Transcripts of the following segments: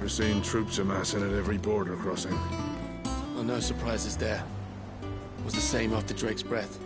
We're seeing troops amassing at every border crossing. Well, no surprises there. It was the same after Drake's breath.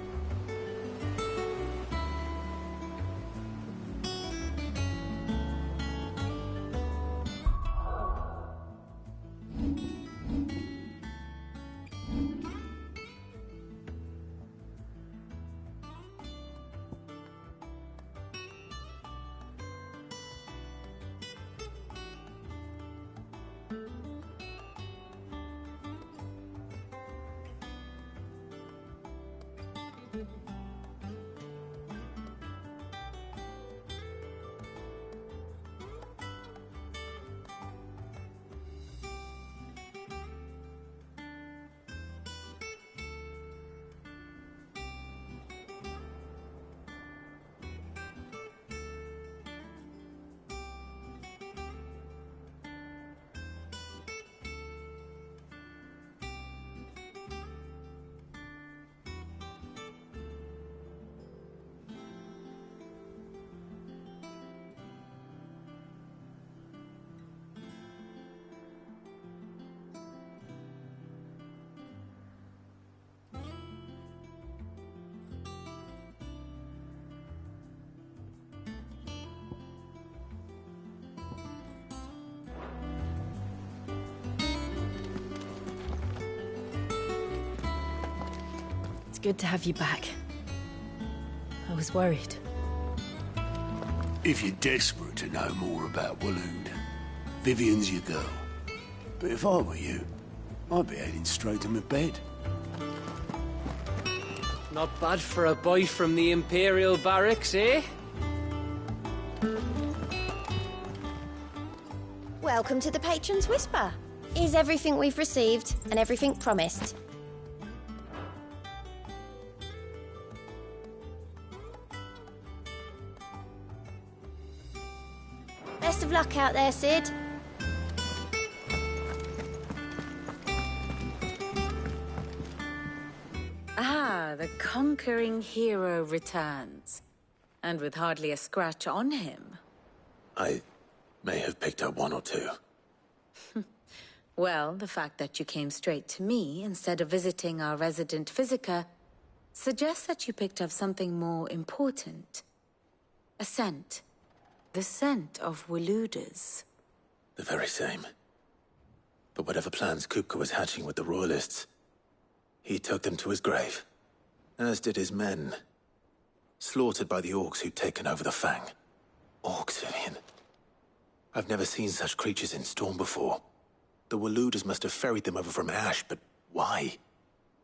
It's good to have you back. I was worried. If you're desperate to know more about Waloed, Vivian's your girl. But if I were you, I'd be heading straight to my bed. Not bad for a boy from the Imperial Barracks, eh? Welcome to the Patron's Whisper. Here's everything we've received and everything promised. Best of luck out there, Sid. Ah, the conquering hero returns. And with hardly a scratch on him. I may have picked up one or two. Well, the fact that you came straight to me instead of visiting our resident physiker suggests that you picked up something more important. A scent. The scent of Waloeders. The very same. But whatever plans Kupka was hatching with the Royalists, he took them to his grave. As did his men. Slaughtered by the orcs who'd taken over the Fang. Orcs, Vivian. I've never seen such creatures in Storm before. The Waloeders must have ferried them over from Ash, but why?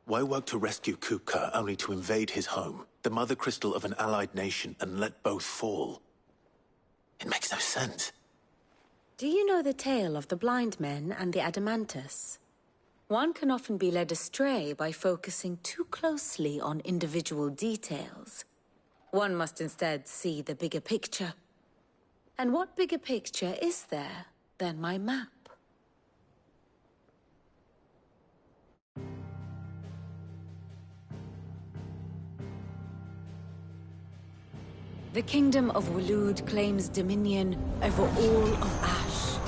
Why work to rescue Kupka only to invade his home, the mother crystal of an allied nation, and let both fall? It makes no sense. Do you know the tale of the blind men and the Adamantus? One can often be led astray by focusing too closely on individual details. One must instead see the bigger picture. And what bigger picture is there than my map? The Kingdom of Waloed claims dominion over all of Ash.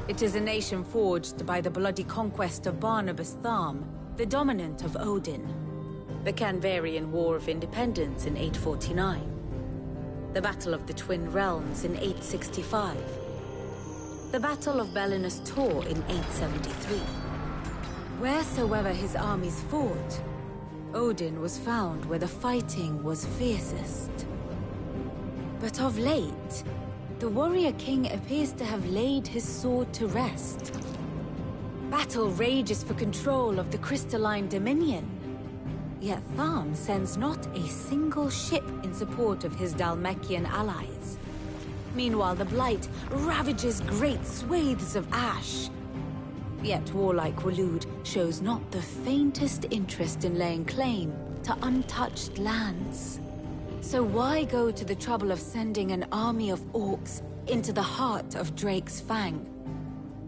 It is a nation forged by the bloody conquest of Barnabas Tharm, the dominant of Odin. The Canvarian War of Independence in 849. The Battle of the Twin Realms in 865. The Battle of Belinus Tor in 873. Wheresoever his armies fought, Odin was found where the fighting was fiercest. But of late, the warrior king appears to have laid his sword to rest. Battle rages for control of the crystalline dominion. Yet Tharm sends not a single ship in support of his Dhalmekian allies. Meanwhile, the Blight ravages great swathes of Ash. Yet warlike Waloed shows not the faintest interest in laying claim to untouched lands. So why go to the trouble of sending an army of orcs into the heart of Drake's Fang,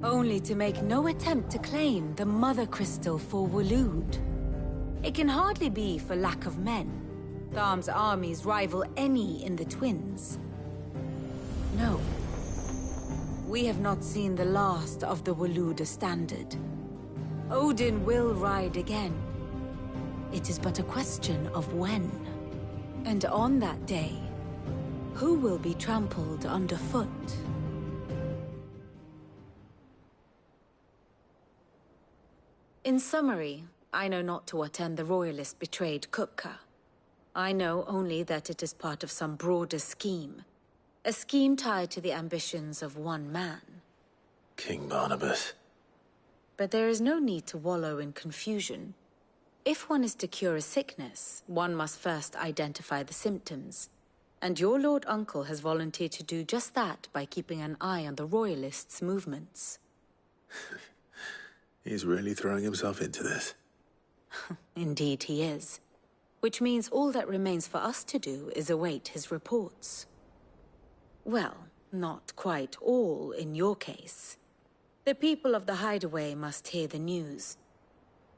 only to make no attempt to claim the Mother Crystal for Waloed? It can hardly be for lack of men. Tharm's armies rival any in the Twins. No. we have not seen the last of the Waloed standard. Odin will ride again. It is but a question of when. And on that day, who will be trampled underfoot? In summary, I know not to what end the Royalists betrayed Kupka. I know only that it is part of some broader scheme. A scheme tied to the ambitions of one man. King Barnabas. But there is no need to wallow in confusion. If one is to cure a sickness, one must first identify the symptoms. And your Lord Uncle has volunteered to do just that by keeping an eye on the Royalists' movements. He's really throwing himself into this. Indeed he is. Which means all that remains for us to do is await his reports. Well, not quite all in your case. The people of the Hideaway must hear the news.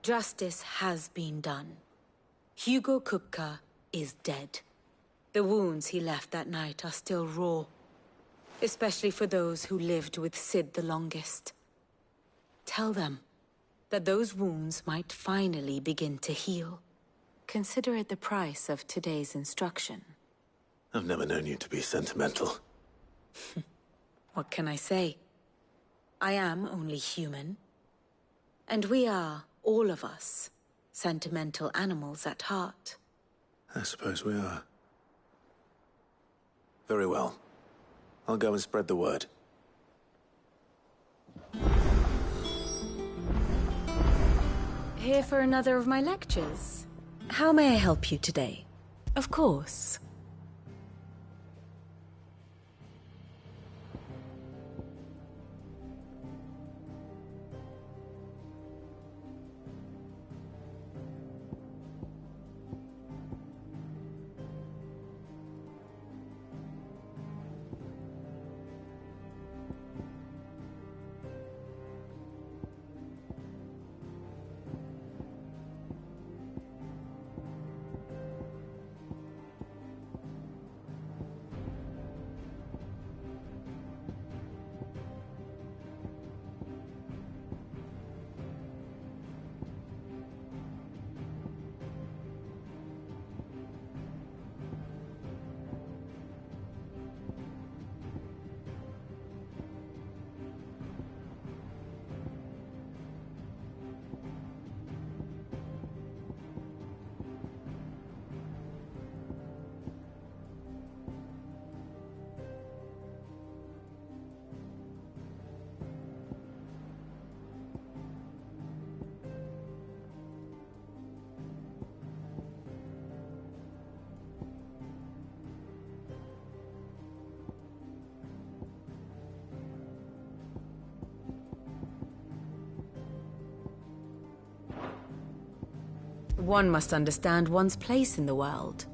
Justice has been done. Hugo Kupka is dead. The wounds he left that night are still raw. Especially for those who lived with Sid the longest. Tell them that those wounds might finally begin to heal. Consider it the price of today's instruction. I've never known you to be sentimental. What can I say? I am only human. And we are, all of us, sentimental animals at heart. I suppose we are. Very well. I'll go and spread the word. Here for another of my lectures? How may I help you today? Of course. One must understand one's place in the world.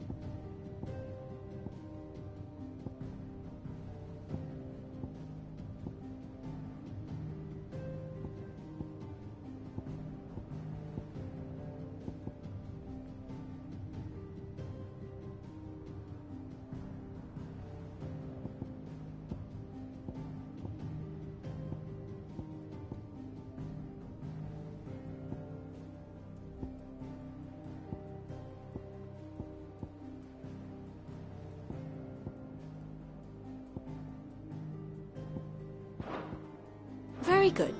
Very good.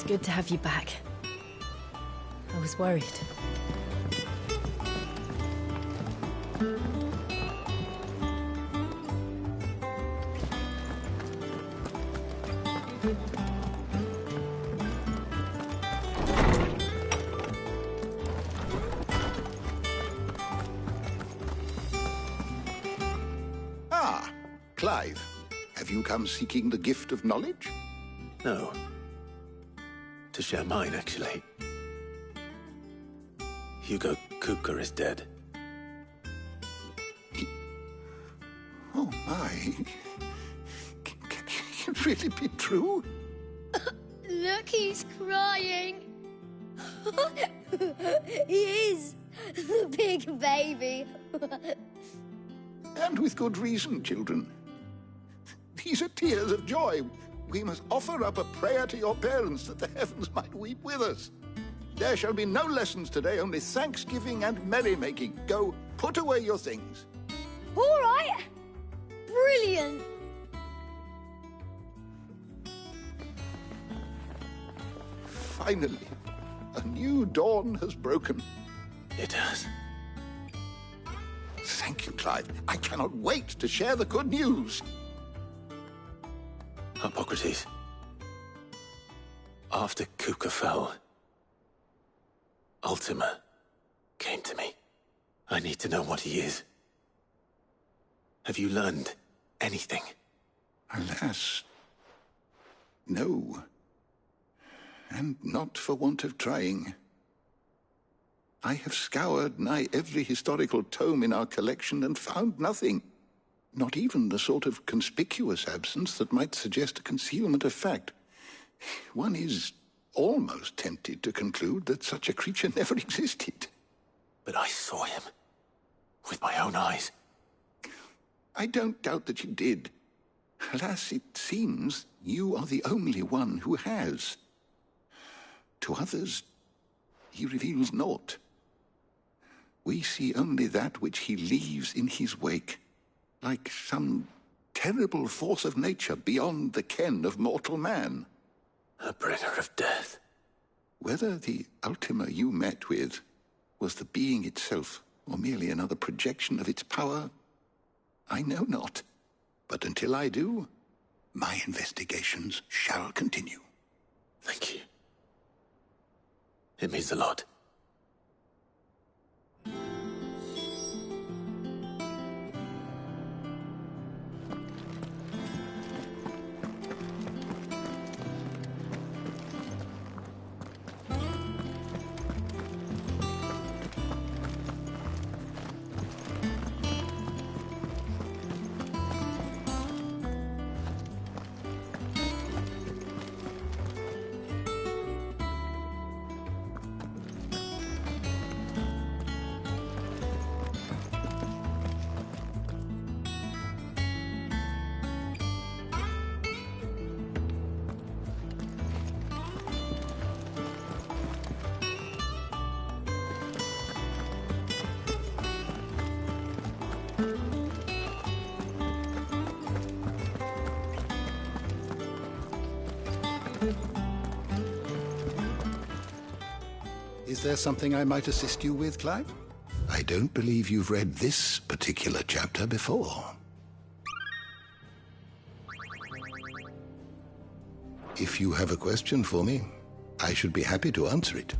Good to have you back. I was worried. Clive, have you come seeking the gift of knowledge? No. To share mine, actually. Hugo Kupka is dead. Oh, my. Can it really be true? Look, he's crying. He is. The big baby. And with good reason, children. These are tears of joy. We must offer up a prayer to your parents that the heavens might weep with us. There shall be no lessons today, only thanksgiving and merrymaking. Go, put away your things. All right. Brilliant. Finally, a new dawn has broken. It has. Thank you, Clive. I cannot wait to share the good news. Hippocrates. After Kupka fell, Ultima came to me. I need to know what he is. Have you learned anything? Alas, no. And not for want of trying. I have scoured nigh every historical tome in our collection and found nothing. Not even the sort of conspicuous absence that might suggest a concealment of fact. One is almost tempted to conclude that such a creature never existed. But I saw him. With my own eyes. I don't doubt that you did. Alas, it seems you are the only one who has. To others, he reveals naught. We see only that which he leaves in his wake, like some terrible force of nature beyond the ken of mortal man. A bringer of death. Whether the Ultima you met with was the being itself, or merely another projection of its power, I know not. But until I do, my investigations shall continue. Thank you. It means a lot. Is there something I might assist you with, Clive? I don't believe you've read this particular chapter before. If you have a question for me, I should be happy to answer it.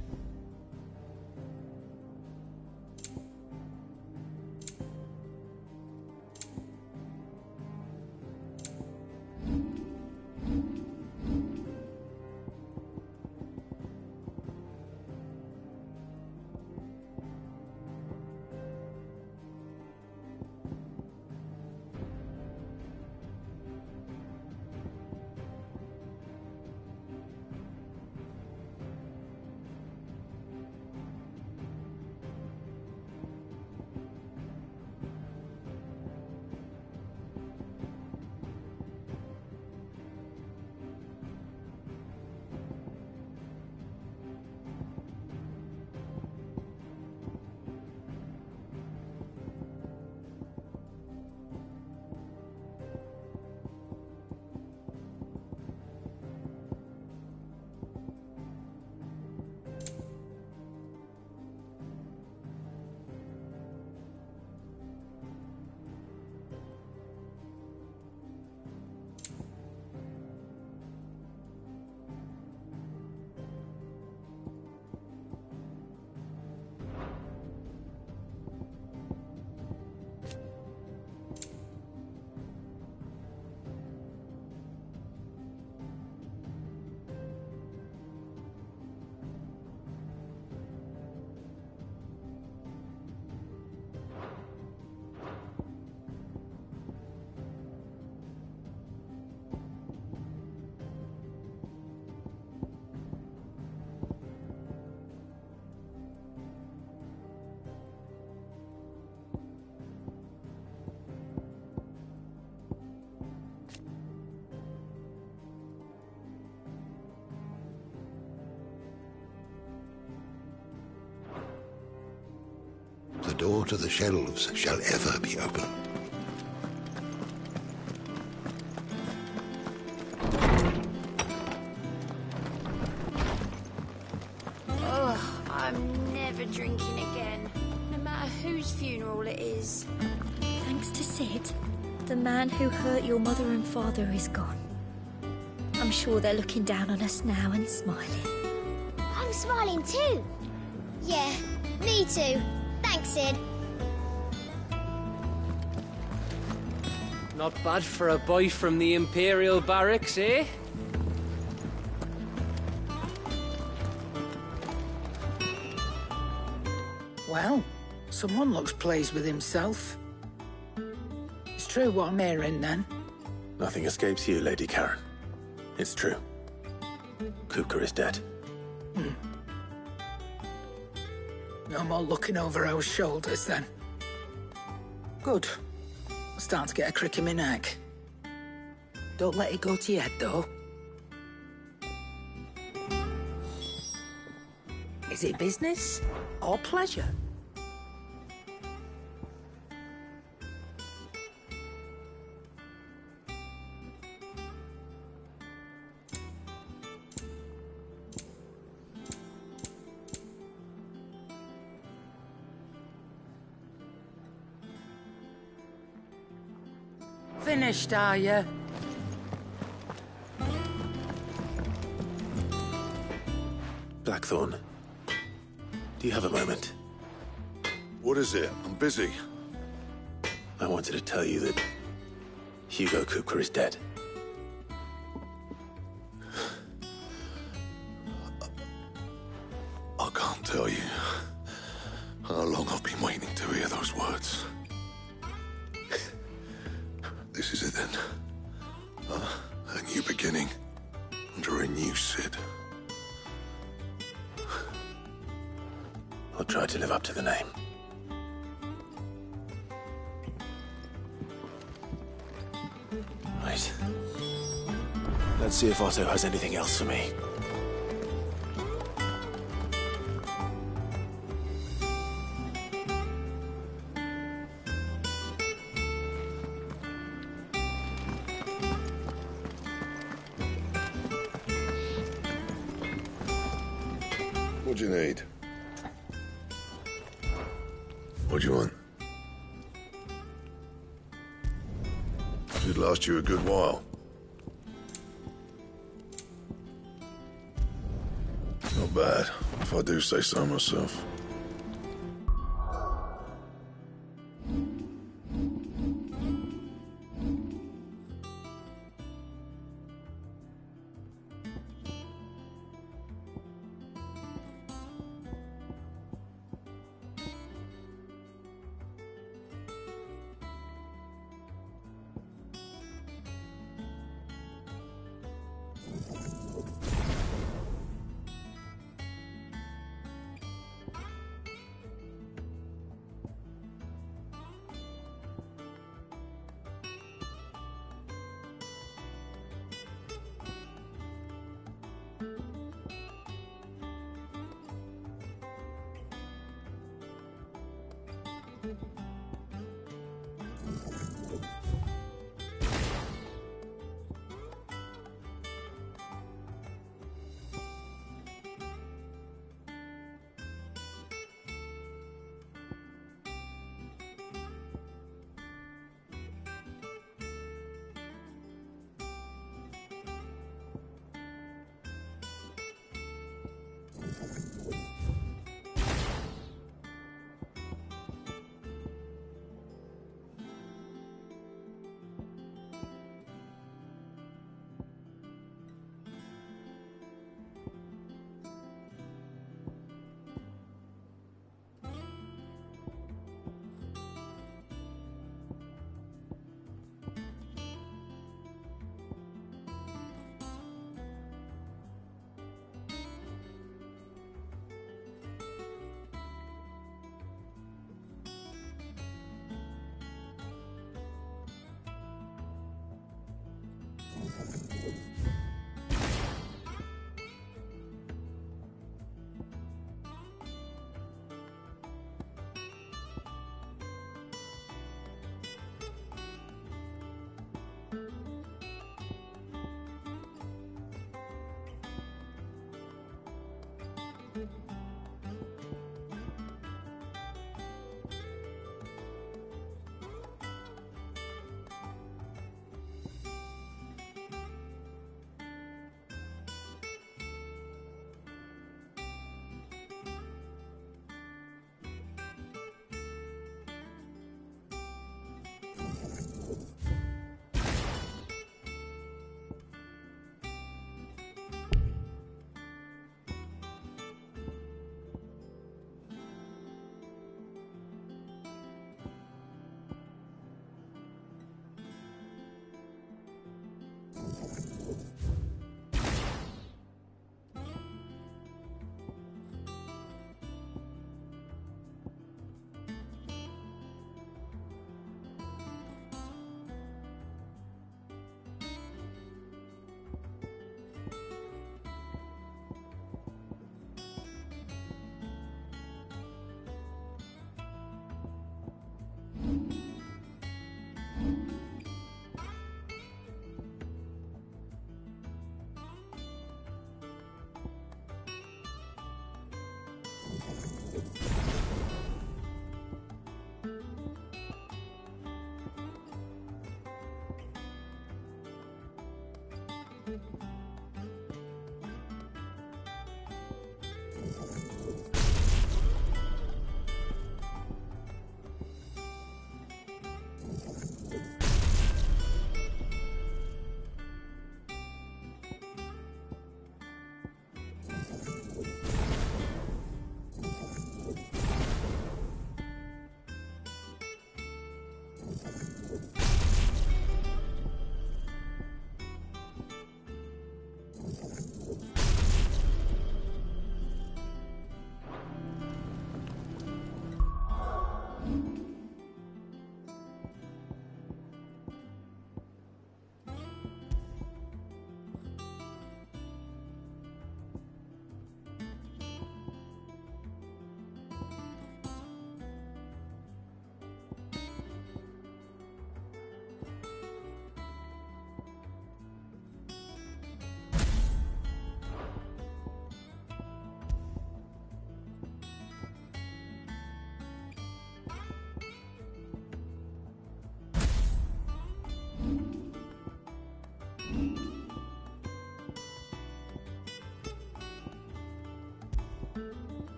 door to the shelves shall ever be open. Oh, I'm never drinking again, no matter whose funeral it is. Thanks to Sid, the man who hurt your mother and father is gone. I'm sure they're looking down on us now and smiling. I'm smiling too. Yeah, me too. Thanks, Sid. Not bad for a boy from the Imperial barracks, eh? Well, someone looks pleased with himself. It's true what I'm hearing, then. Nothing escapes you, Lady Karen. It's true. Kupka is dead. No more looking over our shoulders, then. Good. I'm starting to get a crick in my neck. Don't let it go to your head, though. Is it business or pleasure? Finished, are you? Blackthorn, do you have a moment? What is it? I'm busy. I wanted to tell you that Hugo Kupka is dead. I can't tell you how long I've been waiting to hear those words. This is it then. A new beginning under a new Sid. I'll try to live up to the name. Right. Let's see if Otto has anything else for me. What do you need? What do you want? Should last you a good while. Not bad, if I do say so myself.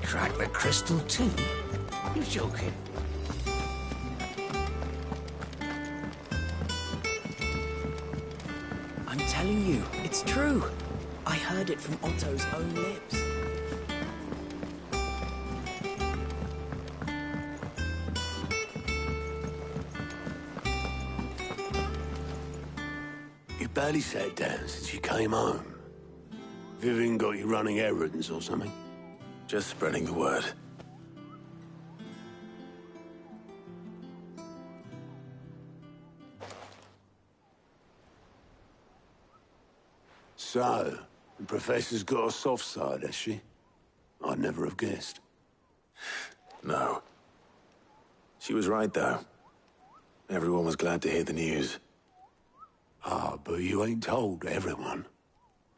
Crack the crystal too? You're joking. I'm telling you, it's true. I heard it from Otto's own lips. You barely sat down since you came home. Vivian got you running errands or something? Just spreading the word. So, the Professor's got a soft side, has she? I'd never have guessed. No. She was right, though. Everyone was glad to hear the news. Ah, but you ain't told everyone.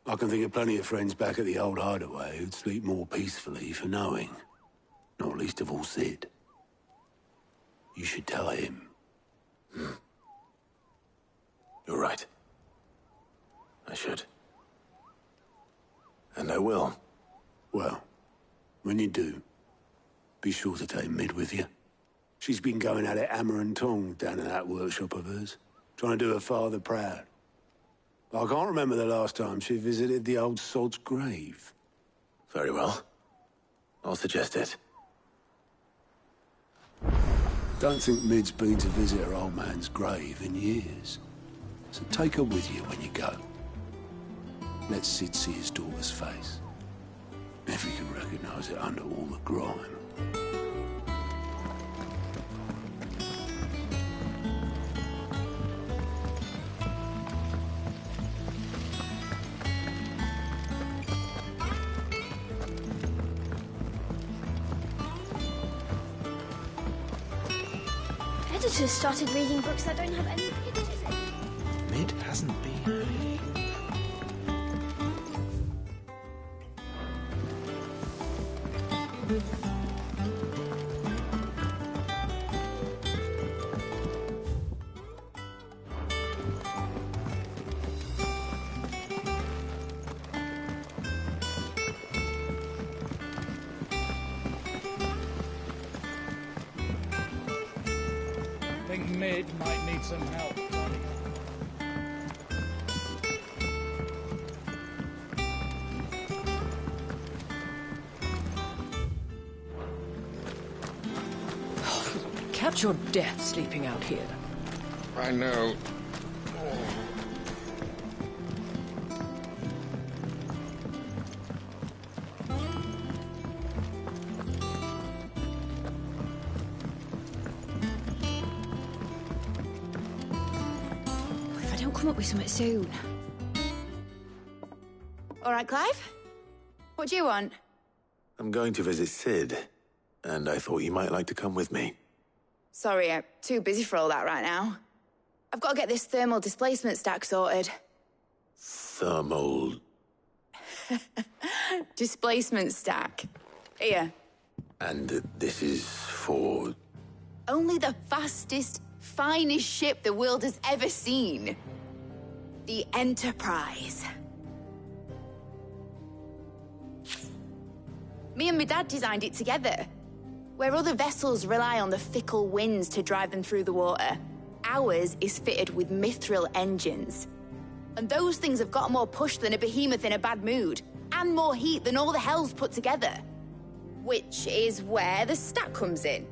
I can think of plenty of friends back at the old hideaway who'd sleep more peacefully for knowing. Not least of all Sid. You should tell him. You're right. I should. And I will. Well, when you do, be sure to take Mid with you. She's been going at it hammer and tongs down in that workshop of hers, trying to do her father proud. I can't remember the last time she visited the old sod's grave. Very well. I'll suggest it. Don't think Mid's been to visit her old man's grave in years. So take her with you when you go. Let Sid see his daughter's face. If he can recognize it under all the grime. Editors started reading books that don't have any pictures in. Mid hasn't been. Think Mid might need some help. kept your death sleeping out here. I know. If I don't come up with something soon. All right, Clive? What do you want? I'm going to visit Sid, and I thought you might like to come with me. Sorry, I'm too busy for all that right now. I've got to get this thermal displacement stack sorted. Thermal... Displacement stack. Here. And this is for... Only the fastest, finest ship the world has ever seen. The Enterprise. Me and my dad designed it together. Where other vessels rely on the fickle winds to drive them through the water, ours is fitted with mithril engines. And those things have got more push than a behemoth in a bad mood, and more heat than all the hells put together. Which is where the stack comes in.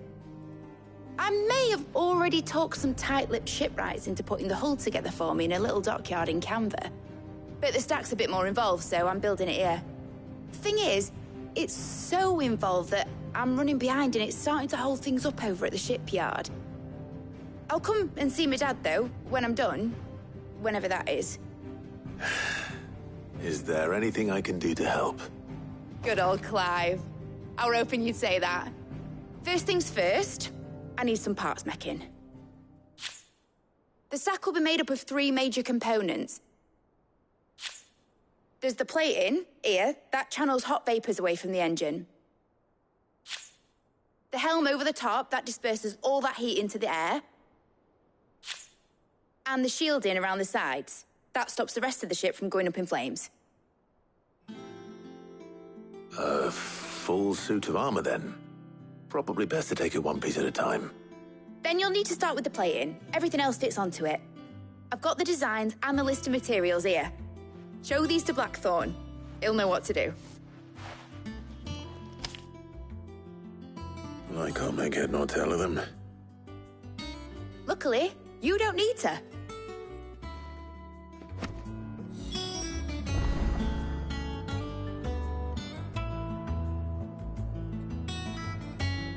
I may have already talked some tight-lipped shipwrights into putting the hull together for me in a little dockyard in Canva. But the stack's a bit more involved, so I'm building it here. The thing is, it's so involved that I'm running behind and it's starting to hold things up over at the shipyard. I'll come and see my dad, though, when I'm done. Whenever that is. Is there anything I can do to help? Good old Clive. I were hoping you'd say that. First things first, I need some parts meching. The stack will be made up of 3 major components. There's the plating, here, that channels hot vapors away from the engine. The helm over the top, that disperses all that heat into the air. And the shielding around the sides. That stops the rest of the ship from going up in flames. A full suit of armor, then. Probably best to take it one piece at a time. Then you'll need to start with the plating. Everything else fits onto it. I've got the designs and the list of materials here. Show these to Blackthorn. He'll know what to do. I can't make head nor tail of them. Luckily, you don't need to.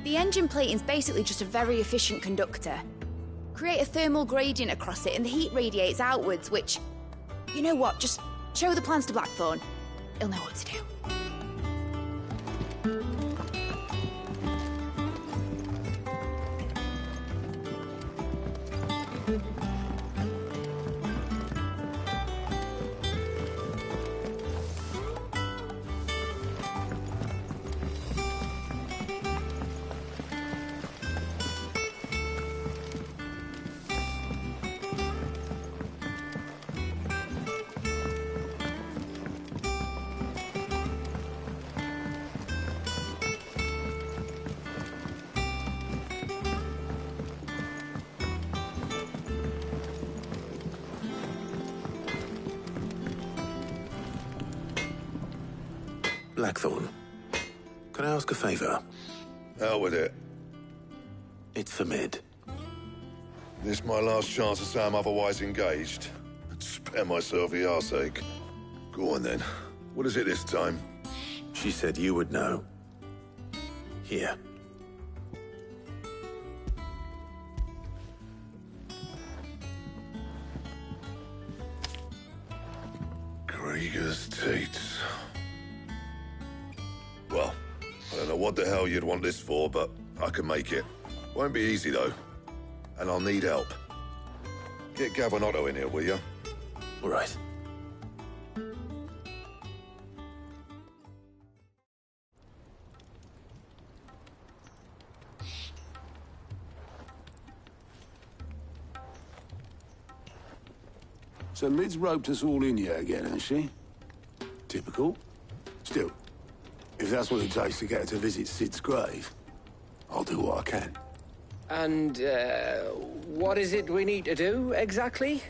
The engine plating's basically just a very efficient conductor. Create a thermal gradient across it and the heat radiates outwards, which... You know what, just show the plans to Blackthorn. He'll know what to do. Blackthorn, can I ask a favor? Out with it. It's for Mid. This my last chance to say I'm otherwise engaged. I'd spare myself the arseache. Go on then. What is it this time? She said you would know. Here. Krieger's Tates. Well, I don't know what the hell you'd want this for, but I can make it. Won't be easy, though. And I'll need help. Get Gavin Otto in here, will you? All right. So Mid's roped us all in here again, has she? Typical. Still, if that's what it takes to get her to visit Sid's grave, I'll do what I can. And, what is it we need to do, exactly?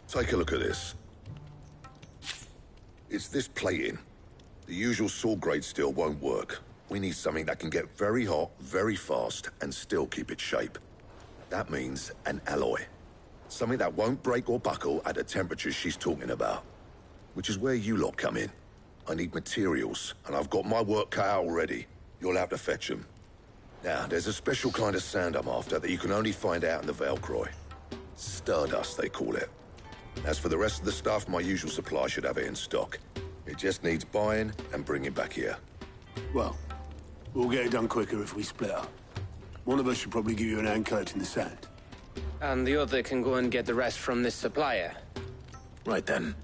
Take a look at this. It's this plating. The usual sword grade steel won't work. We need something that can get very hot, very fast, and still keep its shape. That means an alloy. Something that won't break or buckle at the temperatures she's talking about. Which is where you lot come in. I need materials, and I've got my work cut out already. You'll have to fetch them. Now, there's a special kind of sand I'm after that you can only find out in the Velcroy. Stardust, they call it. As for the rest of the stuff, my usual supply should have it in stock. It just needs buying and bringing back here. Well, we'll get it done quicker if we split up. One of us should probably give you an hand coating the sand. And the other can go and get the rest from this supplier. Right then.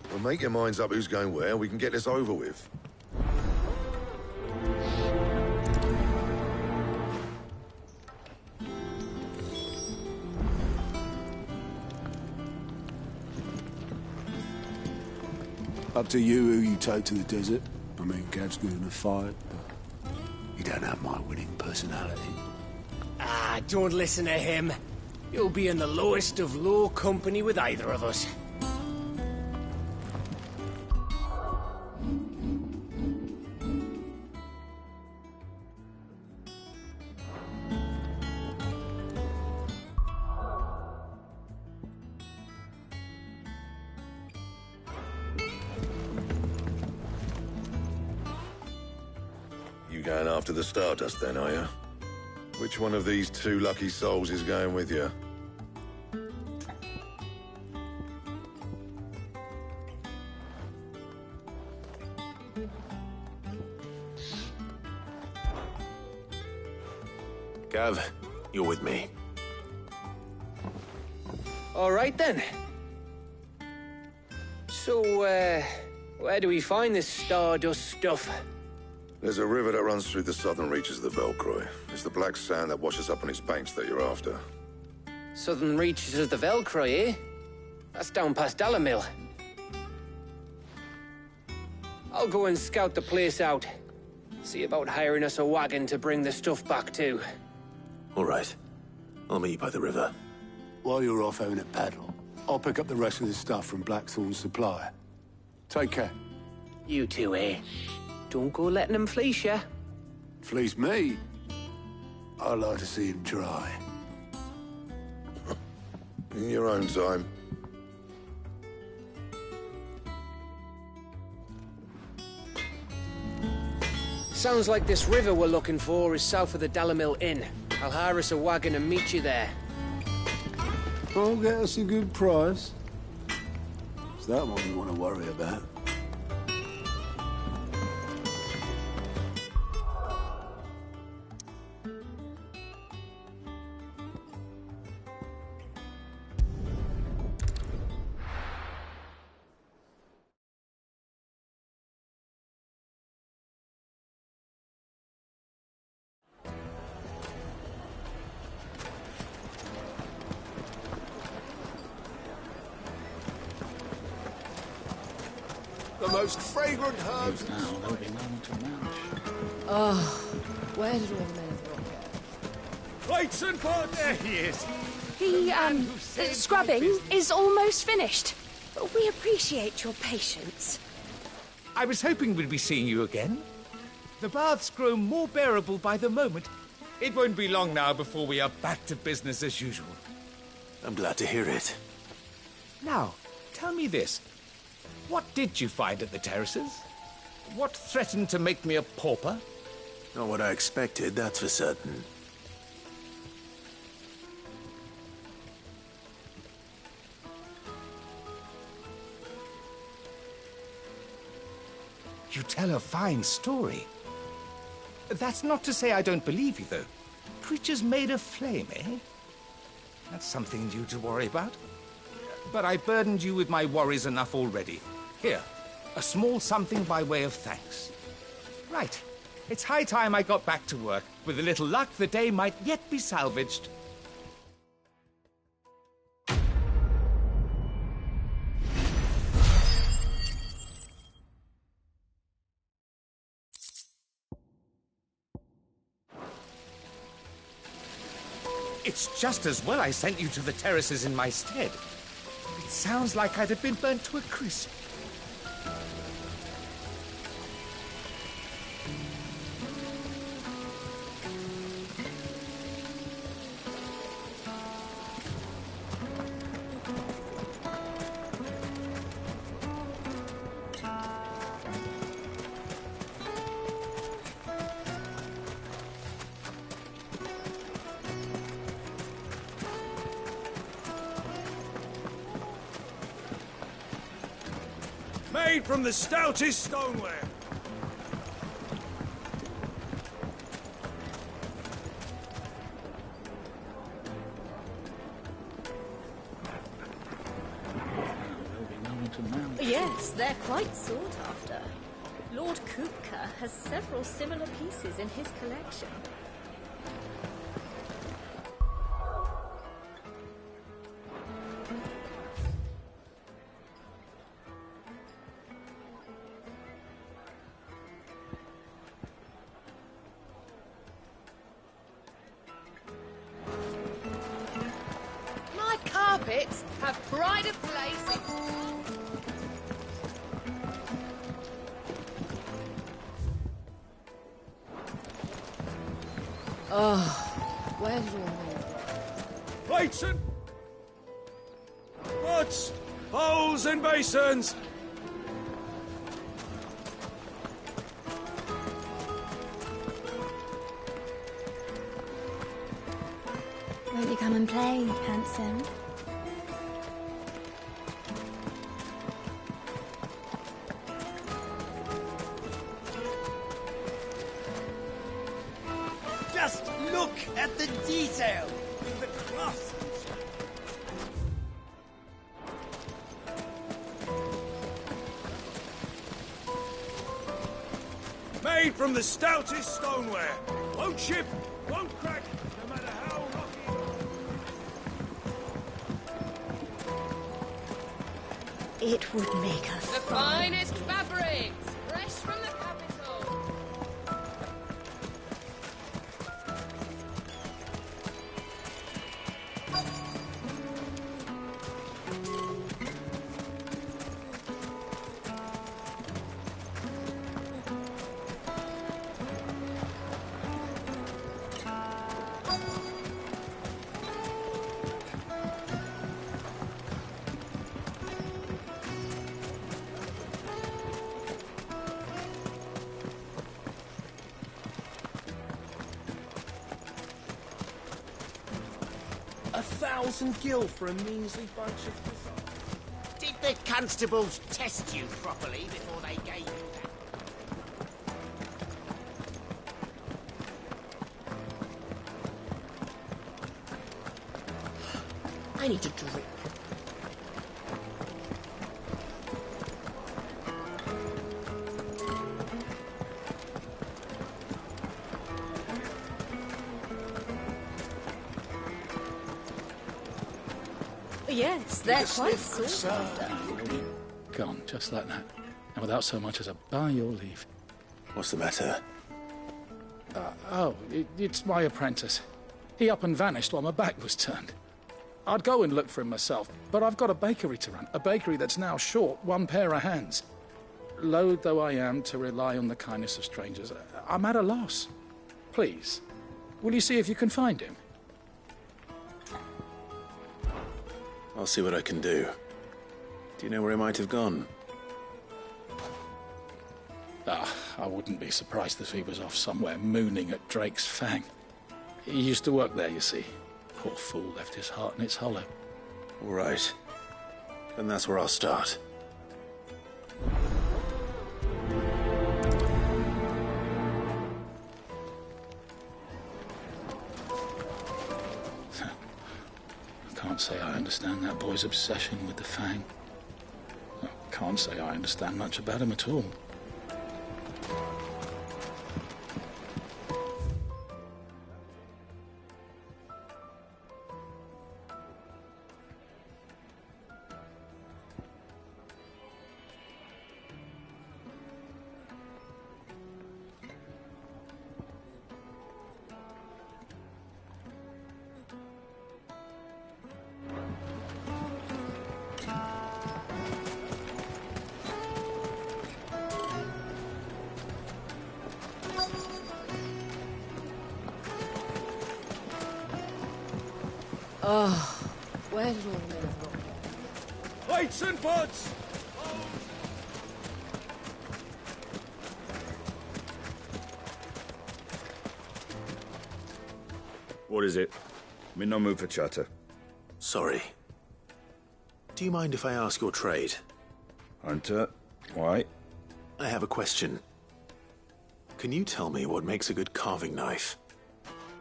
Well, make your minds up who's going where, and we can get this over with. Up to you who you take to the desert. I mean, Gav's good in a fight, but you don't have my winning personality. Ah, don't listen to him. You'll be in the lowest of low company with either of us. You going after the Stardust then, are you? Which one of these two lucky souls is going with you? Gav, you're with me. All right, then. So, where do we find this Stardust stuff? There's a river that runs through the southern reaches of the Velcroy. It's the black sand that washes up on its banks that you're after. Southern reaches of the Velcroy, eh? That's down past Dalamil. I'll go and scout the place out. See about hiring us a wagon to bring the stuff back to. All right. I'll meet you by the river. While you're off having a paddle, I'll pick up the rest of the stuff from Blackthorn's supply. Take care. You two, eh? Don't go letting him fleece ya. Fleece me? I'd like to see him try. In your own time. Sounds like this river we're looking for is south of the Dalamil Inn. I'll hire us a wagon and meet you there. I'll get us a good price. Is that what you want to worry about? The most fragrant herbs. Now there'll be none to match. Oh, where did all the men of rock go? Plates and pots! There he is. The scrubbing is almost finished. We appreciate your patience. I was hoping we'd be seeing you again. The baths grow more bearable by the moment. It won't be long now before we are back to business as usual. I'm glad to hear it. Now, tell me this. What did you find at the terraces? What threatened to make me a pauper? Not what I expected, that's for certain. You tell a fine story. That's not to say I don't believe you, though. Creatures made of flame, eh? That's something new to worry about. But I burdened you with my worries enough already. Here, a small something by way of thanks. Right. It's high time I got back to work. With a little luck, the day might yet be salvaged. It's just as well I sent you to the terraces in my stead. It sounds like I'd have been burnt to a crisp. Made from the stoutest stoneware. Yes, they're quite sought after. Lord Kupka has several similar pieces in his collection. My carpets have pride of place. Oh, where's your name? Plates and pots, bowls and basins. Won't you come and play, handsome? Just look at the detail in the craftsmanship. Made from the stoutest stoneware. Won't chip, won't crack, no matter how rocky. It would make a The finest fabrics, fresh from the capital. $1,000 for a measly bunch of... Did the constables test you properly before they gave you that? I need a drink. Yes, they're quite sought after. Gone, just like that. And without so much as a by your leave. What's the matter? It's my apprentice. He up and vanished while my back was turned. I'd go and look for him myself, but I've got a bakery to run. A bakery that's now short one pair of hands. Loath though I am to rely on the kindness of strangers, I'm at a loss. Please, will you see if you can find him? I'll see what I can do. Do you know where he might have gone? I wouldn't be surprised if he was off somewhere mooning at Drake's Fang. He used to work there, you see. Poor fool left his heart in its hollow. All right. Then that's where I'll start. I can't say I understand that boy's obsession with the Fang. I can't say I understand much about him at all. Oh, where's your milk? Plates and pots! What is it? I'm in no mood for chatter. Sorry. Do you mind if I ask your trade? Hunter, Why? I have a question. Can you tell me what makes a good carving knife?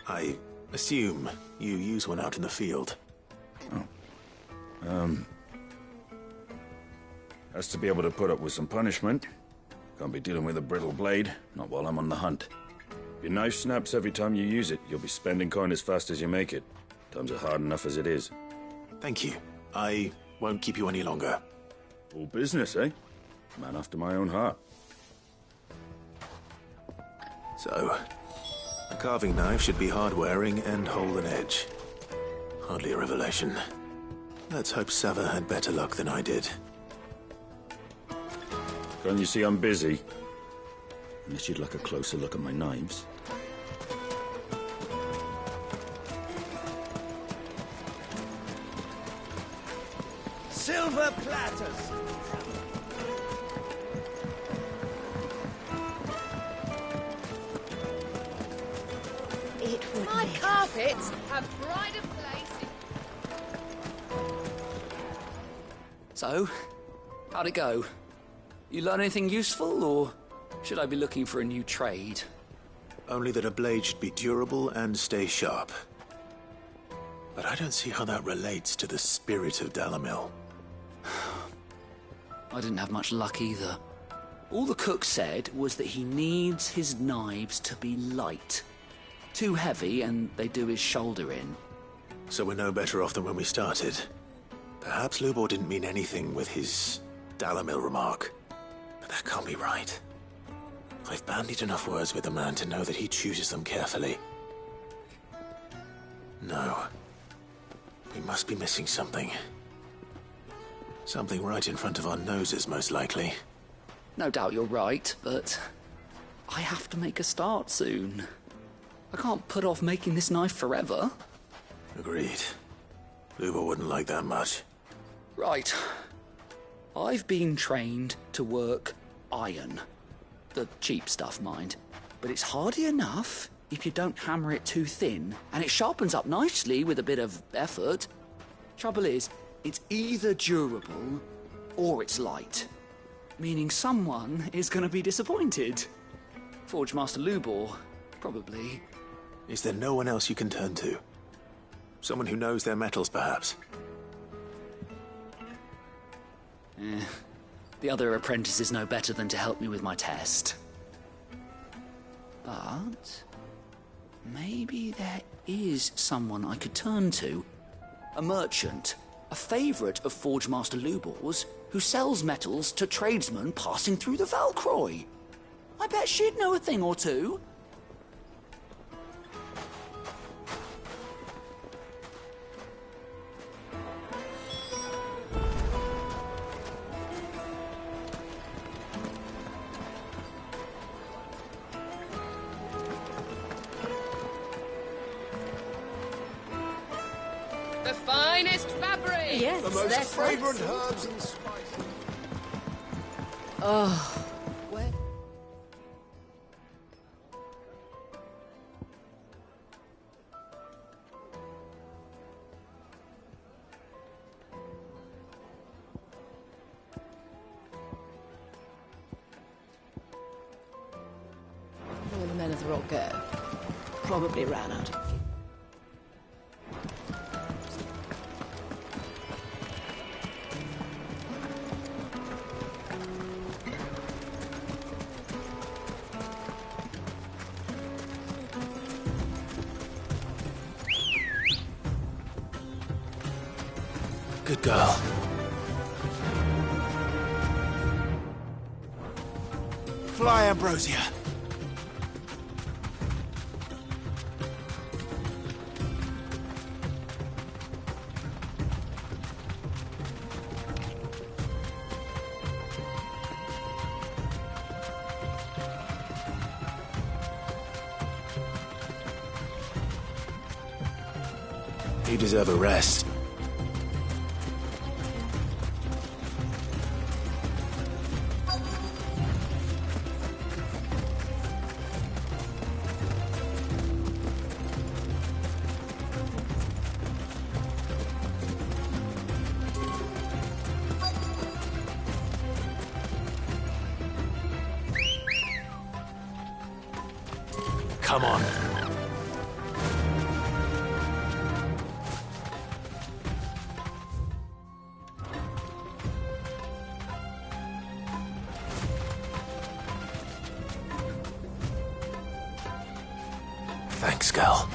I assume you use one out in the field. Has to be able to put up with some punishment. Can't be dealing with a brittle blade, not while I'm on the hunt. If your knife snaps every time you use it, you'll be spending coin as fast as you make it. Times are hard enough as it is. Thank you. I won't keep you any longer. All business, eh? Man after my own heart. So, a carving knife should be hard-wearing and hold an edge. Hardly a revelation. Let's hope Sava had better luck than I did. Can't you see I'm busy? Unless you'd like a closer look at my knives. Silver platters! My carpets have pride of place. So, how'd it go? You learn anything useful, or should I be looking for a new trade? Only that a blade should be durable and stay sharp. But I don't see how that relates to the spirit of Dalamil. I didn't have much luck either. All the cook said was that he needs his knives to be light. Too heavy and they do his shoulder in. So we're no better off than when we started. Perhaps Lubor didn't mean anything with his Dalamil remark. But that can't be right. I've bandied enough words with the man to know that he chooses them carefully. No. We must be missing something. Something right in front of our noses, most likely. No doubt you're right, but I have to make a start soon. I can't put off making this knife forever. Agreed. Lubor wouldn't like that much. Right. I've been trained to work iron. The cheap stuff, mind. But it's hardy enough if you don't hammer it too thin, and it sharpens up nicely with a bit of effort. Trouble is, it's either durable or it's light. Meaning someone is going to be disappointed. Forge Master Lubor, probably. Is there no one else you can turn to? Someone who knows their metals, perhaps? The other apprentices know better than to help me with my test. But maybe there is someone I could turn to. A merchant, a favourite of Forge Master Lubor's, who sells metals to tradesmen passing through the Valcroy. I bet she'd know a thing or two. The finest fabric! Yes, The most that's fragrant right. herbs and spices. Oh, where? Where the men of the rock go? Probably ran out of fuel. Good girl. Fly, Ambrosia. You deserve a rest. Come on. Thanks, Gal.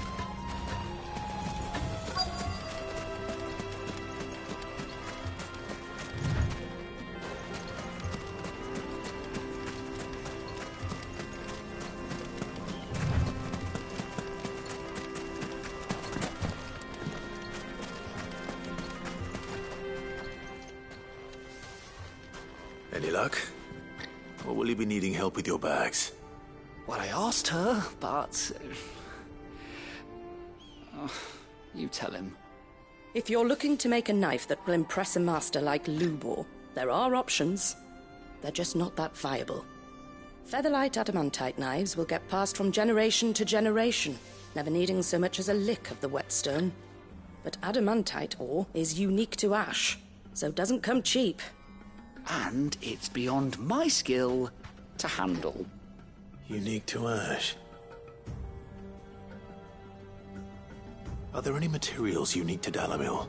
Any luck? Or will you be needing help with your bags? Well, I asked her, but... you tell him. If you're looking to make a knife that will impress a master like Lubor, there are options. They're just not that viable. Featherlight adamantite knives will get passed from generation to generation, never needing so much as a lick of the whetstone. But adamantite ore is unique to ash, so it doesn't come cheap. And it's beyond my skill to handle. Unique to ash. Are there any materials unique to Dalamil?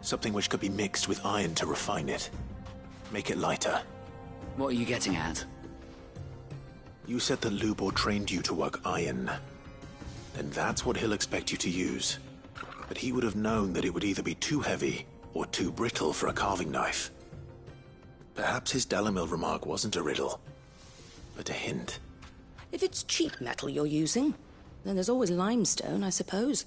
Something which could be mixed with iron to refine it. Make it lighter. What are you getting at? You said that Lubor trained you to work iron. Then that's what he'll expect you to use. But he would have known that it would either be too heavy or too brittle for a carving knife. Perhaps his Dalamil remark wasn't a riddle, but a hint. If it's cheap metal you're using, then there's always limestone, I suppose.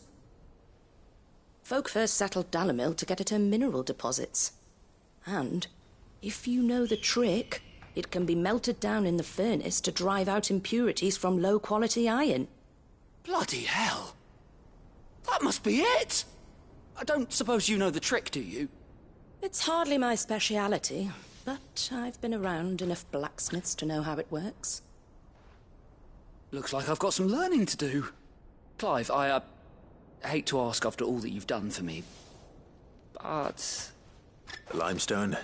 Folk first settled Dalamil to get at her mineral deposits. And, if you know the trick, it can be melted down in the furnace to drive out impurities from low-quality iron. Bloody hell! That must be it! I don't suppose you know the trick, do you? It's hardly my speciality, but I've been around enough blacksmiths to know how it works. Looks like I've got some learning to do. Clive, I hate to ask after all that you've done for me, but... Limestone?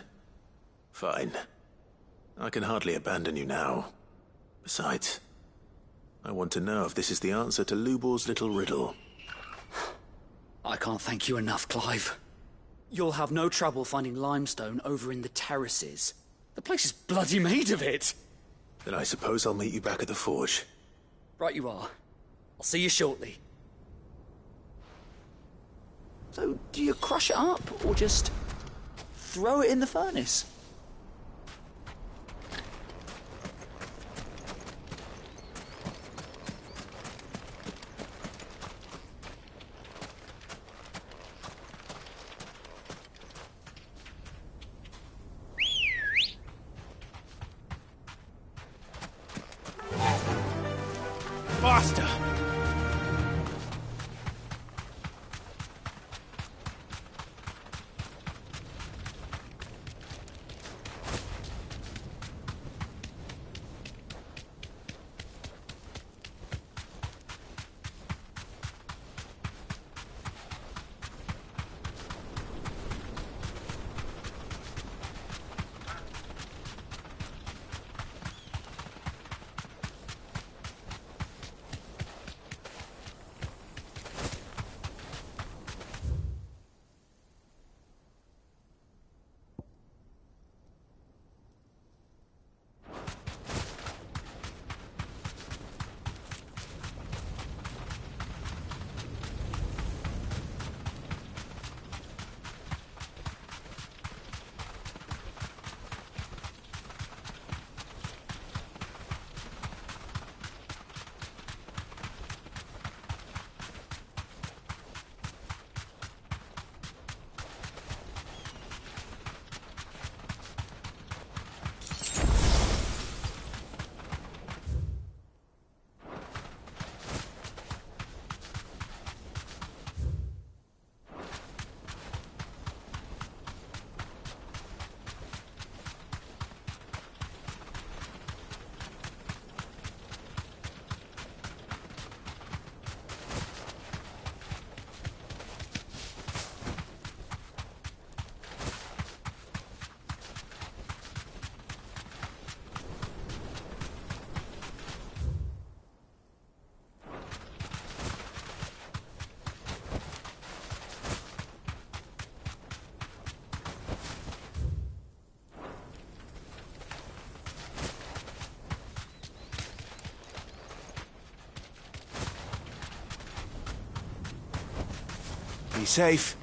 Fine. I can hardly abandon you now. Besides, I want to know if this is the answer to Lubor's little riddle. I can't thank you enough, Clive. You'll have no trouble finding limestone over in the terraces. The place is bloody made of it. Then I suppose I'll meet you back at the forge. Right you are. I'll see you shortly. So, do you crush it up, or just throw it in the furnace? Faster! Be safe.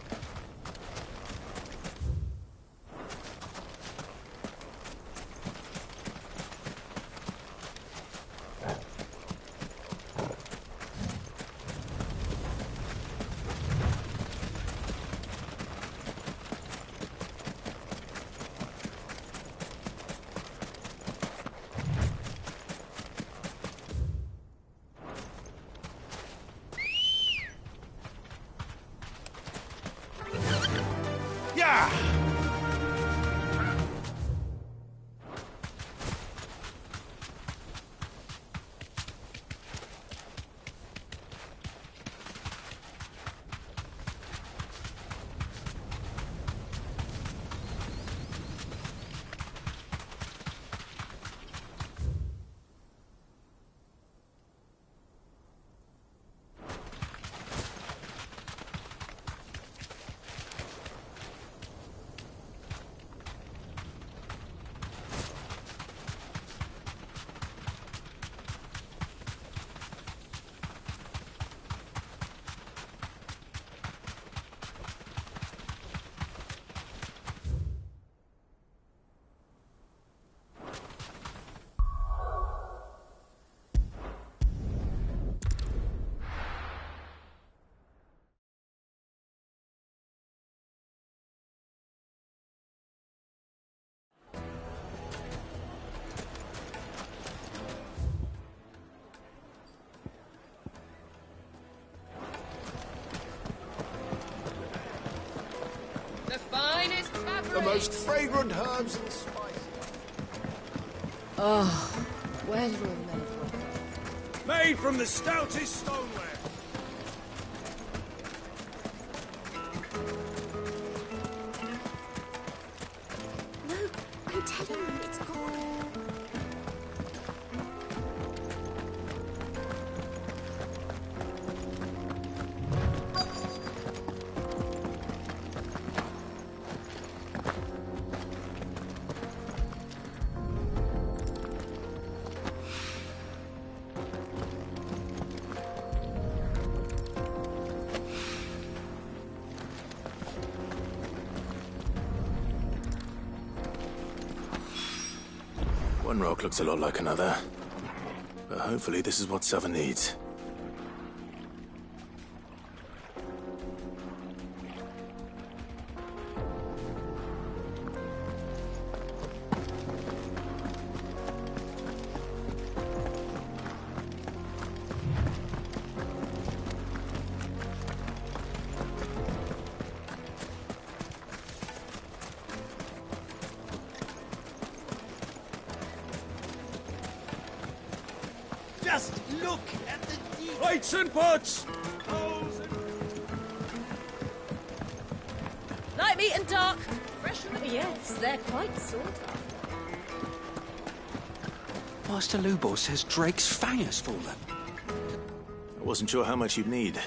The most fragrant herbs and spices. Oh, well done, men of rock. Made from the stoutest stoneware. No, I'm telling you, it's gone. One rock looks a lot like another. But hopefully this is what Sava needs. Just look at the Plates and pots! Light meat and dark. Fresh from the... Yes, they're quite sought after. Master Lubor says Drake's fang has fallen. I wasn't sure how much you'd need,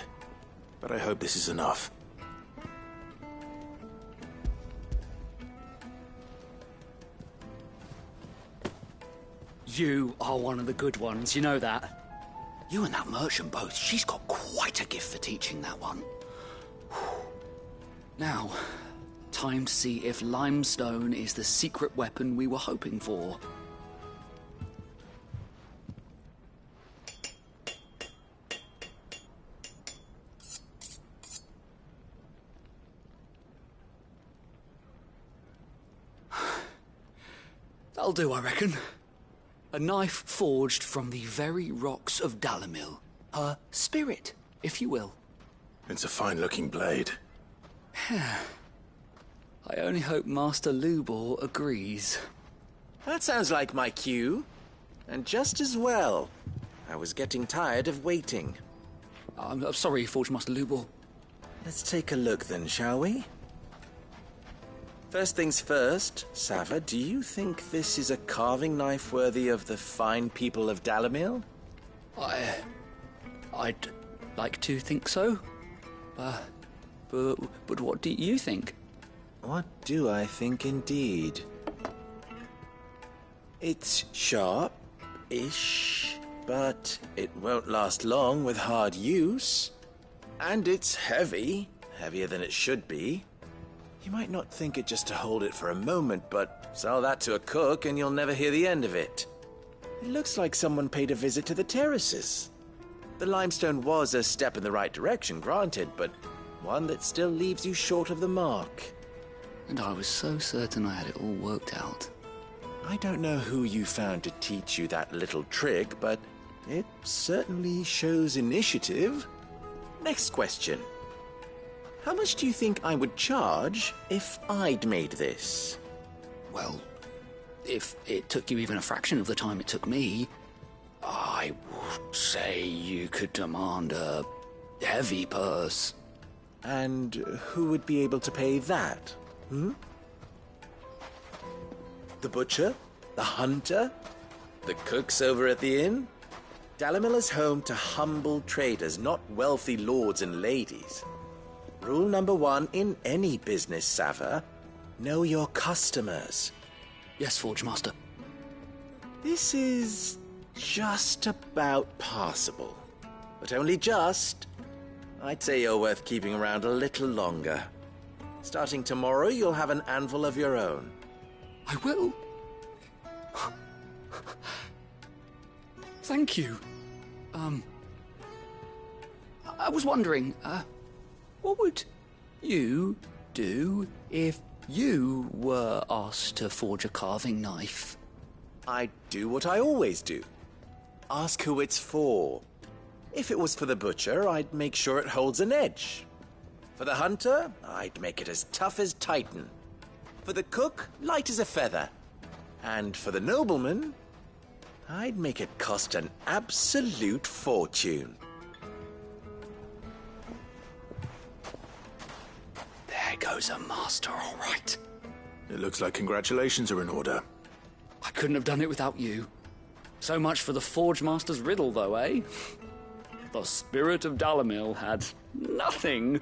but I hope this is enough. You are one of the good ones, you know that. You and that merchant both, she's got quite a gift for teaching that one. Now, time to see if limestone is the secret weapon we were hoping for. That'll do, I reckon. A knife forged from the very rocks of Dalamil. Her spirit, if you will. It's a fine-looking blade. I only hope Master Lubor agrees. That sounds like my cue. And just as well. I was getting tired of waiting. I'm sorry, Forge Master Lubor. Let's take a look then, shall we? First things first, Sava, do you think this is a carving knife worthy of the fine people of Dalamil? I'd like to think so. But what do you think? What do I think indeed? It's sharp-ish, but it won't last long with hard use. And it's heavy. heavier than it should be. You might not think it just to hold it for a moment, but sell that to a cook and you'll never hear the end of it. It looks like someone paid a visit to the terraces. The limestone was a step in the right direction, granted, but one that still leaves you short of the mark. And I was so certain I had it all worked out. I don't know who you found to teach you that little trick, but it certainly shows initiative. Next question. How much do you think I would charge if I'd made this? Well, if it took you even a fraction of the time it took me, I would say you could demand a heavy purse. And who would be able to pay that? The butcher? The hunter? The cooks over at the inn? Dalimil is home to humble traders, not wealthy lords and ladies. Rule number 1 in any business, Sava: know your customers. Yes, Forge Master. This is just about passable. But only just. I'd say you're worth keeping around a little longer. Starting tomorrow, you'll have an anvil of your own. I will. Thank you. I was wondering, what would you do if you were asked to forge a carving knife? I'd do what I always do. Ask who it's for. If it was for the butcher, I'd make sure it holds an edge. For the hunter, I'd make it as tough as Titan. For the cook, light as a feather. And for the nobleman, I'd make it cost an absolute fortune. There goes a master, all right. It looks like congratulations are in order. I couldn't have done it without you. So much for the Forge Master's riddle, though, eh? The spirit of Dalimil had nothing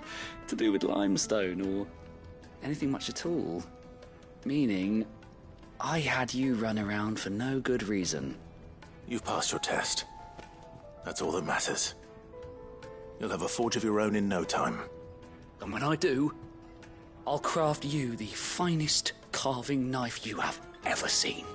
to do with limestone or anything much at all. Meaning, I had you run around for no good reason. You've passed your test. That's all that matters. You'll have a forge of your own in no time. And when I do, I'll craft you the finest carving knife you have ever seen.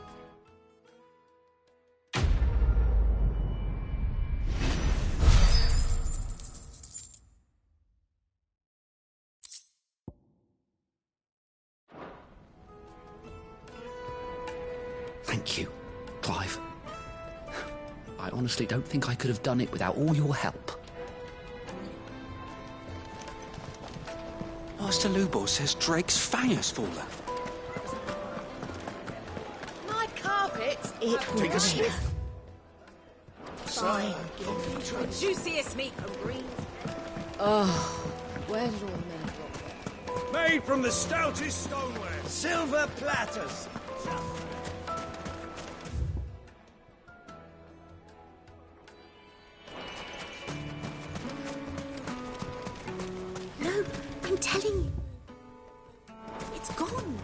Thank you, Clive. I honestly don't think I could have done it without all your help. Master Lubo says Drake's fang has fallen. My carpet? It will Take a sniff. Fine. Juiciest meat from Greens. Oh, where did all the men go? Made from the stoutest stoneware. Silver platters. No, I'm telling you. It's gone.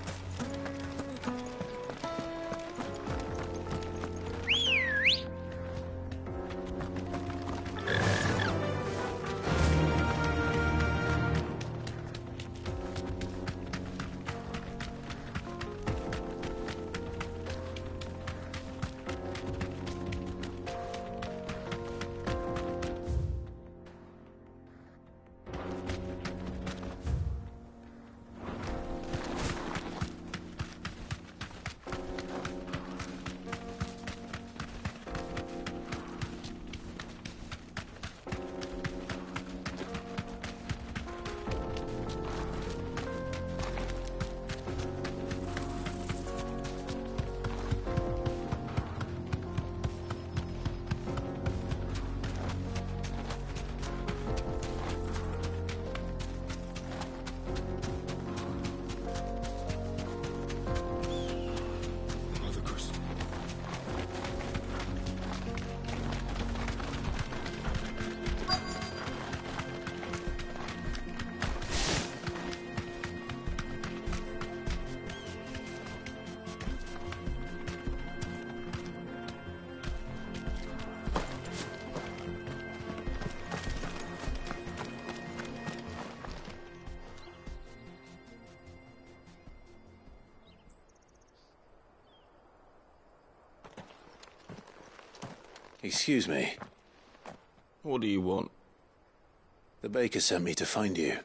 Excuse me. What do you want? The baker sent me to find you.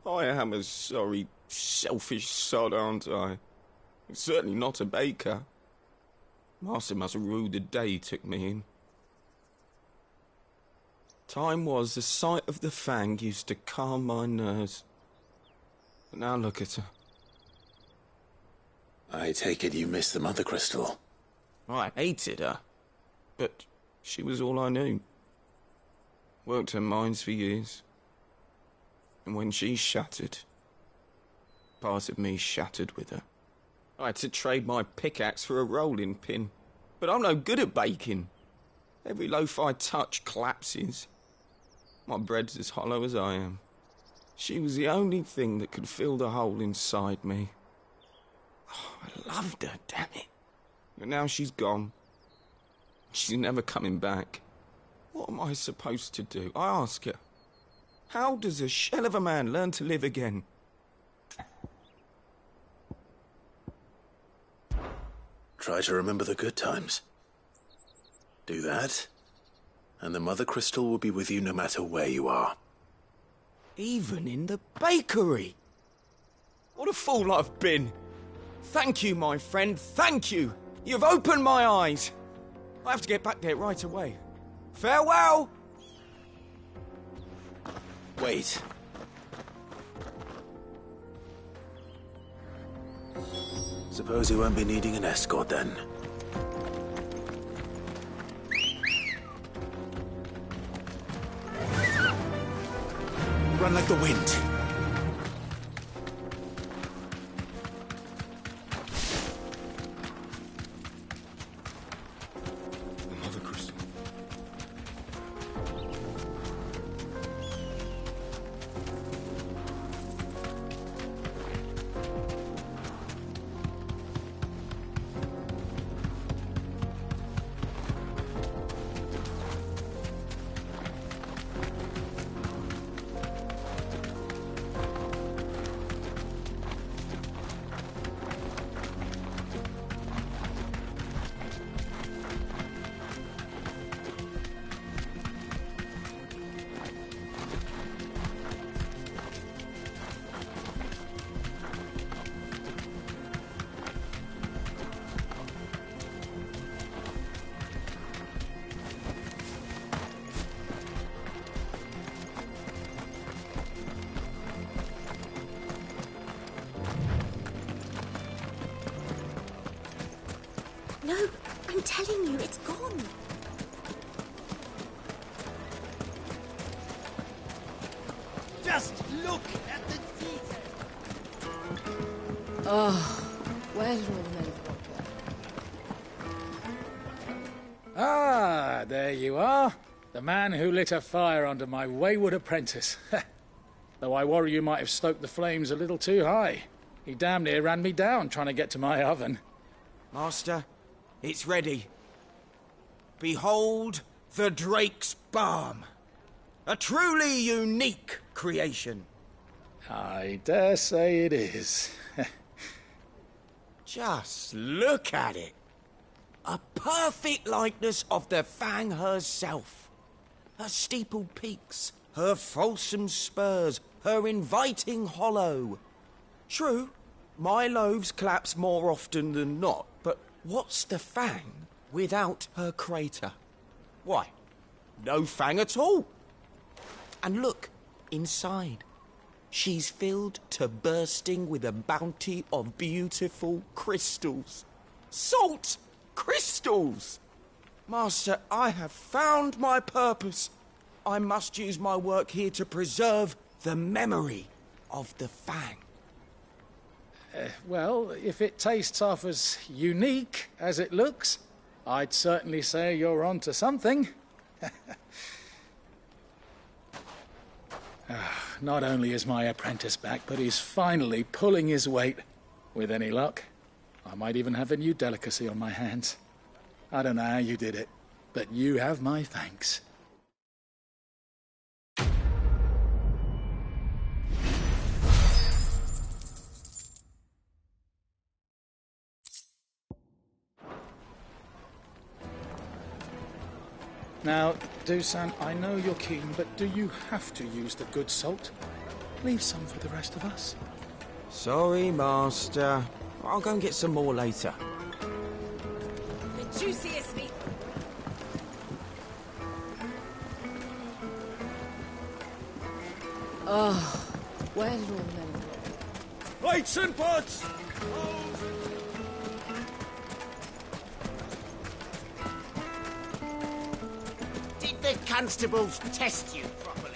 I am a sorry, selfish sod, aren't I? I'm certainly not a baker. Master must have ruled the day he took me in. Time was the sight of the Fang used to calm my nerves. But now look at her. I take it you missed the Mother Crystal. I hated her, but she was all I knew. Worked her mines for years. And when she shattered, part of me shattered with her. I had to trade my pickaxe for a rolling pin, but I'm no good at baking. Every loaf I touch collapses. My bread's as hollow as I am. She was the only thing that could fill the hole inside me. Oh, I loved her, damn it. But now she's gone. She's never coming back. What am I supposed to do? I ask her. How does a shell of a man learn to live again? Try to remember the good times. Do that, and the Mother Crystal will be with you no matter where you are. Even in the bakery. What a fool I've been. Thank you, my friend, thank you. You've opened my eyes. I have to get back there right away. Farewell! Wait. Suppose you won't be needing an escort then. Run like the wind. No, I'm telling you, it's gone. Just look at the detail. Oh, where's all the men of Rocker? Ah, there you are. The man who lit a fire under my wayward apprentice. Though I worry you might have stoked the flames a little too high. He damn near ran me down trying to get to my oven. Master, it's ready. Behold the Drake's Balm. A truly unique creation. I dare say it is. Just look at it. A perfect likeness of the Fang herself. Her steepled peaks, her fulsome spurs, her inviting hollow. True, my loaves collapse more often than not, but what's the Fang without her crater? Why, no Fang at all. And look, inside. She's filled to bursting with a bounty of beautiful crystals. Salt crystals! Master, I have found my purpose. I must use my work here to preserve the memory of the Fang. Well, if it tastes half as unique as it looks, I'd certainly say you're on to something. Not only is my apprentice back, but he's finally pulling his weight. With any luck, I might even have a new delicacy on my hands. I don't know how you did it, but you have my thanks. Now, Dusan, I know you're keen, but do you have to use the good salt? Leave some for the rest of us. Sorry, Master. I'll go and get some more later. The juiciest meat. Oh, well, Lord Melville. Plates and pots! Did the constables test you properly?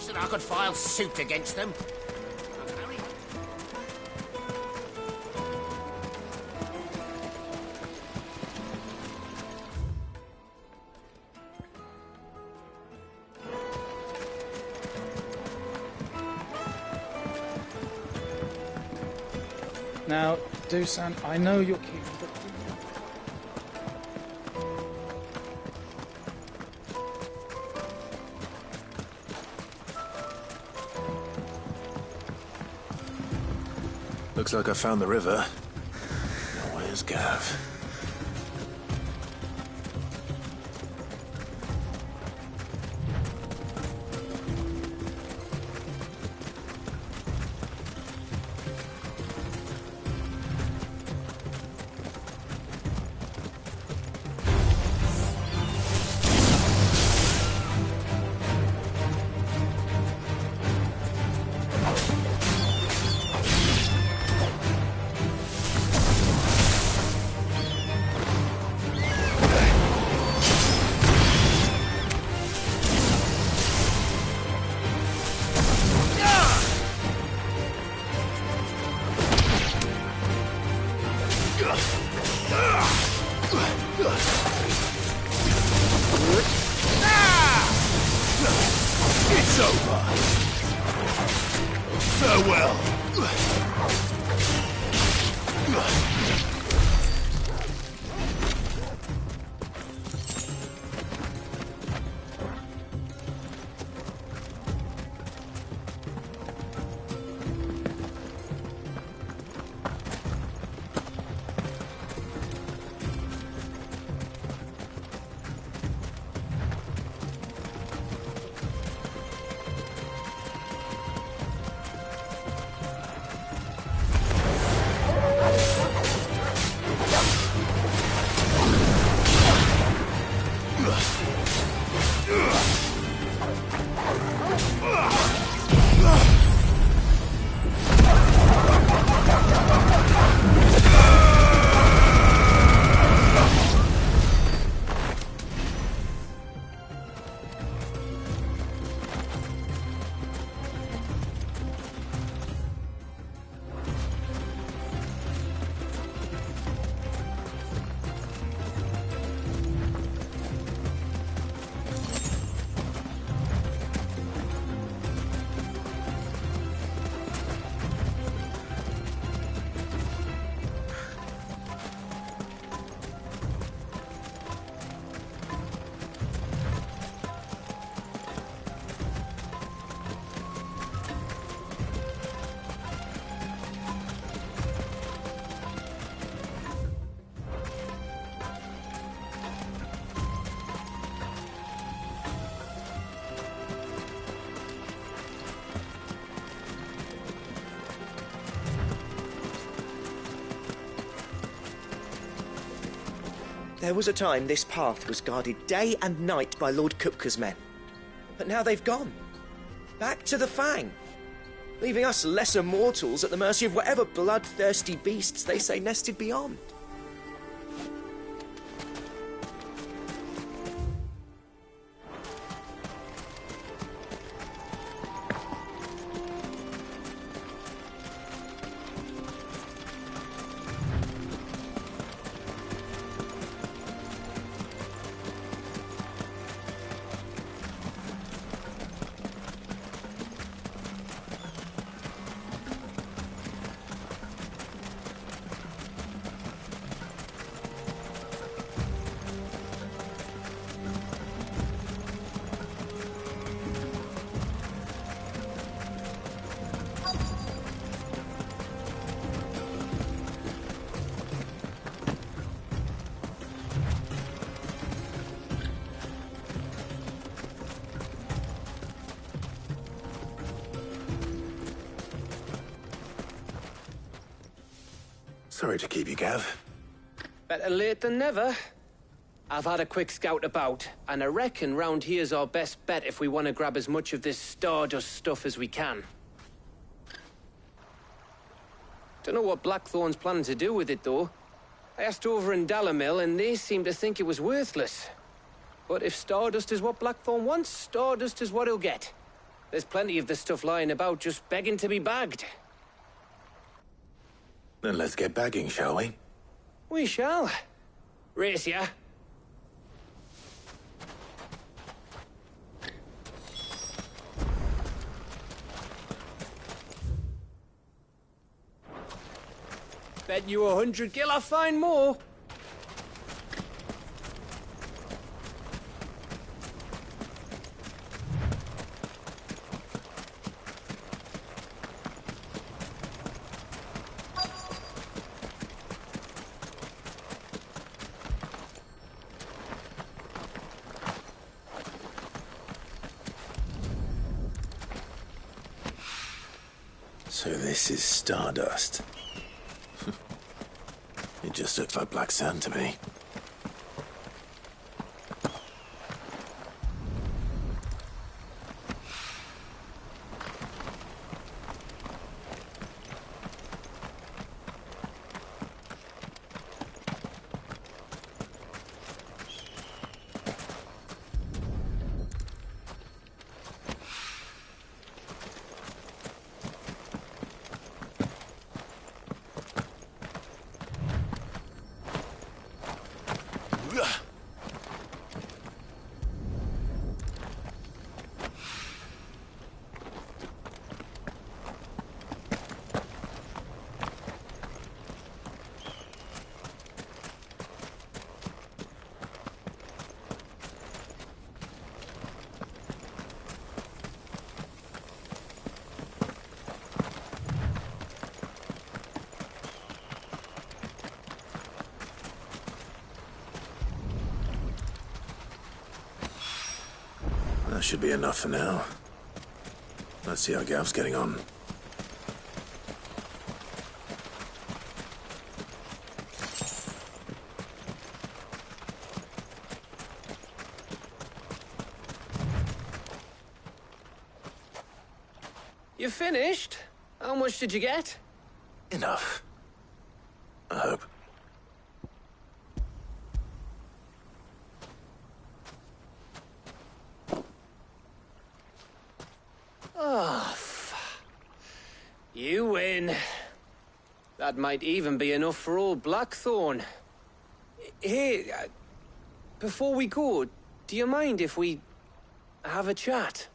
Said I could file suit against them. Now, Dusan, I know you're keen, but... Looks like I found the river. Now where's Gav? It's over. Farewell. There was a time this path was guarded day and night by Lord Kupka's men. But now they've gone. Back to the Fang. Leaving us lesser mortals at the mercy of whatever bloodthirsty beasts they say nested beyond. Sorry to keep you, Gav. Better late than never. I've had a quick scout about, and I reckon round here's our best bet if we want to grab as much of this Stardust stuff as we can. Don't know what Blackthorn's planning to do with it, though. I asked over in Dalamil, and they seem to think it was worthless. But if Stardust is what Blackthorn wants, Stardust is what he'll get. There's plenty of this stuff lying about, just begging to be bagged. Then let's get bagging, shall we? We shall. Race ya. Bet you 100 gil I'll find more. So this is Stardust. It just looks like black sand to me. That should be enough for now. Let's see how Gav's getting on. You finished? How much did you get? Enough. I hope. Oh, you win. That might even be enough for old Blackthorn. Hey, before we go, do you mind if we have a chat?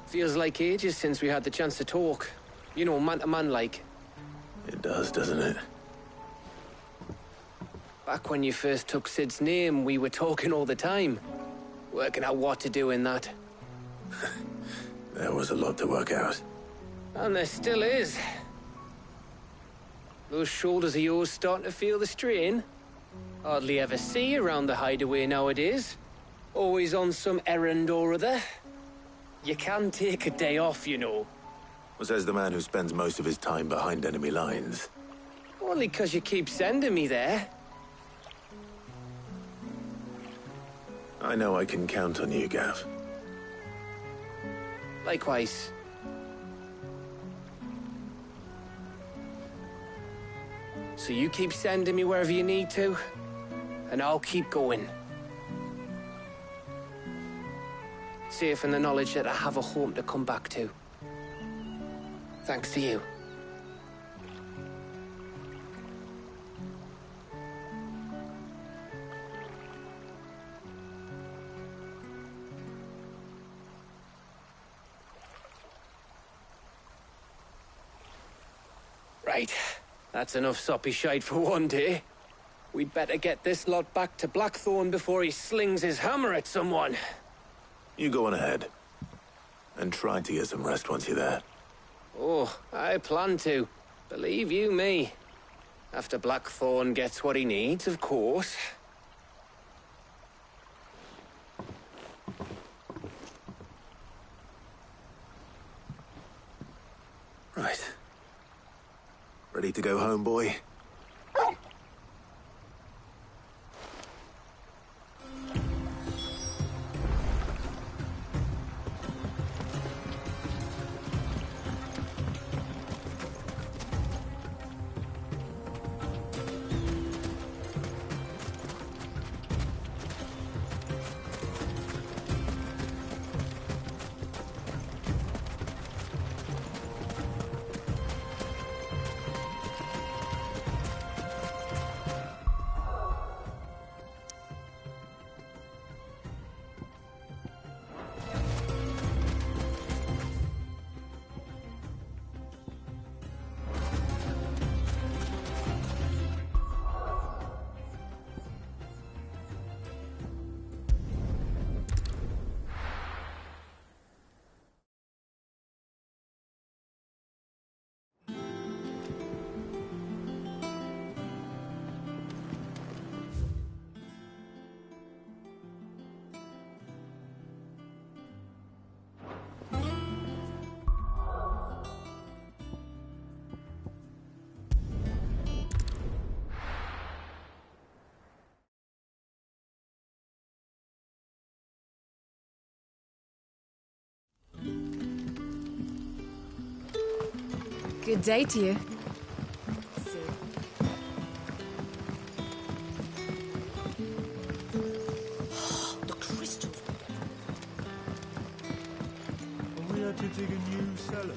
Feels like ages since we had the chance to talk. You know, man to man like. It does, doesn't it? Back when you first took Sid's name, we were talking all the time. Working out what to do in that. There was a lot to work out. And there still is. Those shoulders of yours starting to feel the strain. Hardly ever see you around the hideaway nowadays. Always on some errand or other. You can take a day off, you know. Says the man who spends most of his time behind enemy lines. Only 'cause you keep sending me there. I know I can count on you, Gav. Likewise. So you keep sending me wherever you need to, and I'll keep going. Safe in the knowledge that I have a home to come back to. Thanks to you. Right. That's enough soppy shite for one day. We'd better get this lot back to Blackthorn before he slings his hammer at someone. You go on ahead. And try to get some rest once you're there. Oh, I plan to. Believe you me. After Blackthorn gets what he needs, of course. Right. Ready to go home, boy? Good day to you. The crystals. We had to dig a new cellar.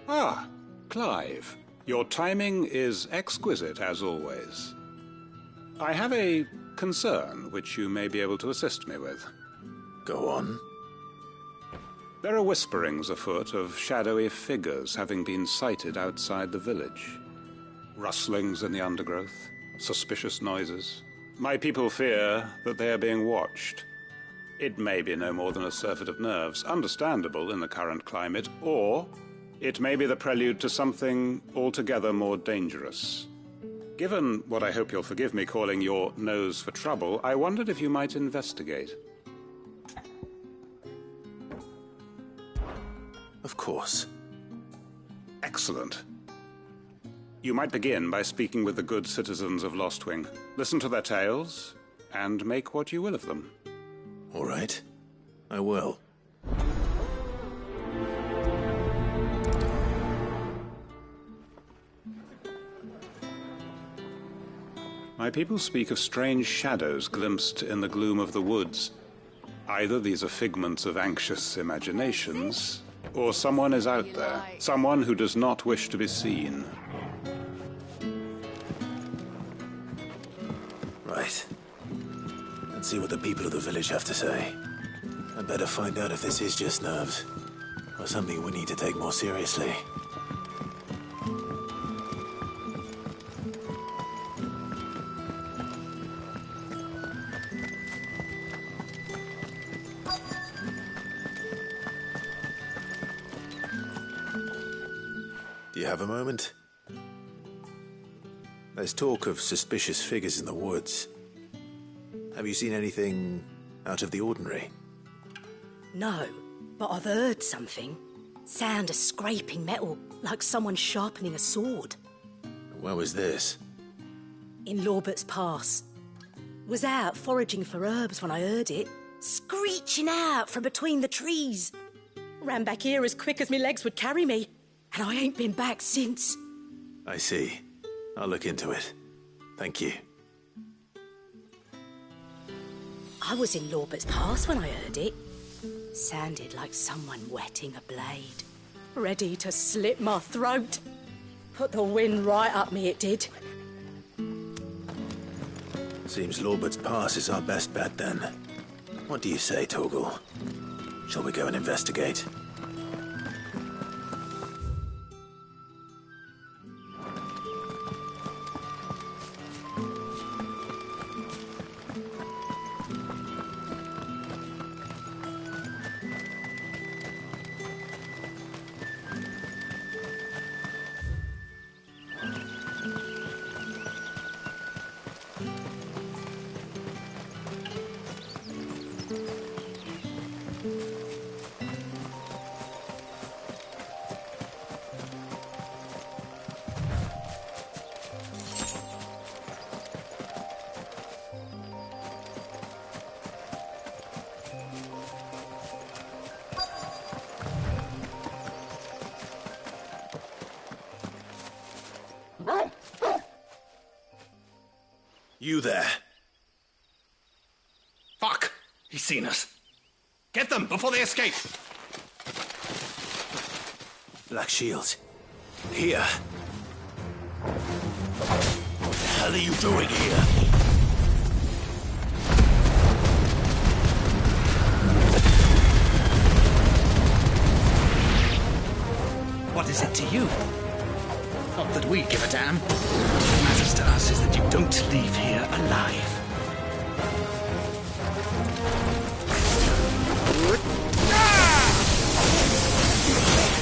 Ah, Clive. Your timing is exquisite, as always. I have a concern which you may be able to assist me with. Go on. There are whisperings afoot of shadowy figures having been sighted outside the village. Rustlings in the undergrowth, suspicious noises. My people fear that they are being watched. It may be no more than a surfeit of nerves, understandable in the current climate, or it may be the prelude to something altogether more dangerous. Given what I hope you'll forgive me calling your nose for trouble, I wondered if you might investigate. Of course. Excellent. You might begin by speaking with the good citizens of Lostwing. Listen to their tales, and make what you will of them. All right. I will. My people speak of strange shadows glimpsed in the gloom of the woods. Either these are figments of anxious imaginations, or someone is out there, someone who does not wish to be seen. Right. Let's see what the people of the village have to say. I'd better find out if this is just nerves, or something we need to take more seriously. Do you have a moment? There's talk of suspicious figures in the woods. Have you seen anything out of the ordinary? No, but I've heard something. Sound of scraping metal, like someone sharpening a sword. Where was this? In Lorbert's Pass. Was out foraging for herbs when I heard it, screeching out from between the trees. Ran back here as quick as my legs would carry me, and I ain't been back since. I see. I'll look into it. Thank you. I was in Lorbert's Pass when I heard it. Sounded like someone whetting a blade, ready to slit my throat. Put the wind right up me, it did. Seems Lorbert's Pass is our best bet, then. What do you say, Torgal? Shall we go and investigate? You there. Fuck! He's seen us. Get them before they escape! Black Shields. Here. What the hell are you doing here? What is it to you? Not that we give a damn. What matters to us is that you don't leave here alive.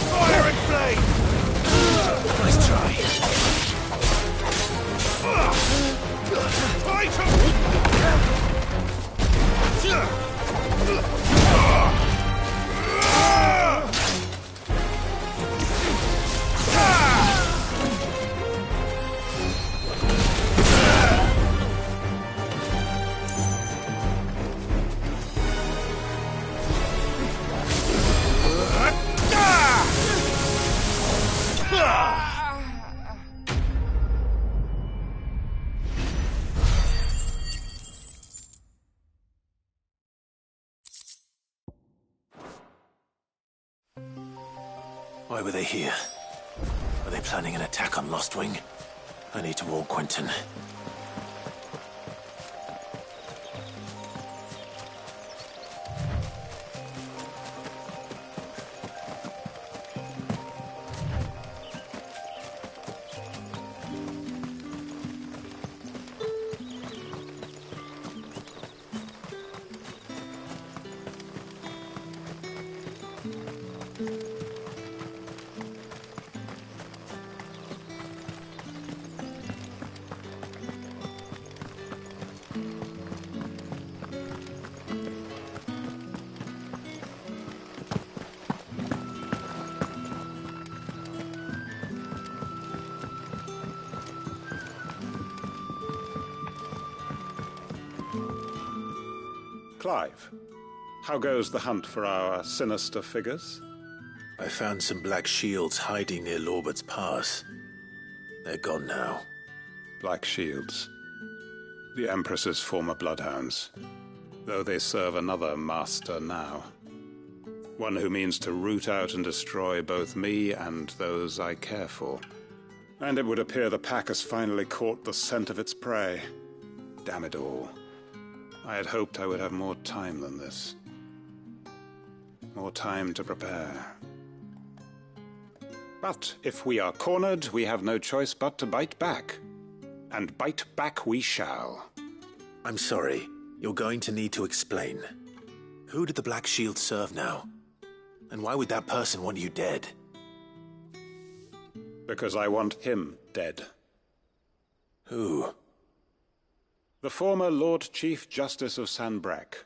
Fire and flame! Nice try. Why were they here? Are they planning an attack on Lostwing? I need to warn Quentin. Clive, how goes the hunt for our sinister figures? I found some Black Shields hiding near Lorbert's Pass. They're gone now. Black Shields. The Empress's former bloodhounds. Though they serve another master now. One who means to root out and destroy both me and those I care for. And it would appear the pack has finally caught the scent of its prey. Damn it all. I had hoped I would have more time than this. More time to prepare. But if we are cornered, we have no choice but to bite back. And bite back we shall. I'm sorry. You're going to need to explain. Who did the Black Shield serve now? And why would that person want you dead? Because I want him dead. Who? The former Lord Chief Justice of Sanbreque.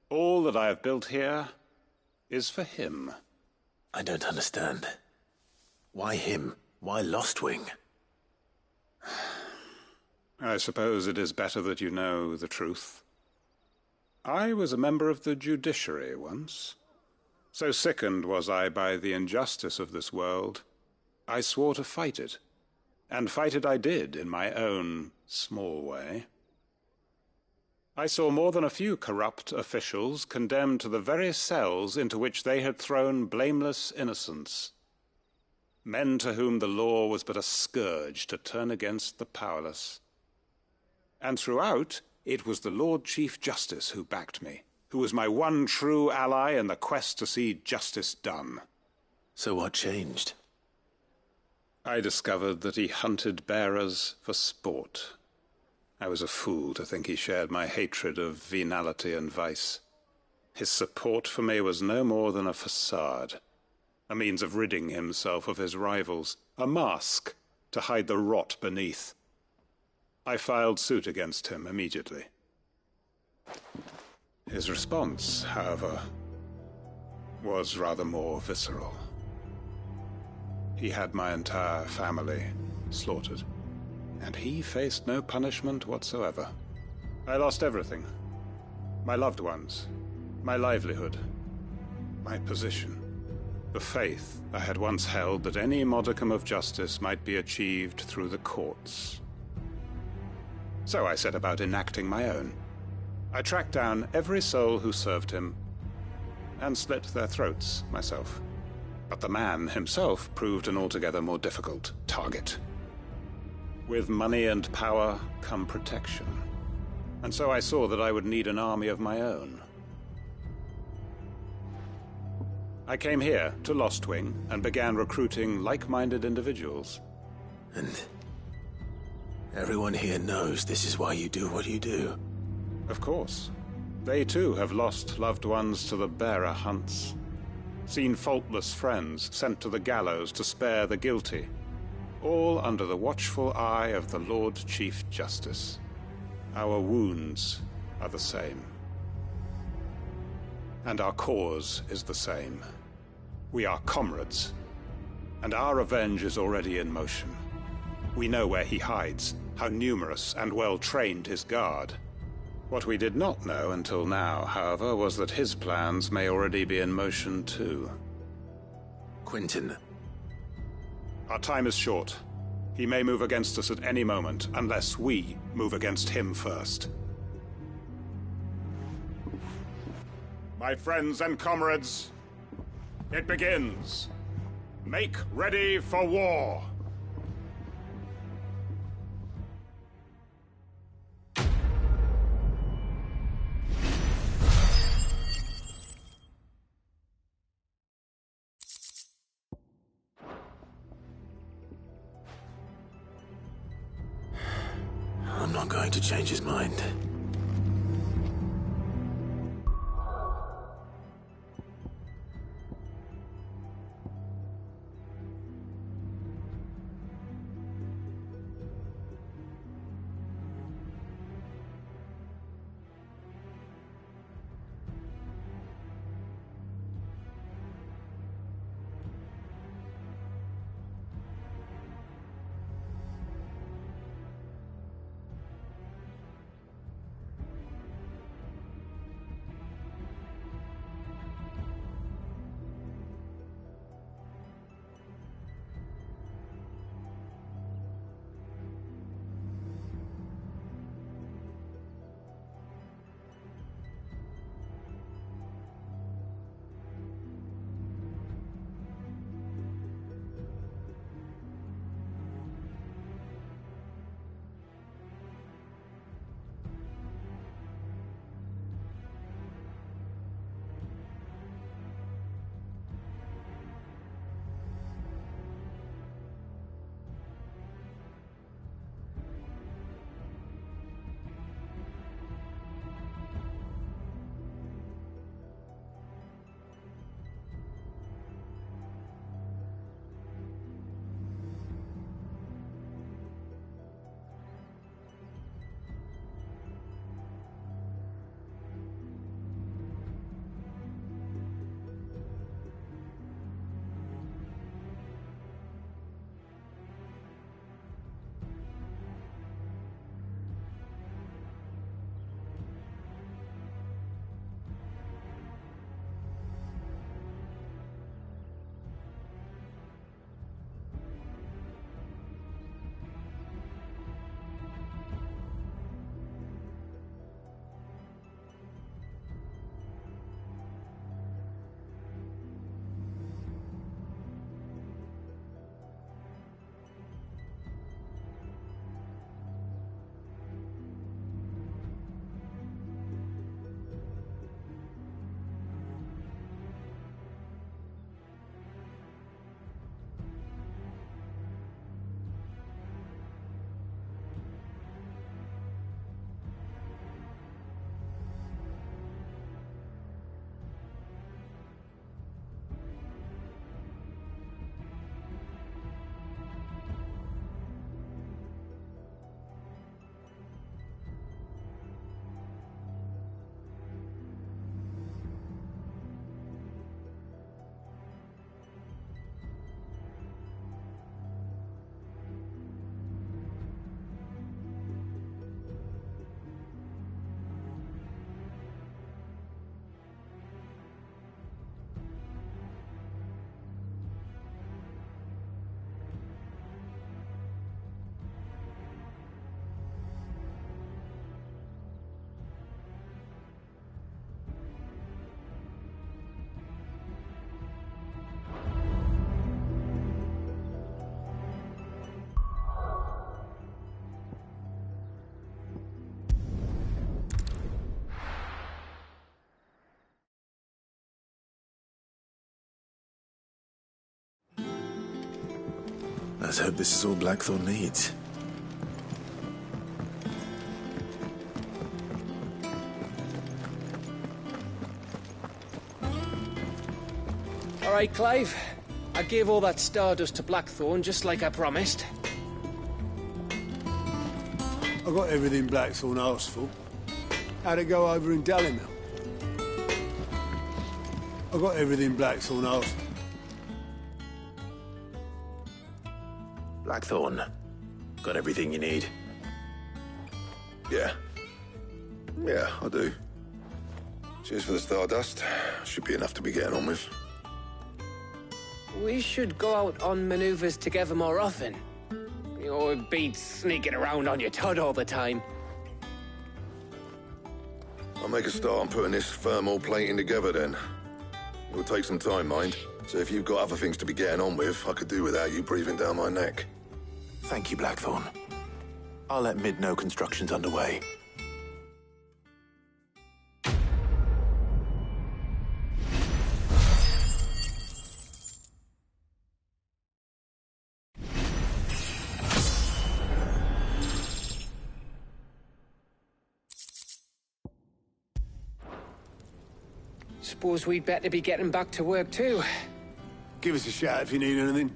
All that I have built here is for him. I don't understand. Why him? Why Lostwing? I suppose it is better that you know the truth. I was a member of the judiciary once. So sickened was I by the injustice of this world, I swore to fight it. And fight it I did, in my own small way. I saw more than a few corrupt officials condemned to the very cells into which they had thrown blameless innocents. Men to whom the law was but a scourge to turn against the powerless. And throughout, it was the Lord Chief Justice who backed me, who was my one true ally in the quest to see justice done. So what changed? I discovered that he hunted bearers for sport. I was a fool to think he shared my hatred of venality and vice. His support for me was no more than a facade, a means of ridding himself of his rivals, a mask to hide the rot beneath. I filed suit against him immediately. His response, however, was rather more visceral. He had my entire family slaughtered. And he faced no punishment whatsoever. I lost everything. My loved ones, my livelihood, my position, the faith I had once held that any modicum of justice might be achieved through the courts. So I set about enacting my own. I tracked down every soul who served him, and slit their throats myself. But the man himself proved an altogether more difficult target. With money and power come protection. And so I saw that I would need an army of my own. I came here to Lostwing and began recruiting like-minded individuals. And everyone here knows this is why you do what you do. Of course. They too have lost loved ones to the bearer hunts. Seen faultless friends sent to the gallows to spare the guilty. All under the watchful eye of the Lord Chief Justice. Our wounds are the same. And our cause is the same. We are comrades. And our revenge is already in motion. We know where he hides, how numerous and well-trained his guard. What we did not know until now, however, was that his plans may already be in motion too. Quentin. Our time is short. He may move against us at any moment, unless we move against him first. My friends and comrades, it begins. Make ready for war. I'm not going to change his mind. Let's hope this is all Blackthorn needs. All right, Clive. I gave all that stardust to Blackthorn just like I promised. I got everything Blackthorn asked for. How'd it go over in Dalimil? I got everything Blackthorn asked. Blackthorn, got everything you need? Yeah. Yeah, I do. Cheers for the stardust. Should be enough to be getting on with. We should go out on maneuvers together more often. Or be sneaking around on your Todd all the time. I'll make a start on putting this thermal plating together then. It'll take some time, mind. So if you've got other things to be getting on with, I could do without you breathing down my neck. Thank you, Blackthorn. I'll let Mid know construction's underway. Suppose we'd better be getting back to work too. Give us a shout if you need anything.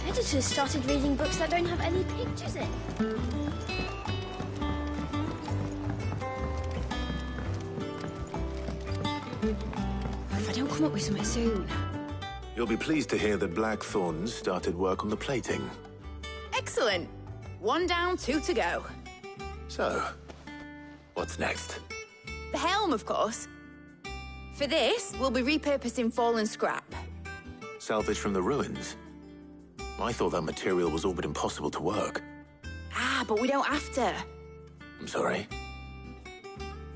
Editors started reading books that don't have any pictures in. If I don't come up with something soon. You'll be pleased to hear that Blackthorn started work on the plating. Excellent. 1 down, 2 to go. So, what's next? The helm, of course. For this, we'll be repurposing fallen scrap. Salvage from the ruins? I thought that material was all but impossible to work. Ah, but we don't have to. I'm sorry?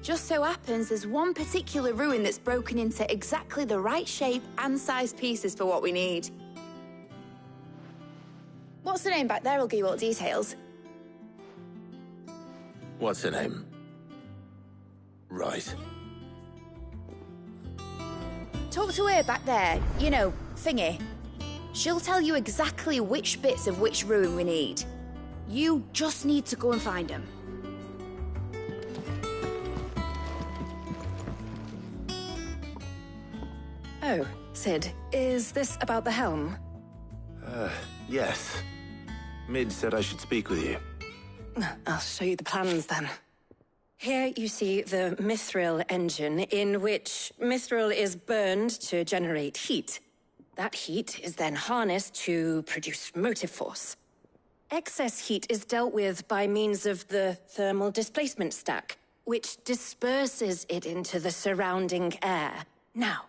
Just so happens there's one particular ruin that's broken into exactly the right shape and size pieces for what we need. What's the name back there? I'll give you all the details. What's her name? Right. Talk to her back there. You know, thingy. She'll tell you exactly which bits of which ruin we need. You just need to go and find them. Oh, Sid, is this about the helm? Yes. Mid said I should speak with you. I'll show you the plans then. Here you see the mithril engine, in which mithril is burned to generate heat. That heat is then harnessed to produce motive force. Excess heat is dealt with by means of the thermal displacement stack, which disperses it into the surrounding air. Now,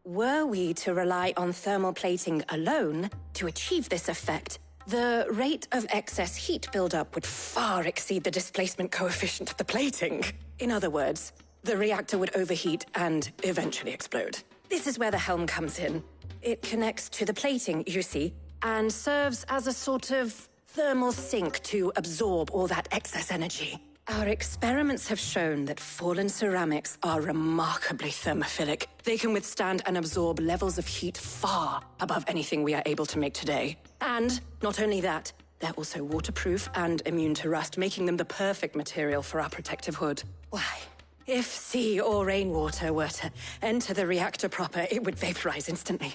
were we to rely on thermal plating alone to achieve this effect, the rate of excess heat buildup would far exceed the displacement coefficient of the plating. In other words, the reactor would overheat and eventually explode. This is where the helm comes in. It connects to the plating, you see, and serves as a sort of thermal sink to absorb all that excess energy. Our experiments have shown that fallen ceramics are remarkably thermophilic. They can withstand and absorb levels of heat far above anything we are able to make today. And not only that, they're also waterproof and immune to rust, making them the perfect material for our protective hood. Why? If sea or rainwater were to enter the reactor proper, it would vaporize instantly.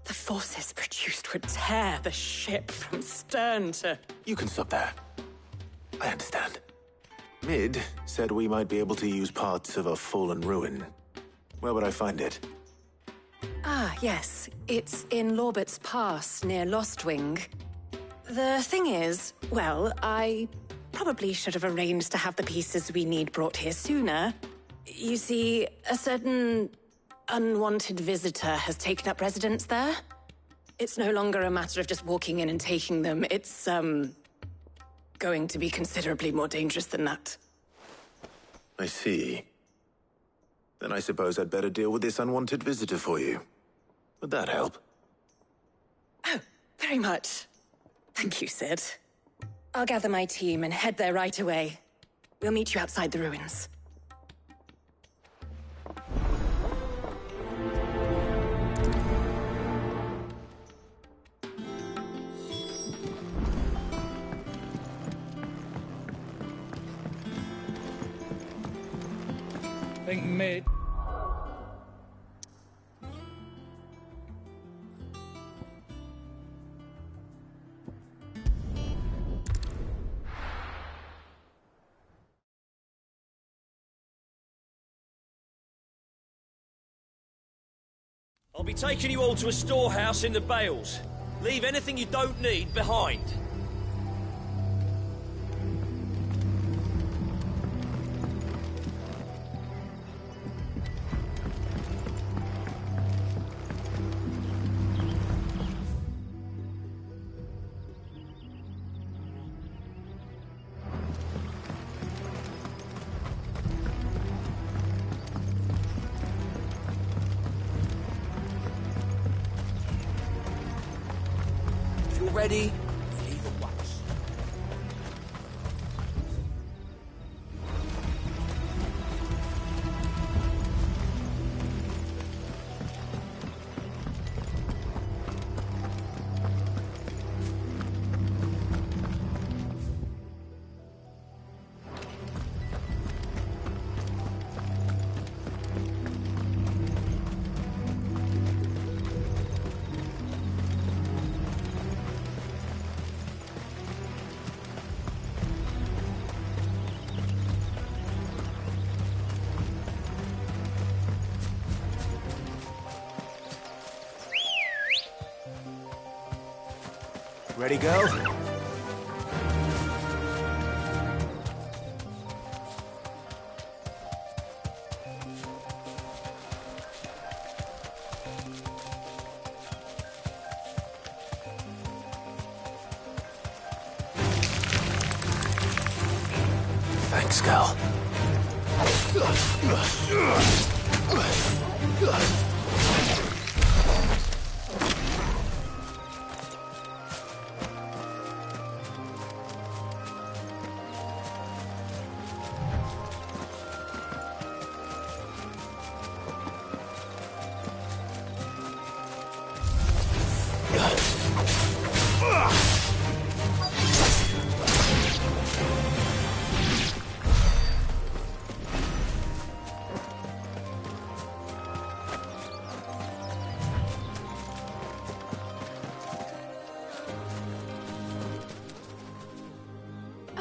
The forces produced would tear the ship from stern to... You can stop there. I understand. Mid said we might be able to use parts of a fallen ruin. Where would I find it? Ah, yes. It's in Lorbert's Pass, near Lostwing. The thing is, well, I probably should have arranged to have the pieces we need brought here sooner. You see, a certain unwanted visitor has taken up residence there. It's no longer a matter of just walking in and taking them. It's, going to be considerably more dangerous than that. I see. Then I suppose I'd better deal with this unwanted visitor for you. Would that help? Oh, very much. Thank you, Sid. I'll gather my team and head there right away. We'll meet you outside the ruins. Think mid. I'll be taking you all to a storehouse in the Bales. Leave anything you don't need behind. Ready? Leave at once. Ready, go? Thanks, Cal.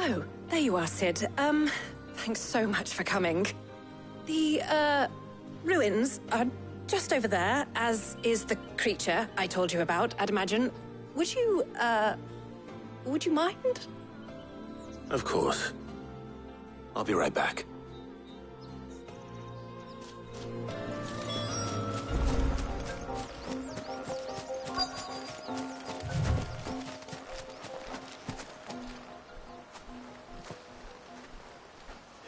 Oh, there you are, Sid. Thanks so much for coming. The, ruins are just over there, as is the creature I told you about, I'd imagine. Would you mind? Of course. I'll be right back.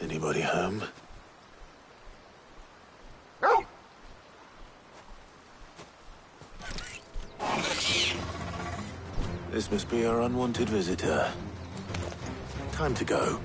Anybody home? This must be our unwanted visitor. Time to go.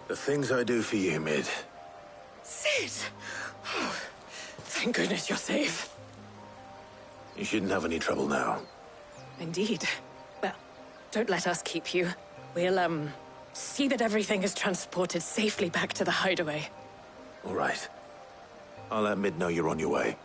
The things I do for you, Mid. Sid! Oh, thank goodness you're safe. You shouldn't have any trouble now. Indeed. Well, don't let us keep you. We'll, see that everything is transported safely back to the hideaway. All right. I'll let Mid know you're on your way.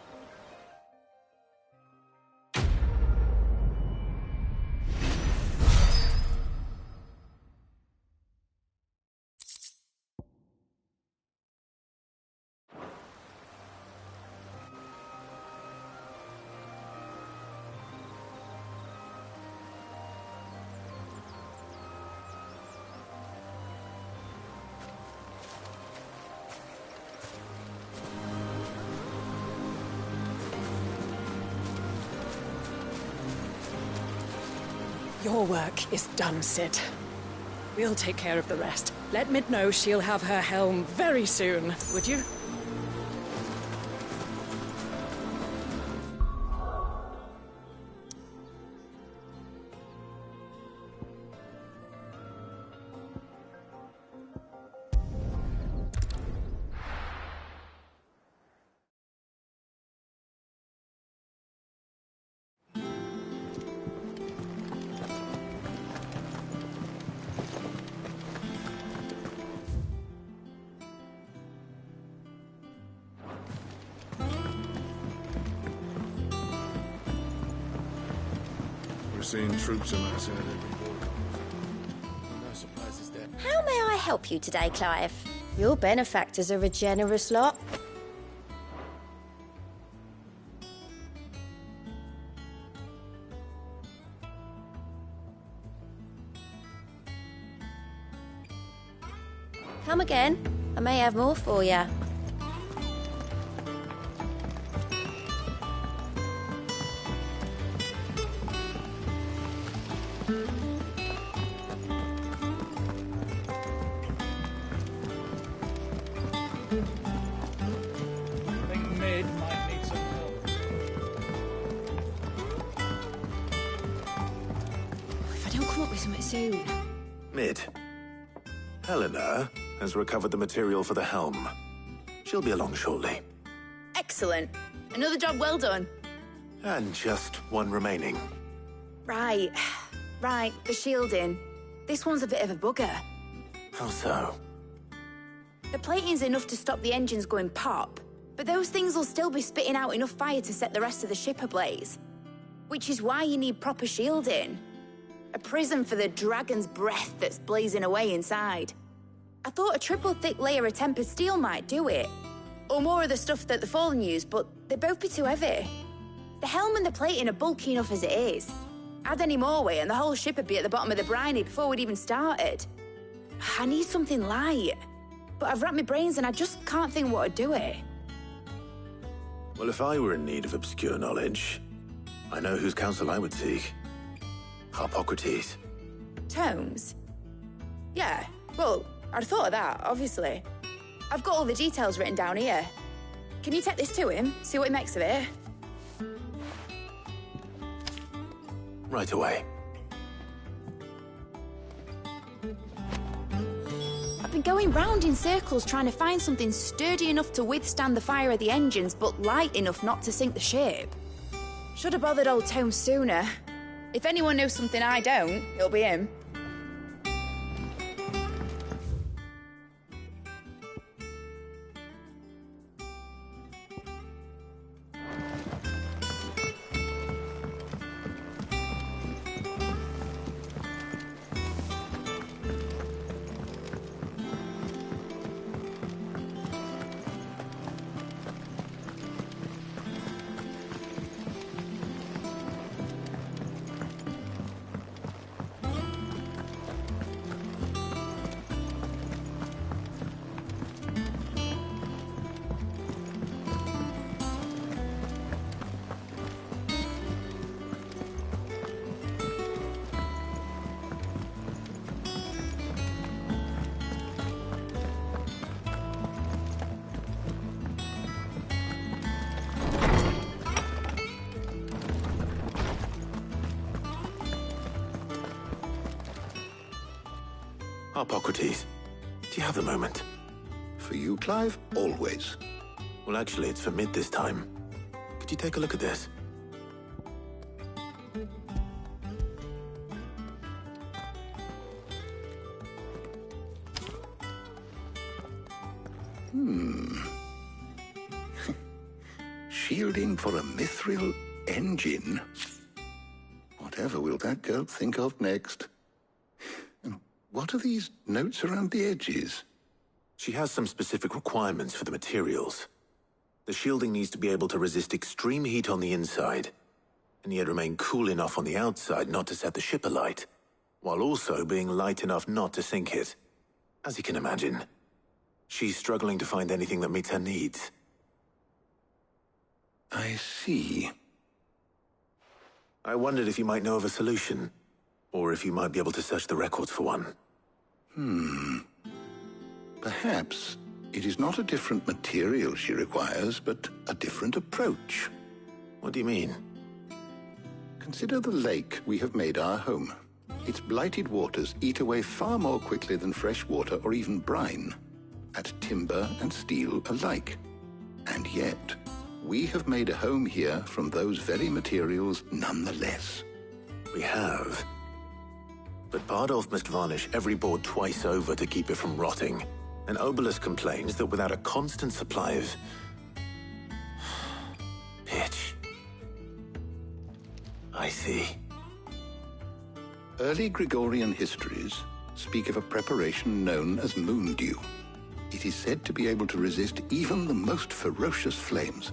Your work is done, Sid. We'll take care of the rest. Let Mid know she'll have her helm very soon, would you? We're seeing troops amassing at every border. No surprises there. How may I help you today, Clive? Your benefactors are a generous lot. Come again. I may have more for you. I think Mid might need some help. If I don't come up with something soon. Mid. Helena has recovered the material for the helm. She'll be along shortly. Excellent. Another job well done. And just one remaining. Right. Right, the shielding. This one's a bit of a bugger. How so? The plating's enough to stop the engines going pop, but those things will still be spitting out enough fire to set the rest of the ship ablaze. Which is why you need proper shielding. A prison for the dragon's breath that's blazing away inside. I thought a triple thick layer of tempered steel might do it. Or more of the stuff that the Fallen use, but they'd both be too heavy. The helm and the plating are bulky enough as it is. Add any more weight and the whole ship would be at the bottom of the briny before we'd even started. I need something light. But I've racked my brains and I just can't think what would do it. Well, if I were in need of obscure knowledge, I know whose counsel I would seek. Harpocrates. Tomes? Yeah, well, I'd thought of that, obviously. I've got all the details written down here. Can you take this to him, see what he makes of it? Right away. I've been going round in circles trying to find something sturdy enough to withstand the fire of the engines, but light enough not to sink the ship. Should have bothered old Tome sooner. If anyone knows something I don't, it'll be him. Harpocrates, do you have a moment? For you, Clive? Always. Well, actually, it's for mid this time. Could you take a look at this? Shielding for a mithril engine? Whatever will that girl think of next? And what are these notes around the edges? She has some specific requirements for the materials. The shielding needs to be able to resist extreme heat on the inside, and yet remain cool enough on the outside not to set the ship alight, while also being light enough not to sink it. As you can imagine, she's struggling to find anything that meets her needs. I see. I wondered if you might know of a solution, or if you might be able to search the records for one. Perhaps it is not a different material she requires, but a different approach. What do you mean? Consider the lake we have made our home. Its blighted waters eat away far more quickly than fresh water or even brine, at timber and steel alike. And yet, we have made a home here from those very materials nonetheless. We have. But Bardolph must varnish every board twice over to keep it from rotting. And Obelus complains that without a constant supply of pitch. I see. Early Gregorian histories speak of a preparation known as moon dew. It is said to be able to resist even the most ferocious flames.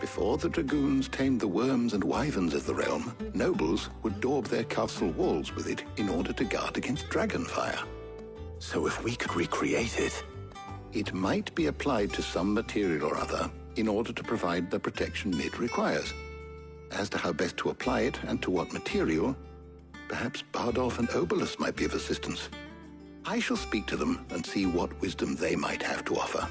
Before the dragoons tamed the worms and wyverns of the realm, nobles would daub their castle walls with it in order to guard against dragonfire. So if we could recreate it... It might be applied to some material or other in order to provide the protection it requires. As to how best to apply it and to what material, perhaps Bardolph and Obelus might be of assistance. I shall speak to them and see what wisdom they might have to offer.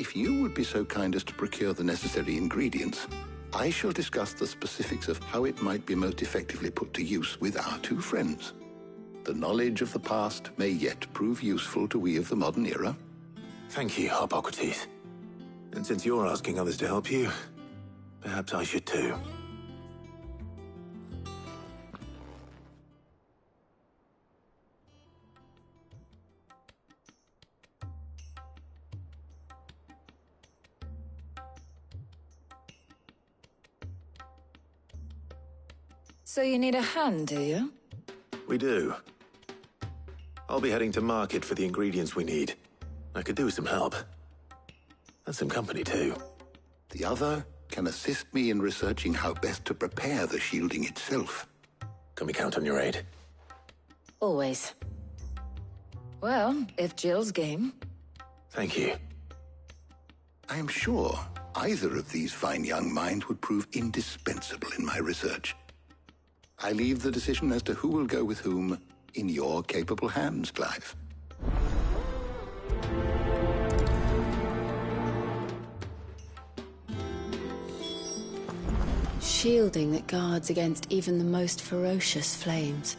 If you would be so kind as to procure the necessary ingredients, I shall discuss the specifics of how it might be most effectively put to use with our two friends. The knowledge of the past may yet prove useful to we of the modern era. Thank you, Harpocrates. And since you're asking others to help you, perhaps I should too. So you need a hand, do you? We do. I'll be heading to market for the ingredients we need. I could do with some help. And some company, too. The other can assist me in researching how best to prepare the shielding itself. Can we count on your aid? Always. Well, if Jill's game. Thank you. I am sure either of these fine young minds would prove indispensable in my research. I leave the decision as to who will go with whom in your capable hands, Clive. Shielding that guards against even the most ferocious flames.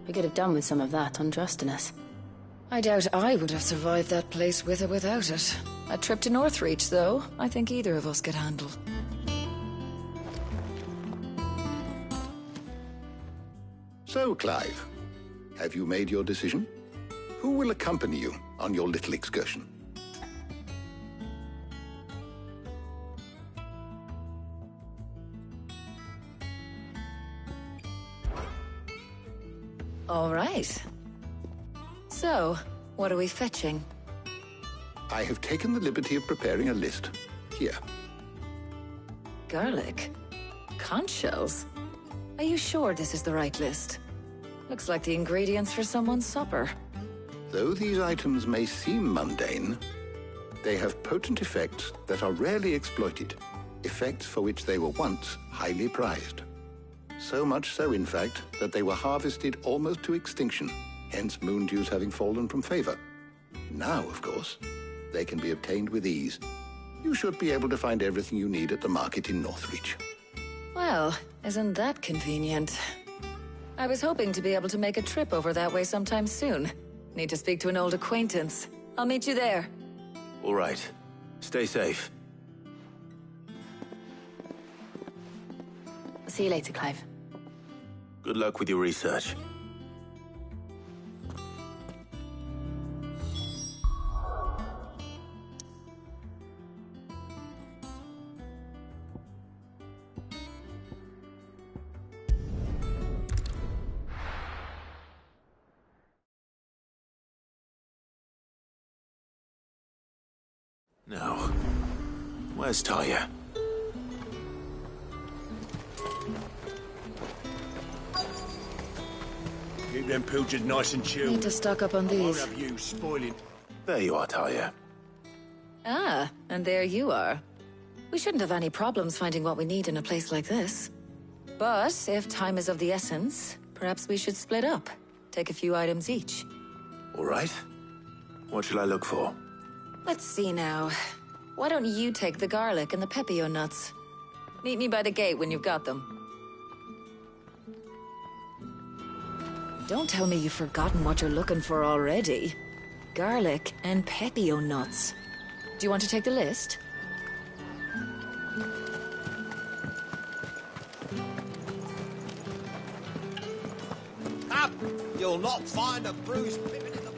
We could have done with some of that on Drustinus. I doubt I would have survived that place with or without it. A trip to Northreach, though, I think either of us could handle. So, Clive, have you made your decision? Who will accompany you on your little excursion? All right. So, what are we fetching? I have taken the liberty of preparing a list. Here. Garlic? Conch shells? Are you sure this is the right list? Looks like the ingredients for someone's supper. Though these items may seem mundane, they have potent effects that are rarely exploited, effects for which they were once highly prized. So much so, in fact, that they were harvested almost to extinction, hence moon dews having fallen from favor. Now, of course, they can be obtained with ease. You should be able to find everything you need at the market in Northreach. Well, isn't that convenient? I was hoping to be able to make a trip over that way sometime soon. Need to speak to an old acquaintance. I'll meet you there. All right. Stay safe. See you later, Clive. Good luck with your research. Now, where's Talia? Keep them pilchards nice and chilled. Need to stock up on I won't these. have you spoiling. There you are, Talia. Ah, and there you are. We shouldn't have any problems finding what we need in a place like this. But if time is of the essence, perhaps we should split up. Take a few items each. All right. What shall I look for? Let's see now. Why don't you take the garlic and the pepio nuts? Meet me by the gate when you've got them. Don't tell me you've forgotten what you're looking for already. Garlic and pepio nuts. Do you want to take the list? Up! You'll not find a bruised pippin in the...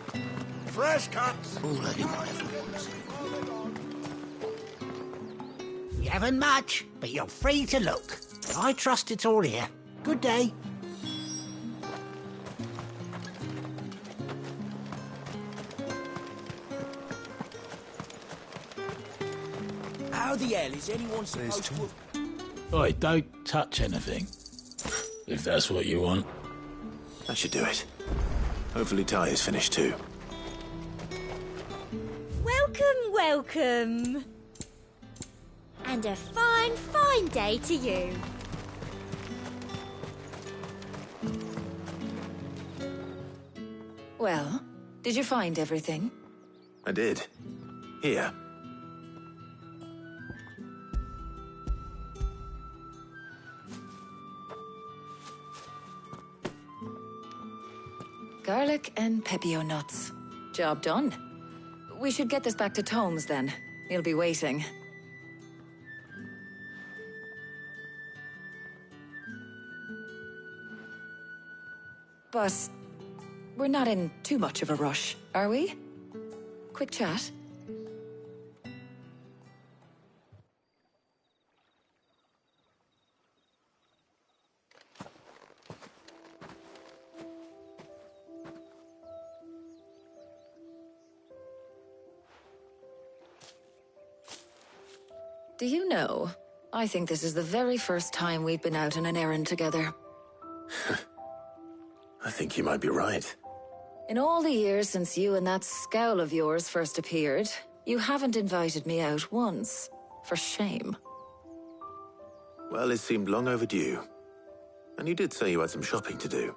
Fresh cuts! Already my efforts. You haven't much, but you're free to look. I trust it's all here. Good day. How the hell is anyone supposed to have... Oi, don't touch anything. If that's what you want. That should do it. Hopefully Talia's finished too. Welcome, welcome. And a fine, fine day to you. Well, did you find everything? I did. Here. Garlic and pepio nuts. Job done. We should get this back to Tomes then. He'll be waiting. But we're not in too much of a rush, are we? Quick chat. Do you know, I think this is the very first time we've been out on an errand together. I think you might be right. In all the years since you and that scowl of yours first appeared, you haven't invited me out once. For shame. Well, it seemed long overdue. And you did say you had some shopping to do.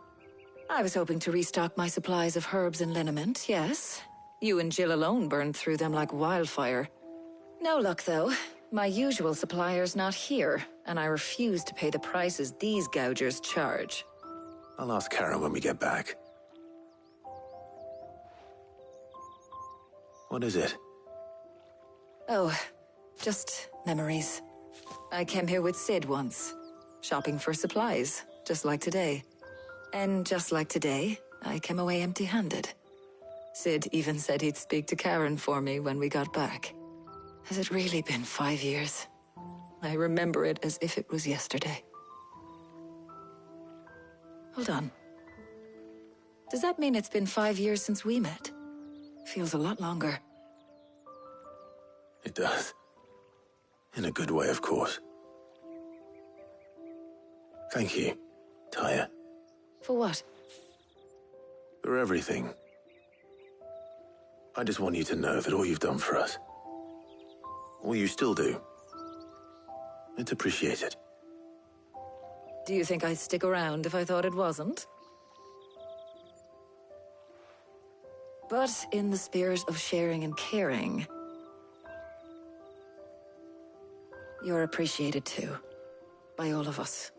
I was hoping to restock my supplies of herbs and liniment, yes. You and Jill alone burned through them like wildfire. No luck, though. My usual supplier's not here, and I refuse to pay the prices these gougers charge. I'll ask Karen when we get back. What is it? Oh, just memories. I came here with Sid once, shopping for supplies, just like today. And just like today, I came away empty-handed. Sid even said he'd speak to Karen for me when we got back. Has it really been 5 years? I remember it as if it was yesterday. Hold on. Does that mean it's been 5 years since we met? Feels a lot longer. It does. In a good way, of course. Thank you, Tyre. For what? For everything. I just want you to know that all you've done for us, all you still do, it's appreciated. Do you think I'd stick around if I thought it wasn't? But in the spirit of sharing and caring, you're appreciated too, by all of us.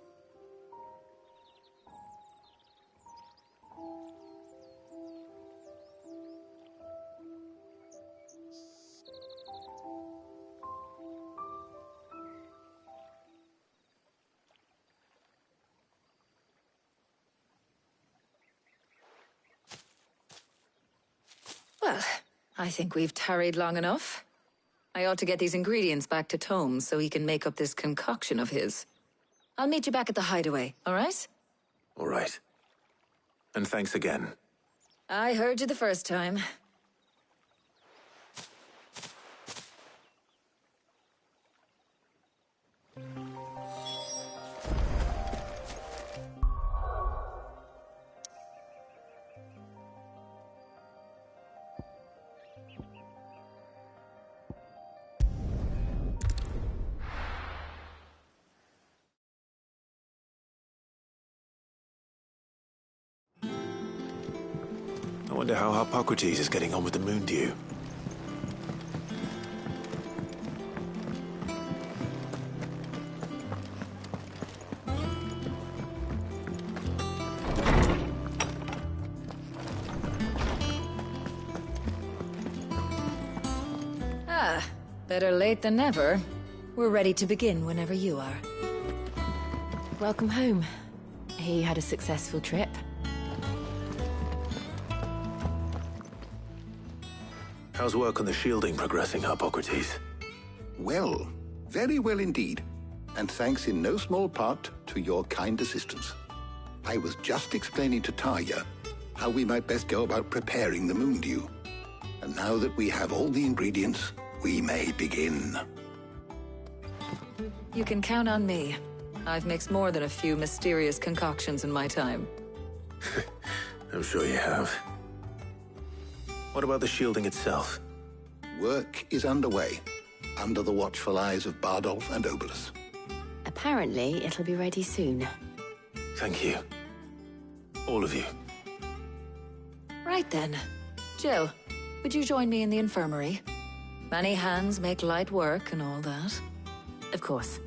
Well, I think we've tarried long enough. I ought to get these ingredients back to Tome so he can make up this concoction of his. I'll meet you back at the hideaway, all right? All right. And thanks again. I heard you the first time. I wonder how Hippocrates is getting on with the moon dew. Ah, better late than never. We're ready to begin whenever you are. Welcome home. He had a successful trip. How's work on the shielding progressing, Hippocrates? Well, very well indeed. And thanks in no small part to your kind assistance. I was just explaining to Tarja how we might best go about preparing the moon dew. And now that we have all the ingredients, we may begin. You can count on me. I've mixed more than a few mysterious concoctions in my time. I'm sure you have. What about the shielding itself? Work is underway, under the watchful eyes of Bardolph and Obolus. Apparently, it'll be ready soon. Thank you. All of you. Right then. Jill, would you join me in the infirmary? Many hands make light work and all that. Of course.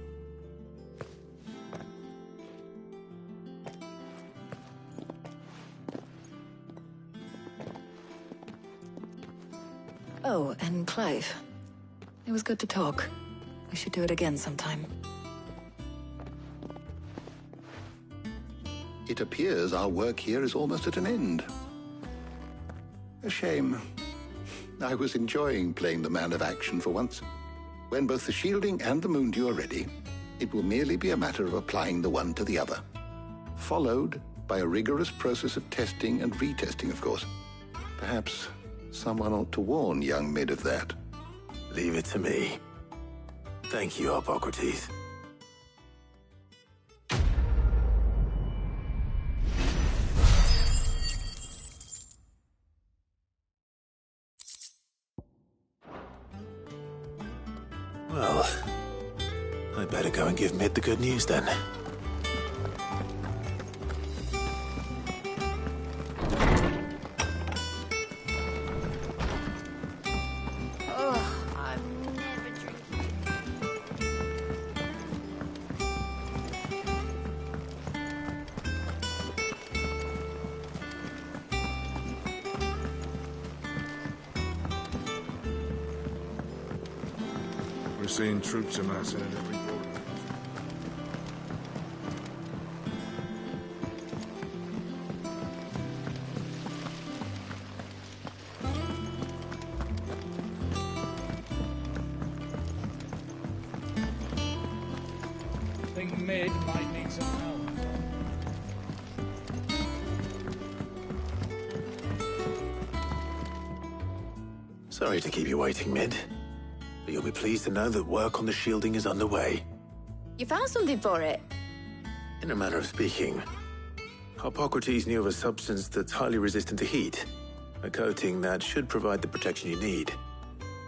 Oh, and Clive. It was good to talk. We should do it again sometime. It appears our work here is almost at an end. A shame. I was enjoying playing the man of action for once. When both the shielding and the moon dew are ready, it will merely be a matter of applying the one to the other. Followed by a rigorous process of testing and retesting, of course. Perhaps someone ought to warn young Mid of that. Leave it to me. Thank you, Hippocrates. Well, I better go and give Mid the good news then. We're seeing troops amassing at every corner. I think Mid might need some help. Sorry to keep you waiting, Mid. But you'll be pleased to know that work on the shielding is underway. You found something for it? In a manner of speaking, Hippocrates knew of a substance that's highly resistant to heat. A coating that should provide the protection you need.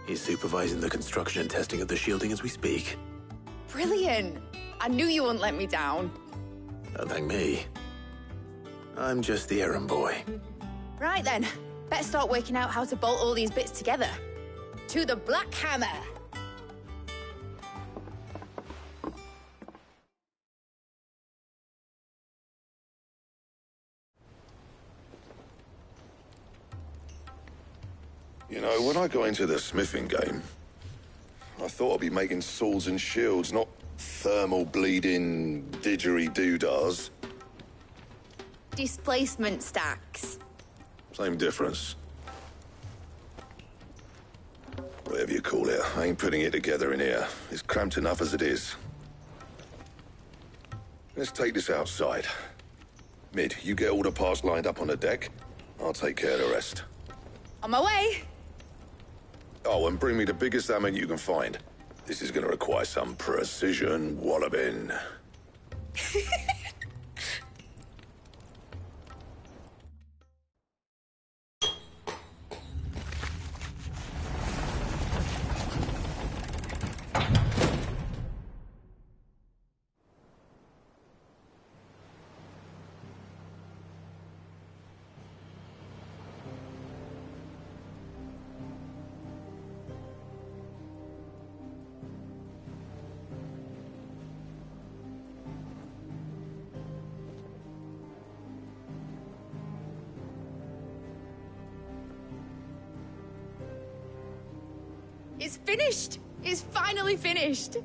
He's supervising the construction and testing of the shielding as we speak. Brilliant! I knew you wouldn't let me down. Don't thank me. I'm just the errand boy. Right then, better start working out how to bolt all these bits together. To the Black Hammer! You know, when I got into the smithing game, I thought I'd be making swords and shields, not thermal bleeding didgeridoo-dahs. Displacement stacks. Same difference. Whatever you call it, I ain't putting it together in here. It's cramped enough as it is. Let's take this outside. Mid, you get all the parts lined up on the deck. I'll take care of the rest. On my way! Oh, and bring me the biggest hammer you can find. This is gonna require some precision walloping. It's finished! It's finally finished!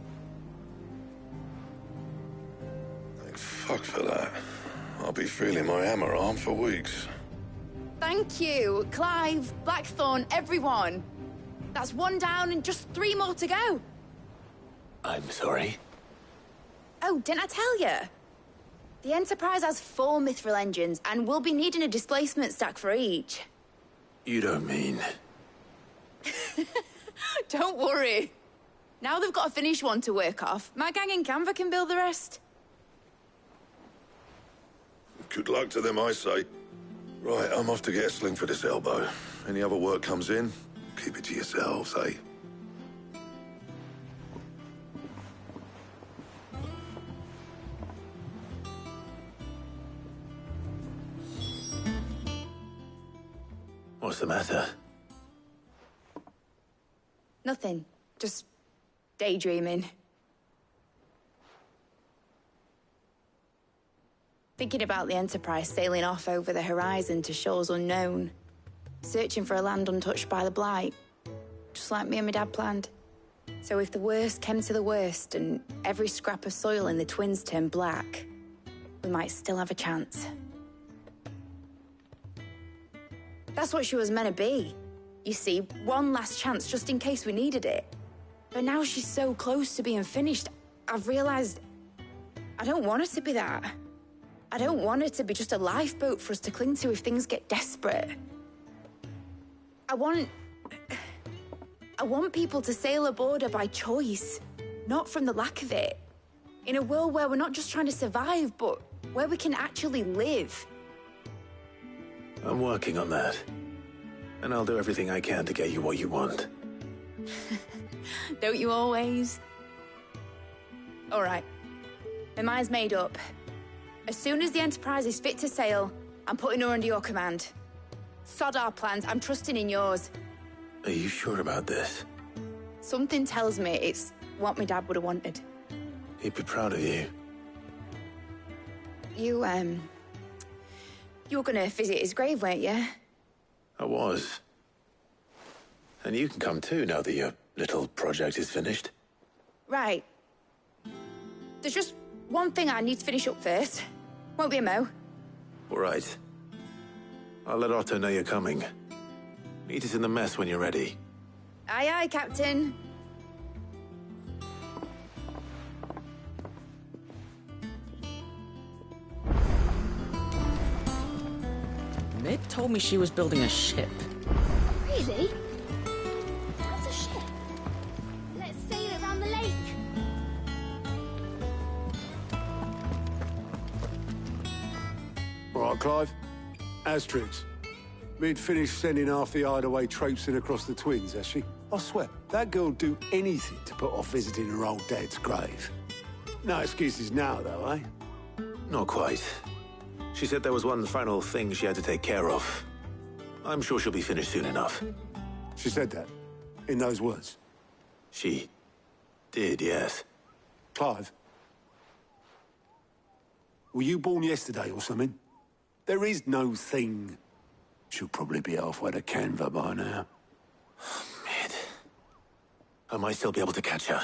Thank fuck for that. I'll be feeling my hammer arm for weeks. Thank you, Clive, Blackthorn, everyone. That's one down and just 3 more to go. I'm sorry. Oh, didn't I tell you? The Enterprise has 4 mithril engines, and we'll be needing a displacement stack for each. You don't mean... Don't worry. Now they've got a finished one to work off. My gang in Canva can build the rest. Good luck to them, I say. Right, I'm off to get a sling for this elbow. Any other work comes in, keep it to yourselves, eh? What's the matter? Nothing. Just daydreaming. Thinking about the Enterprise sailing off over the horizon to shores unknown. Searching for a land untouched by the Blight. Just like me and my dad planned. So if the worst came to the worst and every scrap of soil in the Twins turned black, we might still have a chance. That's what she was meant to be. You see, one last chance just in case we needed it. But now she's so close to being finished, I've realized I don't want it to be that. I don't want it to be just a lifeboat for us to cling to if things get desperate. I want people to sail aboard her by choice. Not from the lack of it. In a world where we're not just trying to survive, but where we can actually live. I'm working on that. And I'll do everything I can to get you what you want. Don't you always? All right. My mind's made up. As soon as the Enterprise is fit to sail, I'm putting her under your command. Sod our plans, I'm trusting in yours. Are you sure about this? Something tells me it's what my dad would have wanted. He'd be proud of you. You were gonna visit his grave, weren't you? I was. And you can come too, now that your little project is finished. Right. There's just one thing I need to finish up first. Won't be a mo. All right. I'll let Otto know you're coming. Meet us in the mess when you're ready. Aye, aye, Captain. Mid told me she was building a ship. Really? What's a ship? Let's sail it around the lake. All right, Clive. Asterix. Mid finished sending half the hideaway traipsing across the twins, has she? I swear, that girl'd do anything to put off visiting her old dad's grave. No excuses now, though, eh? Not quite. She said there was one final thing she had to take care of. I'm sure she'll be finished soon enough. She said that? In those words? She did, yes. Clive? Were you born yesterday or something? There is no thing. She'll probably be halfway to Canva by now. Mid. I might still be able to catch her.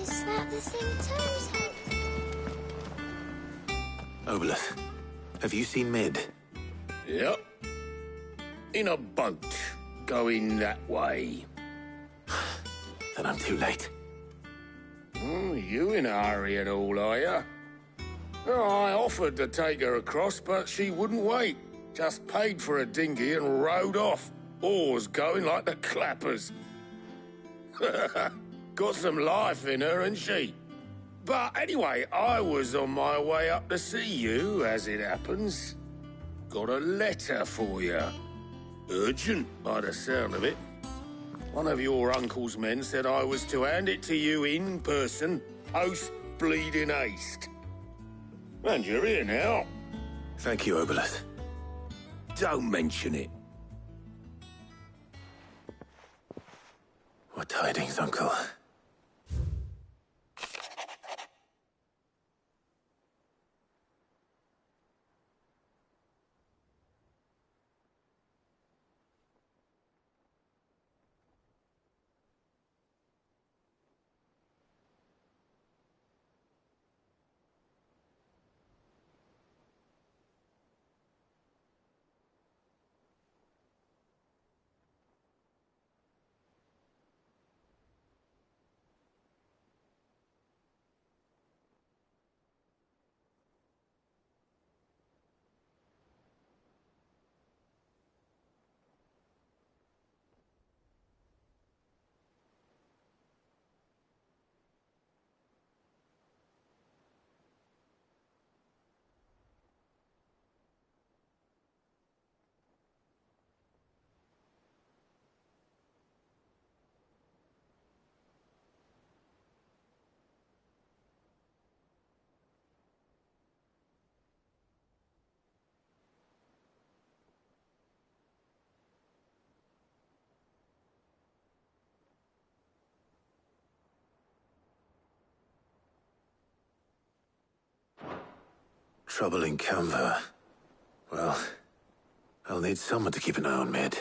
Is that the thing Toes had? Obelith, have you seen Mid? Yep. In a boat, going that way. Then I'm too late. You in a hurry at all, are you? Oh, I offered to take her across, but she wouldn't wait. Just paid for a dinghy and rowed off. Oars going like the clappers. Got some life in her, ain't she? But anyway, I was on my way up to see you, as it happens. Got a letter for you. Urgent, by the sound of it. One of your uncle's men said I was to hand it to you in person, post-bleeding haste. And you're here now. Thank you, Obelith. Don't mention it. What tidings, Uncle? Trouble in Canva. Well, I'll need someone to keep an eye on Mid.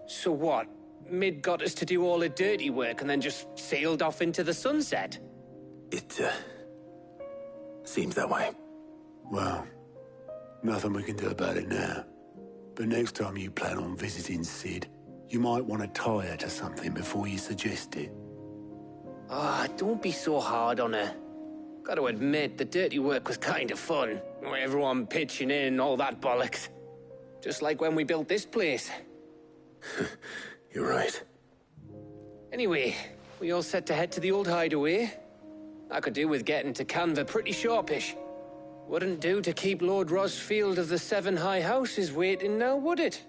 So what? Mid got us to do all the dirty work and then just sailed off into the sunset? It, seems that way. Well, nothing we can do about it now. But next time you plan on visiting Sid, You might want to tie her to something before you suggest it. Ah, don't be so hard on her. Gotta admit, the dirty work was kind of fun. Everyone pitching in, all that bollocks. Just like when we built this place. You're right. Anyway, we all set to head to the old hideaway. I could do with getting to Canva pretty sharpish. Wouldn't do to keep Lord Rosfield of the Seven High Houses waiting now, would it?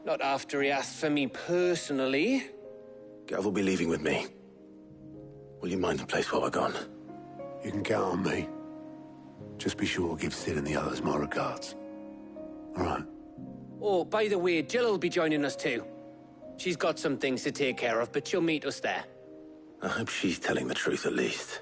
Not after he asked for me personally. Gav will be leaving with me. Will you mind the place while we're gone? You can count on me. Just be sure to give Sid and the others my regards. All right. Oh, by the way, Jill will be joining us too. She's got some things to take care of, but she'll meet us there. I hope she's telling the truth at least.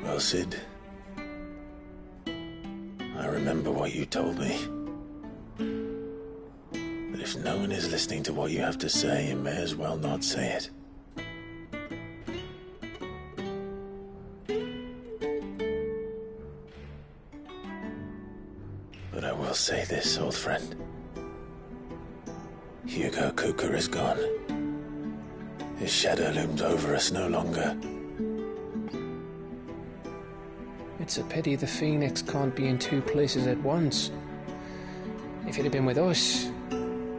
Well, Sid, I remember what you told me. That if no one is listening to what you have to say, you may as well not say it. But I will say this, old friend. Hugo Kuka is gone. His shadow looms over us no longer. It's a pity the Phoenix can't be in two places at once. If he'd have been with us,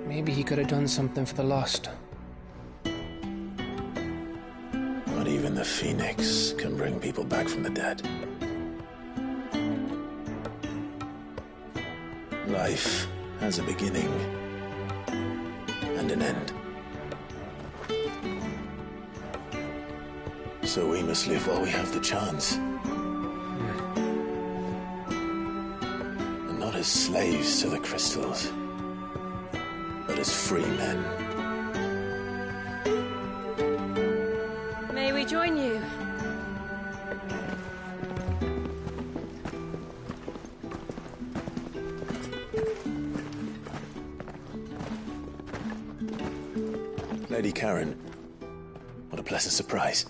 maybe he could have done something for the lost. Not even the Phoenix can bring people back from the dead. Life has a beginning and an end. So we must live while we have the chance. And not as slaves to the crystals, but as free men. May we join you? Lady Karen, what a pleasant surprise.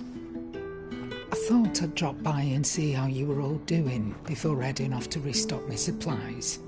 I thought I'd drop by and see how you were all doing before heading off to restock my supplies.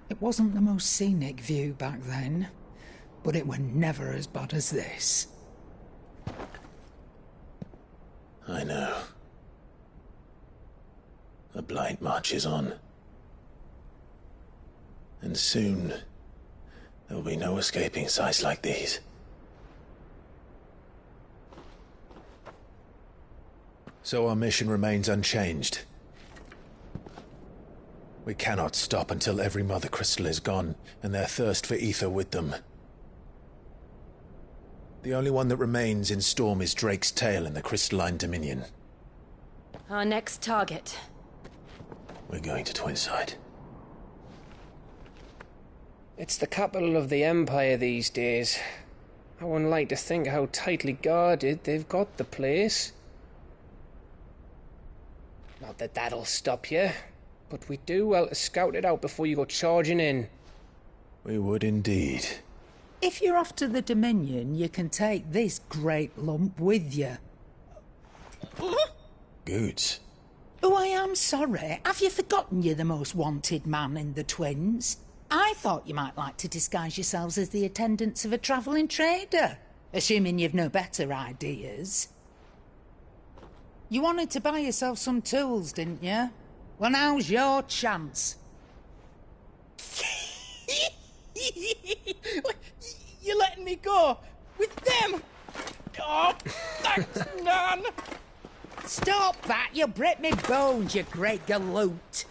It wasn't the most scenic view back then, but it were never as bad as this. I know. The Blight marches on. And soon, there will be no escaping sights like these. So our mission remains unchanged. We cannot stop until every Mother Crystal is gone, and their thirst for ether with them. The only one that remains in Storm is Drake's Tail in the Crystalline Dominion. Our next target. We're going to Twinside. It's the capital of the Empire these days. I wouldn't like to think how tightly guarded they've got the place. Not that that'll stop you. But we'd do well to scout it out before you go charging in. We would indeed. If you're off to the Dominion, you can take this great lump with you. Goods. Oh, I am sorry. Have you forgotten you're the most wanted man in the Twins? I thought you might like to disguise yourselves as the attendants of a travelling trader, assuming you've no better ideas. You wanted to buy yourself some tools, didn't you? Well, now's your chance. You're letting me go? With them? Oh, thanks, Nan! Stop that! You'll break me bones, you great galoot!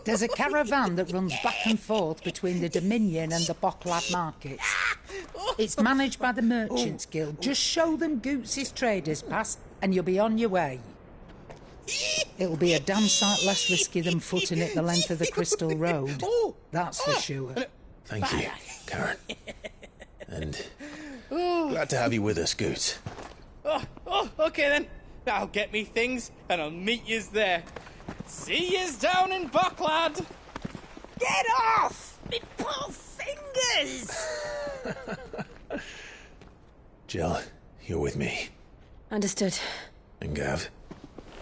There's a caravan that runs back and forth between the Dominion and the Bocklad markets. It's managed by the Merchants Guild. Just show them Goots' Traders Pass and you'll be on your way. It'll be a damn sight less risky than footing it the length of the Crystal Road. That's for sure. Thank you, Karen. And glad to have you with us, Goots. Okay then. I'll get me things and I'll meet yous there. See yous down in Bocklad. Get off! Me poor fingers! Jill, you're with me. Understood. And Gav?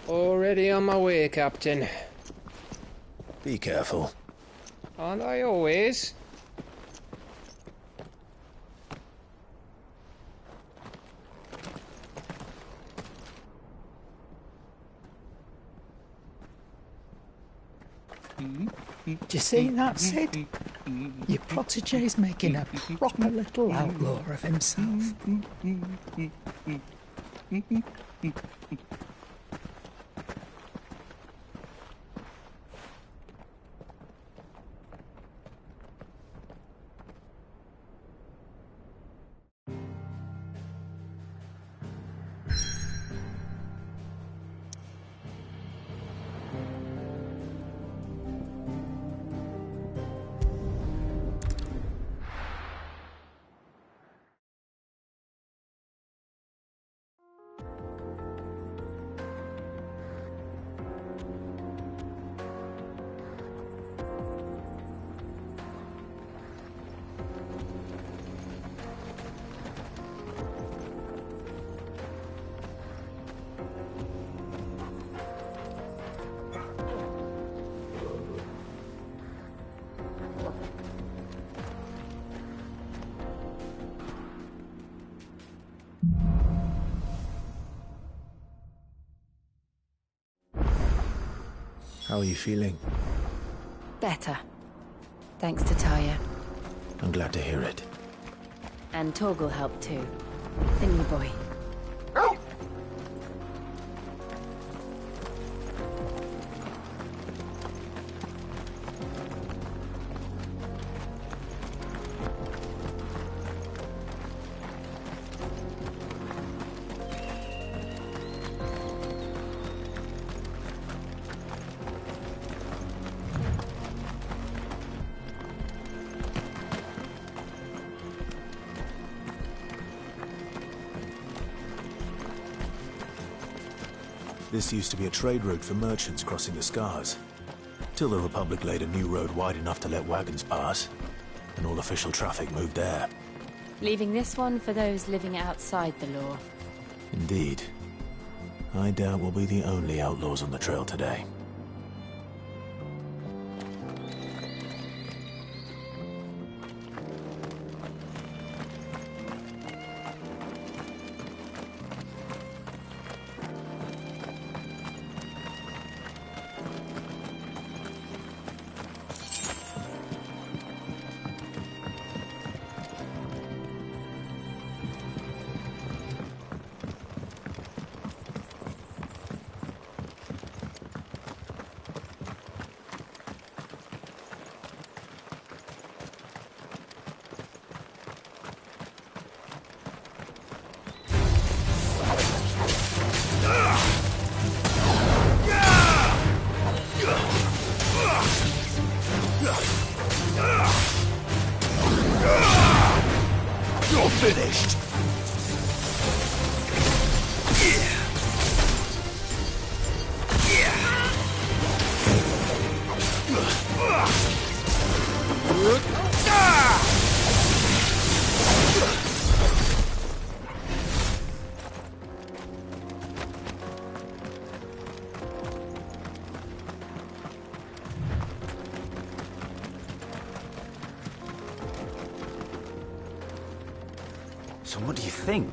Already on my way, Captain. Be careful. Aren't I always? Do you see that, Sid? Your protege's making a proper little outlaw of himself. How are you feeling? Better. Thanks to Taya. I'm glad to hear it. And Torgal helped too. Thingy boy. This used to be a trade route for merchants crossing the Scars. Till the Republic laid a new road wide enough to let wagons pass, and all official traffic moved there. Leaving this one for those living outside the law. Indeed. I doubt we'll be the only outlaws on the trail today. So what do you think?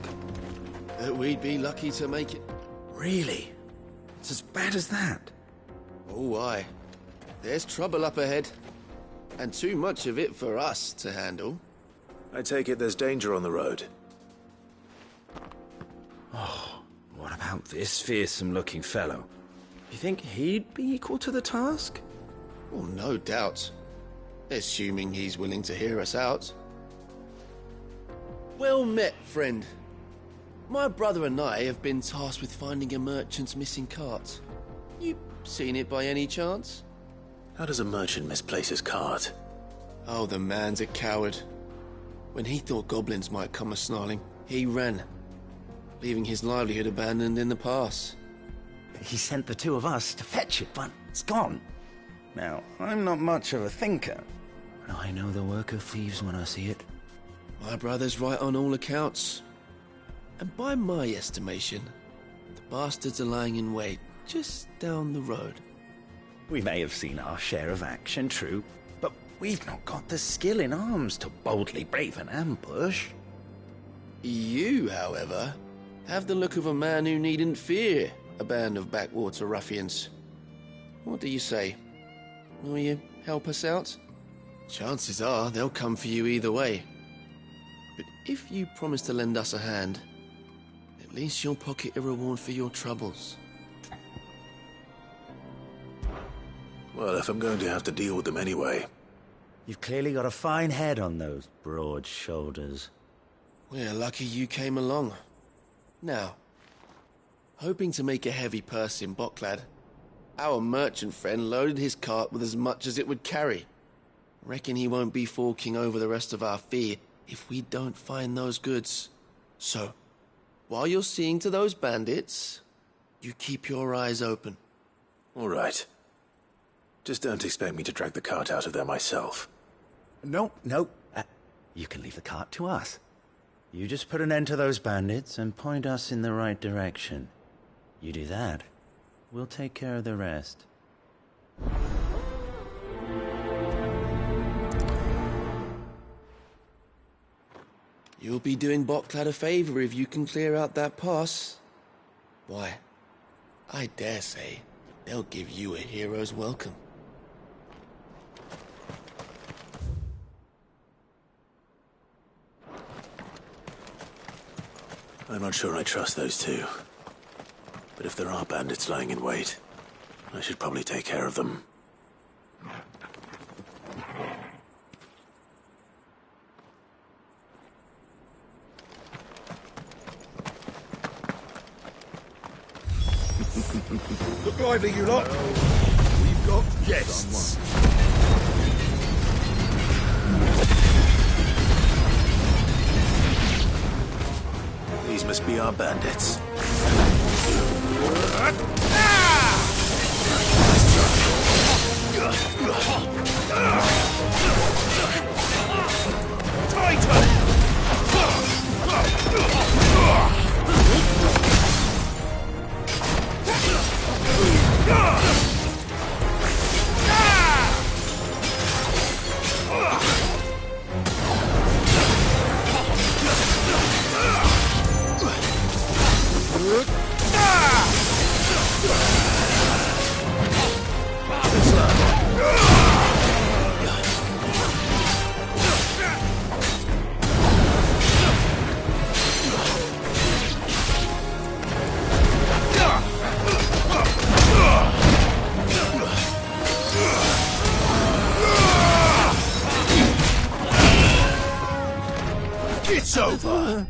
That we'd be lucky to make it. Really? It's as bad as that? Oh, aye. There's trouble up ahead. And too much of it for us to handle. I take it there's danger on the road. Oh, what about this fearsome-looking fellow? You think he'd be equal to the task? Well, no doubt. Assuming he's willing to hear us out. Well met, friend. My brother and I have been tasked with finding a merchant's missing cart. You seen it by any chance? How does a merchant misplace his cart? Oh, the man's a coward. When he thought goblins might come a-snarling, he ran, leaving his livelihood abandoned in the pass. He sent the two of us to fetch it, but it's gone. Now, I'm not much of a thinker, but I know the work of thieves when I see it. My brother's right on all accounts. And by my estimation, the bastards are lying in wait just down the road. We may have seen our share of action, true, but we've not got the skill in arms to boldly brave an ambush. You, however, have the look of a man who needn't fear a band of backwater ruffians. What do you say? Will you help us out? Chances are they'll come for you either way. But if you promise to lend us a hand, at least you'll pocket a reward for your troubles. Well, if I'm going to have to deal with them anyway. You've clearly got a fine head on those broad shoulders. We're lucky you came along. Now, hoping to make a heavy purse in Boklad, our merchant friend loaded his cart with as much as it would carry. Reckon he won't be forking over the rest of our fee if we don't find those goods. So, while you're seeing to those bandits, you keep your eyes open. All right. Just don't expect me to drag the cart out of there myself. No. You can leave the cart to us. You just put an end to those bandits and point us in the right direction. You do that, we'll take care of the rest. You'll be doing Boklad a favor if you can clear out that pass. Why, I dare say they'll give you a hero's welcome. I'm not sure I trust those two. But if there are bandits lying in wait, I should probably take care of them. Look lively, you lot. We've got guests. These must be our bandits. It's over.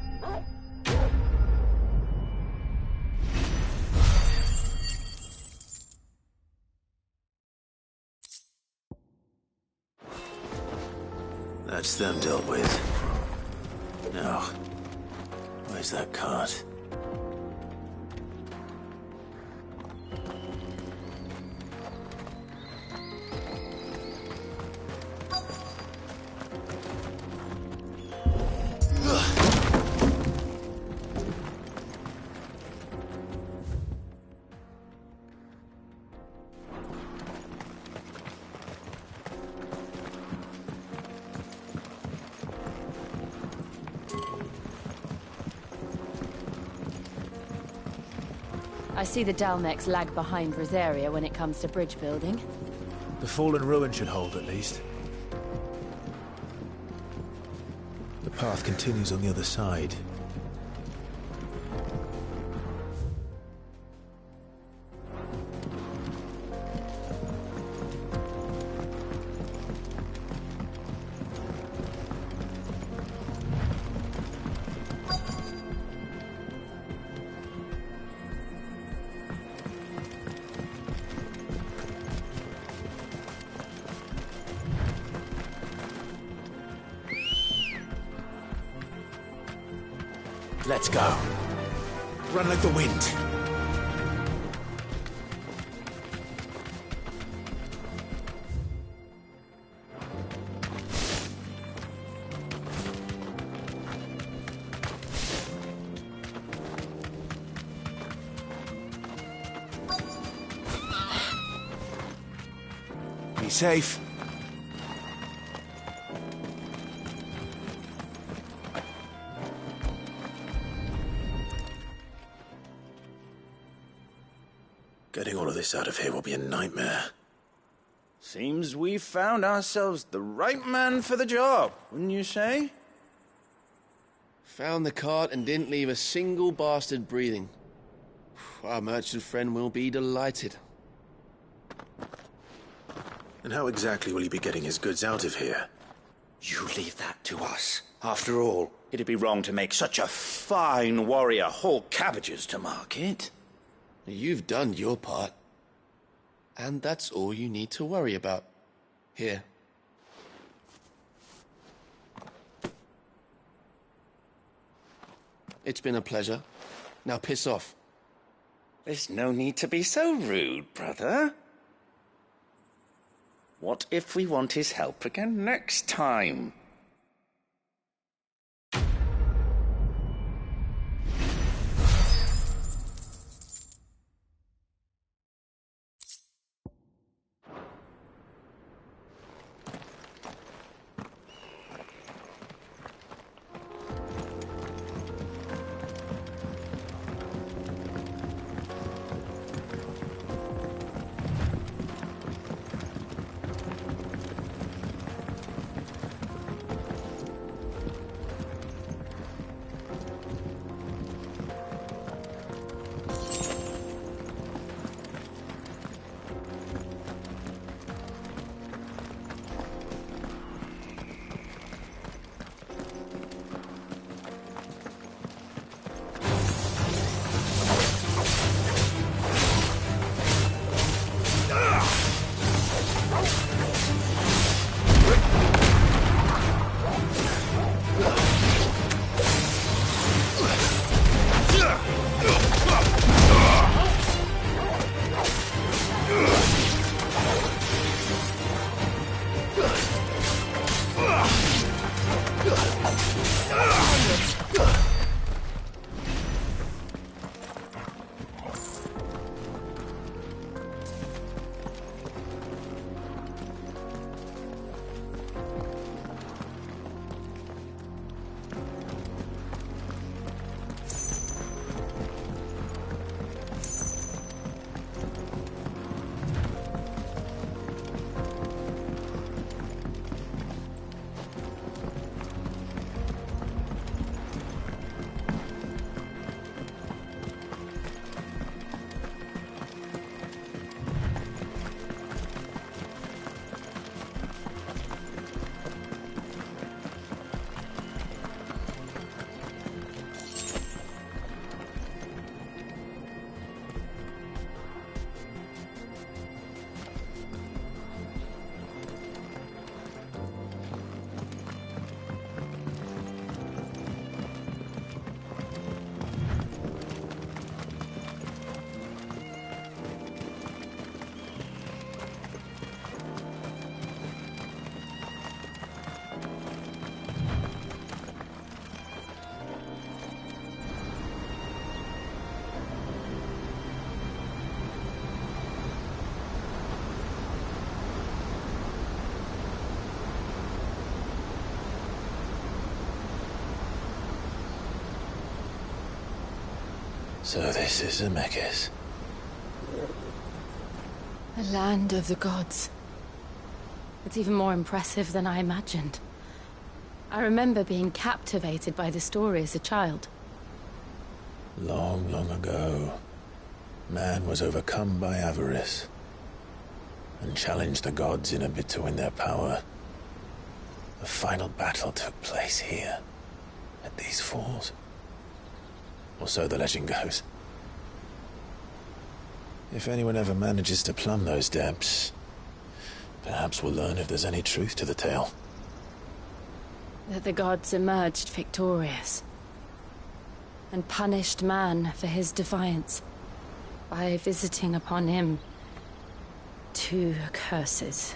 That's them dealt with. Now, where's that cart? I see the Dalmex lag behind Rosaria when it comes to bridge building. The fallen ruin should hold, at least. The path continues on the other side. Let's go. Run like the wind. Be safe. Getting all of this out of here will be a nightmare. Seems we've found ourselves the right man for the job, wouldn't you say? Found the cart and didn't leave a single bastard breathing. Our merchant friend will be delighted. And how exactly will he be getting his goods out of here? You leave that to us. After all, it'd be wrong to make such a fine warrior haul cabbages to market. You've done your part. And that's all you need to worry about. Here. It's been a pleasure. Now piss off. There's no need to be so rude, brother. What if we want his help again next time? So this is Zemeckis. The land of the gods. It's even more impressive than I imagined. I remember being captivated by the story as a child. Long, long ago, man was overcome by avarice and challenged the gods in a bid to win their power. The final battle took place here, at these falls. Or so the legend goes. If anyone ever manages to plumb those depths, perhaps we'll learn if there's any truth to the tale. That the gods emerged victorious and punished man for his defiance by visiting upon him 2 curses.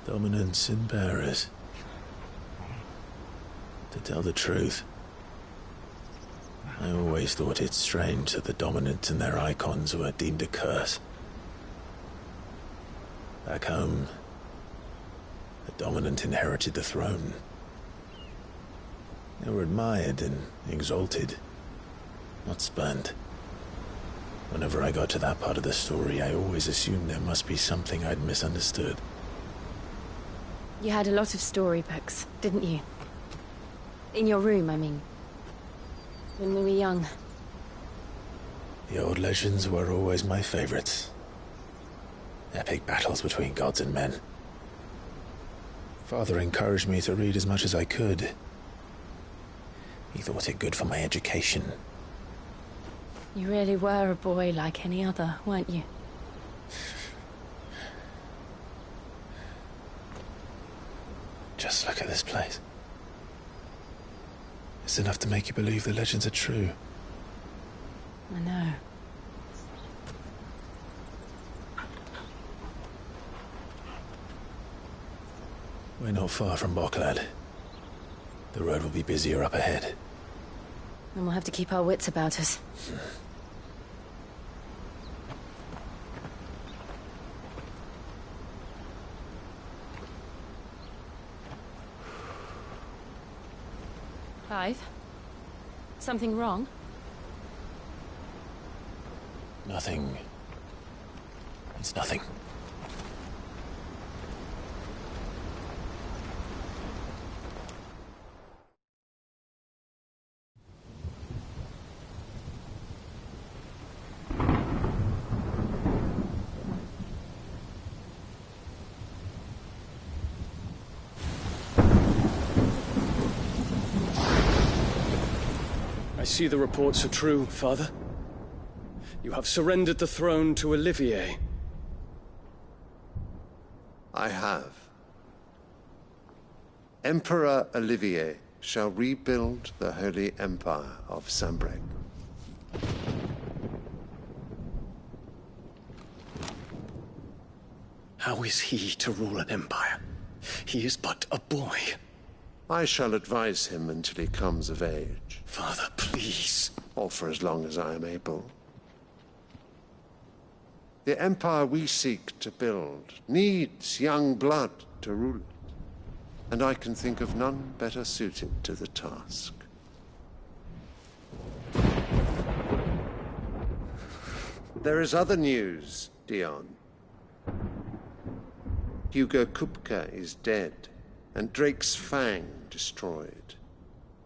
Dominance and bearers. To tell the truth, I always thought it strange that the dominant and their icons were deemed a curse. Back home, the dominant inherited the throne. They were admired and exalted, not spurned. Whenever I got to that part of the story, I always assumed there must be something I'd misunderstood. You had a lot of storybooks, didn't you? In your room, I mean. When we were young. The old legends were always my favorites. Epic battles between gods and men. Father encouraged me to read as much as I could. He thought it good for my education. You really were a boy like any other, weren't you? Just look at this place. It's enough to make you believe the legends are true. I know. We're not far from Boklad. The road will be busier up ahead. And we'll have to keep our wits about us. Clive? Something wrong? Nothing. It's nothing. I see the reports are true, Father. You have surrendered the throne to Olivier. I have. Emperor Olivier shall rebuild the Holy Empire of Sanbreque. How is he to rule an empire? He is but a boy. I shall advise him until he comes of age. Father, please. Or for as long as I am able. The empire we seek to build needs young blood to rule it, and I can think of none better suited to the task. There is other news, Dion. Hugo Kupka is dead, and Drake's Fang destroyed.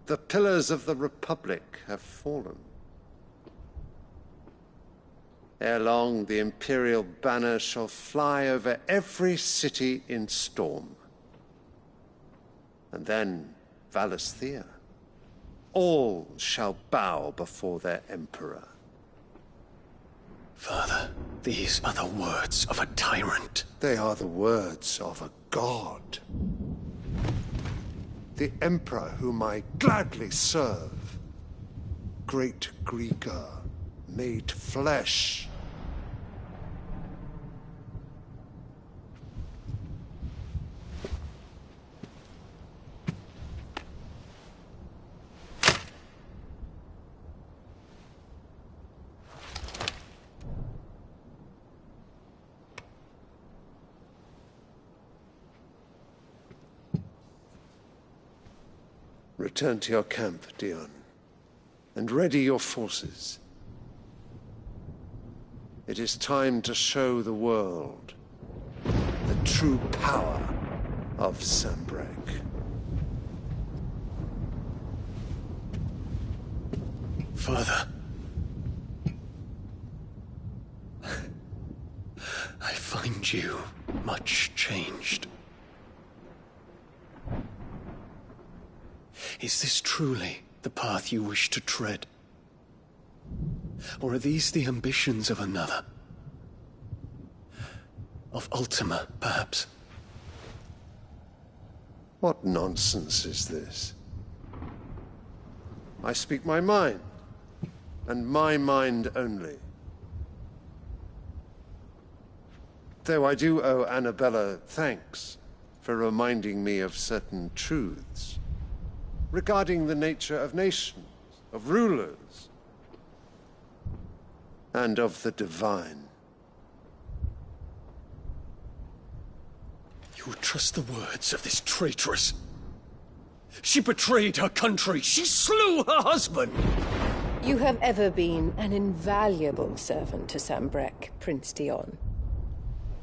The pillars of the Republic have fallen. Ere long, the Imperial banner shall fly over every city in Storm. And then, Valisthea. All shall bow before their Emperor. Father, these are the words of a tyrant. They are the words of a god. The Emperor whom I gladly serve. Great Greeker, made flesh. Return to your camp, Dion, and ready your forces. It is time to show the world the true power of Sanbreque. Father. I find you much changed. Is this truly the path you wish to tread? Or are these the ambitions of another? Of Ultima, perhaps? What nonsense is this? I speak my mind, and my mind only. Though I do owe Annabella thanks for reminding me of certain truths regarding the nature of nations, of rulers, and of the divine. You would trust the words of this traitress? She betrayed her country. She slew her husband. You have ever been an invaluable servant to Sanbreque, Prince Dion.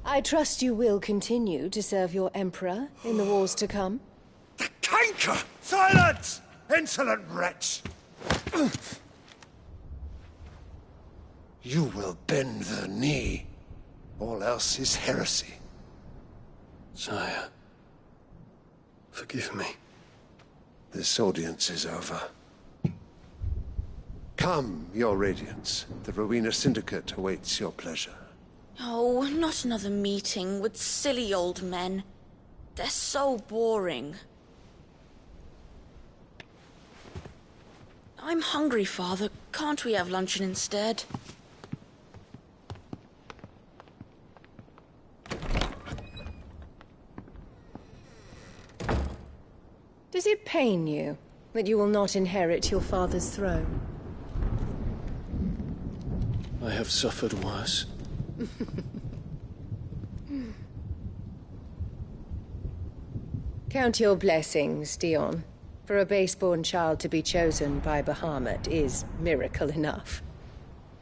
I trust you will continue to serve your Emperor in the wars to come. The canker! Silence! Insolent wretch! You will bend the knee. All else is heresy. Sire, forgive me. This audience is over. Come, your Radiance. The Rowena Syndicate awaits your pleasure. Oh, not another meeting with silly old men. They're so boring. I'm hungry, Father. Can't we have luncheon instead? Does it pain you that you will not inherit your father's throne? I have suffered worse. Count your blessings, Dion. For a base-born child to be chosen by Bahamut is miracle enough.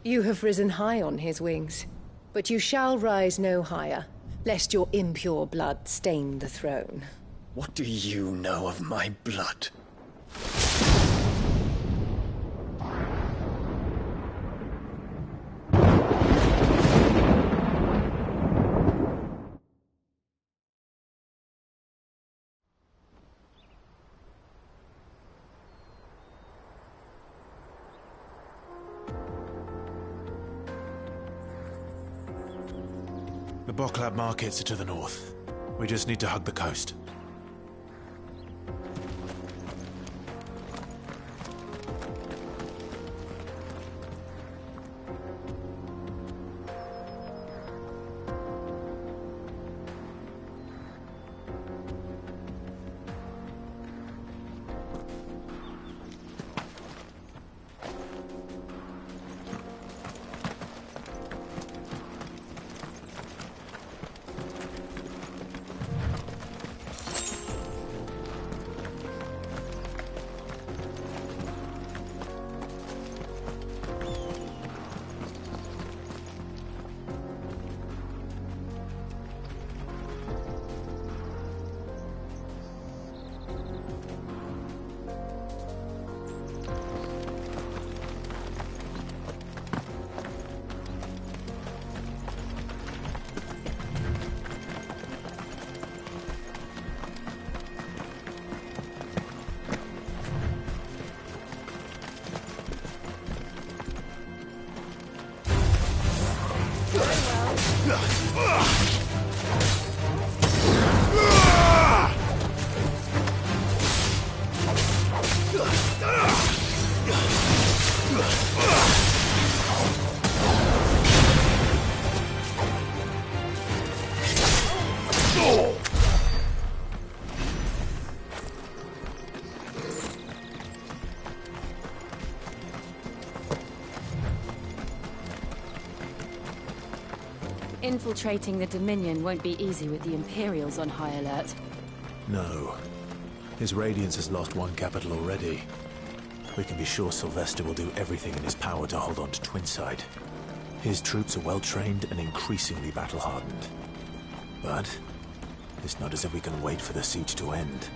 You have risen high on his wings, but you shall rise no higher, lest your impure blood stain the throne. What do you know of my blood? The Boklab markets are to the north. We just need to hug the coast. Infiltrating the Dominion won't be easy with the Imperials on high alert. No. His Radiance has lost one capital already. We can be sure Sylvester will do everything in his power to hold on to Twinside. His troops are well-trained and increasingly battle-hardened. But it's not as if we can wait for the siege to end.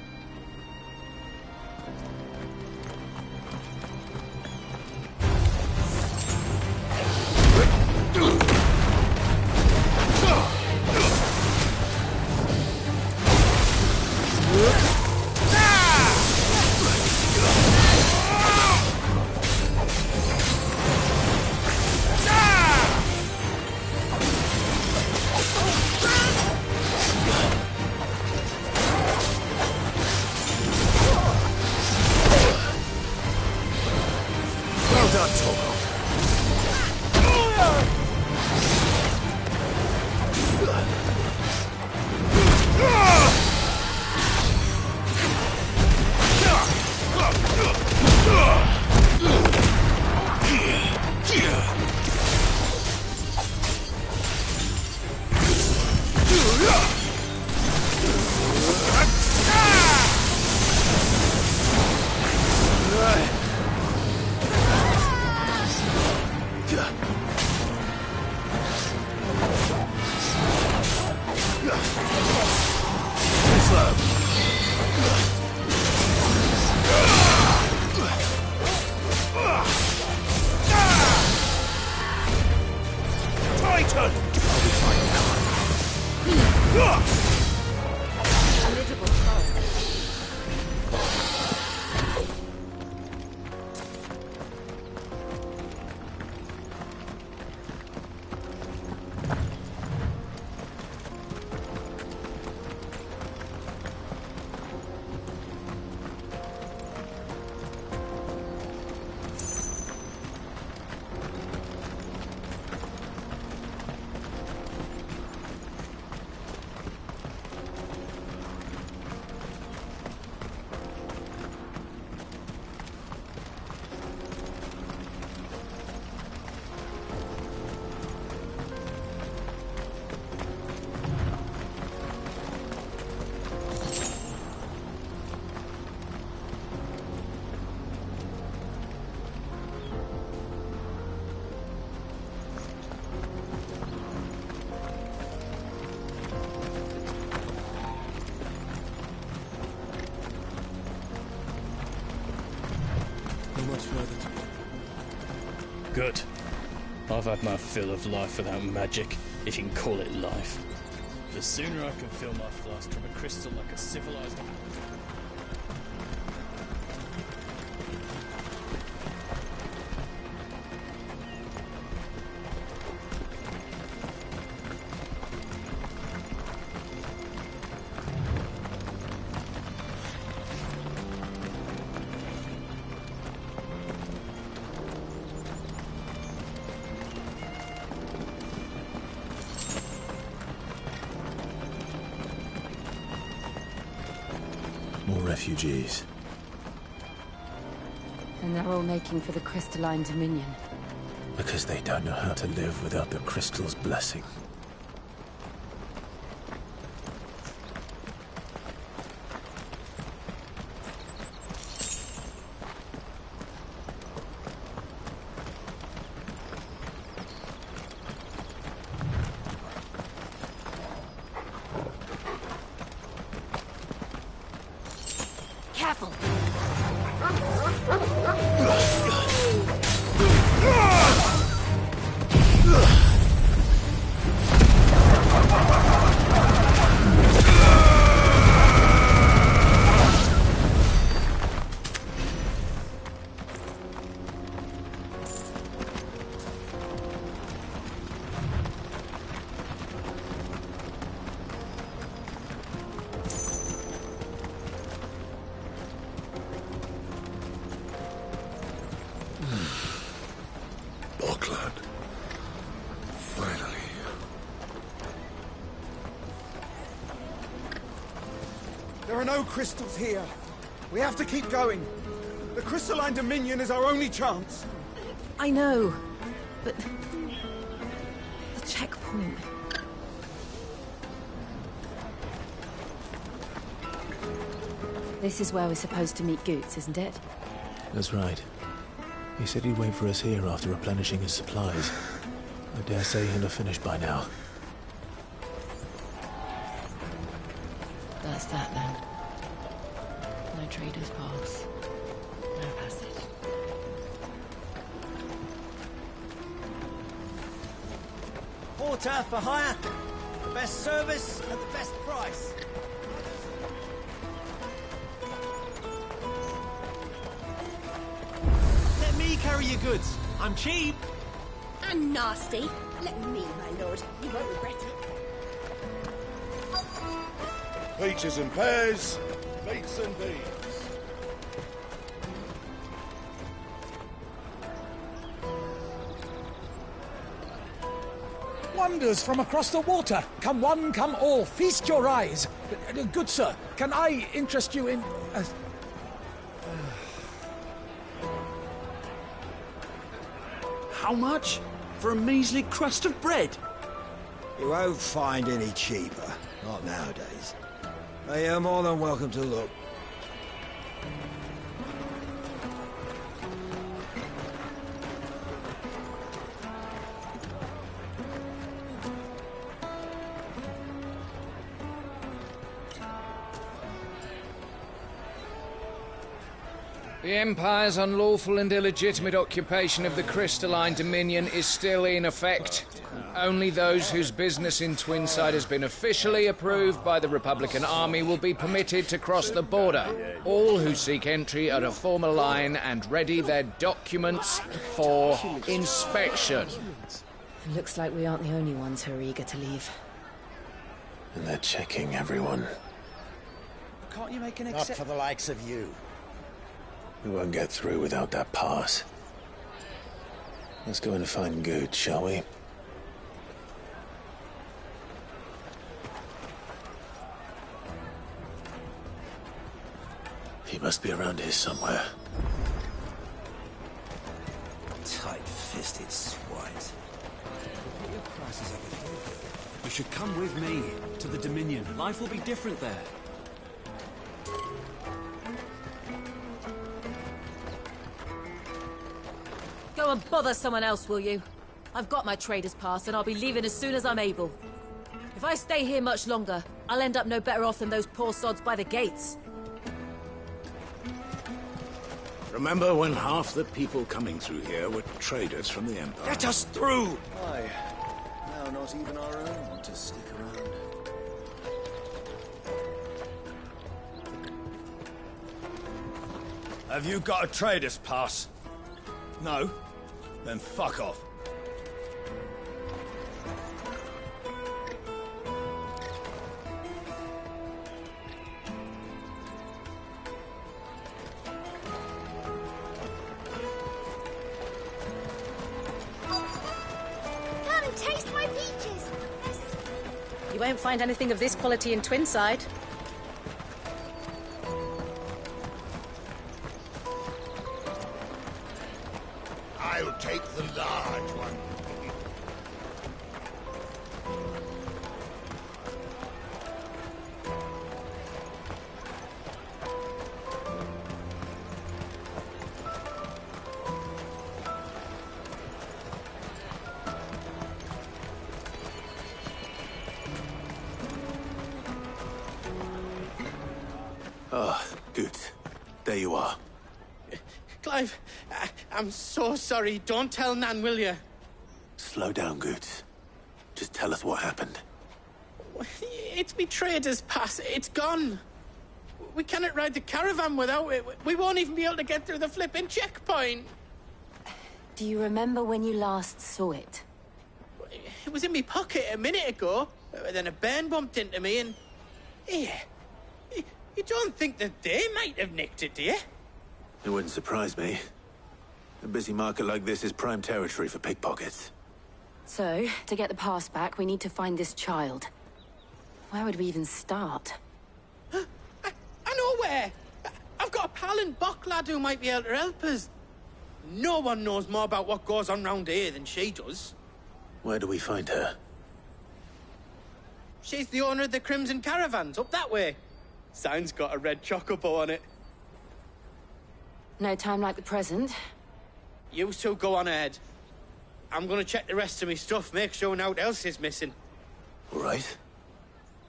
Good. I've had my fill of life without magic, if you can call it life. The sooner I can fill my flask from a crystal like a civilized... Refugees. And they're all making for the crystalline dominion. Because they don't know how to live without the crystal's blessing. There are no crystals here. We have to keep going. The crystalline dominion is our only chance. I know, but... the checkpoint... This is where we're supposed to meet Goots, isn't it? That's right. He said he'd wait for us here after replenishing his supplies. I dare say he'll have finished by now. That's that then. No trader's pass. No passage. Porter for hire. The best service at the best price. Let me carry your goods. I'm cheap. And nasty. Let me, my lord. You won't regret it. Peaches and pears, meats and beans. Wonders from across the water. Come one, come all. Feast your eyes. Good sir, can I interest you in... How much? For a measly crust of bread? You won't find any cheaper. Not nowadays. But you're more than welcome to look. The Empire's unlawful and illegitimate occupation of the Crystalline Dominion is still in effect. Only those whose business in Twinside has been officially approved by the Republican Army will be permitted to cross the border. All who seek entry are to form a line and ready their documents for inspection. It looks like we aren't the only ones who are eager to leave. And they're checking everyone. Can't you make an Not exception? for the likes of you. We won't get through without that pass. Let's go and find Good, shall we? He must be around here somewhere. Tight-fisted swines. What your prices are with you? You should come with me to the Dominion. Life will be different there. Go and bother someone else, will you? I've got my trader's pass and I'll be leaving as soon as I'm able. If I stay here much longer, I'll end up no better off than those poor sods by the gates. Remember when half the people coming through here were traders from the Empire? Let us through! Aye. Now not even our own want to stick around. Have you got a trader's pass? No? Then fuck off. Come and taste my peaches. Yes. You won't find anything of this quality in Twinside. I'll take the large one. Ah, good. There you are. Clive, I'm so sorry. Don't tell Nan, will you? Slow down, Goods. Just tell us what happened. It's me trader's pass. It's gone. We cannot ride the caravan without it. We won't even be able to get through the flipping checkpoint. Do you remember when you last saw it? It was in my pocket a minute ago. Then a bairn bumped into me and... Yeah. You don't think that they might have nicked it, do you? It wouldn't surprise me. A busy market like this is prime territory for pickpockets. So, to get the pass back, we need to find this child. Where would we even start? I know where. I've got a pal in Bock lad who might be able to help us. No one knows more about what goes on round here than she does. Where do we find her? She's the owner of the Crimson Caravans, up that way. Sign's got a red chocobo on it. No time like the present. You two go on ahead. I'm gonna check the rest of my stuff, make sure nought else is missing. All right.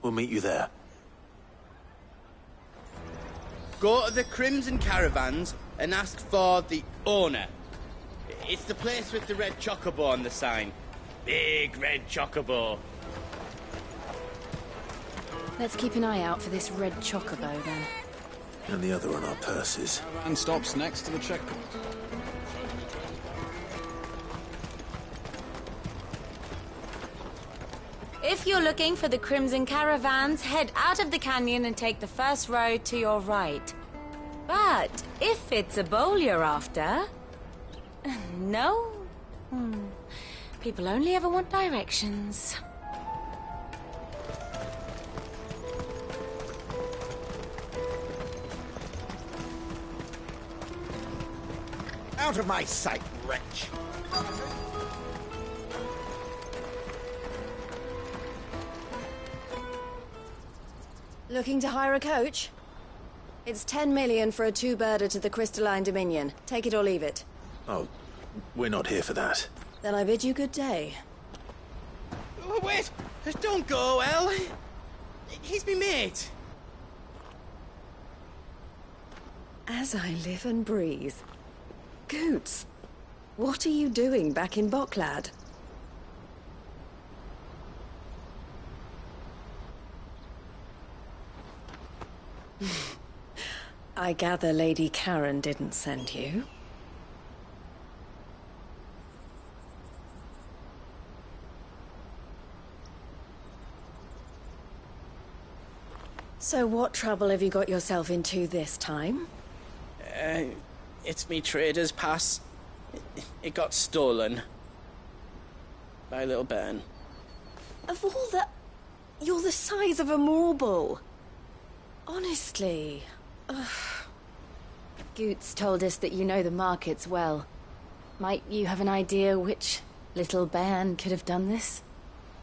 We'll meet you there. Go to the Crimson Caravans and ask for the owner. It's the place with the red chocobo on the sign. Big red chocobo. Let's keep an eye out for this red chocobo, then. And the other on our purses. And stops next to the checkpoint. If you're looking for the Crimson Caravans, head out of the canyon and take the first road to your right. But if it's a bowl you're after... No? People only ever want directions. Out of my sight, wretch! Looking to hire a coach? It's 10 million for a two-birder to the Crystalline Dominion. Take it or leave it. Oh, we're not here for that. Then I bid you good day. Oh, wait! Don't go, El! He's me mate. As I live and breathe. Goots, what are you doing back in Boklad? I gather Lady Karen didn't send you. So what trouble have you got yourself into this time? It's me trader's pass. It got stolen. By little Ben. Of all the... You're the size of a marble. Honestly. Ugh. Goots told us that you know the markets well. Might you have an idea which little bairn could have done this?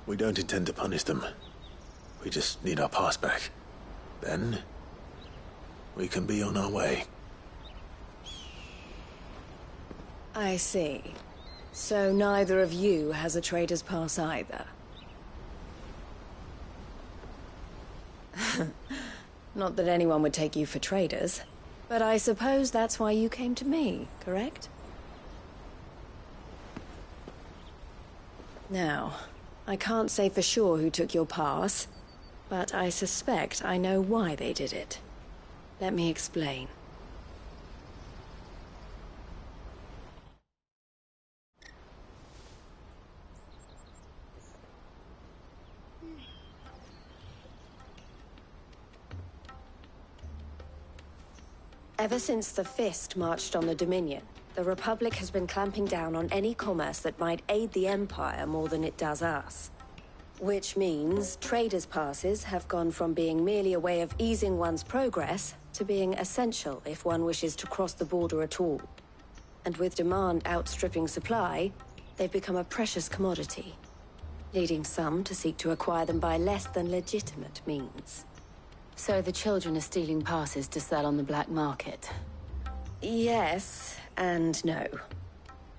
We don't intend to punish them. We just need our pass back. Then, we can be on our way. I see. So neither of you has a trader's pass either. Not that anyone would take you for traders, but I suppose that's why you came to me, correct? Now, I can't say for sure who took your pass, but I suspect I know why they did it. Let me explain. Ever since the Fist marched on the Dominion, the Republic has been clamping down on any commerce that might aid the Empire more than it does us. Which means traders' passes have gone from being merely a way of easing one's progress to being essential if one wishes to cross the border at all. And with demand outstripping supply, they've become a precious commodity, leading some to seek to acquire them by less than legitimate means. So the children are stealing passes to sell on the black market? Yes, and no.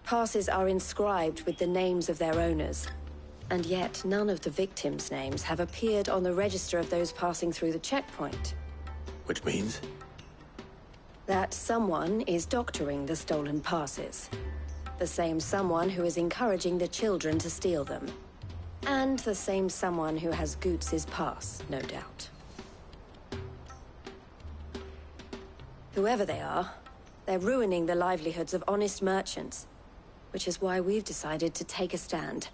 Passes are inscribed with the names of their owners, and yet none of the victims' names have appeared on the register of those passing through the checkpoint. Which means? That someone is doctoring the stolen passes. The same someone who is encouraging the children to steal them. And the same someone who has Goots' pass, no doubt. Whoever they are, they're ruining the livelihoods of honest merchants, which is why we've decided to take a stand.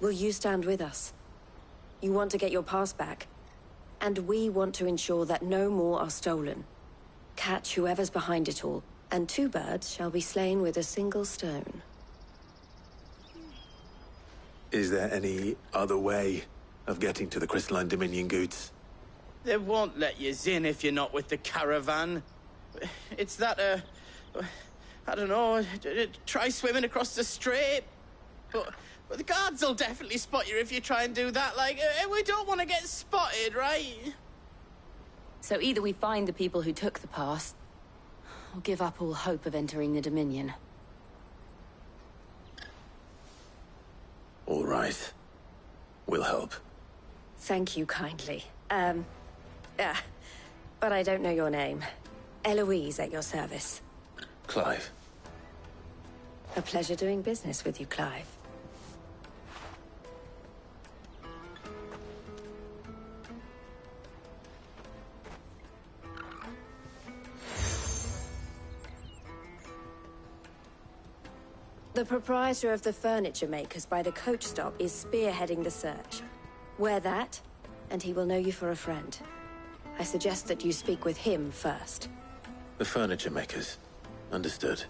Will you stand with us? You want to get your pass back, and we want to ensure that no more are stolen. Catch whoever's behind it all, and two birds shall be slain with a single stone. Is there any other way of getting to the Crystalline Dominion, Goots? They won't let you in if you're not with the caravan. It's that, I don't know, try swimming across the strait. But the guards will definitely spot you if you try and do that. Like, we don't want to get spotted, right? So either we find the people who took the pass, or give up all hope of entering the Dominion. We'll help. Thank you kindly. But I don't know your name. Eloise at your service. Clive. A pleasure doing business with you, Clive. The proprietor of the furniture makers by the coach stop is spearheading the search. Wear that, and he will know you for a friend. I suggest that you speak with him first. The furniture makers. Understood.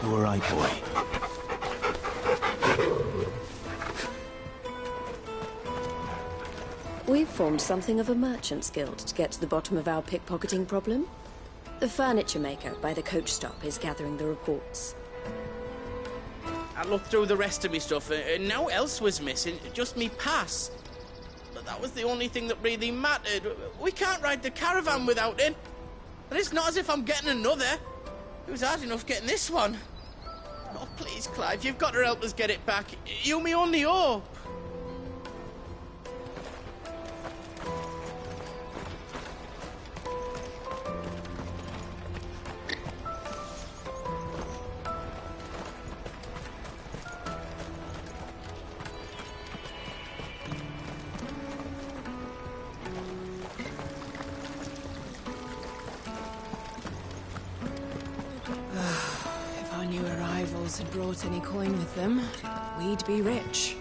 All right, boy. We've formed something of a merchant's guild to get to the bottom of our pickpocketing problem. The furniture maker by the coach stop is gathering the reports. I looked through the rest of me stuff, and no else was missing, just me pass. But that was the only thing that really mattered. We can't ride the caravan without it. And it's not as if I'm getting another. It was hard enough getting this one. Oh, please, Clive, you've got to help us get it back. You me only hope. If our new arrivals had brought any coin with them, we'd be rich.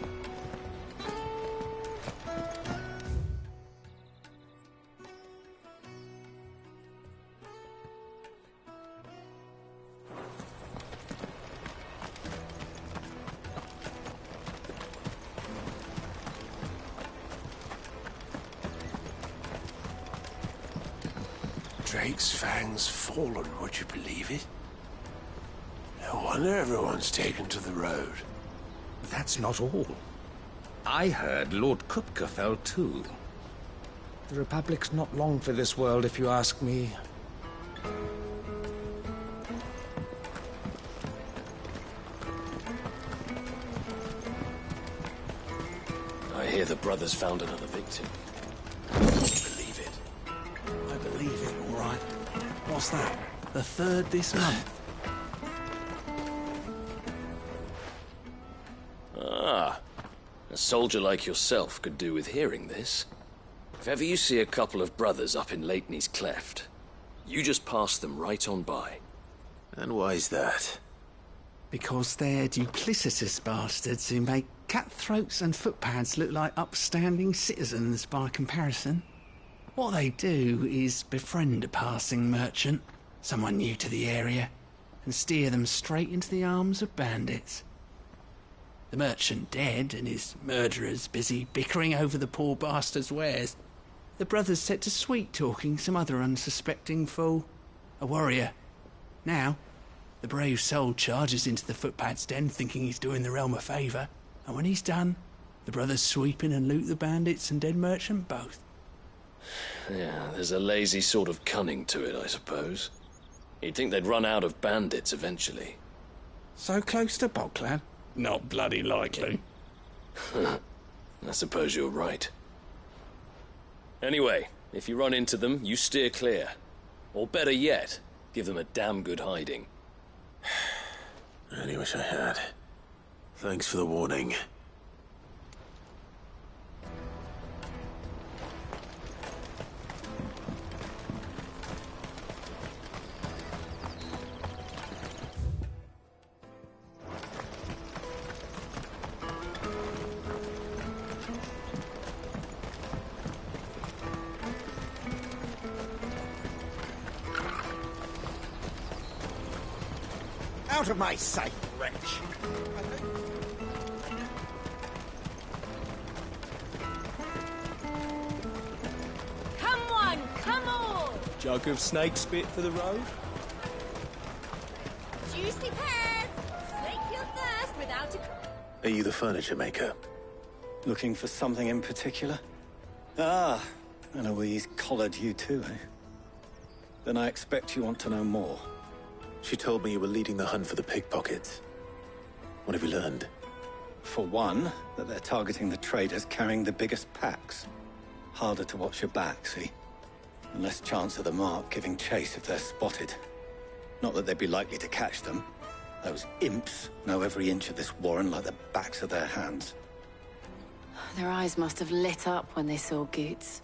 Drake's Fang's fallen, would you believe it? No wonder everyone's taken to the road. That's not all. I heard Lord Kupka fell too. The Republic's not long for this world, if you ask me. I hear the brothers found another victim. Believe it. I believe it, all right. What's that? The third this month? Ah, a soldier like yourself could do with hearing this. If ever you see a couple of brothers up in Lateney's Cleft, you just pass them right on by. And why's that? Because they're duplicitous bastards who make cutthroats and footpads look like upstanding citizens by comparison. What they do is befriend a passing merchant, someone new to the area, and steer them straight into the arms of bandits. The merchant dead and his murderers busy bickering over the poor bastard's wares. The brothers set to sweet-talking some other unsuspecting fool, a warrior. Now, the brave soul charges into the footpad's den thinking he's doing the realm a favour, and when he's done, the brothers sweep in and loot the bandits and dead merchant both. Yeah, there's a lazy sort of cunning to it, I suppose. You'd think they'd run out of bandits eventually. So close to Boglad? Not bloody likely. I suppose you're right. Anyway, if you run into them, you steer clear. Or better yet, give them a damn good hiding. I only wish I had. Thanks for the warning. Out of my sight, wretch! Come on, come on! Jug of snake spit for the road? Juicy pears! Slake your thirst without a... Are you the furniture maker? Looking for something in particular? Ah, Eloise collared you too, eh? Then I expect you want to know more. She told me you were leading the hunt for the pickpockets. What have you learned? For one, that they're targeting the traders carrying the biggest packs. Harder to watch your back, see? And less chance of the mark giving chase if they're spotted. Not that they'd be likely to catch them. Those imps know every inch of this warren like the backs of their hands. Their eyes must have lit up when they saw Goots.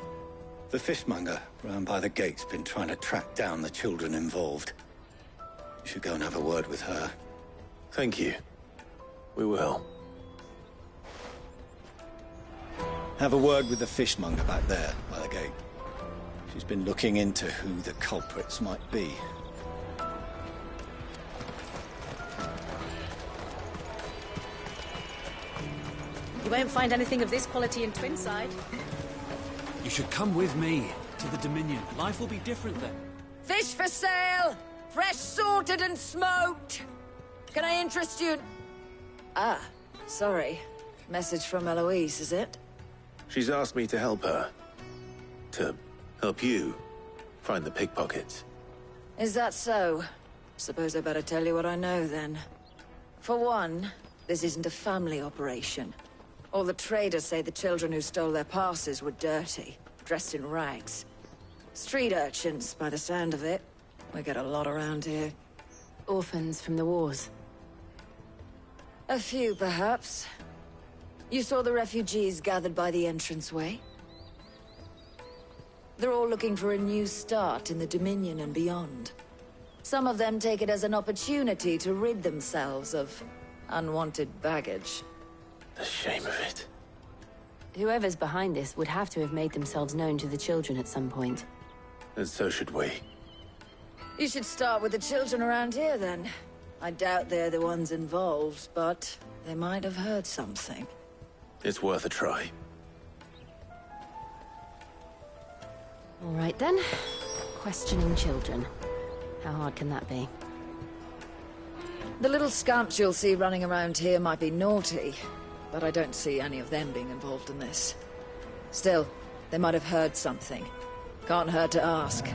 The fishmonger round by the gate's been trying to track down the children involved. You should go and have a word with her. Thank you. We will. Have a word with the fishmonger back there by the gate. She's been looking into who the culprits might be. You won't find anything of this quality in Twinside. You should come with me to the Dominion. Life will be different then. Fish for sale! Fresh sorted and smoked! Can I interest you? Ah, sorry. Message from Eloise, is it? She's asked me to help her. To help you find the pickpockets. Is that so? Suppose I better tell you what I know, then. For one, this isn't a family operation. All the traders say the children who stole their passes were dirty, dressed in rags. Street urchins, by the sound of it. We get a lot around here. Orphans from the wars. A few, perhaps. You saw the refugees gathered by the entranceway? They're all looking for a new start in the Dominion and beyond. Some of them take it as an opportunity to rid themselves of unwanted baggage. The shame of it. Whoever's behind this would have to have made themselves known to the children at some point. And so should we. You should start with the children around here, then. I doubt they're the ones involved, but they might have heard something. It's worth a try. All right, then. Questioning children. How hard can that be? The little scamps you'll see running around here might be naughty, but I don't see any of them being involved in this. Still, they might have heard something. Can't hurt to ask.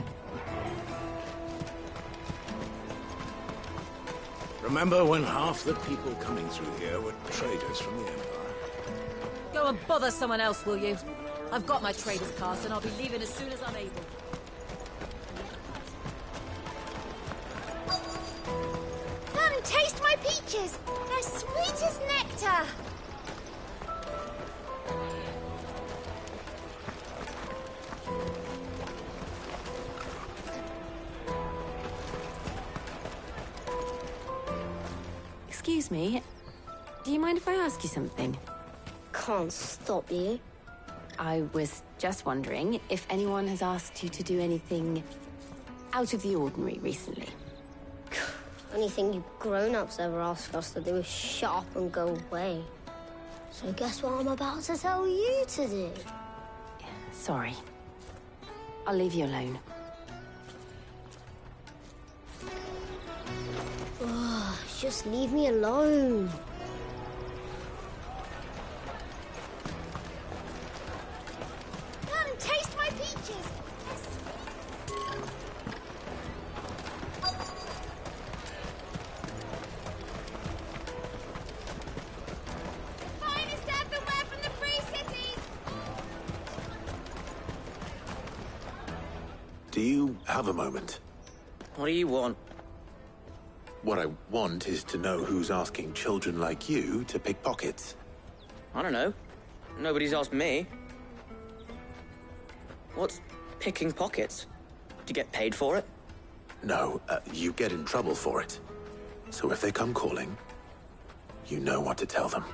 Remember when half the people coming through here were traders from the Empire? Go and bother someone else, will you? I've got my trader's pass and I'll be leaving as soon as I'm able. Come and taste my peaches. They're sweet as nectar. Excuse me. Do you mind if I ask you something? Can't stop you. I was just wondering if anyone has asked you to do anything out of the ordinary recently. Anything you grown-ups ever ask us to do is shut up and go away. So guess what I'm about to tell you to do? Sorry. I'll leave you alone. Oh, just leave me alone. Come and taste my peaches. Finest everywhere from the free cities. Do you have a moment? What do you want? What I want is to know who's asking children like you to pick pockets. I don't know. Nobody's asked me. What's picking pockets? Do you get paid for it? No, you get in trouble for it. So if they come calling, you know what to tell them.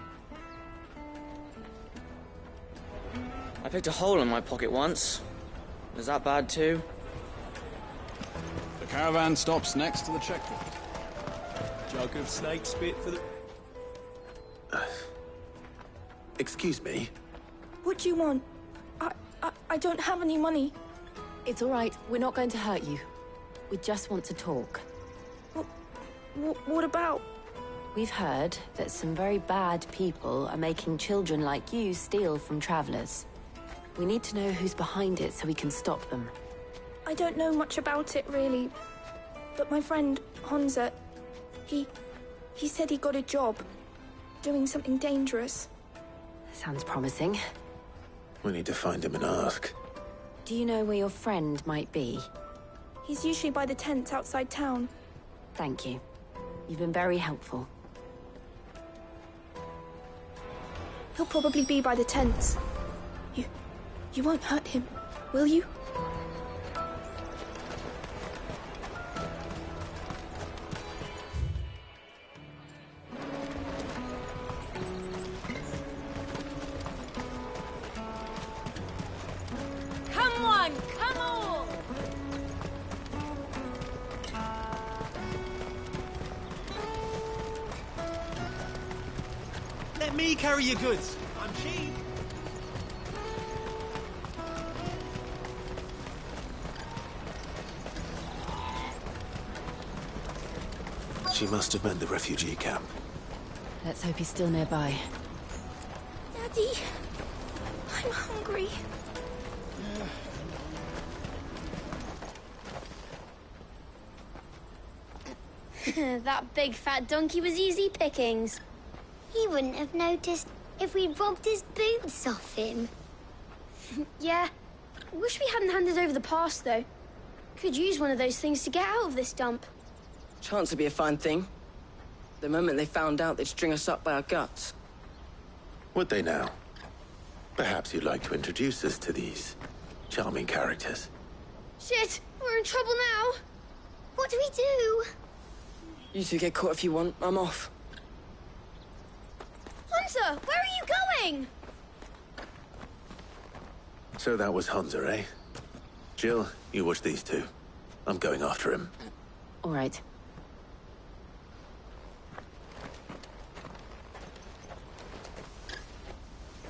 I picked a hole in my pocket once. Is that bad too? The caravan stops next to the checkpoint. Jug of snake spit for the... Excuse me? What do you want? I don't have any money. It's all right. We're not going to hurt you. We just want to talk. What about? We've heard that some very bad people are making children like you steal from travelers. We need to know who's behind it so we can stop them. I don't know much about it, really. But my friend, Hansa, he said he got a job. Doing something dangerous. Sounds promising. We need to find him and ask. Do you know where your friend might be? He's usually by the tents outside town. Thank you. You've been very helpful. He'll probably be by the tents. You won't hurt him, will you? Come on, come on! Let me carry your goods. I'm cheap. She must have meant the refugee camp. Let's hope he's still nearby. Daddy, I'm hungry. That big fat donkey was easy pickings. He wouldn't have noticed if we'd robbed his boots off him. Yeah. Wish we hadn't handed over the pass, though. Could use one of those things to get out of this dump. Chance to be a fine thing. The moment they found out, they'd string us up by our guts. Would they now? Perhaps you'd like to introduce us to these charming characters. Shit! We're in trouble now! What do we do? You two get caught if you want. I'm off. Hunter, where are you going? So that was Hansa, eh? Jill, you watch these two. I'm going after him. All right.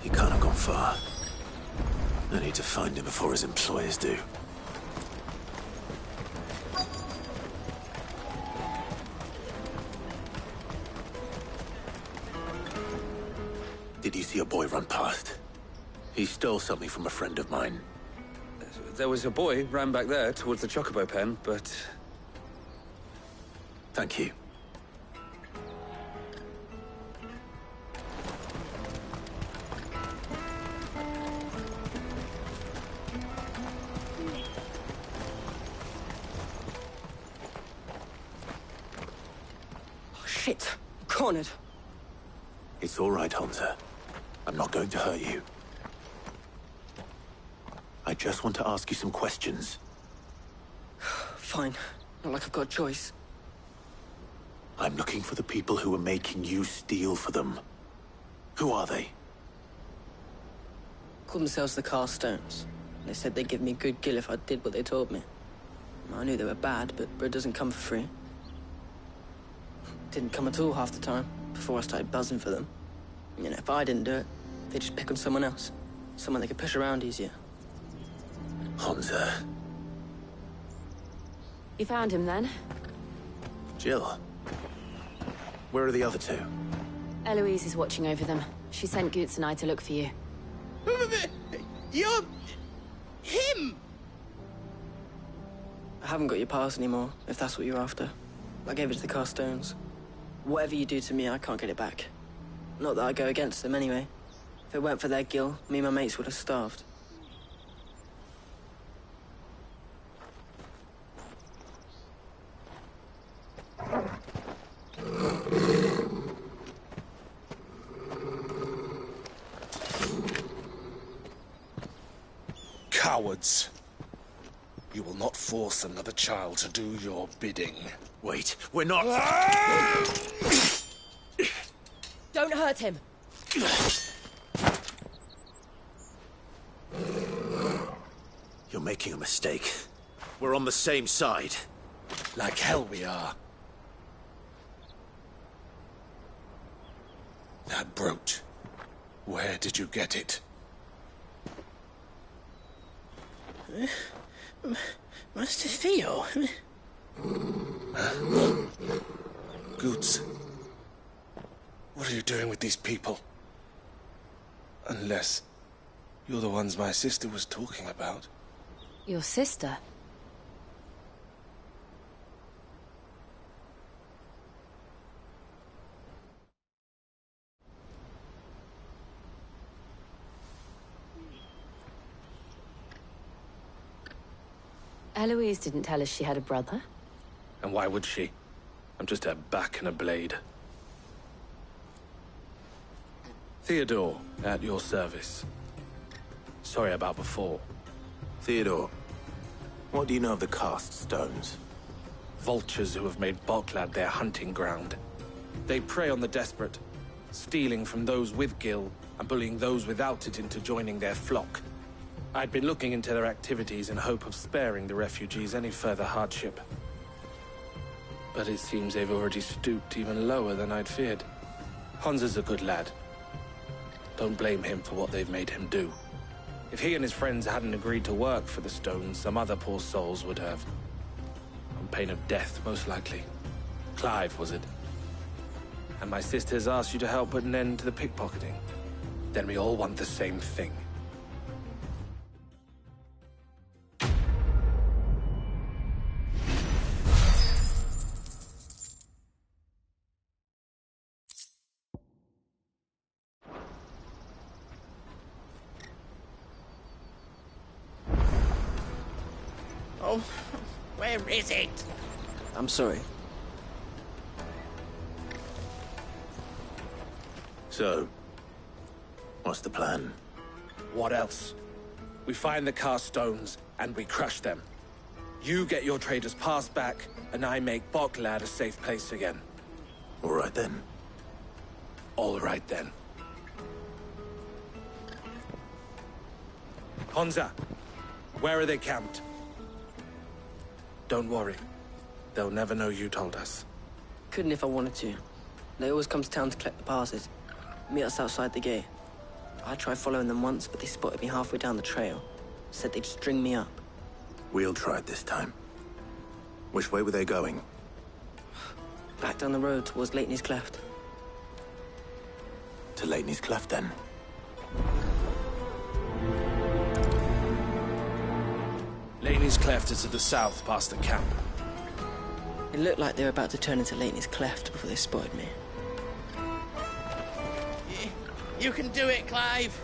He can't have gone far. I need to find him before his employers do. Did you see a boy run past? He stole something from a friend of mine. There was a boy ran back there towards the Chocobo pen, but... Thank you. Oh, shit. I'm cornered. It's all right, Hansa. I'm not going to hurt you. I just want to ask you some questions. Fine. Not like I've got a choice. I'm looking for the people who are making you steal for them. Who are they? Called themselves the Carstones. They said they'd give me good gill if I did what they told me. I knew they were bad, but bread doesn't come for free. Didn't come at all half the time, before I started buzzing for them. You know, if I didn't do it, they'd just pick on someone else. Someone they could push around easier. Hansa. You found him, then? Jill. Where are the other two? Eloise is watching over them. She sent Goots and I to look for you. You're... him! I haven't got your pass anymore, if that's what you're after. I gave it to the Carstones. Whatever you do to me, I can't get it back. Not that I go against them, anyway. If it weren't for their gill, me and my mates would have starved. Cowards. You will not force another child to do your bidding. Wait, we're not... Don't hurt him. You're making a mistake. We're on the same side. Like hell we are. That brooch. Where did you get it? Master Theo? Goots. What are you doing with these people? Unless you're the ones my sister was talking about. Your sister? Eloise didn't tell us she had a brother. And why would she? I'm just her back and a blade. Theodore, at your service. Sorry about before. Theodore, what do you know of the cast stones? Vultures who have made Boklad their hunting ground. They prey on the desperate, stealing from those with Gil and bullying those without it into joining their flock. I'd been looking into their activities in hope of sparing the refugees any further hardship. But it seems they've already stooped even lower than I'd feared. Hansa's a good lad. Don't blame him for what they've made him do. If he and his friends hadn't agreed to work for the stones, some other poor souls would have. On pain of death, most likely. Clive, was it? And my sisters asked you to help put an end to the pickpocketing. Then we all want the same thing. Oh, where is it? I'm sorry. So, what's the plan? What else? We find the cast stones, and we crush them. You get your trader's pass back, and I make Boklad a safe place again. All right then. All right then. Hansa, where are they camped? Don't worry. They'll never know you told us. Couldn't if I wanted to. They always come to town to collect the passes. Meet us outside the gate. I tried following them once, but they spotted me halfway down the trail. Said they'd string me up. We'll try it this time. Which way were they going? Back down the road towards Leitney's Cleft. To Leitney's Cleft, then. Leitney's Cleft is to the south, past the camp. It looked like they were about to turn into Leitney's Cleft before they spotted me. You can do it, Clive!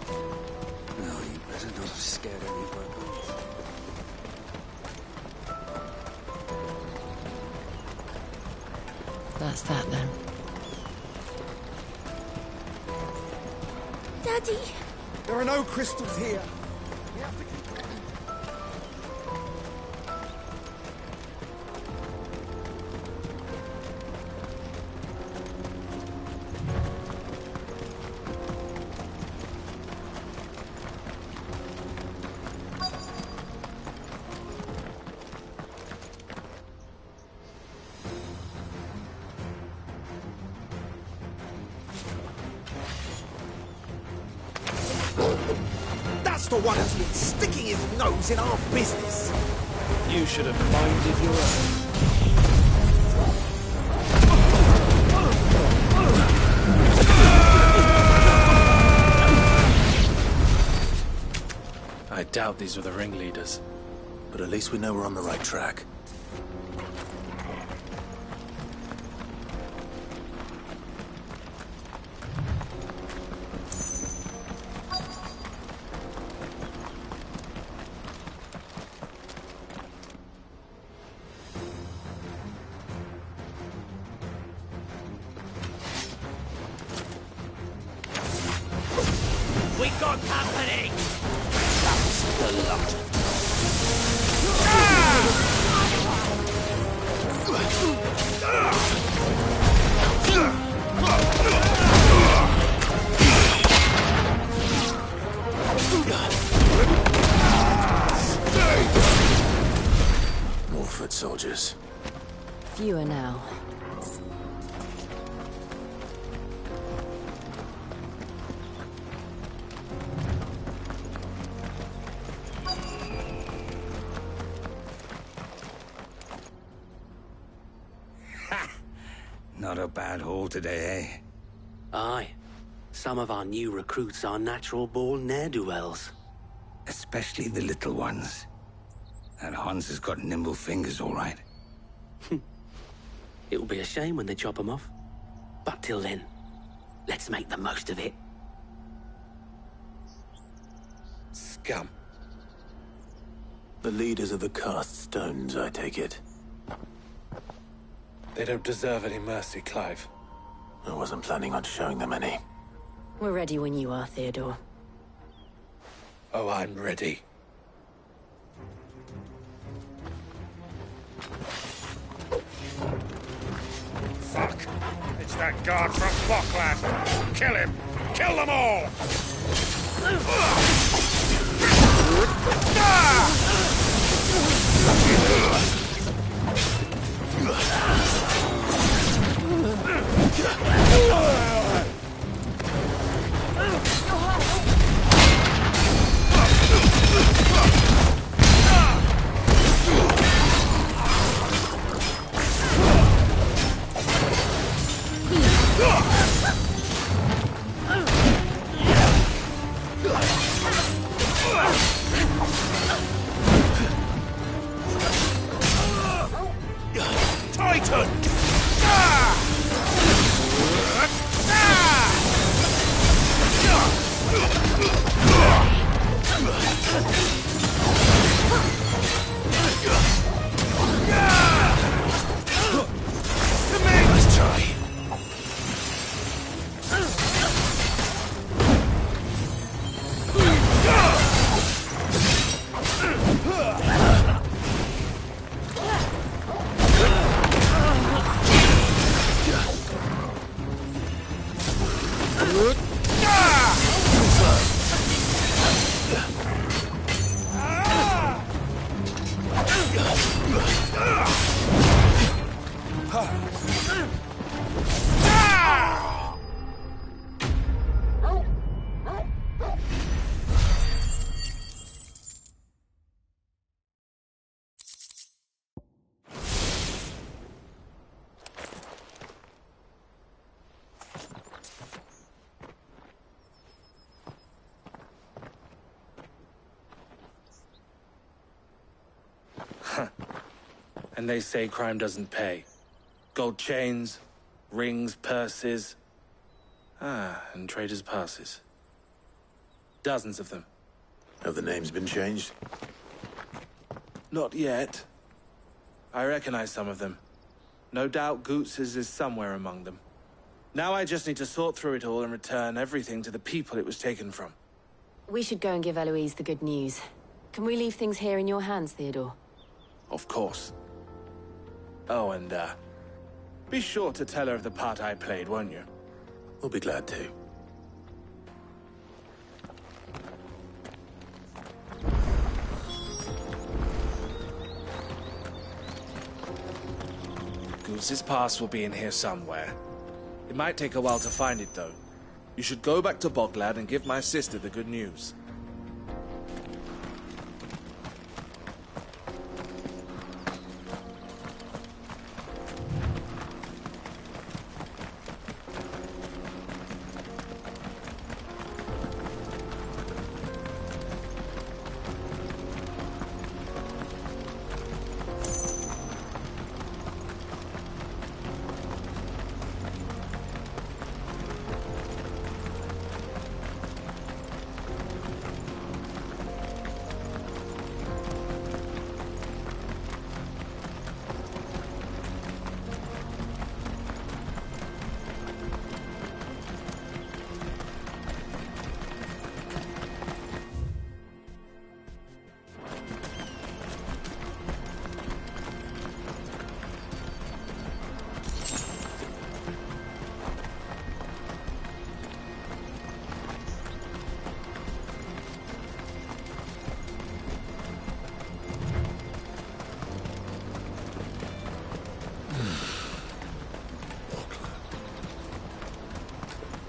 No, you better not have scared anybody. That's that then. Daddy! There are no crystals here. That's the one who's been sticking his nose in our business. You should have minded your own. I doubt these were the ringleaders. But at least we know we're on the right track. We got company! That's the lot. More foot soldiers. Fewer now. Not a bad haul today, eh? Aye. Some of our new recruits are natural-born ne'er-do-wells. Especially the little ones. That Hans has got nimble fingers, all right. It'll be a shame when they chop them off. But till then, let's make the most of it. Scum. The leaders of the cast stones, I take it. They don't deserve any mercy, Clive. I wasn't planning on showing them any. We're ready when you are, Theodore. Oh, I'm ready. Fuck! It's that guard from Bockland! Kill him! Kill them all! Titan! Let's try. And they say crime doesn't pay. Gold chains, rings, purses. And traders' passes. Dozens of them. Have the names been changed? Not yet. I recognize some of them. No doubt Goots's is somewhere among them. Now I just need to sort through it all and return everything to the people it was taken from. We should go and give Eloise the good news. Can we leave things here in your hands, Theodore? Of course. Oh, and, be sure to tell her of the part I played, won't you? We'll be glad to. Goose's pass will be in here somewhere. It might take a while to find it, though. You should go back to Boglad and give my sister the good news.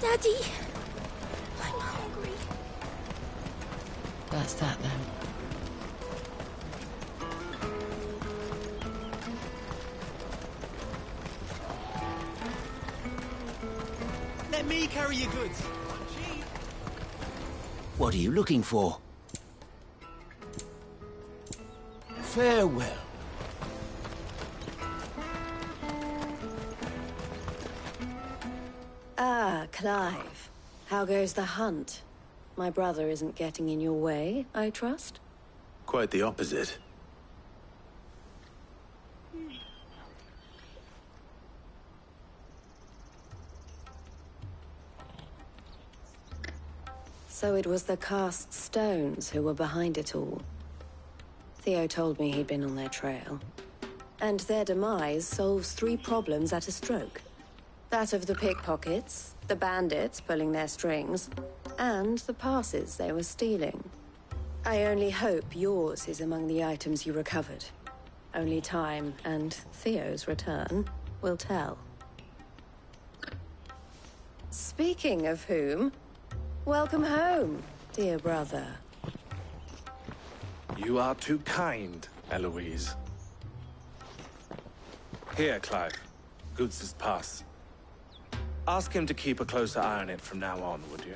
Daddy, I'm hungry. That's that then. me carry your goods. What are you looking for? Farewell. Ah, Clive. How goes the hunt? My brother isn't getting in your way, I trust? Quite the opposite. So it was the cast stones who were behind it all. Theo told me he'd been on their trail. And their demise solves 3 problems at a stroke. That of the pickpockets, the bandits pulling their strings, and the passes they were stealing. I only hope yours is among the items you recovered. Only time and Theo's return will tell. Speaking of whom, welcome home, dear brother. You are too kind, Eloise. Here, Clive. Goods' pass. Ask him to keep a closer eye on it from now on, would you?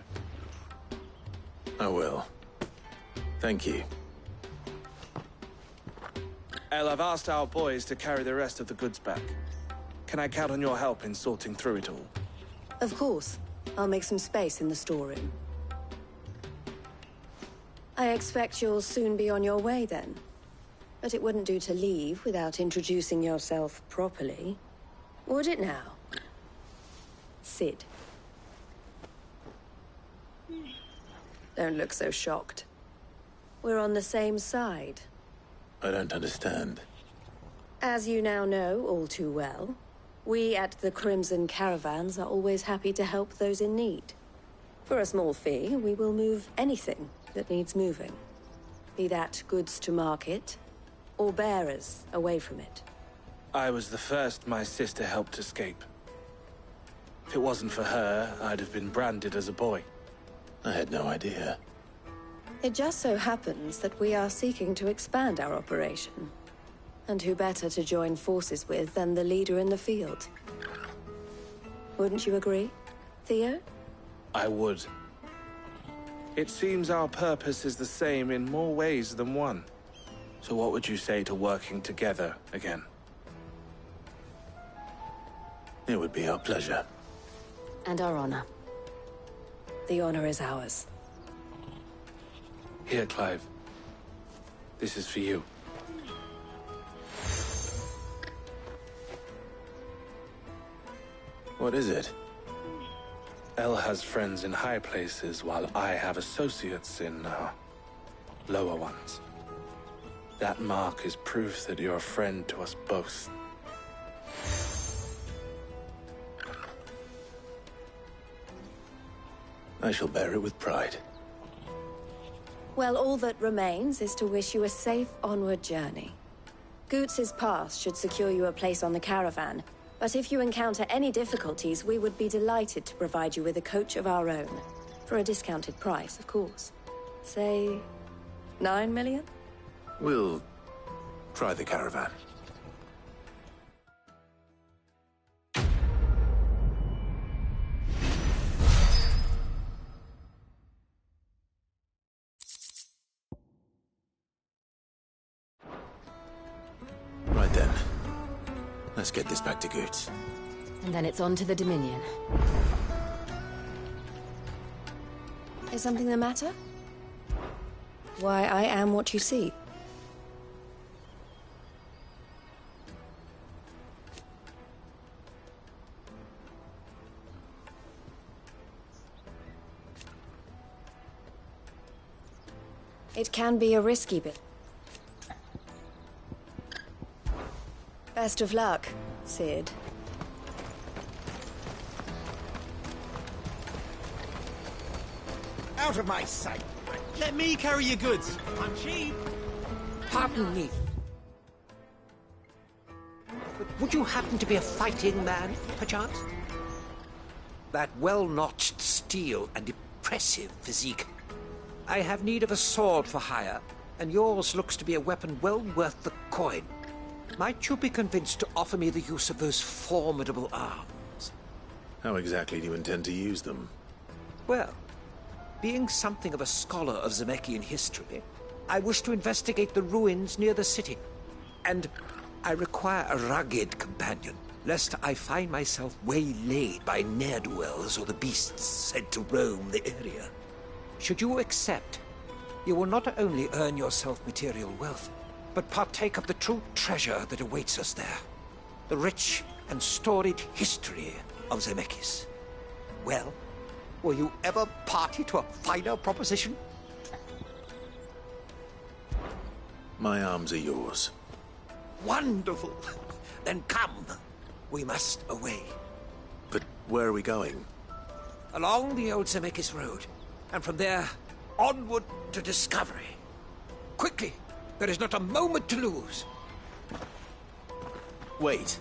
I will. Thank you. El, I've asked our boys to carry the rest of the goods back. Can I count on your help in sorting through it all? Of course. I'll make some space in the storeroom. I expect you'll soon be on your way then. But it wouldn't do to leave without introducing yourself properly. Would it now? Sid. Don't look so shocked. We're on the same side. I don't understand. As you now know all too well, we at the Crimson Caravans are always happy to help those in need. For a small fee, we will move anything that needs moving. Be that goods to market, or bearers away from it. I was the first my sister helped escape. If it wasn't for her, I'd have been branded as a boy. I had no idea. It just so happens that we are seeking to expand our operation. And who better to join forces with than the leader in the field? Wouldn't you agree, Theo? I would. It seems our purpose is the same in more ways than one. So what would you say to working together again? It would be our pleasure. And our honor. The honor is ours. Here, Clive. This is for you. What is it? El has friends in high places, while I have associates in, lower ones. That mark is proof that you're a friend to us both. I shall bear it with pride. Well, all that remains is to wish you a safe onward journey. Goots' pass should secure you a place on the caravan, but if you encounter any difficulties, we would be delighted to provide you with a coach of our own. For a discounted price, of course. Say, 9 million? We'll try the caravan. Right then. Let's get this back to Goots. And then it's on to the Dominion. Is something the matter? Why, I am what you see. It can be a risky bit. Best of luck, Sid. Out of my sight! Let me carry your goods. I'm cheap. Pardon me. But would you happen to be a fighting man, perchance? That well-notched steel and impressive physique. I have need of a sword for hire, and yours looks to be a weapon well worth the coin. Might you be convinced to offer me the use of those formidable arms? How exactly do you intend to use them? Well, being something of a scholar of Zemeckis history, I wish to investigate the ruins near the city. And I require a rugged companion, lest I find myself waylaid by ne'er-do-wells or the beasts said to roam the area. Should you accept, you will not only earn yourself material wealth, but partake of the true treasure that awaits us there. The rich and storied history of Zemeckis. Well, will you ever party to a finer proposition? My arms are yours. Wonderful! Then come. We must away. But where are we going? Along the old Zemeckis Road, and from there, onward to discovery. Quickly! There is not a moment to lose. Wait.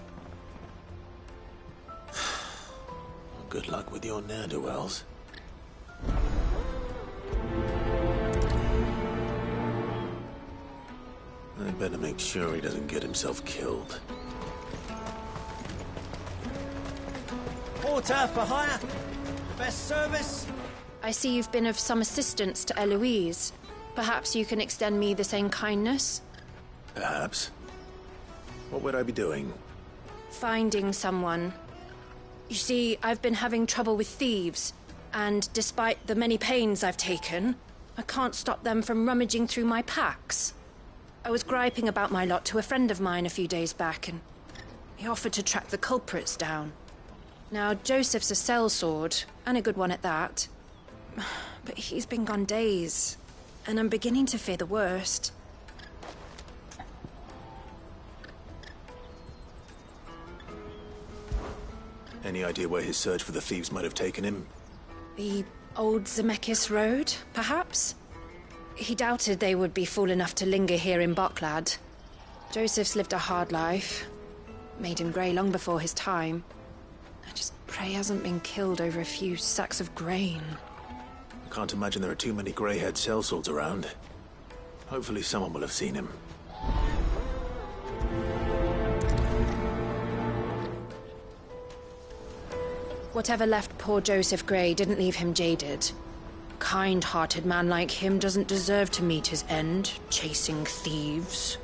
Good luck with your ne'er-do-wells. I'd better make sure he doesn't get himself killed. Porter for hire. Best service. I see you've been of some assistance to Eloise. Perhaps you can extend me the same kindness? Perhaps. What would I be doing? Finding someone. You see, I've been having trouble with thieves, and despite the many pains I've taken, I can't stop them from rummaging through my packs. I was griping about my lot to a friend of mine a few days back, and he offered to track the culprits down. Now, Joseph's a sellsword, and a good one at that. But he's been gone days, and I'm beginning to fear the worst. Any idea where his search for the thieves might have taken him? The old Zemeckis Road, perhaps? He doubted they would be fool enough to linger here in Boklad. Joseph's lived a hard life. Made him grey long before his time. I just pray he hasn't been killed over a few sacks of grain. I can't imagine there are too many grey-haired sellswords around. Hopefully someone will have seen him. Whatever left poor Joseph Grey didn't leave him jaded. A kind-hearted man like him doesn't deserve to meet his end, chasing thieves.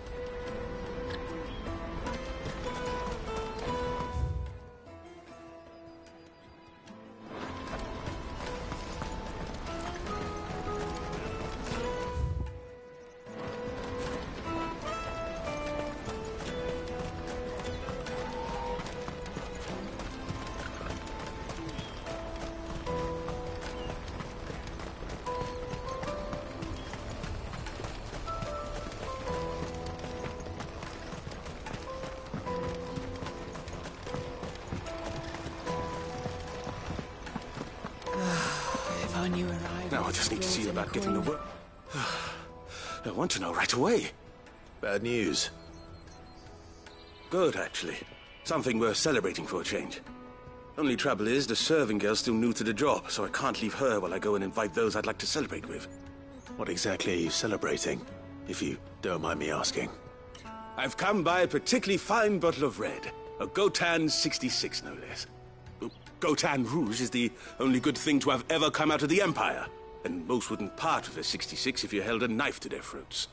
Now I just need to see about getting the work. I want to know right away. Bad news. Good, actually. Something worth celebrating for a change. Only trouble is, the serving girl's still new to the job, so I can't leave her while I go and invite those I'd like to celebrate with. What exactly are you celebrating, if you don't mind me asking? I've come by a particularly fine bottle of red. A Gotan 66, no less. Gotan Rouge is the only good thing to have ever come out of the Empire. And most wouldn't part with a 66 if you held a knife to their throats.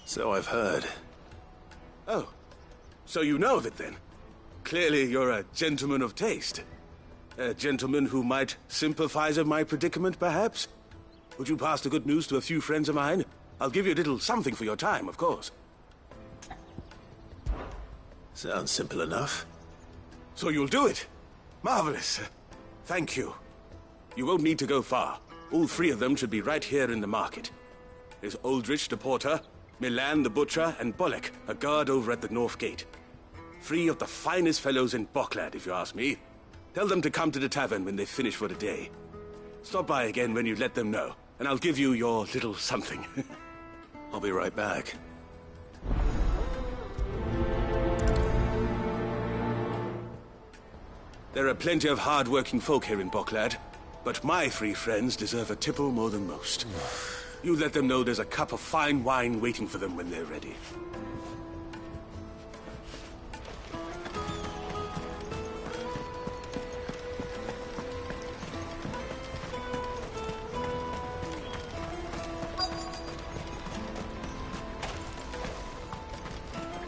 So I've heard. Oh, so you know of it then? Clearly you're a gentleman of taste. A gentleman who might sympathize with my predicament, perhaps? Would you pass the good news to a few friends of mine? I'll give you a little something for your time, of course. Sounds simple enough. So you'll do it? Marvelous. Thank you. You won't need to go far. All three of them should be right here in the market. There's Aldrich the porter, Milan the butcher, and Bolek, a guard over at the north gate. Three of the finest fellows in Boklad, if you ask me. Tell them to come to the tavern when they finish for the day. Stop by again when you let them know, and I'll give you your little something. I'll be right back. There are plenty of hard-working folk here in Boklad, but my three friends deserve a tipple more than most. You let them know there's a cup of fine wine waiting for them when they're ready.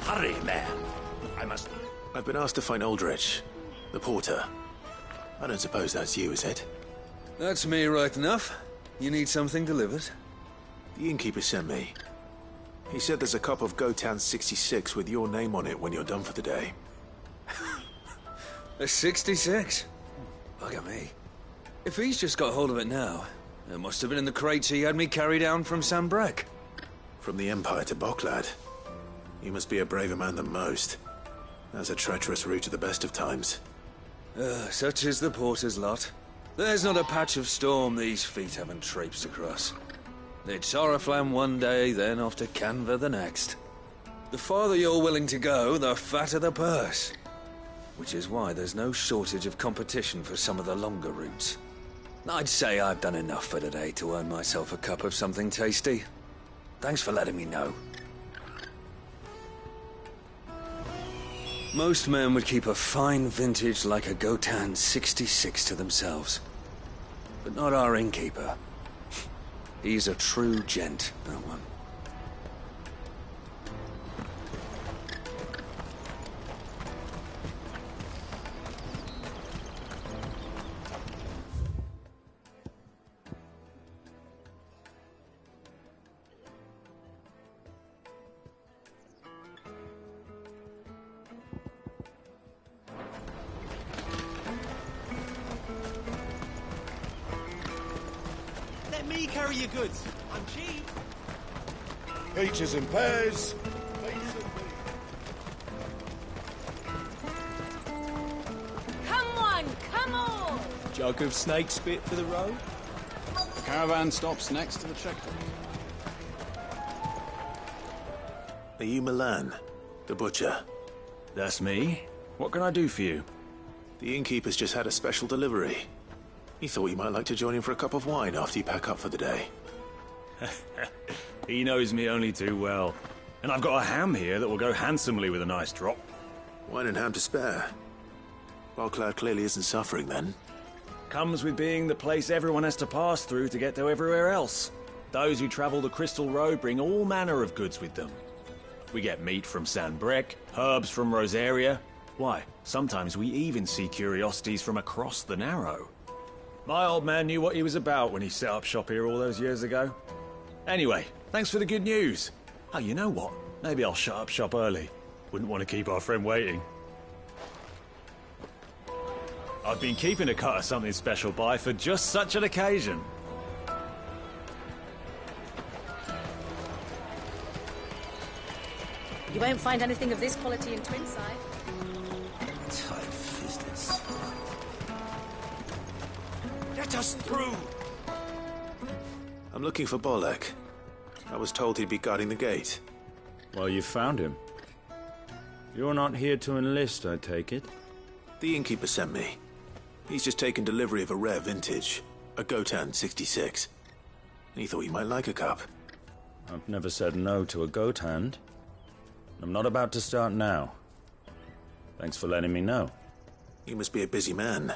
Hurry, man. I must... I've been asked to find Aldrich, the porter. I don't suppose that's you, is it? That's me right enough. You need something delivered? The innkeeper sent me. He said there's a cup of Gotan 66 with your name on it when you're done for the day. A 66? Bugger me. If he's just got hold of it now, it must have been in the crates he had me carry down from Sambrek. From the Empire to Boklad. You must be a braver man than most. That's a treacherous route at the best of times. Such is the porter's lot. There's not a patch of storm these feet haven't traipsed across. It's Oriflamme one day, then off to Canva the next. The farther you're willing to go, the fatter the purse. Which is why there's no shortage of competition for some of the longer routes. I'd say I've done enough for today to earn myself a cup of something tasty. Thanks for letting me know. Most men would keep a fine vintage like a Gotan 66 to themselves. But not our innkeeper. He's a true gent, that one. Let me carry your goods. I'm cheap. Peaches and pears. Come on, come on! Jug of snake spit for the road. The caravan stops next to the checkpoint. Are you Milan, the butcher? That's me. What can I do for you? The innkeeper's just had a special delivery. He thought you might like to join him for a cup of wine after you pack up for the day. He knows me only too well. And I've got a ham here that will go handsomely with a nice drop. Wine and ham to spare. Boklad clearly isn't suffering then. Comes with being the place everyone has to pass through to get to everywhere else. Those who travel the Crystal Road bring all manner of goods with them. We get meat from Sanbrek, herbs from Rosaria. Why, sometimes we even see curiosities from across the Narrow. My old man knew what he was about when he set up shop here all those years ago. Anyway, thanks for the good news. Oh, you know what? Maybe I'll shut up shop early. Wouldn't want to keep our friend waiting. I've been keeping a cut of something special by for just such an occasion. You won't find anything of this quality in Twinside. Tight-fisted swine. Let us through! I'm looking for Bolek. I was told he'd be guarding the gate. Well, you found him. You're not here to enlist, I take it? The innkeeper sent me. He's just taken delivery of a rare vintage, a Gotan 66. He thought you might like a cup. I've never said no to a goat hand. I'm not about to start now. Thanks for letting me know. You must be a busy man.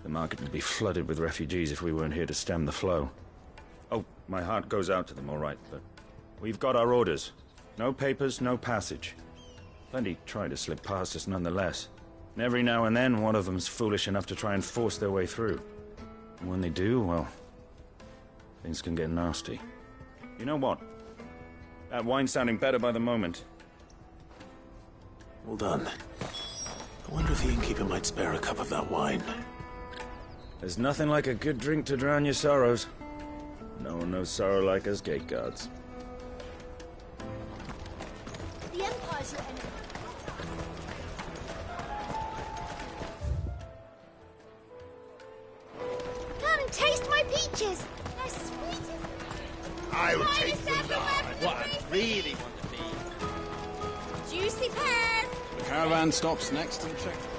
The market would be flooded with refugees if we weren't here to stem the flow. Oh, my heart goes out to them, all right, but we've got our orders. No papers, no passage. Plenty try to slip past us nonetheless. And every now and then, one of them's foolish enough to try and force their way through. And when they do, well, things can get nasty. You know what? That wine's sounding better by the moment. Well done. I wonder if the innkeeper might spare a cup of that wine. There's nothing like a good drink to drown your sorrows. No one knows sorrow like us gate guards. The Empire's your enemy. Come and taste my peaches. They're sweet as... I'll take the lard. What I really want to be. Juicy pears. The caravan stops next to the checkpoint.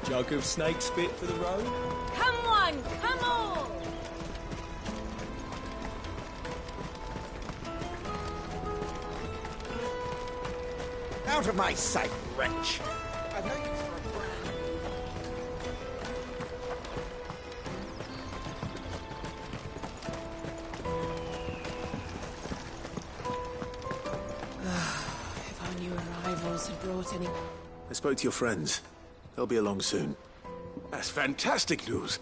Jug of snake spit for the road. Come on, come on! Out of my sight, wretch! I've no use for a brand. If I knew where arrivals had brought any... I spoke to your friends. They'll be along soon. That's fantastic news.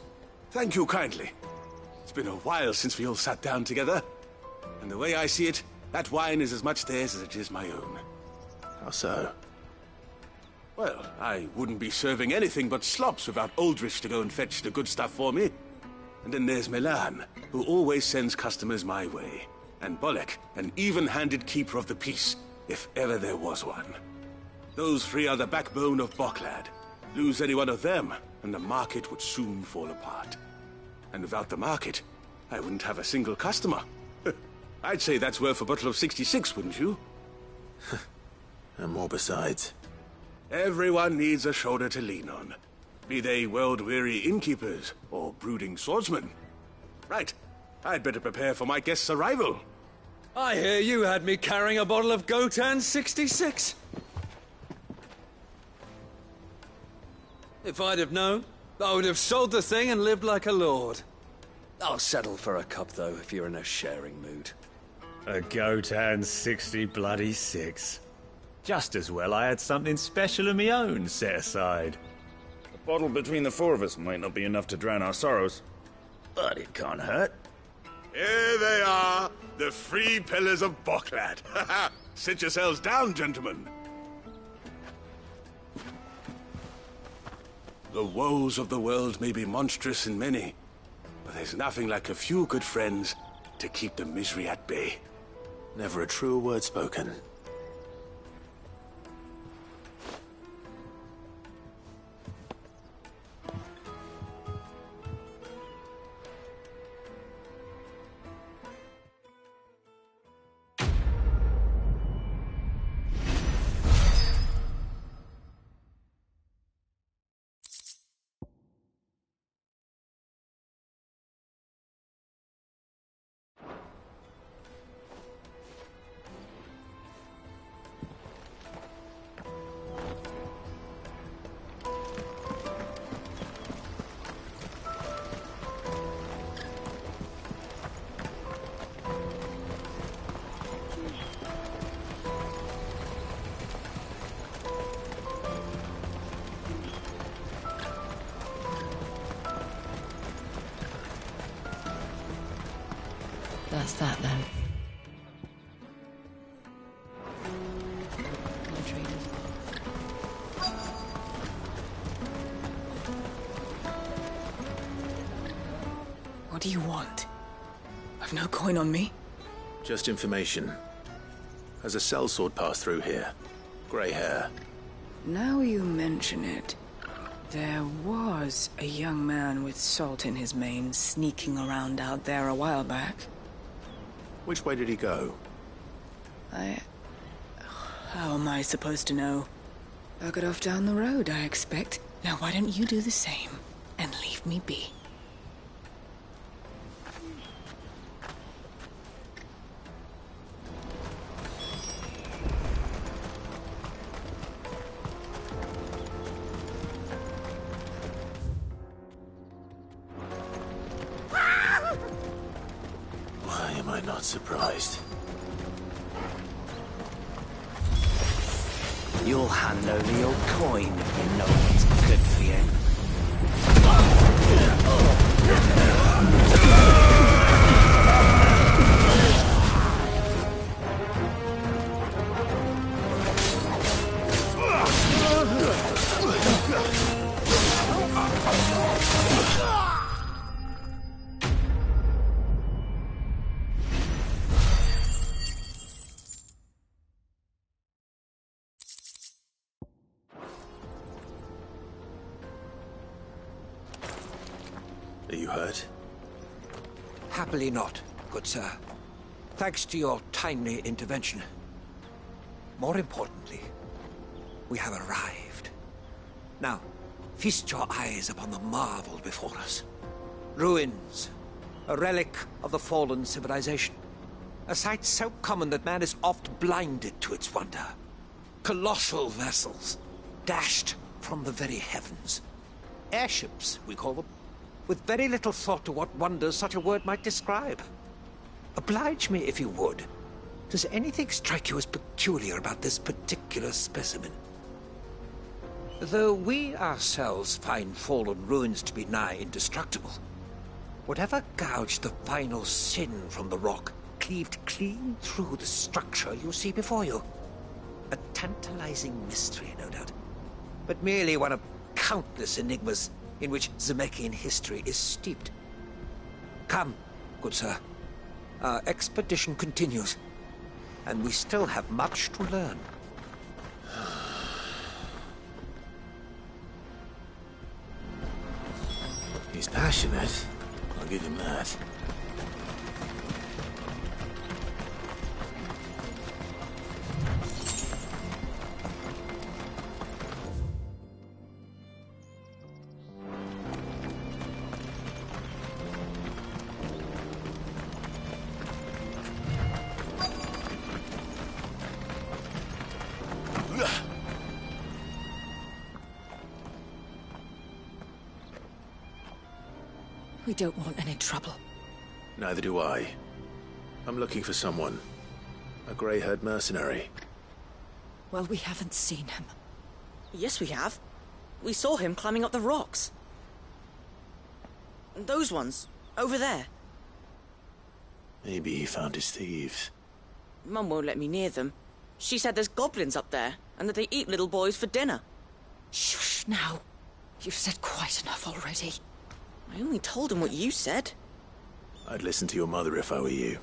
Thank you kindly. It's been a while since we all sat down together. And the way I see it, that wine is as much theirs as it is my own. How so? Well, I wouldn't be serving anything but slops without Aldrich to go and fetch the good stuff for me. And then there's Milan, who always sends customers my way. And Bolek, an even-handed keeper of the peace, if ever there was one. Those three are the backbone of Boklad. Lose any one of them, and the market would soon fall apart. And without the market, I wouldn't have a single customer. I'd say that's worth a bottle of 66, wouldn't you? And more besides. Everyone needs a shoulder to lean on. Be they world-weary innkeepers or brooding swordsmen. Right. I'd better prepare for my guest's arrival. I hear you had me carrying a bottle of Gotan 66. If I'd have known, I would have sold the thing and lived like a lord. I'll settle for a cup, though, if you're in a sharing mood. A Gotan 60 bloody 6. Just as well I had something special of my own set aside. A bottle between the four of us might not be enough to drown our sorrows, but it can't hurt. Here they are, the three pillars of Boklad. Sit yourselves down, gentlemen. The woes of the world may be monstrous and many, but there's nothing like a few good friends to keep the misery at bay. Never a truer word spoken. That's that, then. What do you want? I've no coin on me. Just information. Has a sellsword passed through here? Grey hair. Now you mention it, there was a young man with salt in his mane sneaking around out there a while back. Which way did he go? How am I supposed to know? I got off down the road, I expect. Now why don't you do the same and leave me be? Why am I not surprised? You'll hand over your coin if you know what's good for you. Are you hurt? Happily not, good sir. Thanks to your timely intervention. More importantly, we have arrived. Now, feast your eyes upon the marvel before us. Ruins, a relic of the fallen civilization. A sight so common that man is oft blinded to its wonder. Colossal vessels, dashed from the very heavens. Airships, we call them, with very little thought to what wonders such a word might describe. Oblige me, if you would, Does anything strike you as peculiar about this particular specimen? Though we ourselves find fallen ruins to be nigh indestructible, whatever gouged the final sin from the rock cleaved clean through the structure you see before you. A tantalizing mystery, no doubt, but merely one of countless enigmas in which Zemeckis history is steeped. Come, good sir. Our expedition continues, and we still have much to learn. He's passionate. I'll give him that. We don't want any trouble. Neither do I. I'm looking for someone. A grey-haired mercenary. Well, we haven't seen him. Yes, we have. We saw him climbing up the rocks. Those ones, over there. Maybe he found his thieves. Mum won't let me near them. She said there's goblins up there, and that they eat little boys for dinner. Shush now. You've said quite enough already. I only told him what you said. I'd listen to your mother if I were you.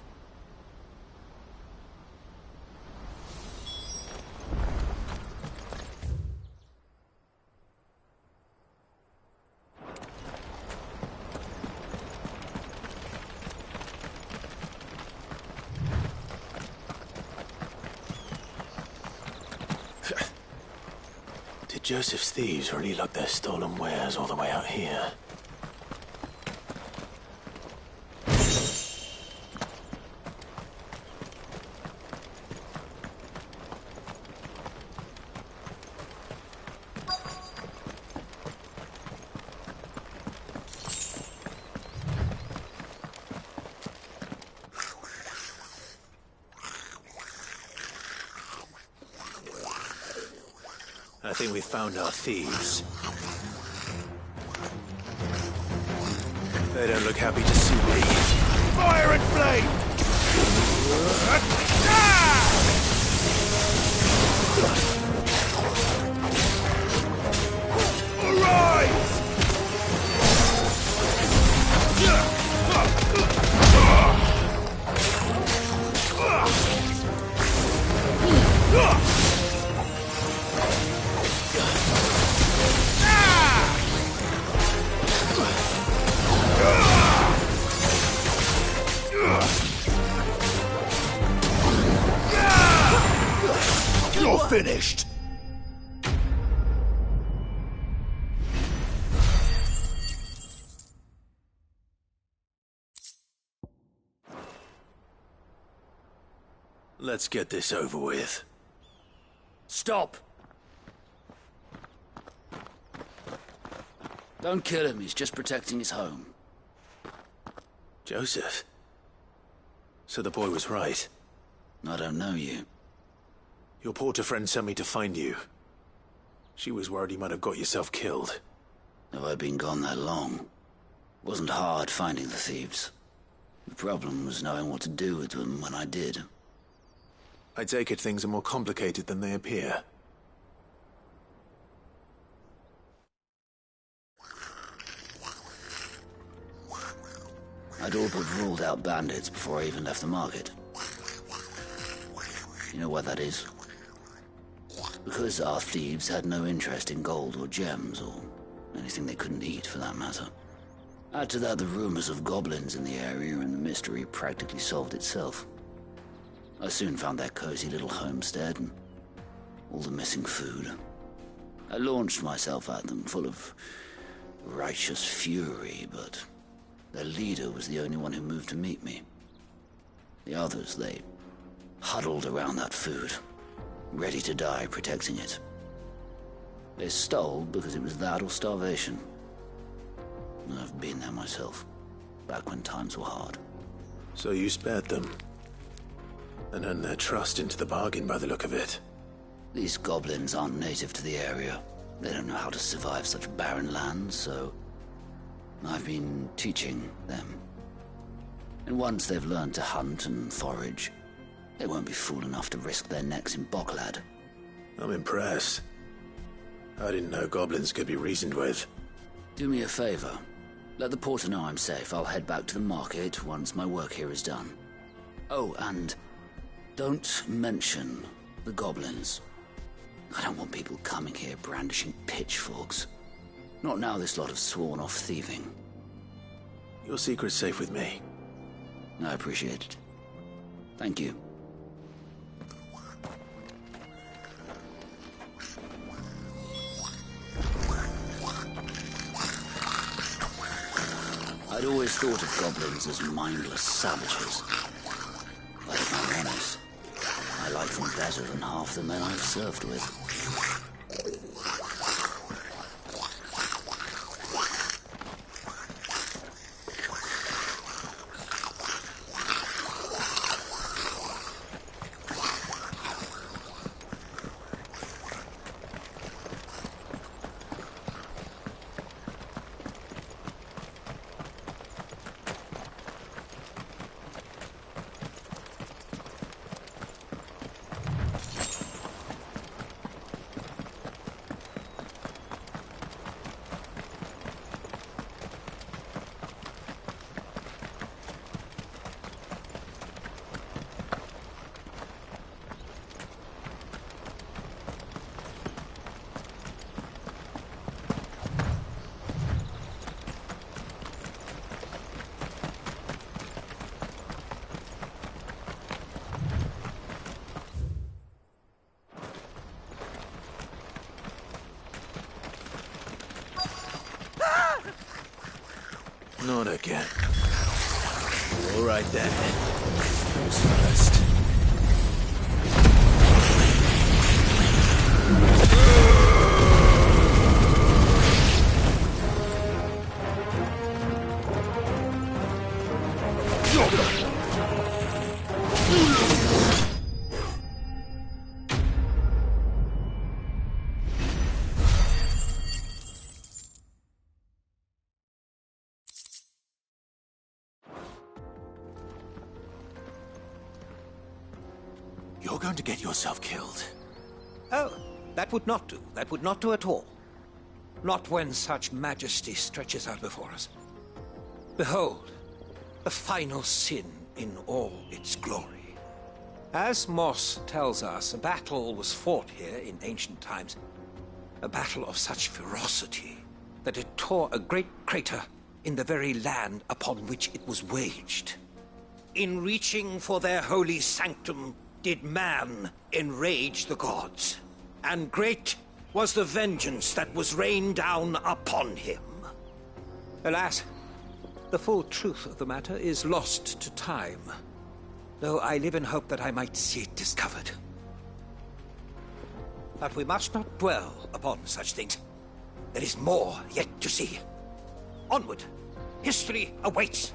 Did Joseph's thieves really lug their stolen wares all the way out here? I think we found our thieves. They don't look happy to see me. Fire and flame! Arise! You're finished! Let's get this over with. Stop! Don't kill him, he's just protecting his home. Joseph? So the boy was right. I don't know you. Your porter friend sent me to find you. She was worried you might have got yourself killed. Have I been gone that long? Wasn't hard finding the thieves. The problem was knowing what to do with them when I did. I take it things are more complicated than they appear. I'd all but ruled out bandits before I even left the market. You know why that is? Because our thieves had no interest in gold or gems, or anything they couldn't eat for that matter. Add to that the rumors of goblins in the area, and the mystery practically solved itself. I soon found their cozy little homestead, and all the missing food. I launched myself at them, full of righteous fury, but their leader was the only one who moved to meet me. The others, they huddled around that food, ready to die protecting it. They stole because it was that or starvation. I've been there myself, back when times were hard. So you spared them. And earn their trust into the bargain by the look of it. These goblins aren't native to the area. They don't know how to survive such barren lands, so I've been teaching them. And once they've learned to hunt and forage, they won't be fool enough to risk their necks in Boklad. I'm impressed. I didn't know goblins could be reasoned with. Do me a favor. Let the porter know I'm safe. I'll head back to the market once my work here is done. Oh, and don't mention the goblins. I don't want people coming here brandishing pitchforks. Not now this lot have sworn off thieving. Your secret's safe with me. I appreciate it. Thank you. I'd always thought of goblins as mindless savages. But if I'm honest, I like them better than half the men I've served with. Not again. All right then. Who's first? You're going to get yourself killed. Oh, that would not do. That would not do at all. Not when such majesty stretches out before us. Behold, the final sin in all its glory. As Moss tells us, a battle was fought here in ancient times. A battle of such ferocity that it tore a great crater in the very land upon which it was waged. In reaching for their holy sanctum, did man enrage the gods, and great was the vengeance that was rained down upon him. Alas, the full truth of the matter is lost to time, though I live in hope that I might see it discovered. But we must not dwell upon such things. There is more yet to see. Onward! History awaits!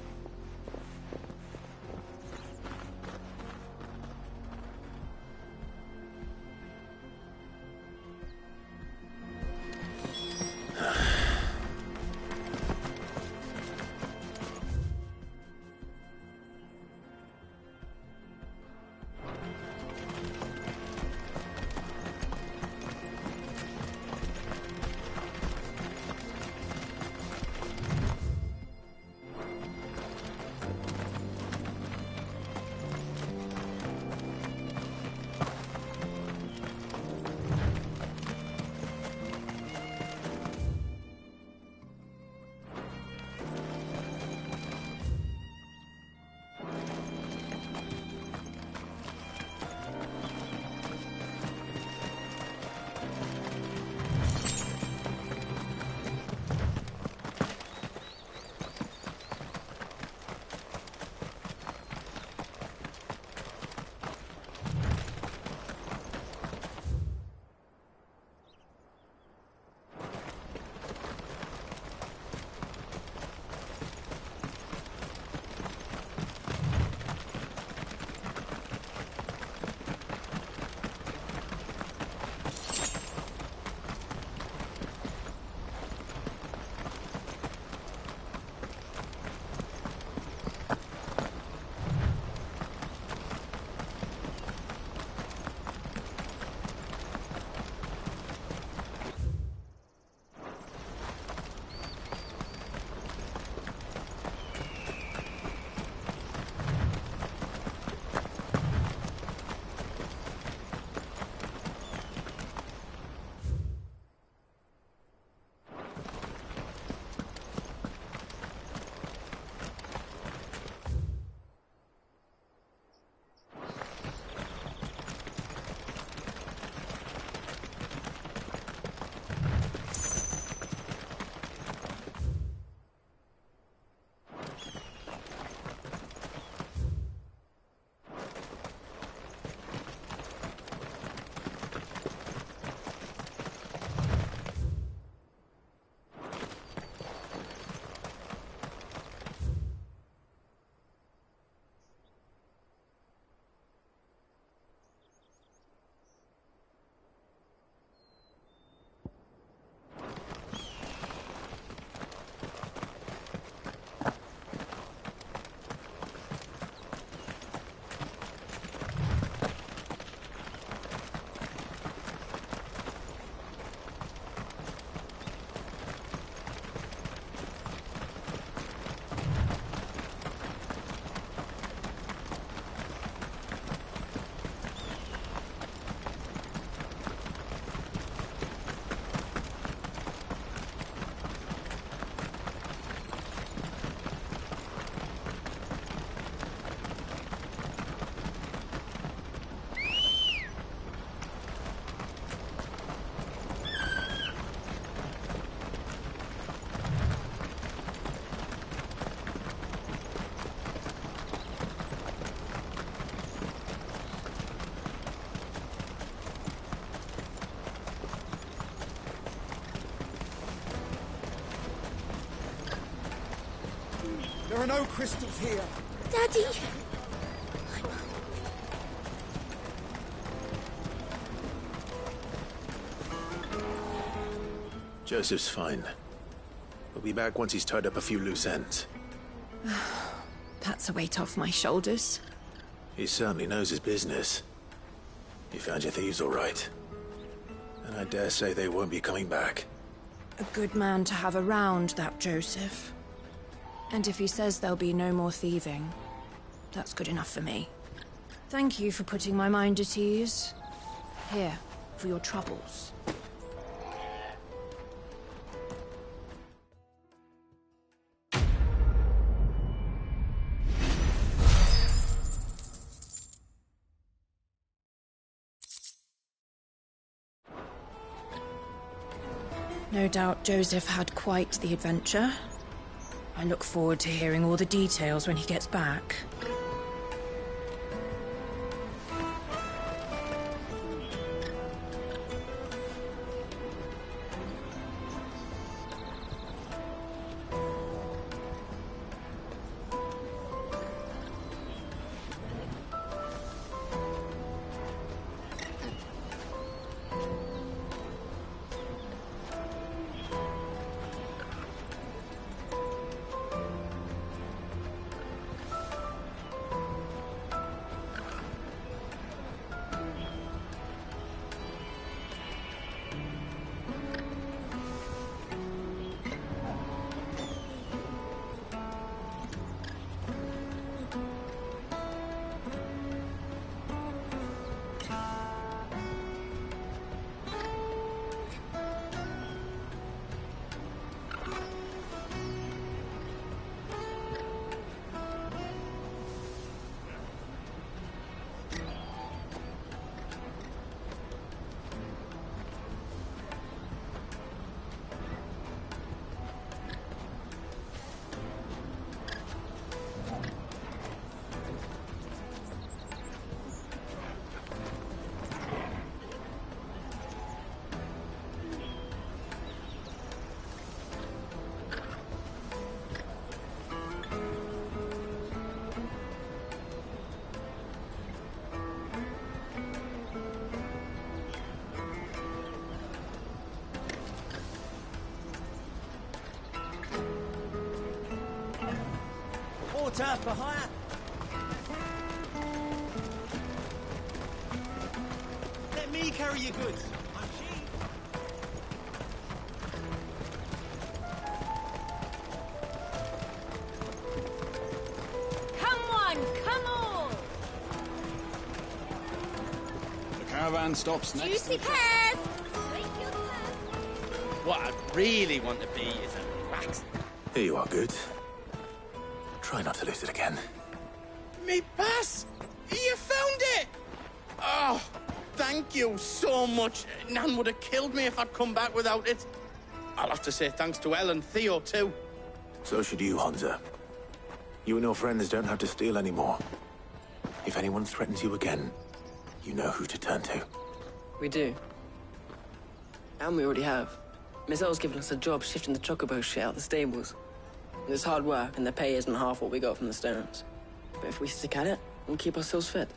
are no crystals here. Daddy! Joseph's fine. We'll be back once he's tied up a few loose ends. That's a weight off my shoulders. He certainly knows his business. You found your thieves all right. And I dare say they won't be coming back. A good man to have around, that Joseph. And if he says there'll be no more thieving, that's good enough for me. Thank you for putting my mind at ease. Here, for your troubles. No doubt Joseph had quite the adventure. I look forward to hearing all the details when he gets back. Water for hire. Let me carry your goods. I'm cheap. Come on, come on! The caravan stops next. Juicy pears! Take your time. What I really want to be is a wax. Here you are, Good. Try not to lose it again. Me pass! You found it! Oh, thank you so much. Nan would have killed me if I'd come back without it. I'll have to say thanks to Elle and Theo, too. So should you, Honza. You and your friends don't have to steal anymore. If anyone threatens you again, you know who to turn to. We do. And we already have. Miss Elle's given us a job shifting the chocobo shit out the stables. It's hard work, and the pay isn't half what we got from the stones. But if we stick at it, we'll keep ourselves fit.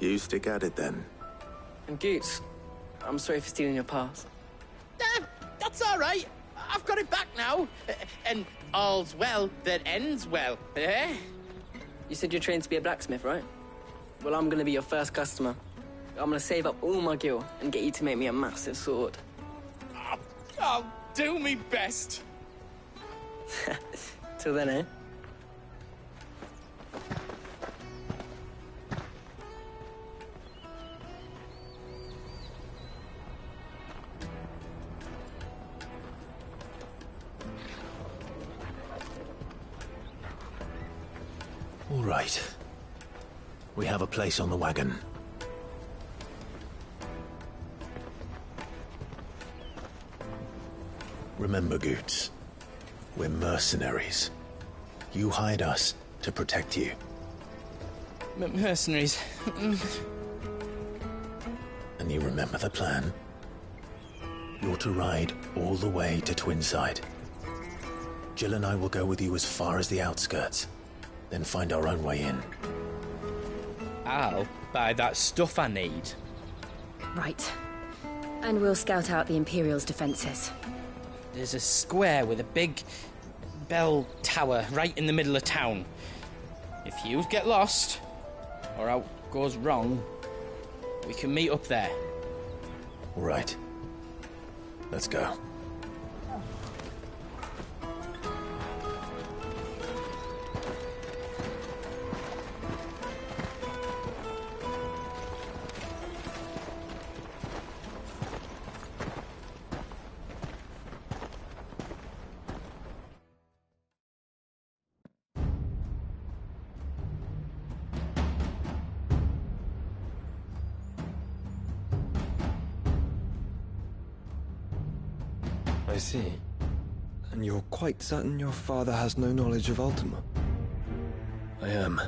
You stick at it, then. And Goots, I'm sorry for stealing your pass. That's all right. I've got it back now. And all's well that ends well, eh? You said you're trained to be a blacksmith, right? Well, I'm gonna be your first customer. I'm gonna save up all my gil and get you to make me a massive sword. I'll do me best. Till then, eh? All right. We have a place on the wagon. Remember, Goots, we're mercenaries. You hired us to protect you. Mercenaries. And you remember the plan? You're to ride all the way to Twinside. Jill and I will go with you as far as the outskirts, then find our own way in. I'll buy that stuff I need. Right. And we'll scout out the Imperial's defenses. There's a square with a big bell tower right in the middle of town. If you get lost, or out goes wrong, we can meet up there. All right. Let's go. I see. And you're quite certain your father has no knowledge of Ultima? I am.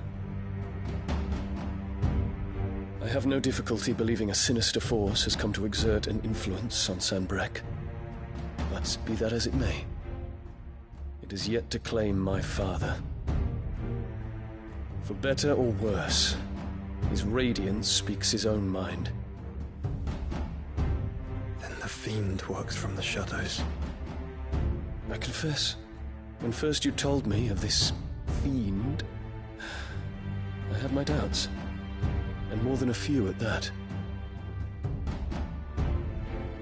I have no difficulty believing a sinister force has come to exert an influence on Sanbreque. But be that as it may, it is yet to claim my father. For better or worse, his radiance speaks his own mind. Then the fiend works from the shadows. I confess, when first you told me of this fiend, I had my doubts, and more than a few at that.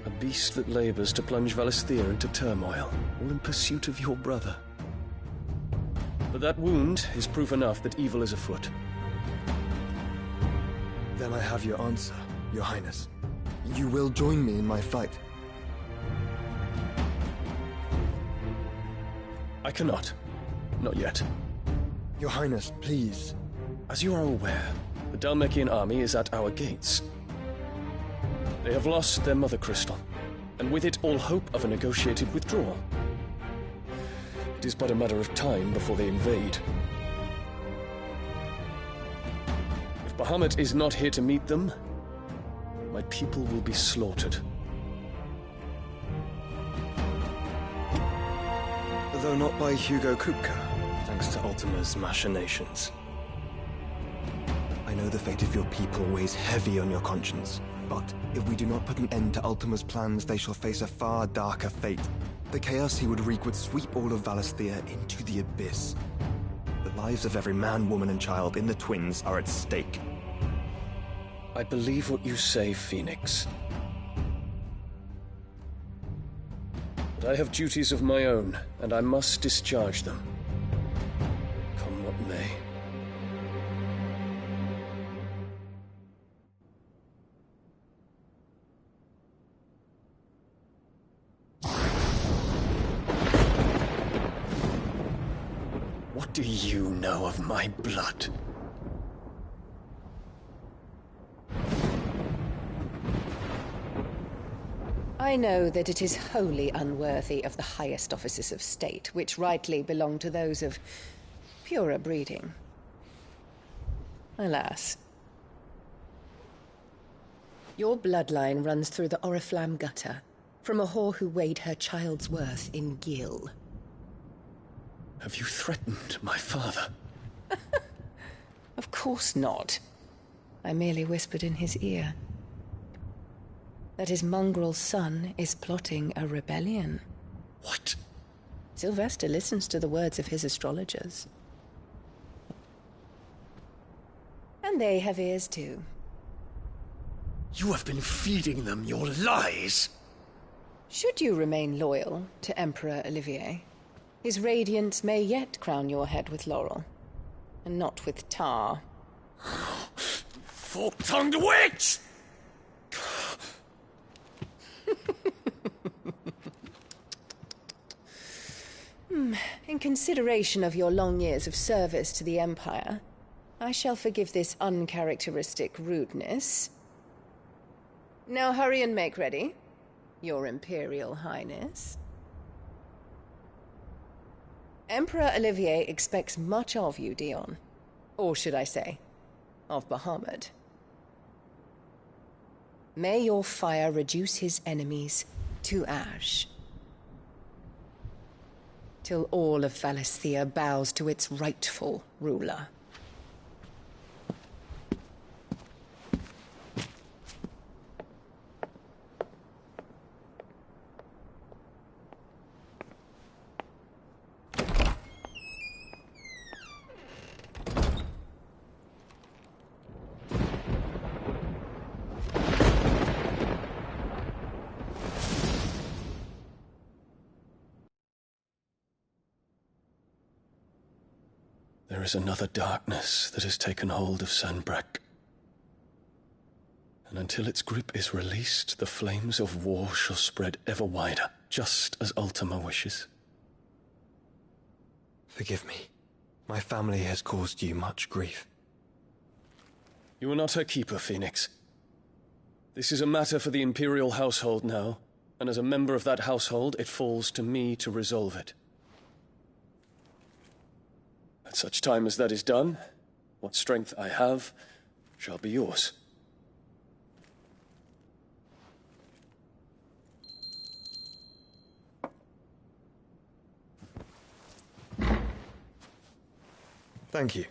A beast that labors to plunge Valisthea into turmoil, all in pursuit of your brother. But that wound is proof enough that evil is afoot. Then I have your answer, Your Highness. You will join me in my fight. I cannot. Not yet. Your Highness, please. As you are aware, the Dhalmekian army is at our gates. They have lost their mother crystal, and with it all hope of a negotiated withdrawal. It is but a matter of time before they invade. If Bahamut is not here to meet them, my people will be slaughtered. Though not by Hugo Kupka, thanks to Ultima's machinations. I know the fate of your people weighs heavy on your conscience, but if we do not put an end to Ultima's plans, they shall face a far darker fate. The chaos he would wreak would sweep all of Valisthea into the abyss. The lives of every man, woman, and child in the Twins are at stake. I believe what you say, Phoenix. But I have duties of my own, and I must discharge them. Come what may. What do you know of my blood? I know that it is wholly unworthy of the highest offices of state, which rightly belong to those of purer breeding. Alas. Your bloodline runs through the Oriflamme gutter, from a whore who weighed her child's worth in gill. Have you threatened my father? Of course not. I merely whispered in his ear that his mongrel son is plotting a rebellion. What? Sylvester listens to the words of his astrologers. And they have ears too. You have been feeding them your lies! Should you remain loyal to Emperor Olivier, his radiance may yet crown your head with laurel, and not with tar. Fork-tongued witch! In consideration of your long years of service to the Empire, I shall forgive this uncharacteristic rudeness. Now hurry and make ready, Your Imperial Highness. Emperor Olivier expects much of you, Dion. Or should I say, of Bahamut. May your fire reduce his enemies to ash. till all of Valisthea bows to its rightful ruler. There is another darkness that has taken hold of Sanbreque. And until its grip is released, the flames of war shall spread ever wider, just as Ultima wishes. Forgive me. My family has caused you much grief. You are not her keeper, Phoenix. This is a matter for the Imperial household now, and as a member of that household, it falls to me to resolve it. At such time as that is done, what strength I have shall be yours. Thank you,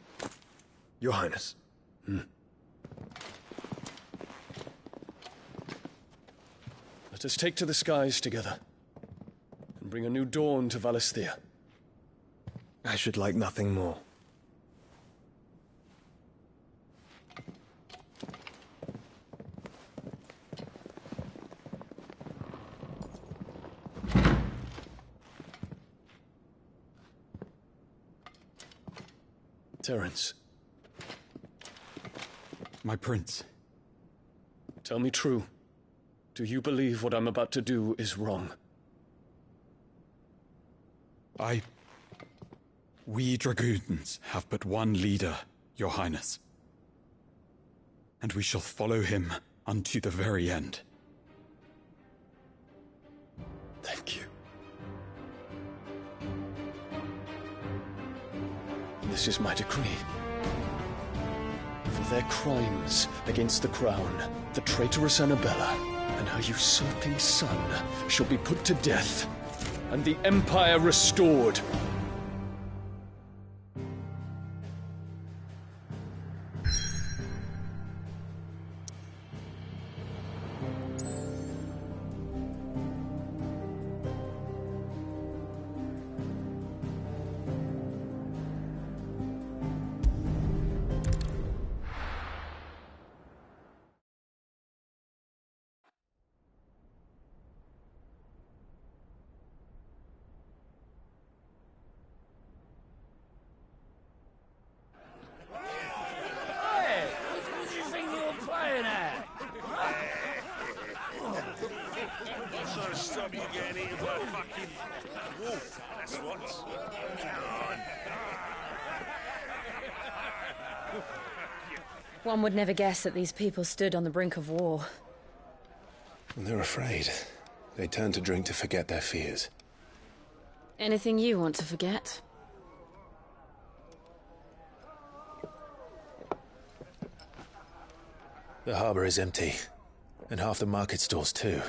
Your Highness. Let us take to the skies together, and bring a new dawn to Valisthea. I should like nothing more. Terence. My prince. Tell me true. Do you believe what I'm about to do is wrong? We dragoons have but one leader, Your Highness. And we shall follow him unto the very end. Thank you. This is my decree. For their crimes against the crown, the traitorous Annabella and her usurping son shall be put to death, and the Empire restored. One would never guess that these people stood on the brink of war. And they're afraid. They turn to drink to forget their fears. Anything you want to forget? The harbor is empty, and half the market stalls too.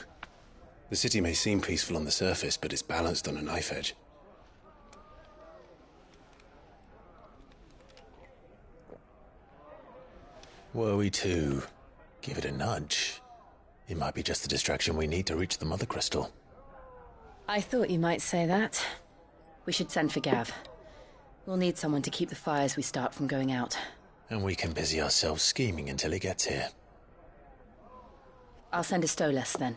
The city may seem peaceful on the surface, but it's balanced on a knife edge. Were we to give it a nudge, it might be just the distraction we need to reach the Mother Crystal. I thought you might say that. We should send for Gav. We'll need someone to keep the fires we start from going out. And we can busy ourselves scheming until he gets here. I'll send a Stolas then.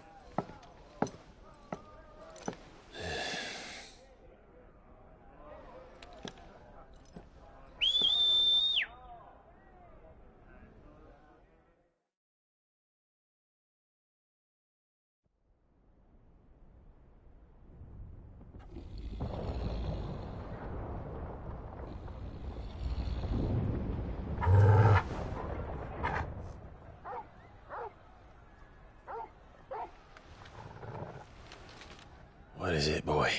What is it, boy?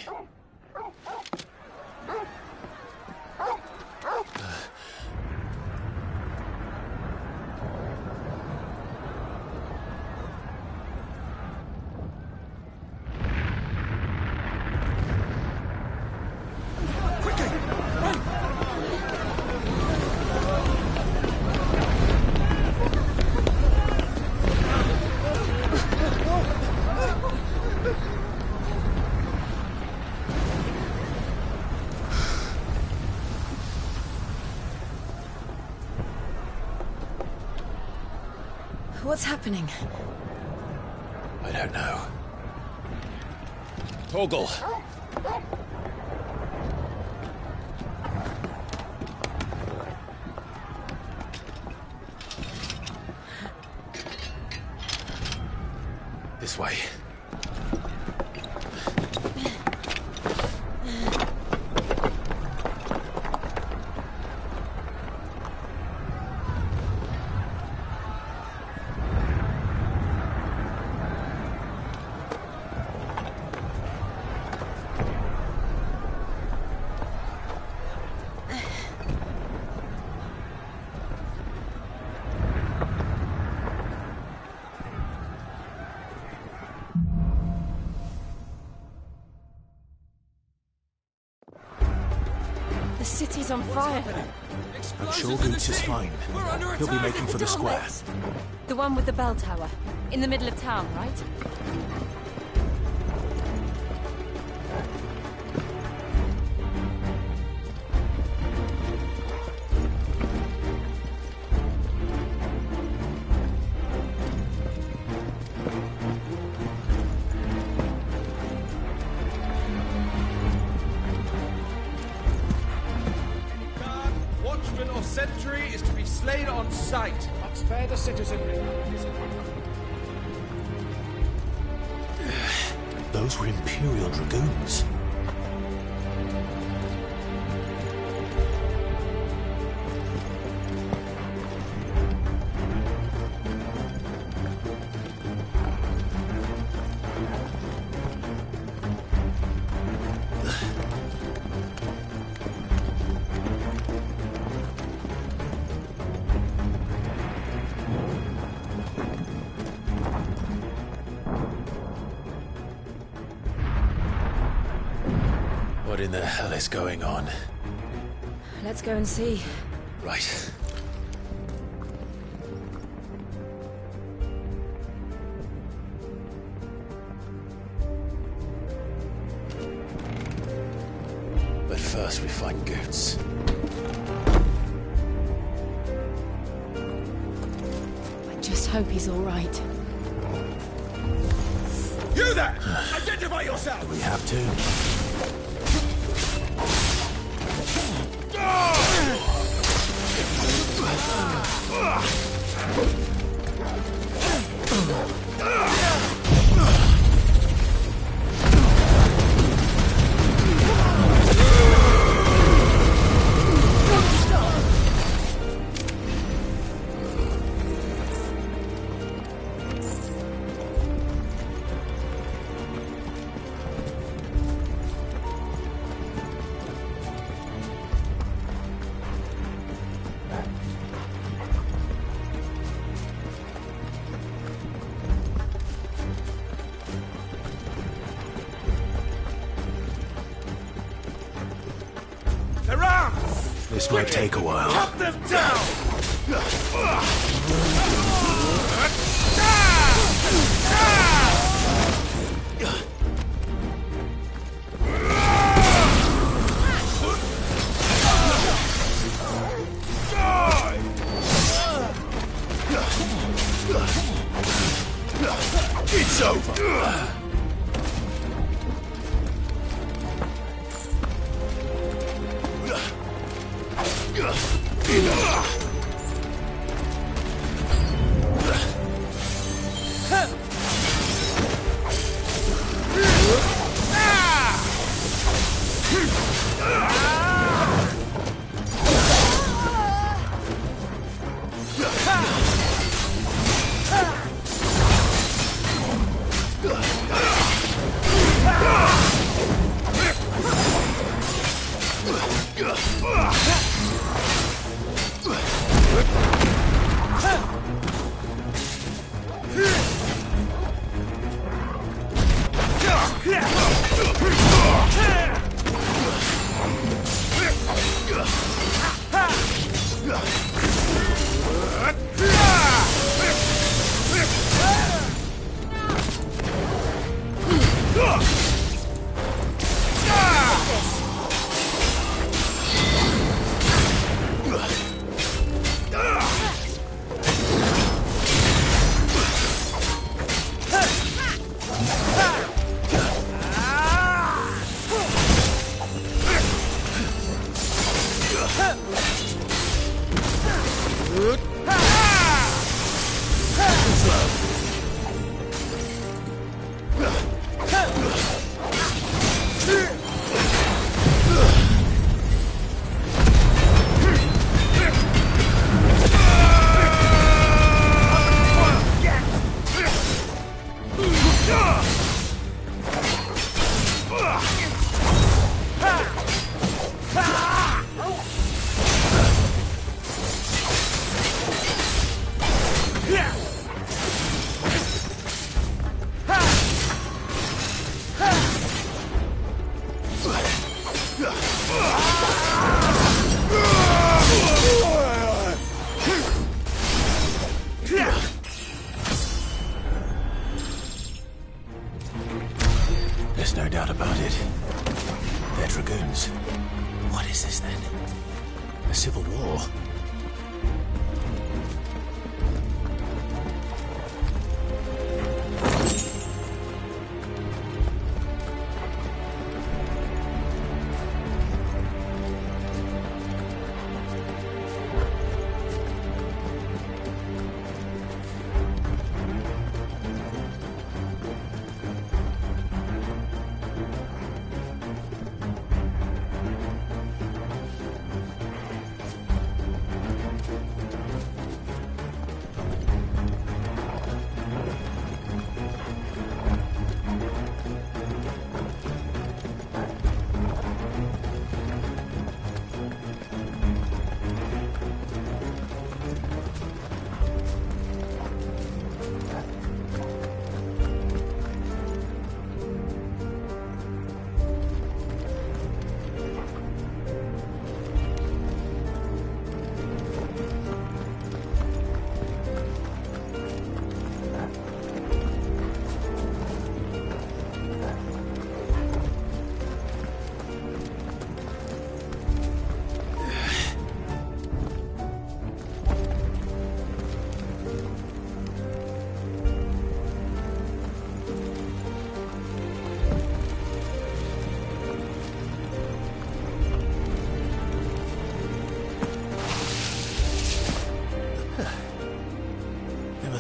What's happening? I don't know. Torgal! This way. The city's on fire. I'm sure Goots is fine. He'll be making for the square. The one with the bell tower. In the middle of town, right? Watchman or sentry is to be slain on sight. But spare the citizenry. Those were Imperial Dragoons. What in the hell is going on? Let's go and see. Right. But first we find Goots. I just hope he's all right. You there! Identify yourself! We have to. This might take a while. Cut them down! It's over! There's no doubt about it. They're dragoons. What is this then? A civil war?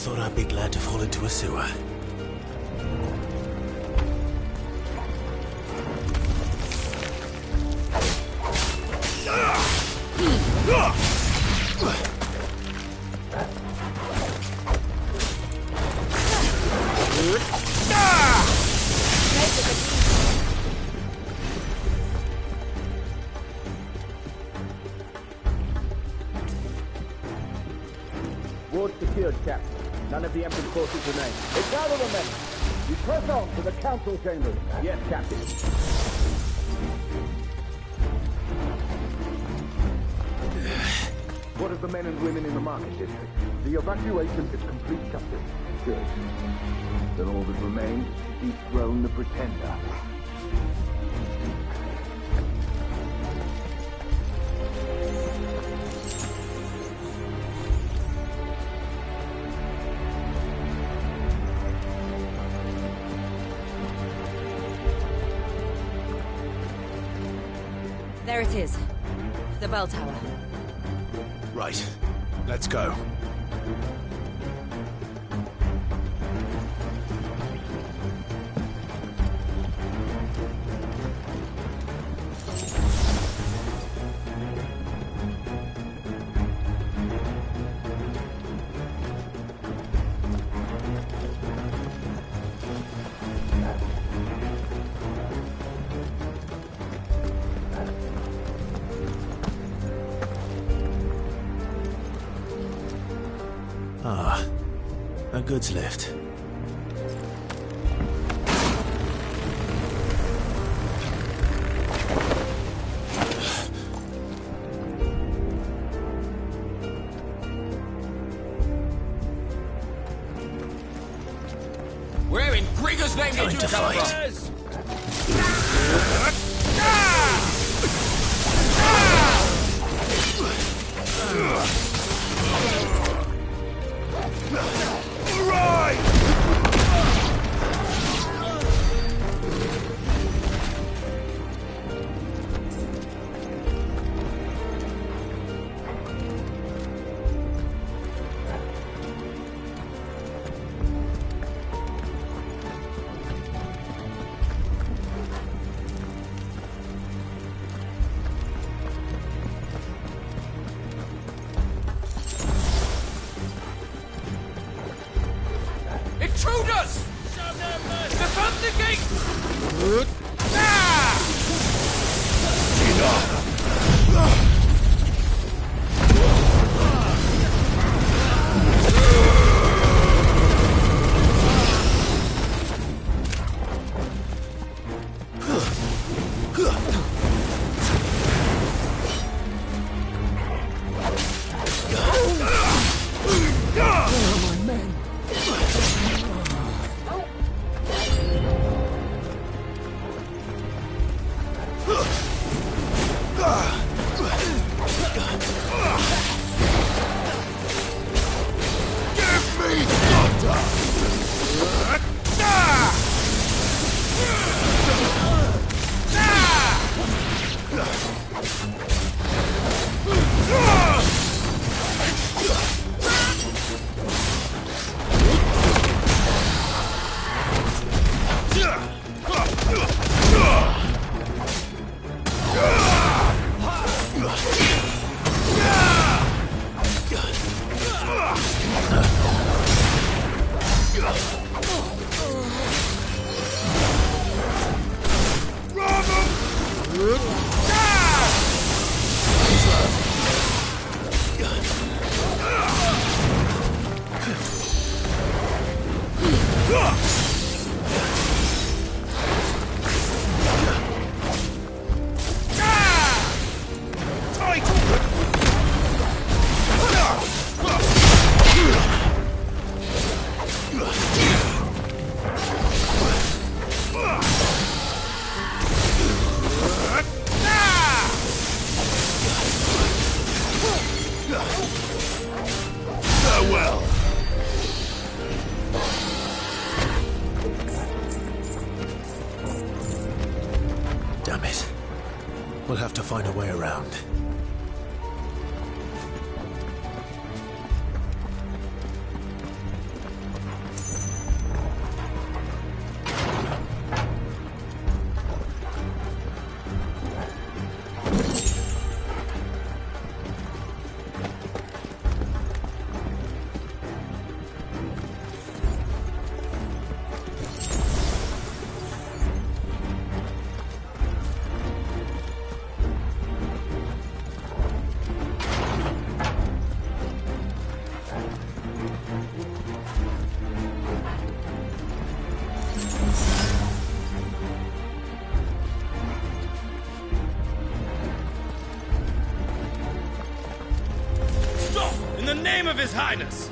Thought I'd be glad to fall into a sewer. Ward secured, Captain. None of the Emperor's forces remain. It's out of the men! You press on to the council chambers. Yes, Captain. What of the men and women in the market district? The evacuation is complete, Captain. Good. Then all that remains is to dethrone the Pretender. There it is. The bell tower. Right. Let's go. Ah, a goods lift. Where in Grieger's name did you come from? Intruders! Defend the gate! Damn it. We'll have to find a way around. In the name of His Highness!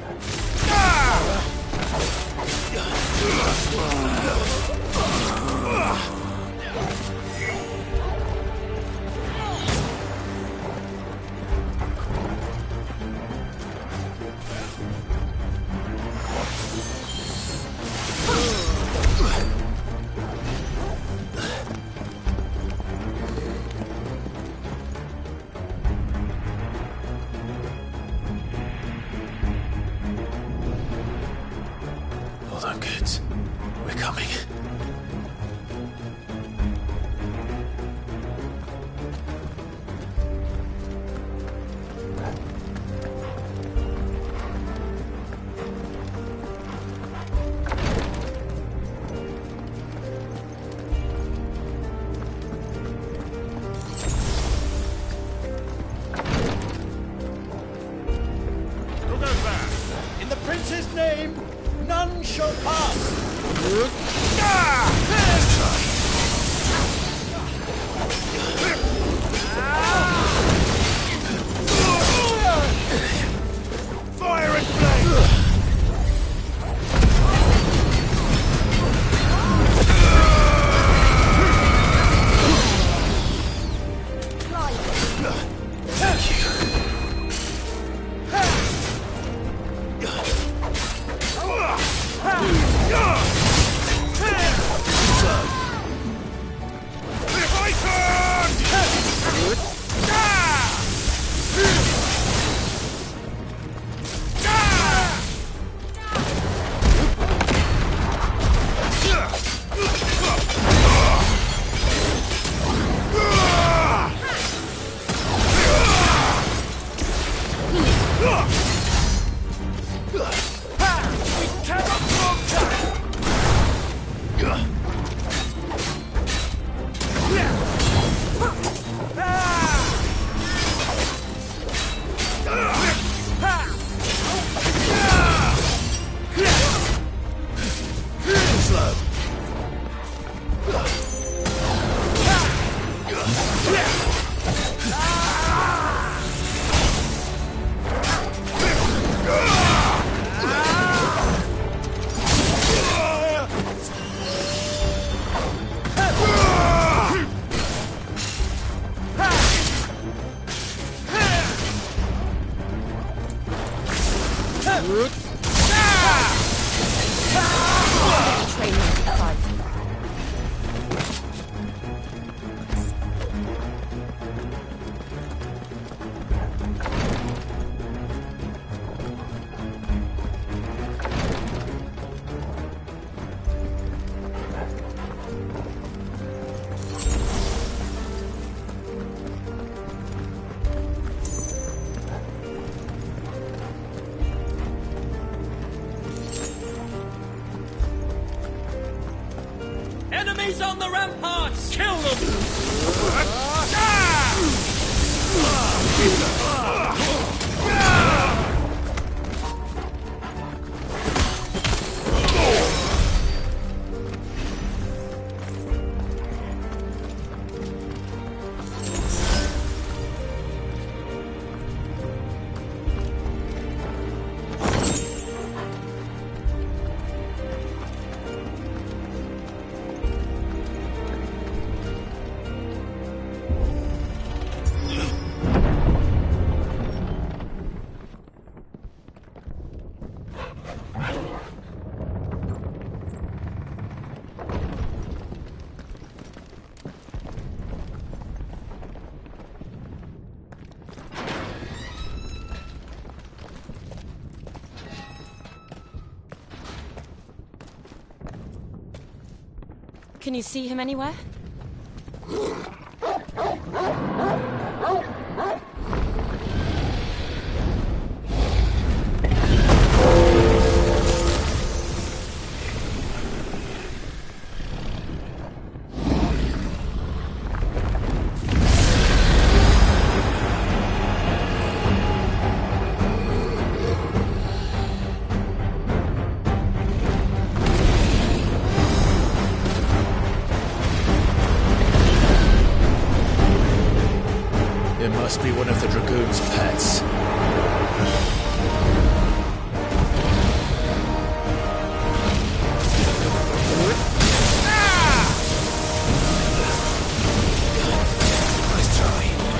Hold on, kids. We're coming. You'll go back. In the Prince's name, none shall pass. Fire and flame! Enemies on the ramparts! Kill them! Can you see him anywhere? Must be one of the Dragoon's pets. Nice try.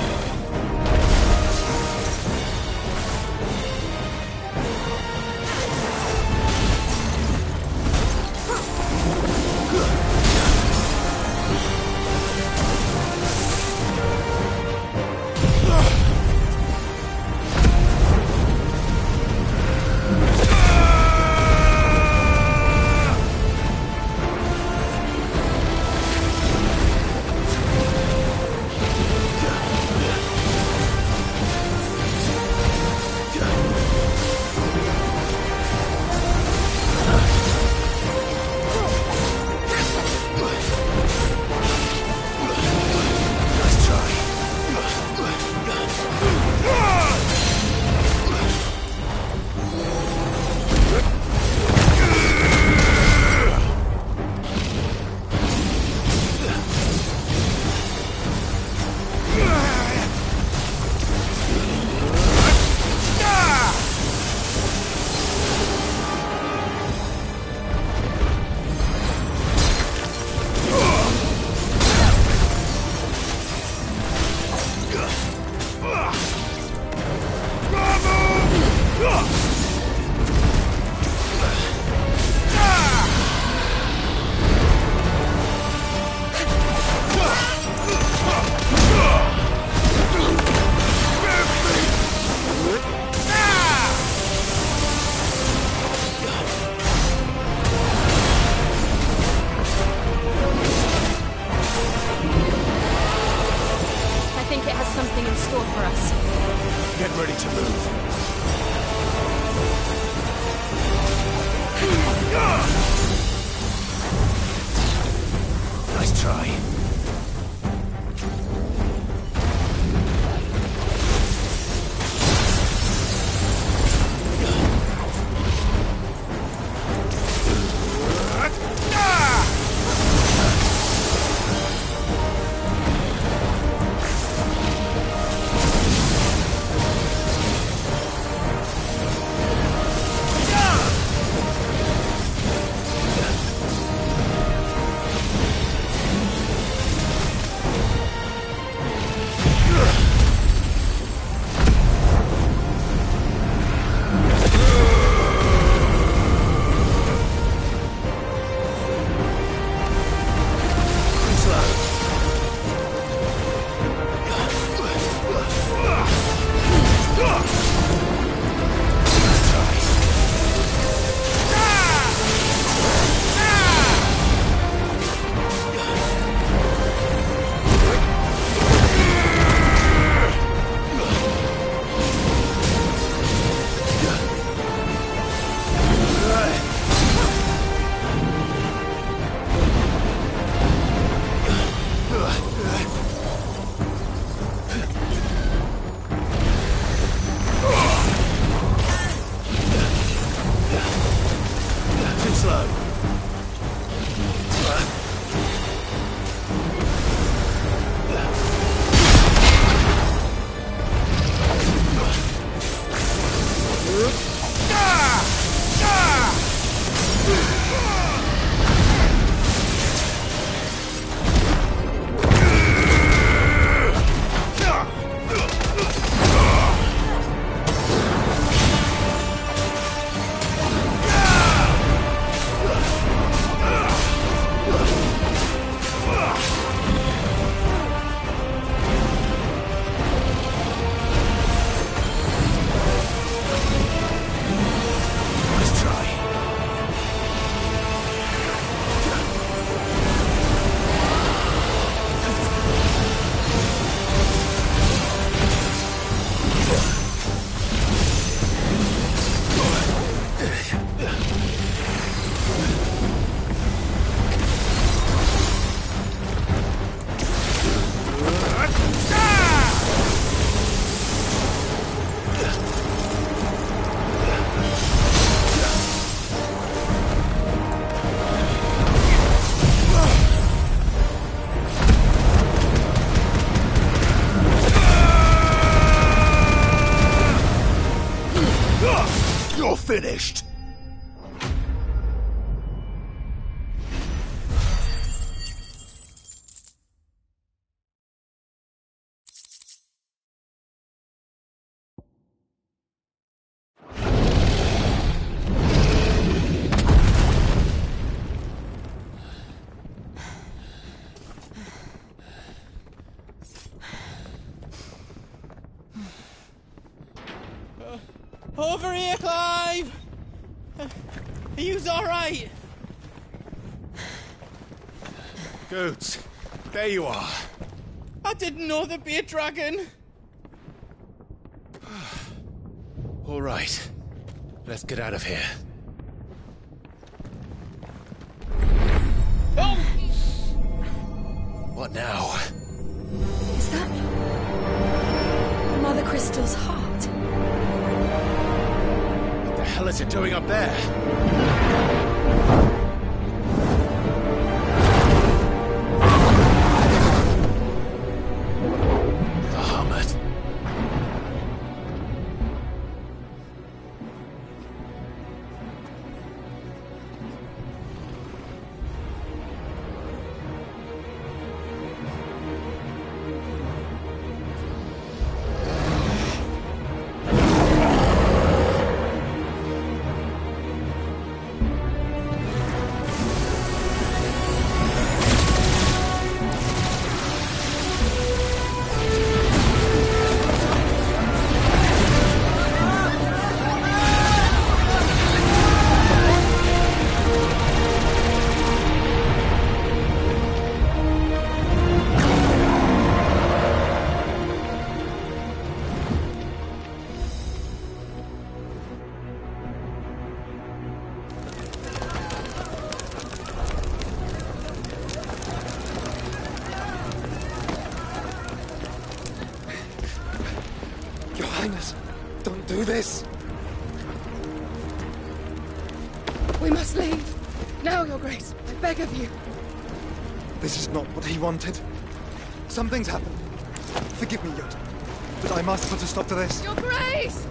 something in store for us. Get ready to move. Nice try. finished? Over here, Clive! Are you alright? Goods, there you are. I didn't know there'd be a dragon. All right, let's get out of here. Oh! What now? Is that Mother Crystal's heart? What the hell is it doing up there? Bahamut. Your Highness, don't do this. We must leave. Now, Your Grace. I beg of you. This is not what he wanted. Something's happened. Forgive me, Yod, but I must put a stop to this. Your Grace!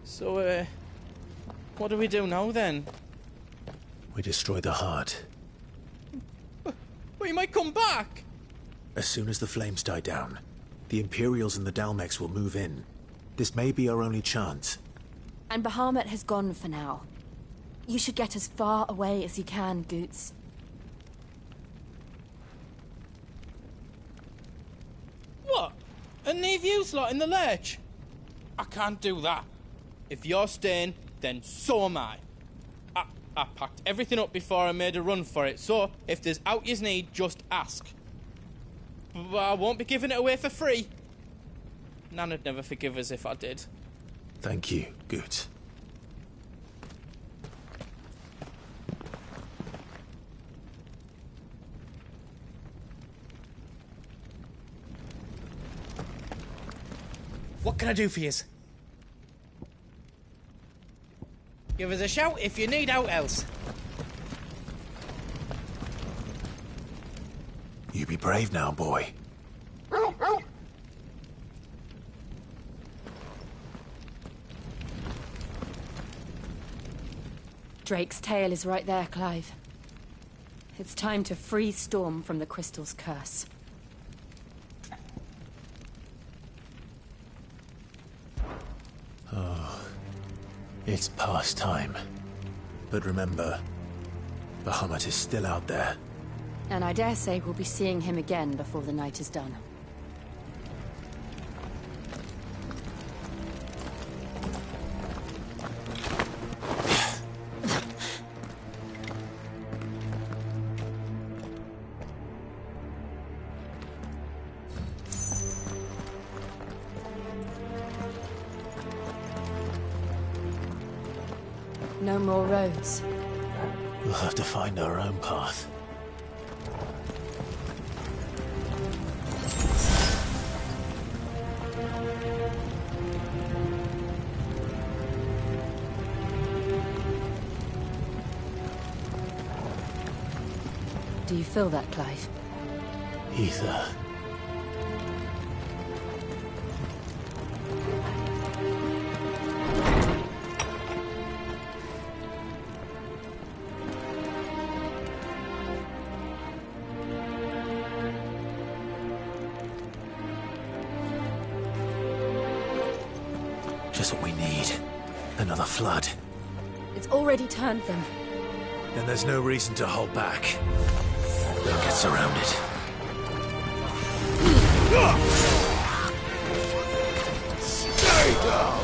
So, what do we do now, then? We destroy the heart. But he might come back! As soon as the flames die down, the Imperials and the Dalmex will move in. This may be our only chance. And Bahamut has gone for now. You should get as far away as you can, Goots. What? And leave you lot in the lurch? I can't do that. If you're staying, then so am I. I packed everything up before I made a run for it, so if there's out you need, just ask. But I won't be giving it away for free. Nana'd never forgive us if I did. Thank you, Goots. What can I do for yous? Give us a shout if you need out else. You be brave now, boy. Drake's tail is right there, Clive. It's time to free Storm from the Crystal's curse. Oh, it's past time. But remember, Bahamut is still out there. And I dare say we'll be seeing him again before the night is done. No more roads. We'll have to find our own path. Do you feel that, Clive? Ether. Just what we need. Another flood. It's already turned them. Then there's no reason to hold back. They'll get surrounded. Stay down!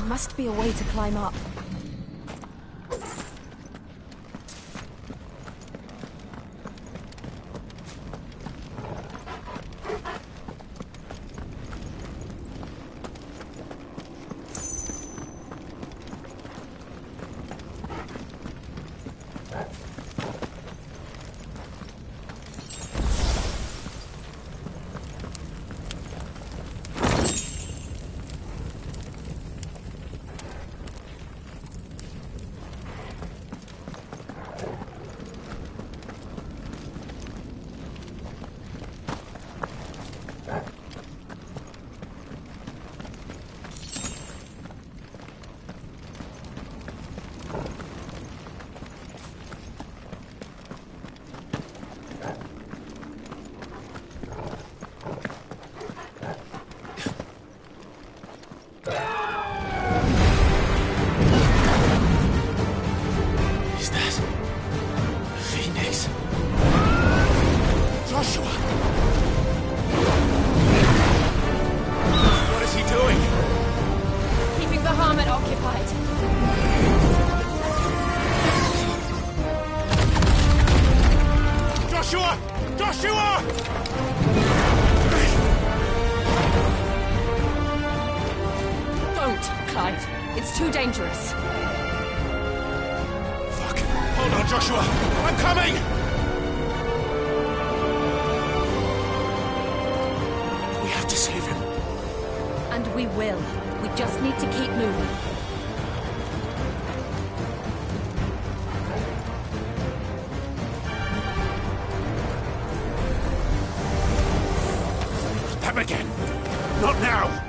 Must be a way to climb up. Fuck. Hold on, Joshua. I'm coming! We have to save him. And we will. We just need to keep moving. Them again. Not now.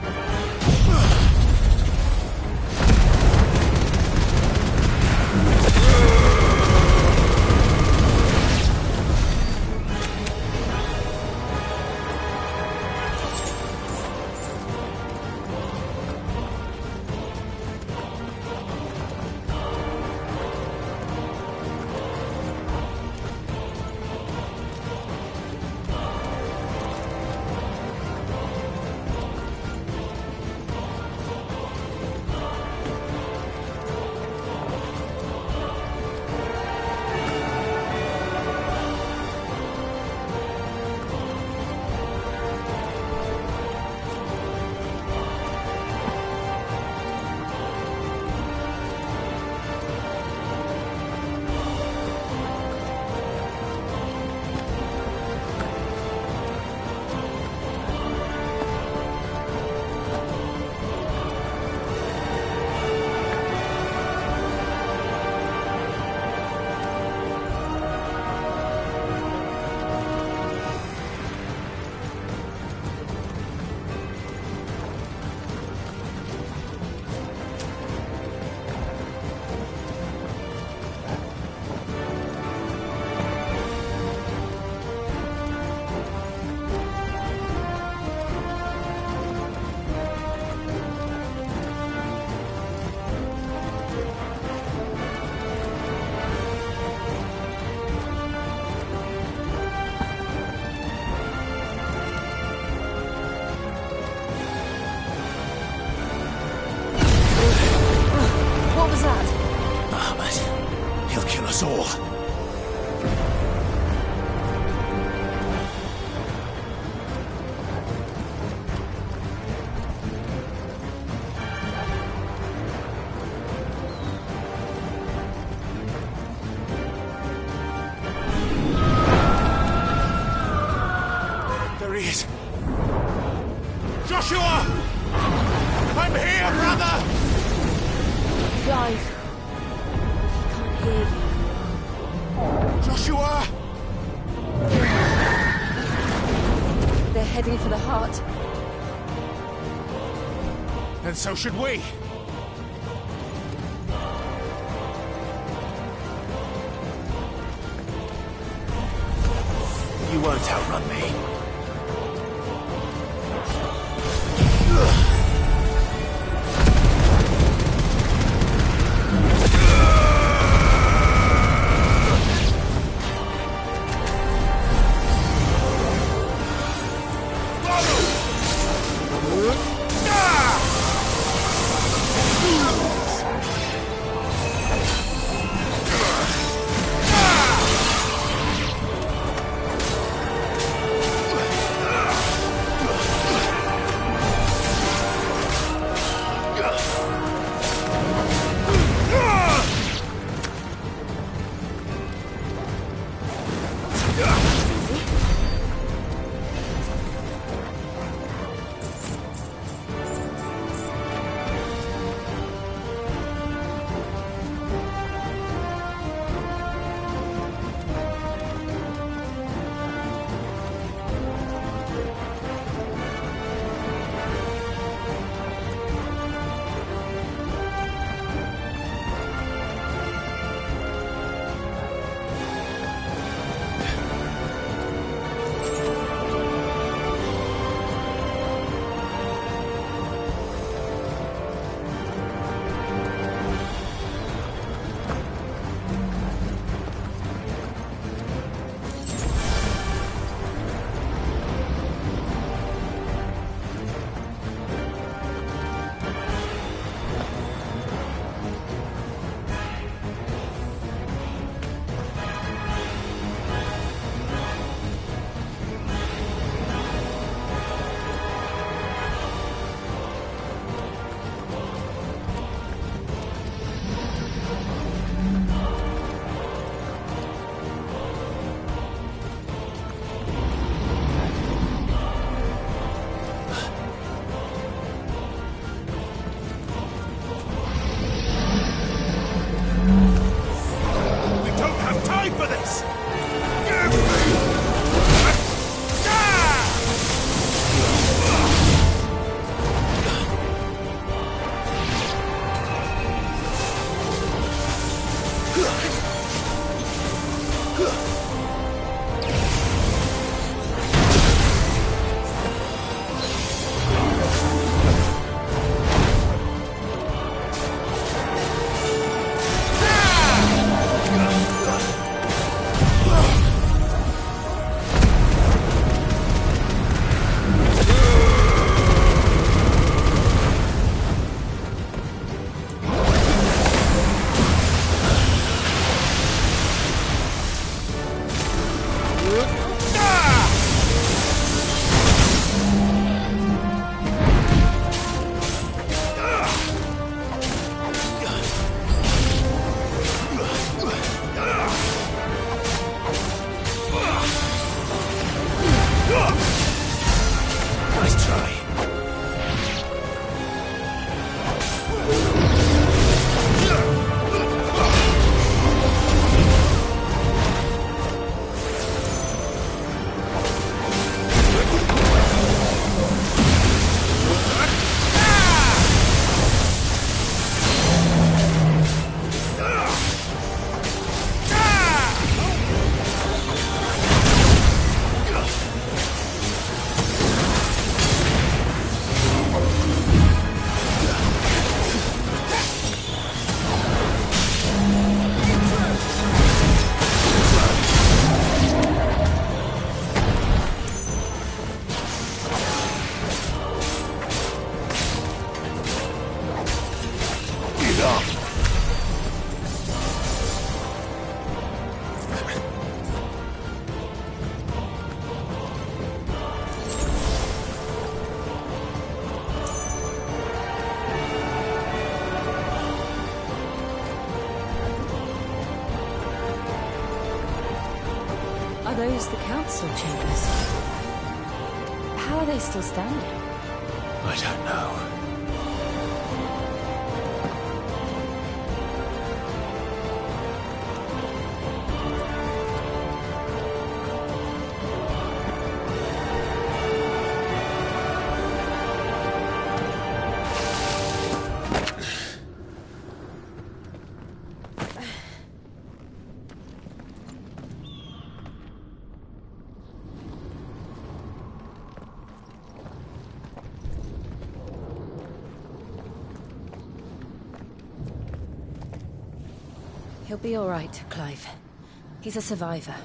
Us all. There he is. Joshua! I'm here, brother! Clive. He can't hear you. Joshua! They're heading for the heart. Then so should we. You won't outrun me. Are those the council chambers? How are they still standing? I don't know. He'll be all right, Clive. He's a survivor.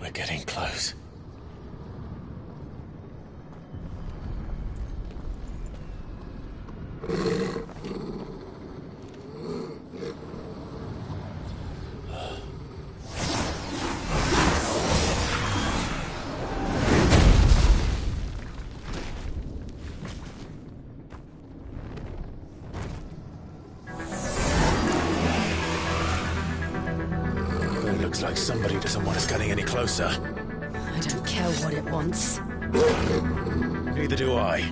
We're getting close. Looks like somebody doesn't want us getting any closer. I don't care what it wants. Neither do I.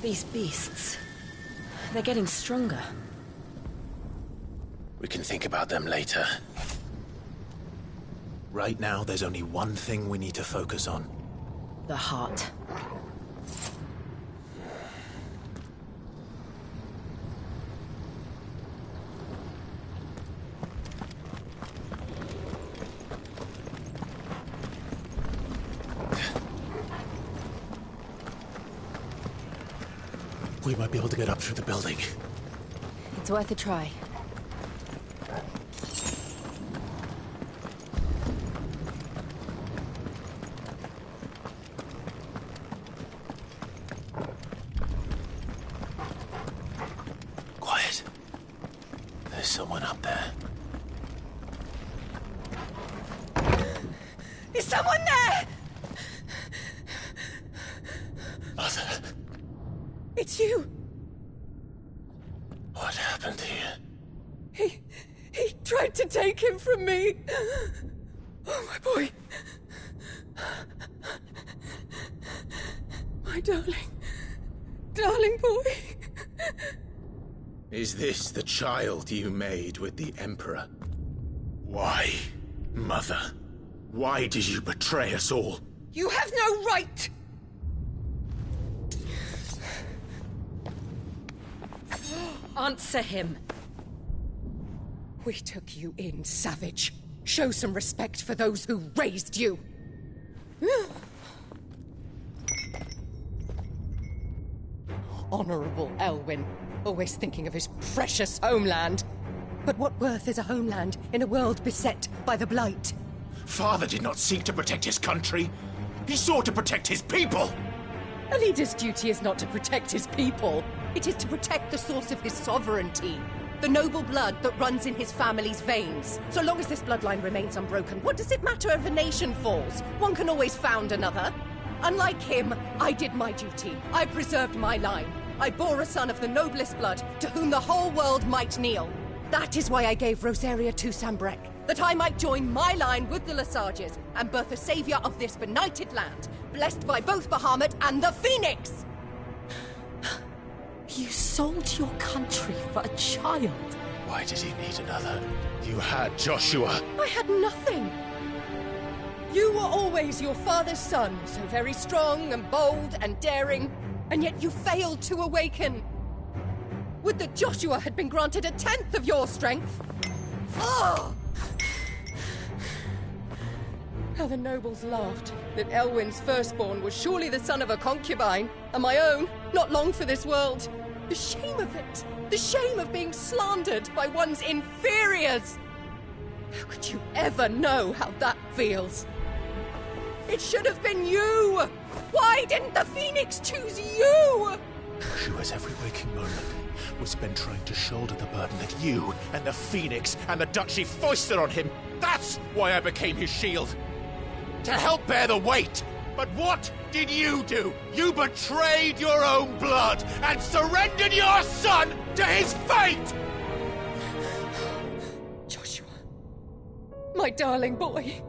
These beasts... they're getting stronger. We can think about them later. Right now, there's only one thing we need to focus on. The heart. We might be able to get up through the building. It's worth a try. Quiet. There's someone up there. Is someone there? Mother. It's you. What happened here? He tried to take him from me. Oh, my boy. My darling boy. Is this the child you made with the Emperor? Why, Mother? Why did you betray us all? You have no right. Answer him. We took you in, savage. Show some respect for those who raised you. Honorable Elwyn, always thinking of his precious homeland. But what worth is a homeland in a world beset by the Blight? Father did not seek to protect his country. He sought to protect his people. A leader's duty is not to protect his people. It is to protect the source of his sovereignty. The noble blood that runs in his family's veins. So long as this bloodline remains unbroken, what does it matter if a nation falls? One can always found another. Unlike him, I did my duty. I preserved my line. I bore a son of the noblest blood, to whom the whole world might kneel. That is why I gave Rosaria to Sambrek, that I might join my line with the Lesages and birth a savior of this benighted land, blessed by both Bahamut and the Phoenix! You sold your country for a child. Why did he need another? You had Joshua. I had nothing. You were always your father's son, so very strong and bold and daring, and yet you failed to awaken. Would that Joshua had been granted 1/10 of your strength? Oh! How the nobles laughed that Elwyn's firstborn was surely the son of a concubine, and my own, not long for this world. The shame of it! The shame of being slandered by one's inferiors! How could you ever know how that feels? It should have been you! Why didn't the Phoenix choose you? Joshua's every waking moment was spent trying to shoulder the burden that you and the Phoenix and the Duchy foisted on him. That's why I became his shield. To help bear the weight. But what did you do? You betrayed your own blood and surrendered your son to his fate! Joshua, my darling boy.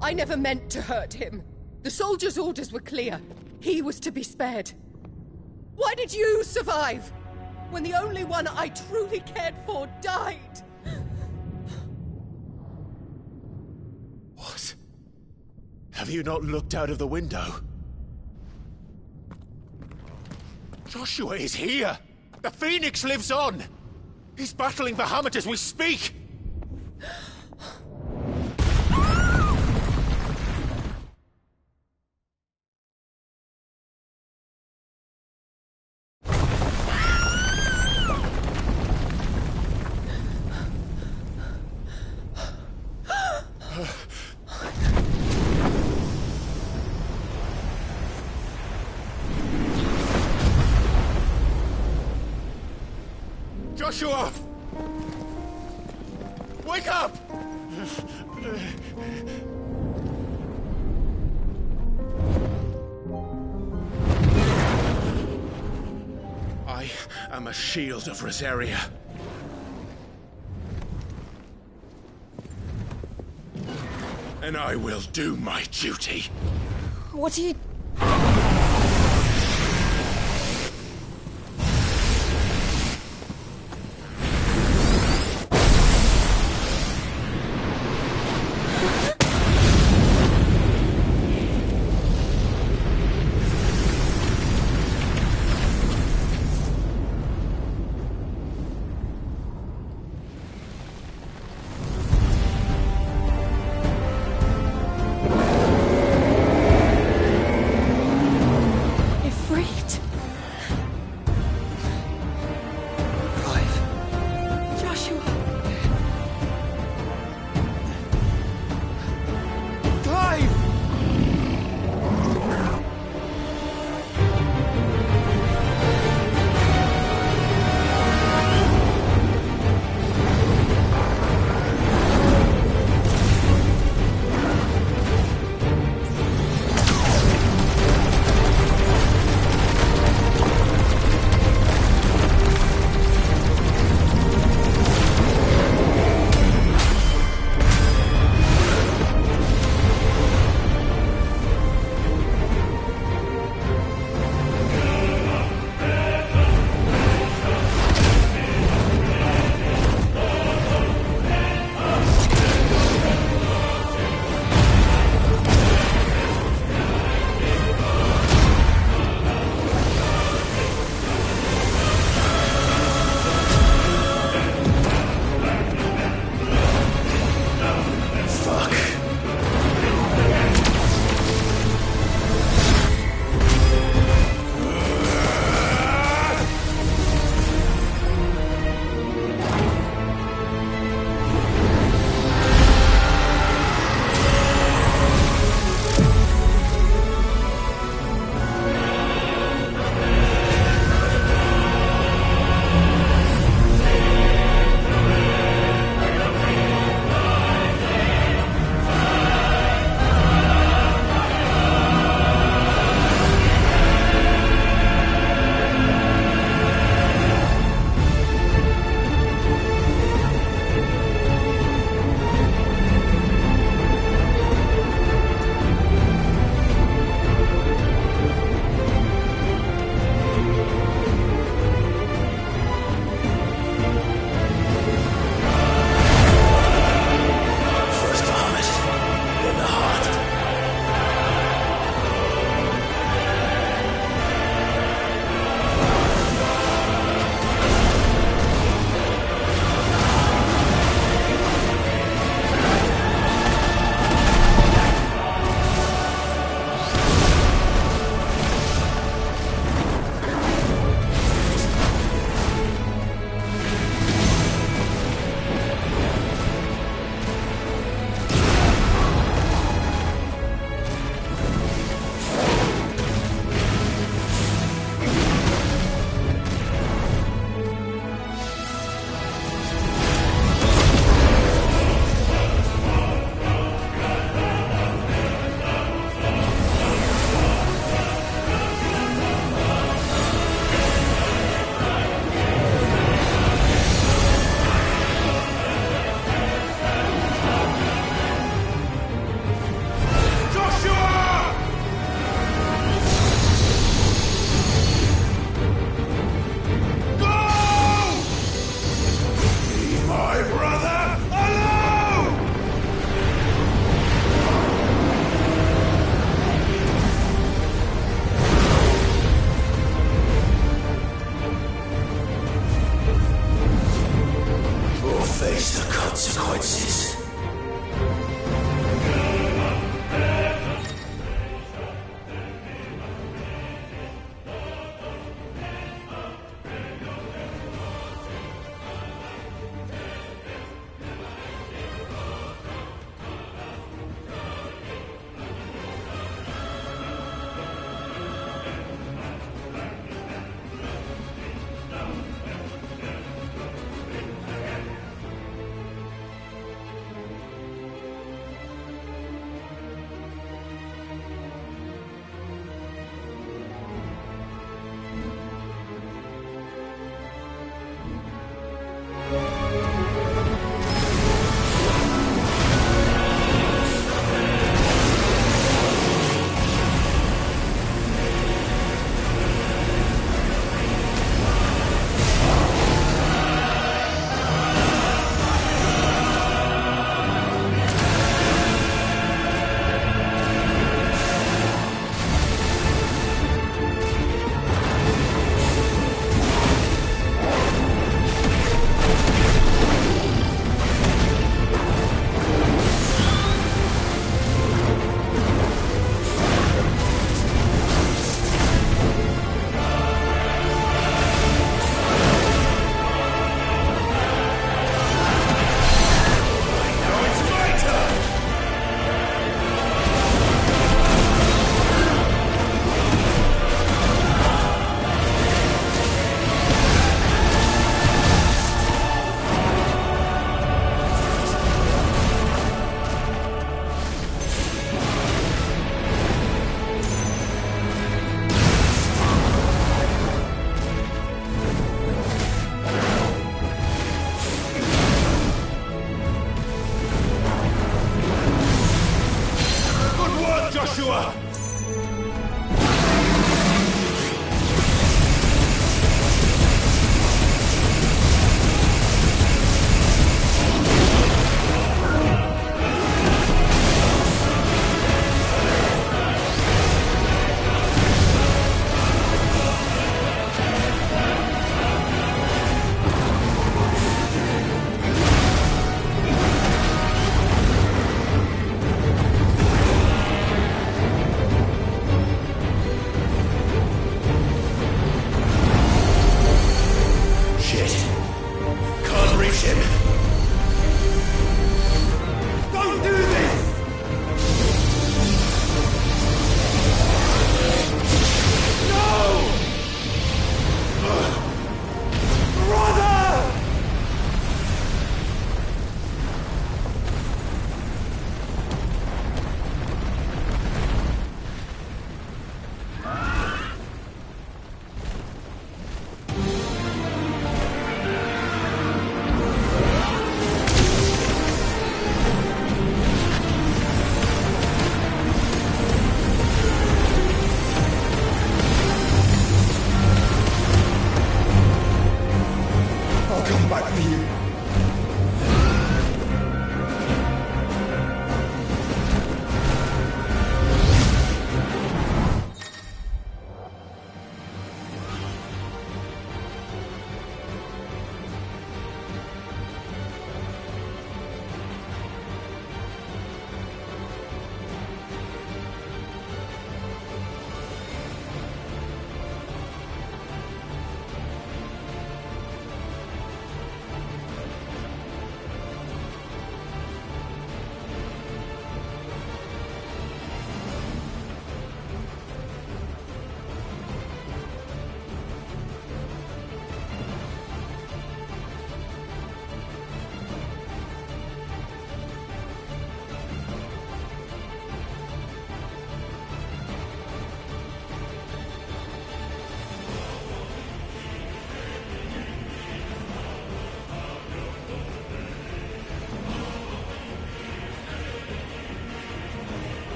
I never meant to hurt him. The soldiers' orders were clear. He was to be spared. Why did you survive when the only one I truly cared for died? What? Have you not looked out of the window? Joshua is here! The Phoenix lives on! He's battling Bahamut as we speak! Joshua! Wake up! I am a shield of Rosaria. And I will do my duty. What are you...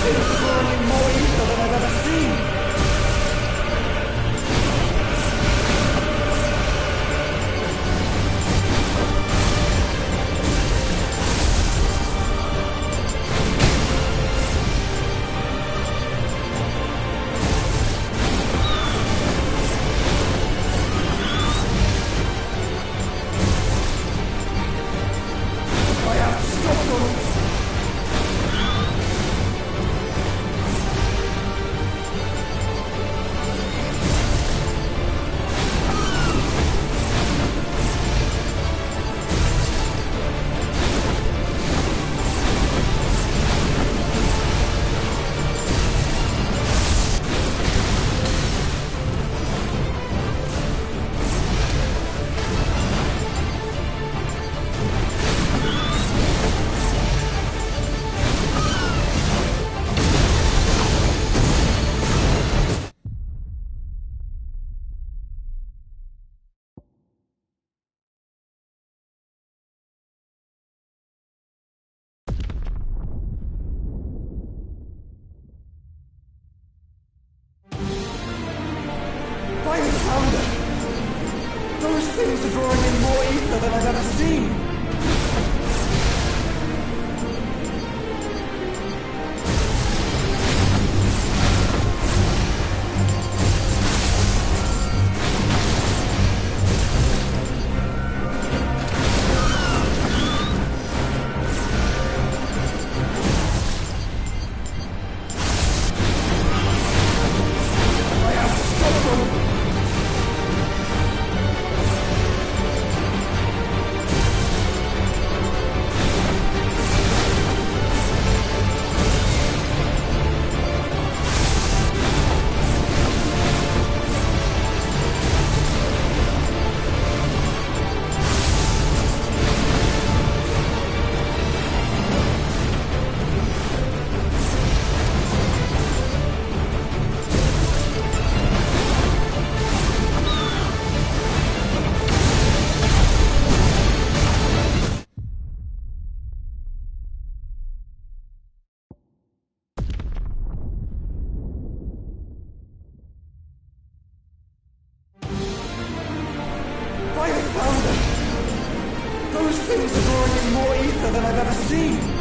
things are drawing in more ether than I've ever seen. By the founder! Those things are drawing in more ether than I've ever seen! By the founder! Those things are drawing in more ether than I've ever seen!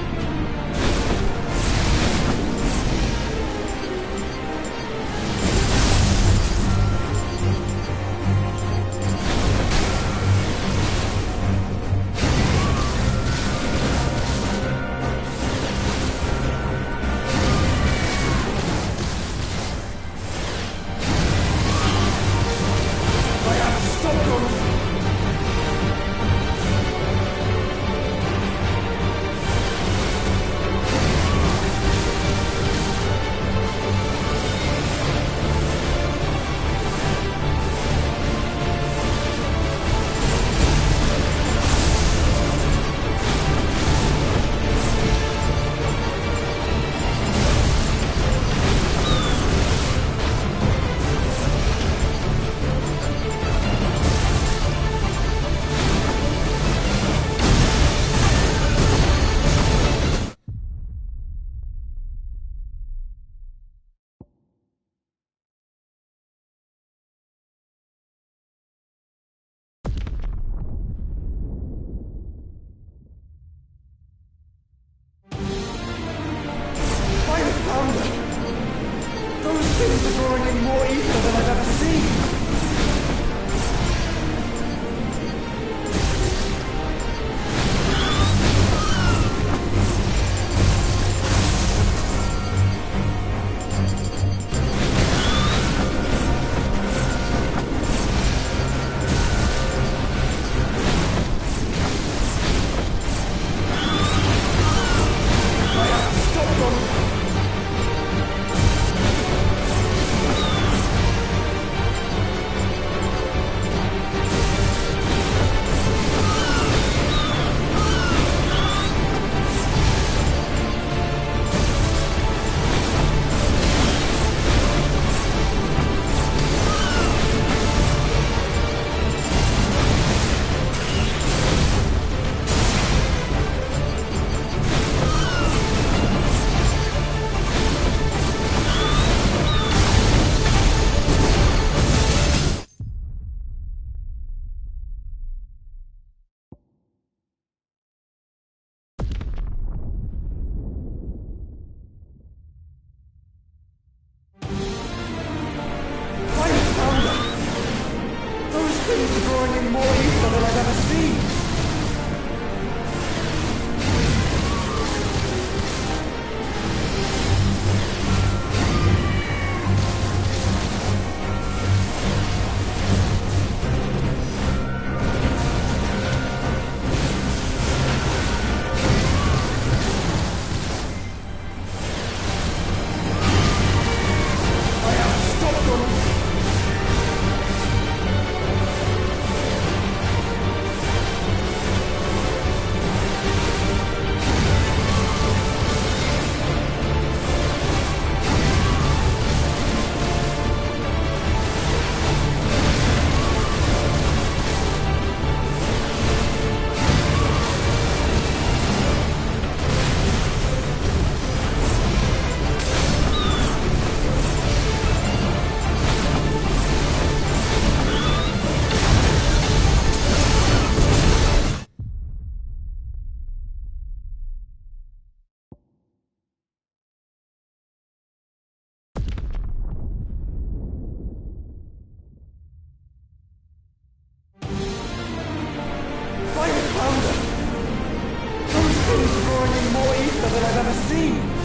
things are drawing in more ether than I've ever seen!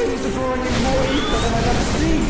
things are drawing in more ether than I've ever seen!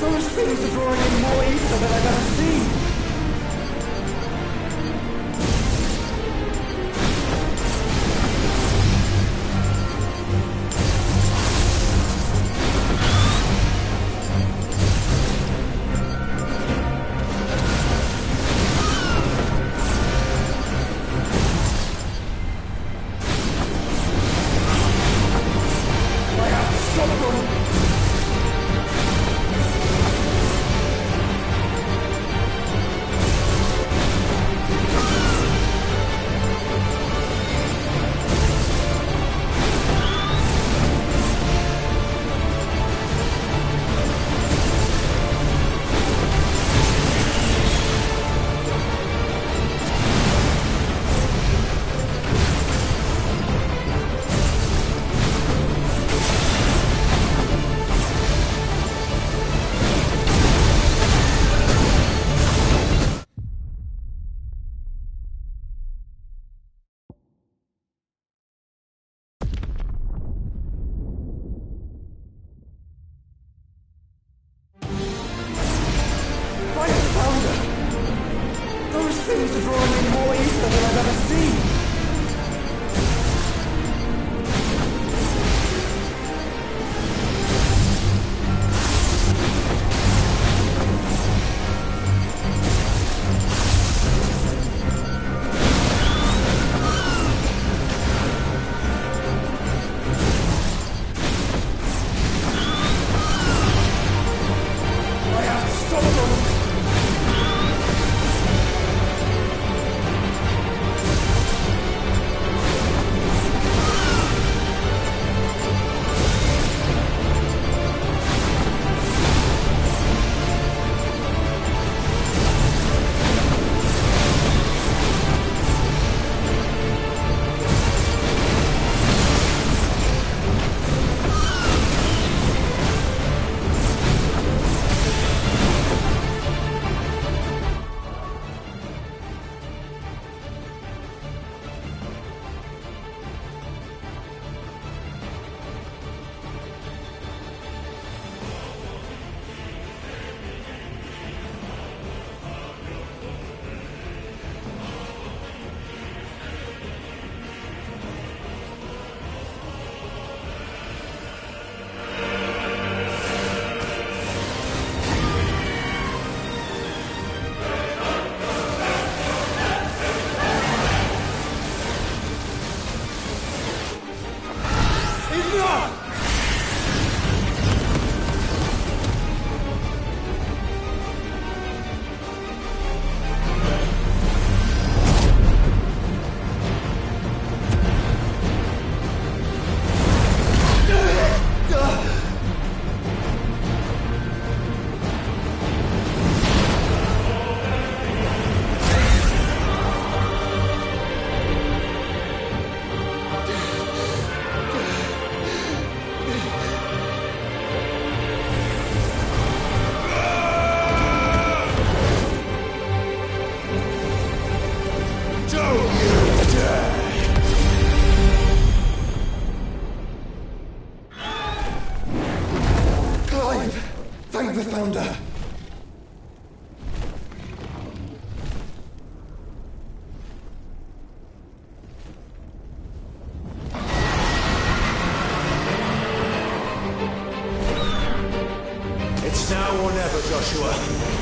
Those things are drawing in more ether than I've ever seen! Those things are drawing in more ether than I've ever seen! Thank the Founder! It's now or never, Joshua.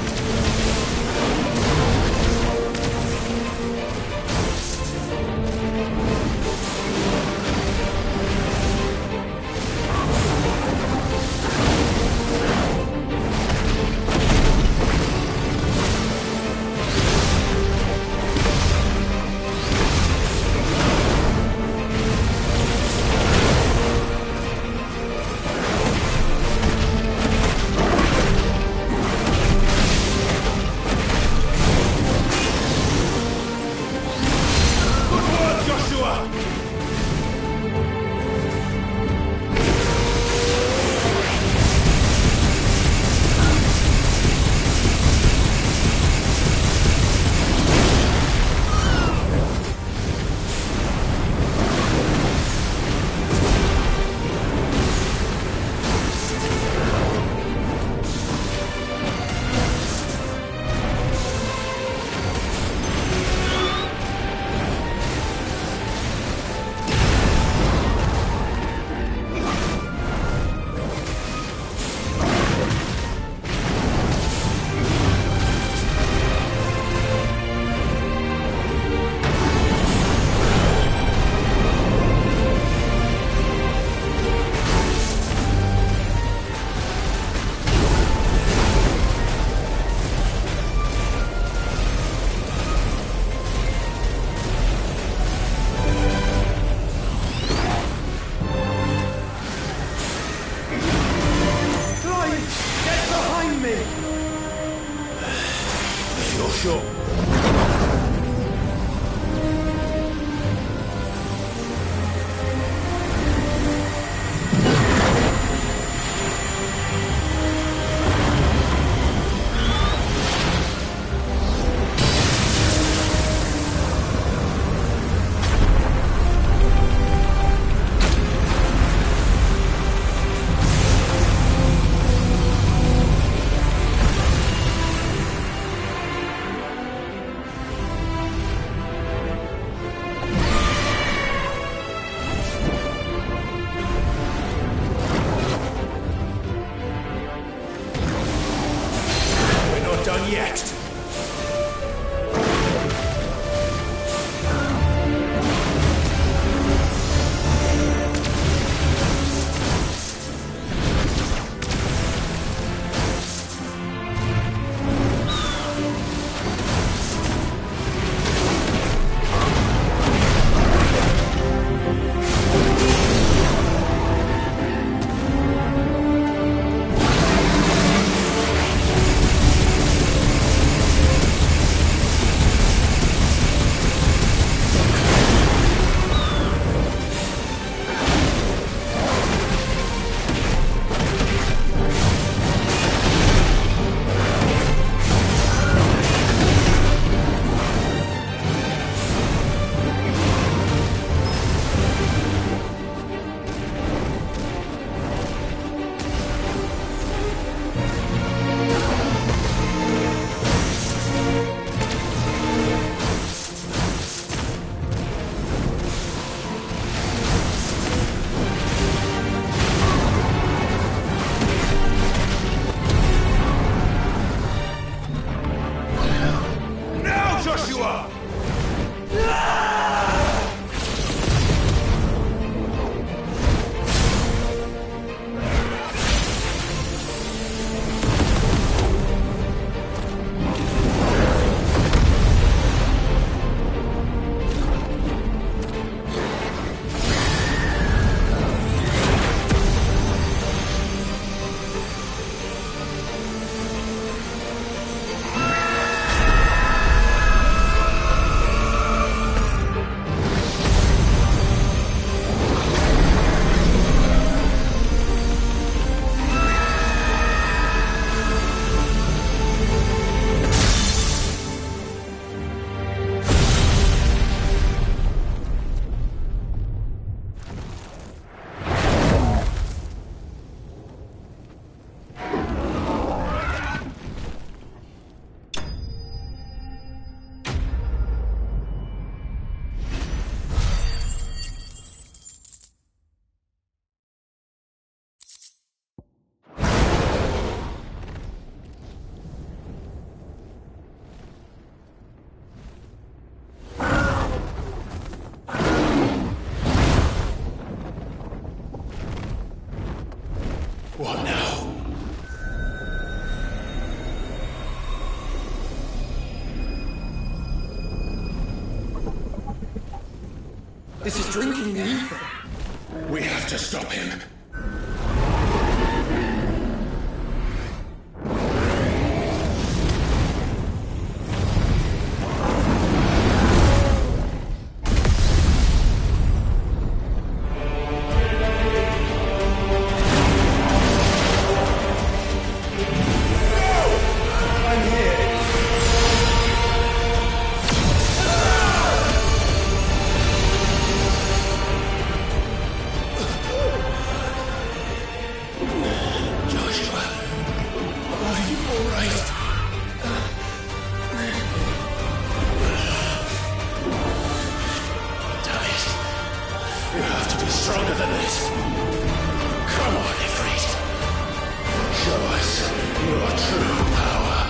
What now? This is drinking the ether. We have to stop him. Stronger than this. Come on, Ifrit. Show us your true power.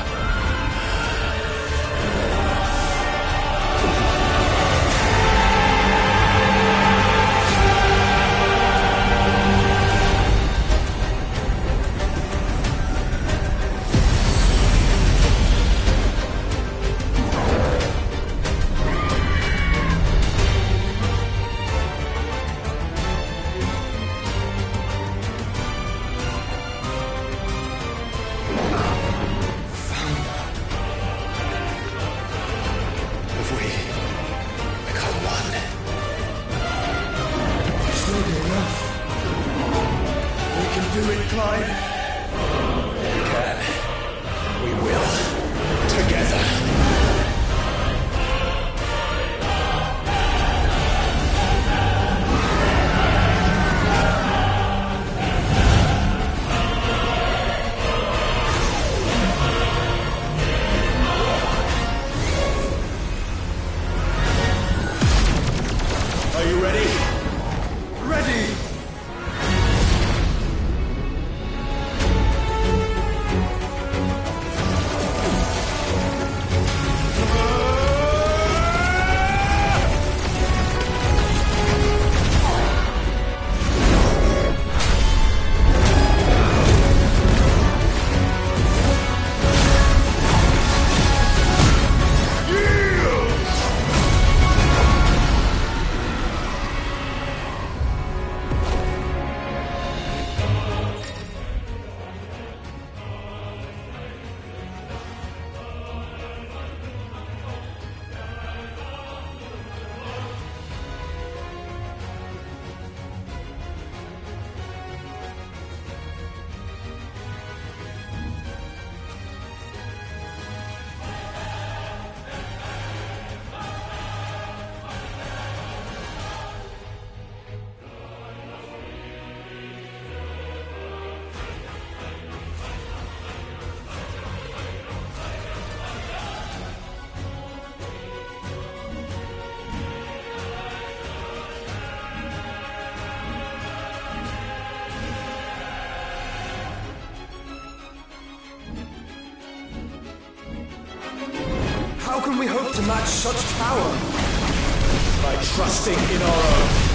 How can we hope to match such power? By trusting in our own.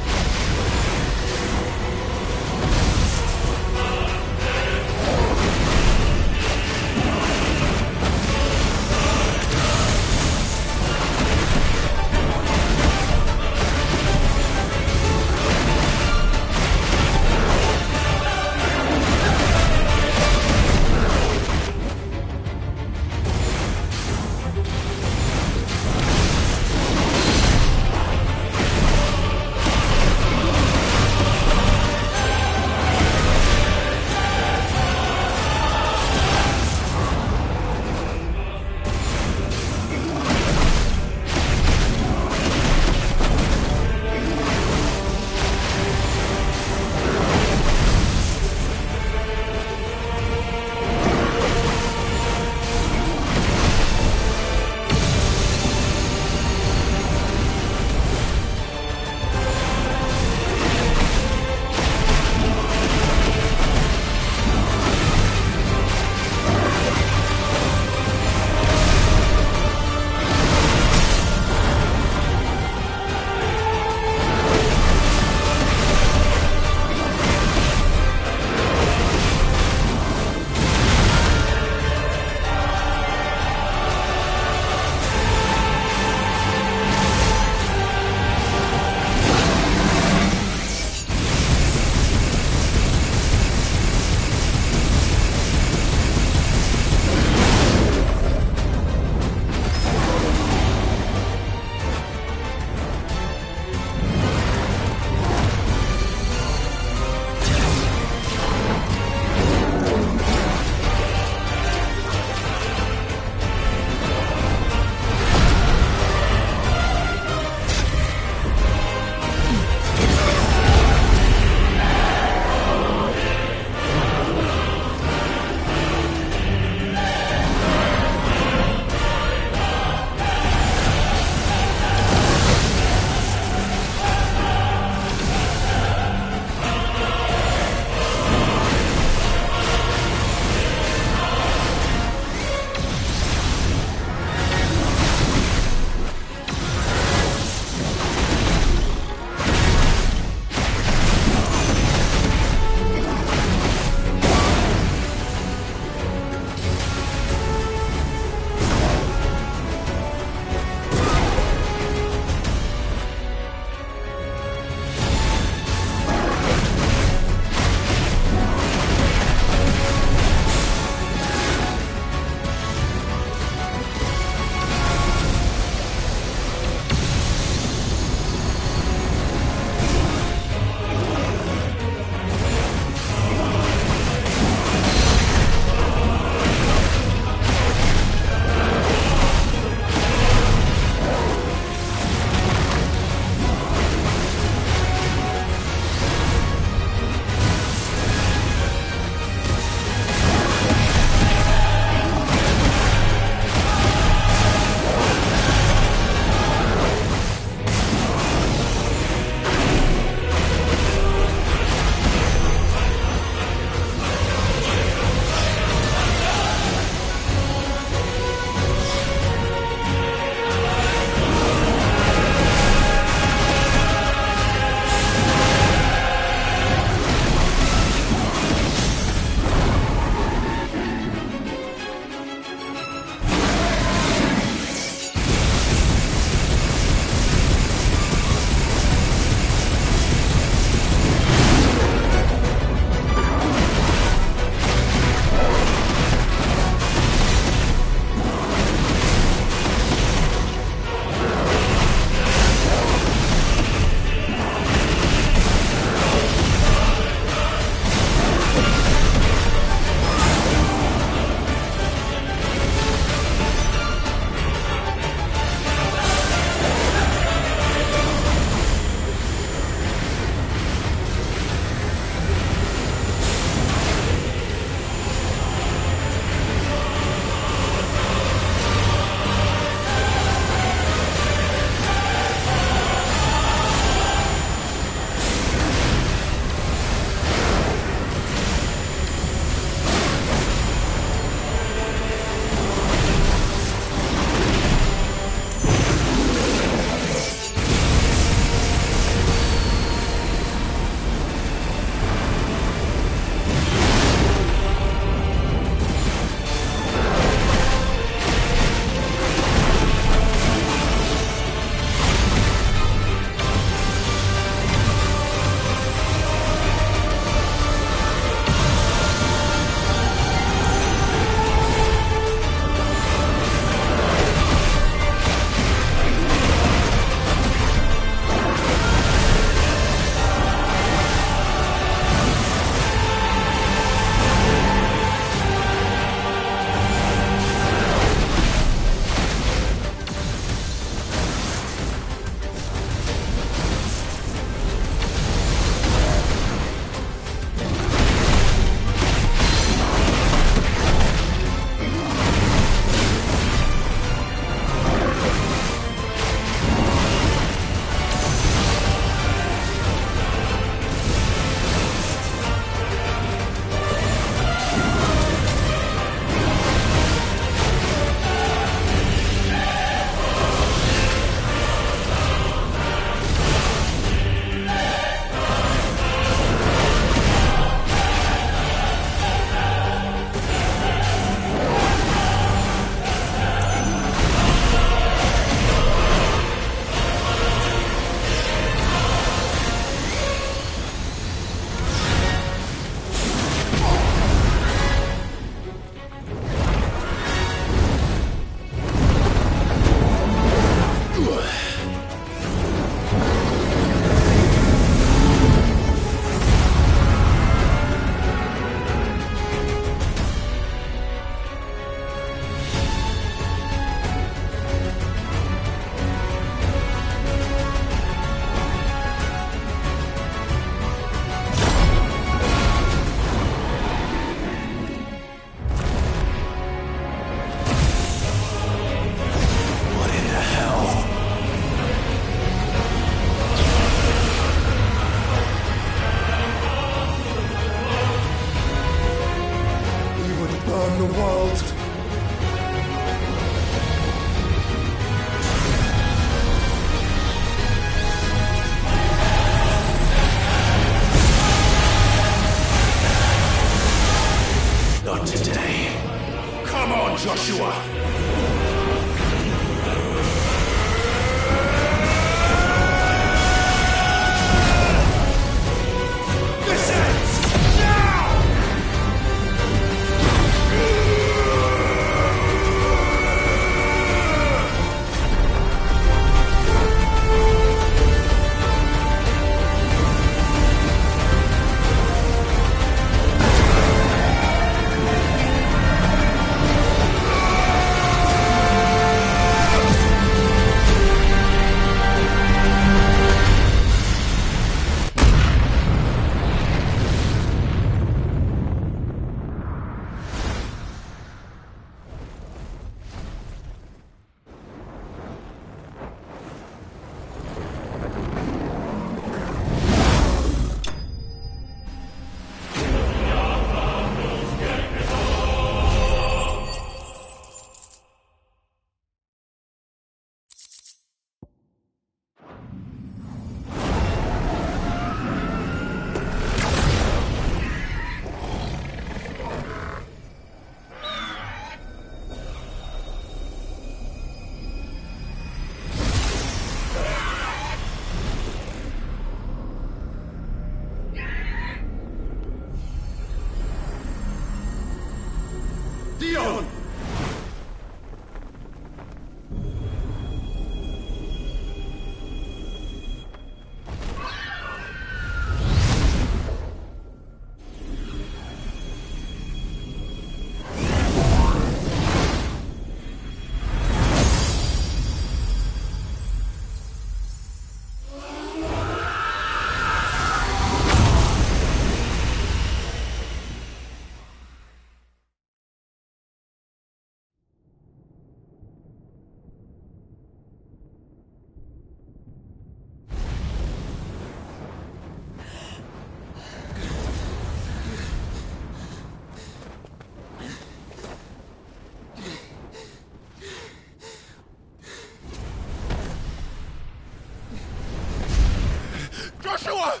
Joshua!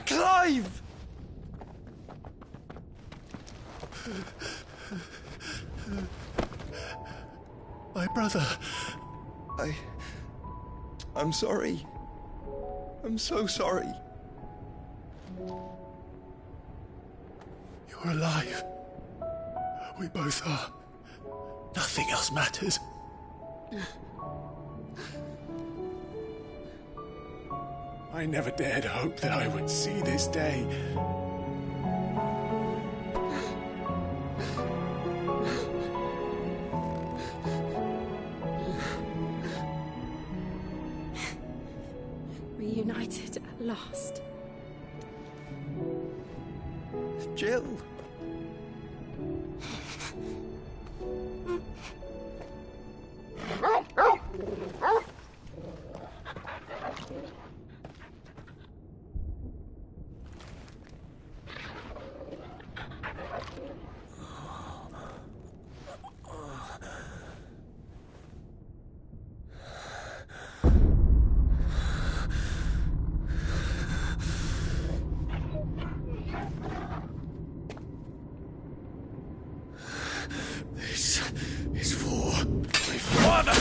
Clive! My brother. I'm sorry. I'm so sorry. You're alive. We both are. Nothing else matters. I never dared hope that I would see this day. Reunited at last. Jill. This is for my father!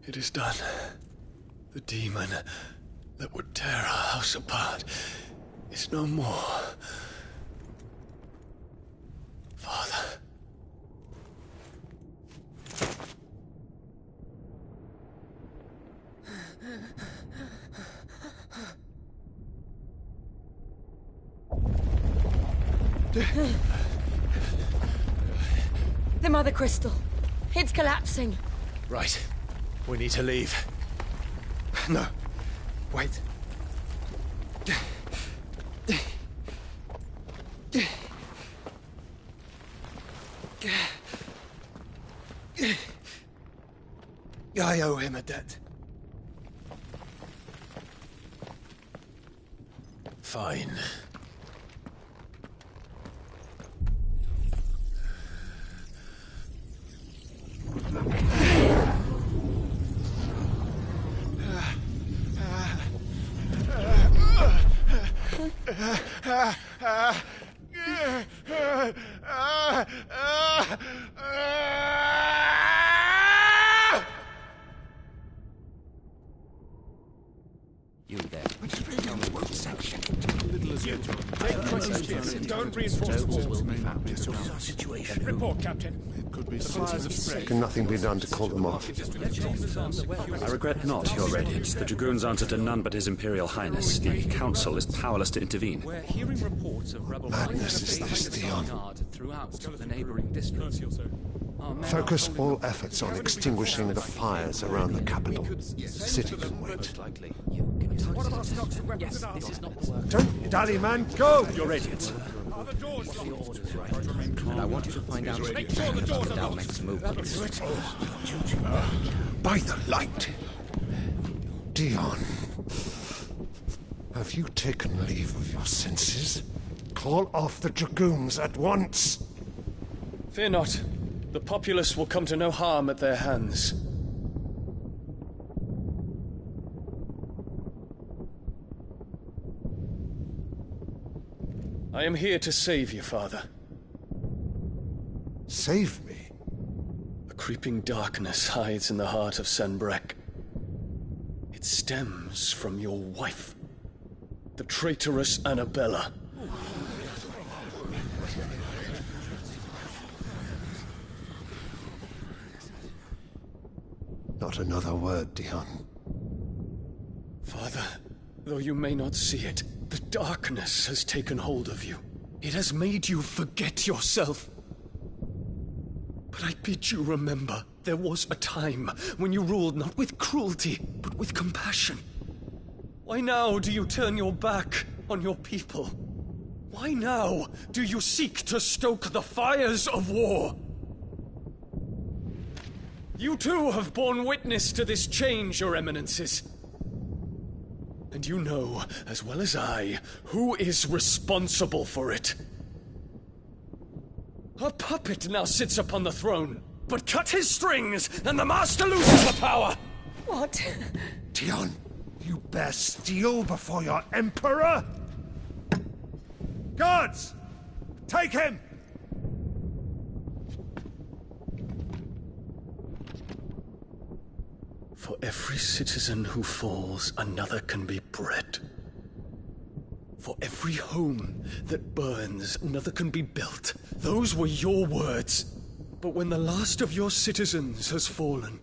It is done. The demon that would tear our house apart is no more. Father. The Mother Crystal. It's collapsing. Right. We need to leave. No. Wait. I owe him a debt. Fine. You there. Tell me what section. Little as you. Don't reinforce the walls. Situation. Report, Captain. It could be Supplies of spread. Can nothing be done to call them off? I regret not, Your Radiance. The Dragoons answer to none but His Imperial Highness. The Council is powerless to intervene. We're hearing reports of rebel Madness is this, Theon. throughout the neighboring districts. Focus all efforts on extinguishing the fires around the capital. The city can wait. Yes, this is not the work. Don't dally, man. Go! Your Radiance. And I want you to find out about the Dalmec's movements. By the light! Dion. Have you taken leave of your senses? Call off the Dragoons at once! Fear not. The populace will come to no harm at their hands. I am here to save you, Father. Save me? A creeping darkness hides in the heart of Sanbreque. It stems from your wife, the traitorous Annabella. Not another word, Dion. Father, Though you may not see it, the darkness has taken hold of you. It has made you forget yourself. But I bid you remember, there was a time when you ruled not with cruelty, but with compassion. Why now do you turn your back on your people? Why now do you seek to stoke the fires of war? You too have borne witness to this change, Your Eminences. And you know, as well as I, who is responsible for it. A puppet now sits upon the throne, but cut his strings, and the master loses the power! What? Dion, you bear steel before your emperor? Guards! Take him! For every citizen who falls, another can be bred. For every home that burns, another can be built. Those were your words. But when the last of your citizens has fallen,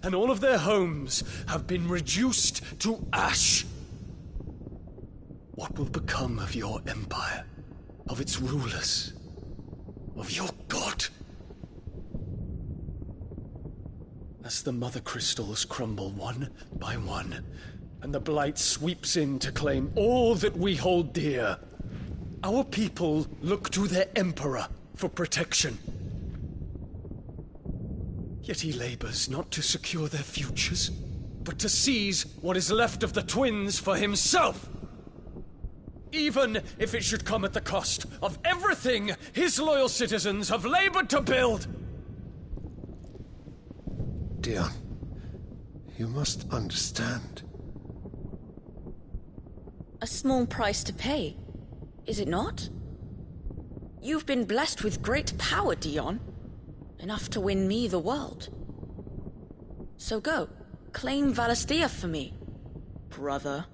and all of their homes have been reduced to ash, what will become of your empire, of its rulers, of your god? As the mother crystals crumble one by one, and the blight sweeps in to claim all that we hold dear, our people look to their emperor for protection. Yet he labors not to secure their futures, but to seize what is left of the twins for himself. Even if it should come at the cost of everything his loyal citizens have labored to build. Dion, you must understand. A small price to pay, is it not? You've been blessed with great power, Dion. Enough to win me the world. So go, claim Valisthea for me, brother.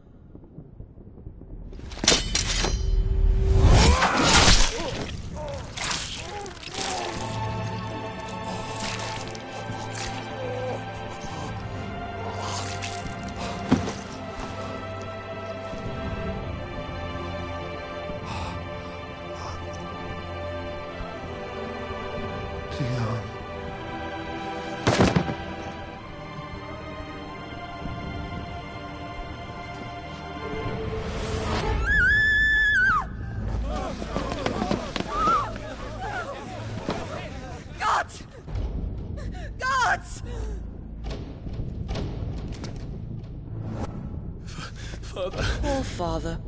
Poor father.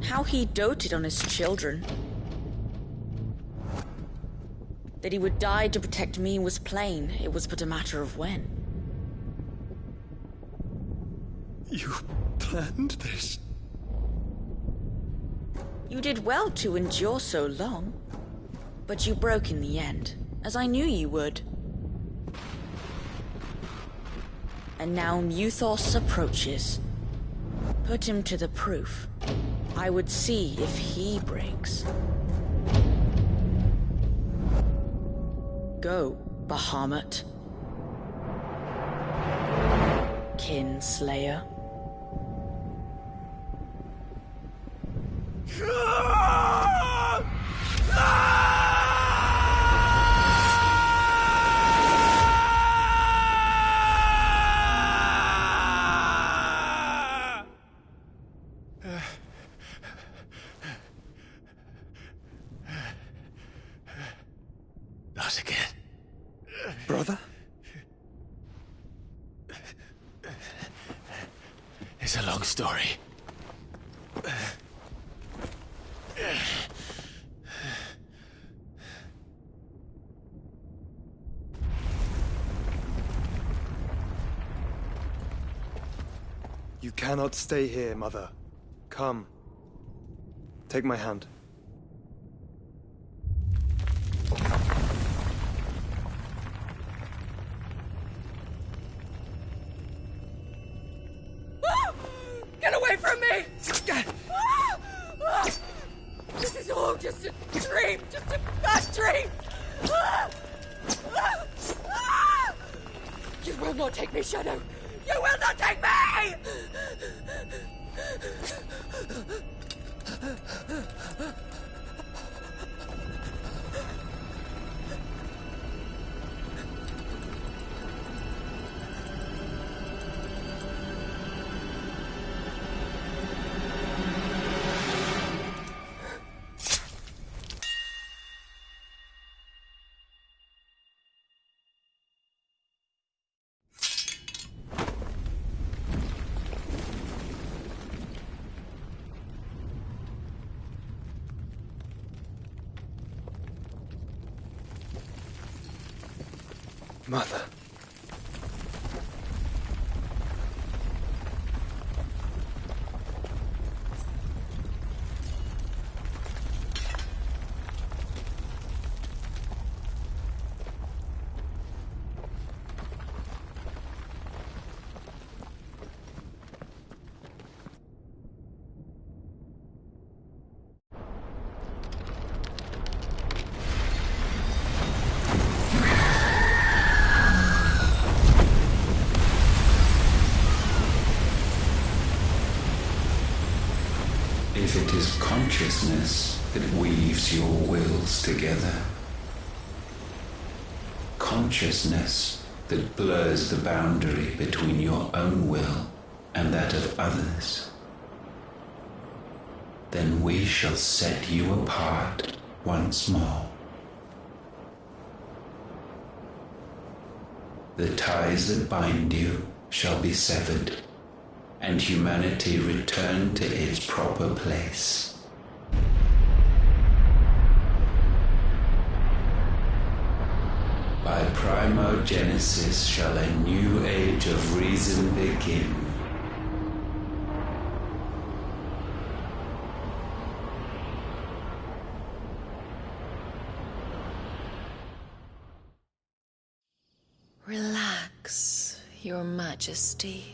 How he doted on his children. That he would die to protect me was plain. It was but a matter of when. You planned this? You did well to endure so long. But you broke in the end, as I knew you would. And now Muthos approaches. Put him to the proof. I would see if he breaks. Go, Bahamut. Kinslayer. Not again. Brother? It's a long story. You cannot stay here, Mother. Come. Take my hand. Get away from me! This is all just a dream, just a bad dream! You will not take me, Shadow! You will not take me! Mother. If it is consciousness that weaves your wills together, consciousness that blurs the boundary between your own will and that of others, then we shall set you apart once more. The ties that bind you shall be severed, and humanity return to its proper place. By primogenesis shall a new age of reason begin. Relax, Your Majesty.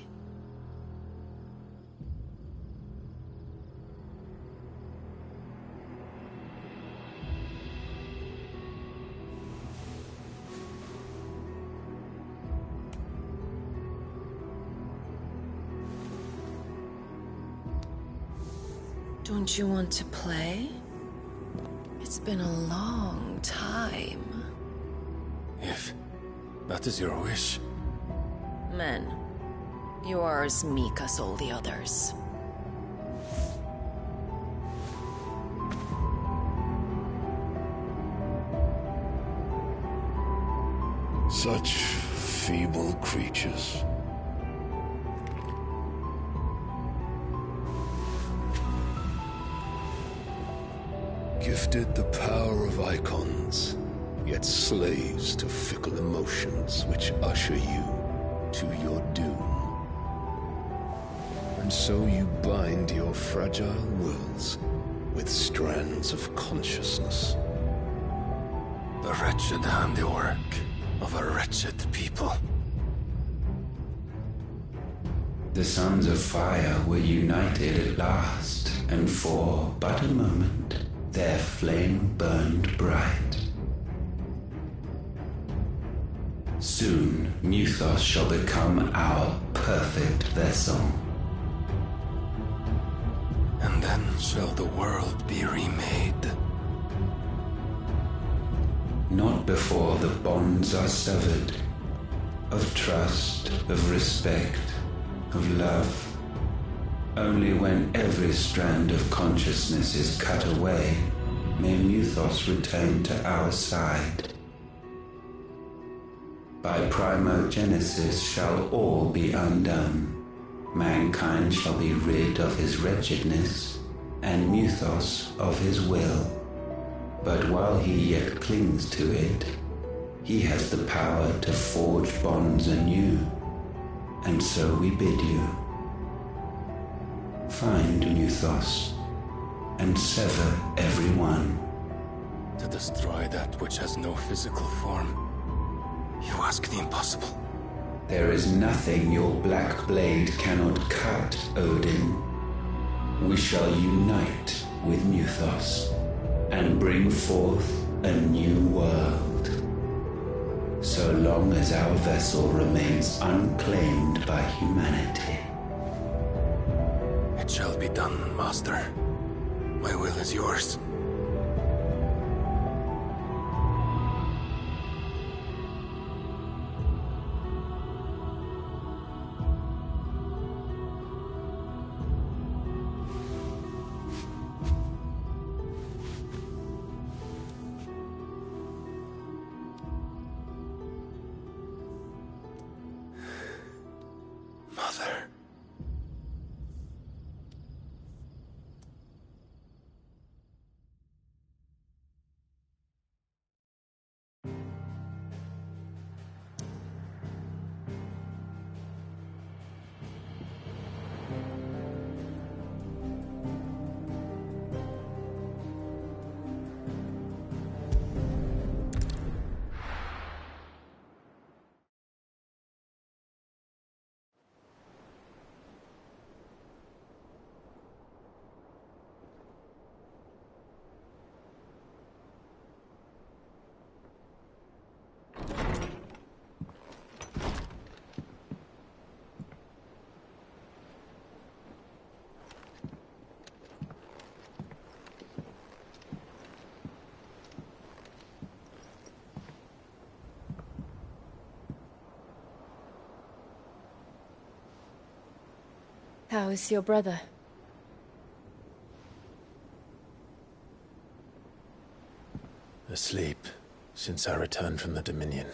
Don't you want to play? It's been a long time. If that is your wish. Men, you are as meek as all the others. Such feeble creatures. Gifted the power of icons, yet slaves to fickle emotions which usher you to your doom. And so you bind your fragile wills with strands of consciousness. The wretched handiwork of a wretched people. The sons of fire were united at last, and for but a moment their flame burned bright. Soon, Mythos shall become our perfect vessel. And then shall the world be remade. Not before the bonds are severed, of trust, of respect, of love. Only when every strand of consciousness is cut away, may Mythos return to our side. By primogenesis shall all be undone. Mankind shall be rid of his wretchedness, and Mythos of his will. But while he yet clings to it, he has the power to forge bonds anew. And so we bid you, find Mythos, and sever every one. To destroy that which has no physical form, you ask the impossible. There is nothing your black blade cannot cut, Odin. We shall unite with Mythos, and bring forth a new world. So long as our vessel remains unclaimed by humanity. It shall be done, Master. My will is yours. Mother. How is your brother? Asleep since I returned from the Dominion.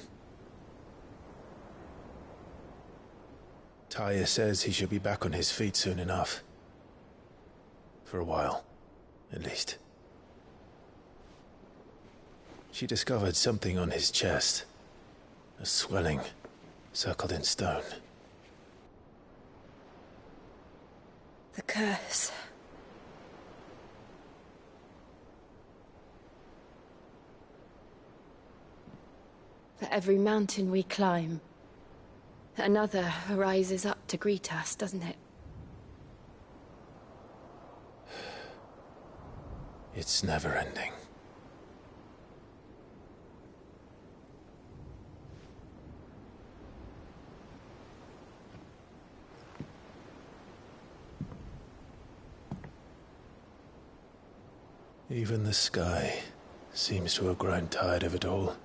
Taya says he should be back on his feet soon enough. For a while, at least. She discovered something on his chest. A swelling, circled in stone. The curse. For every mountain we climb, another rises up to greet us, doesn't it? It's never ending. Even the sky seems to have grown tired of it all.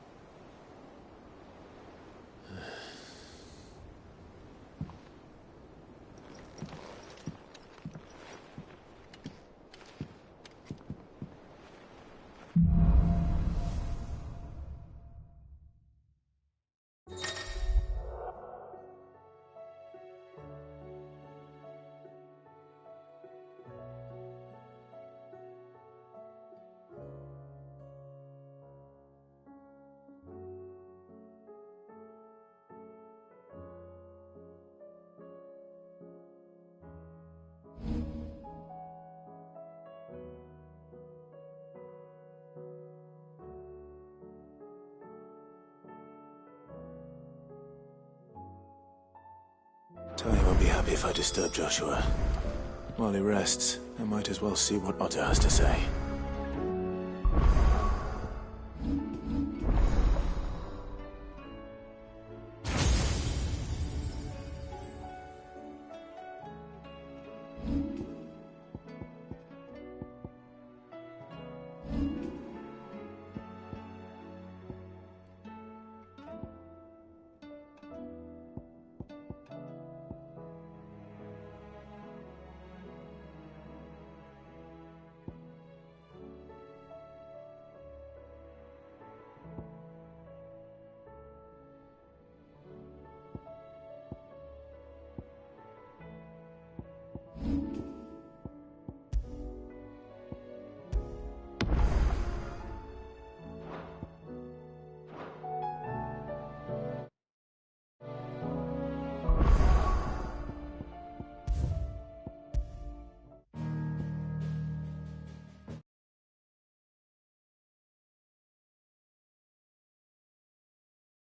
Tony won't be happy if I disturb Joshua. While he rests, I might as well see what Otter has to say.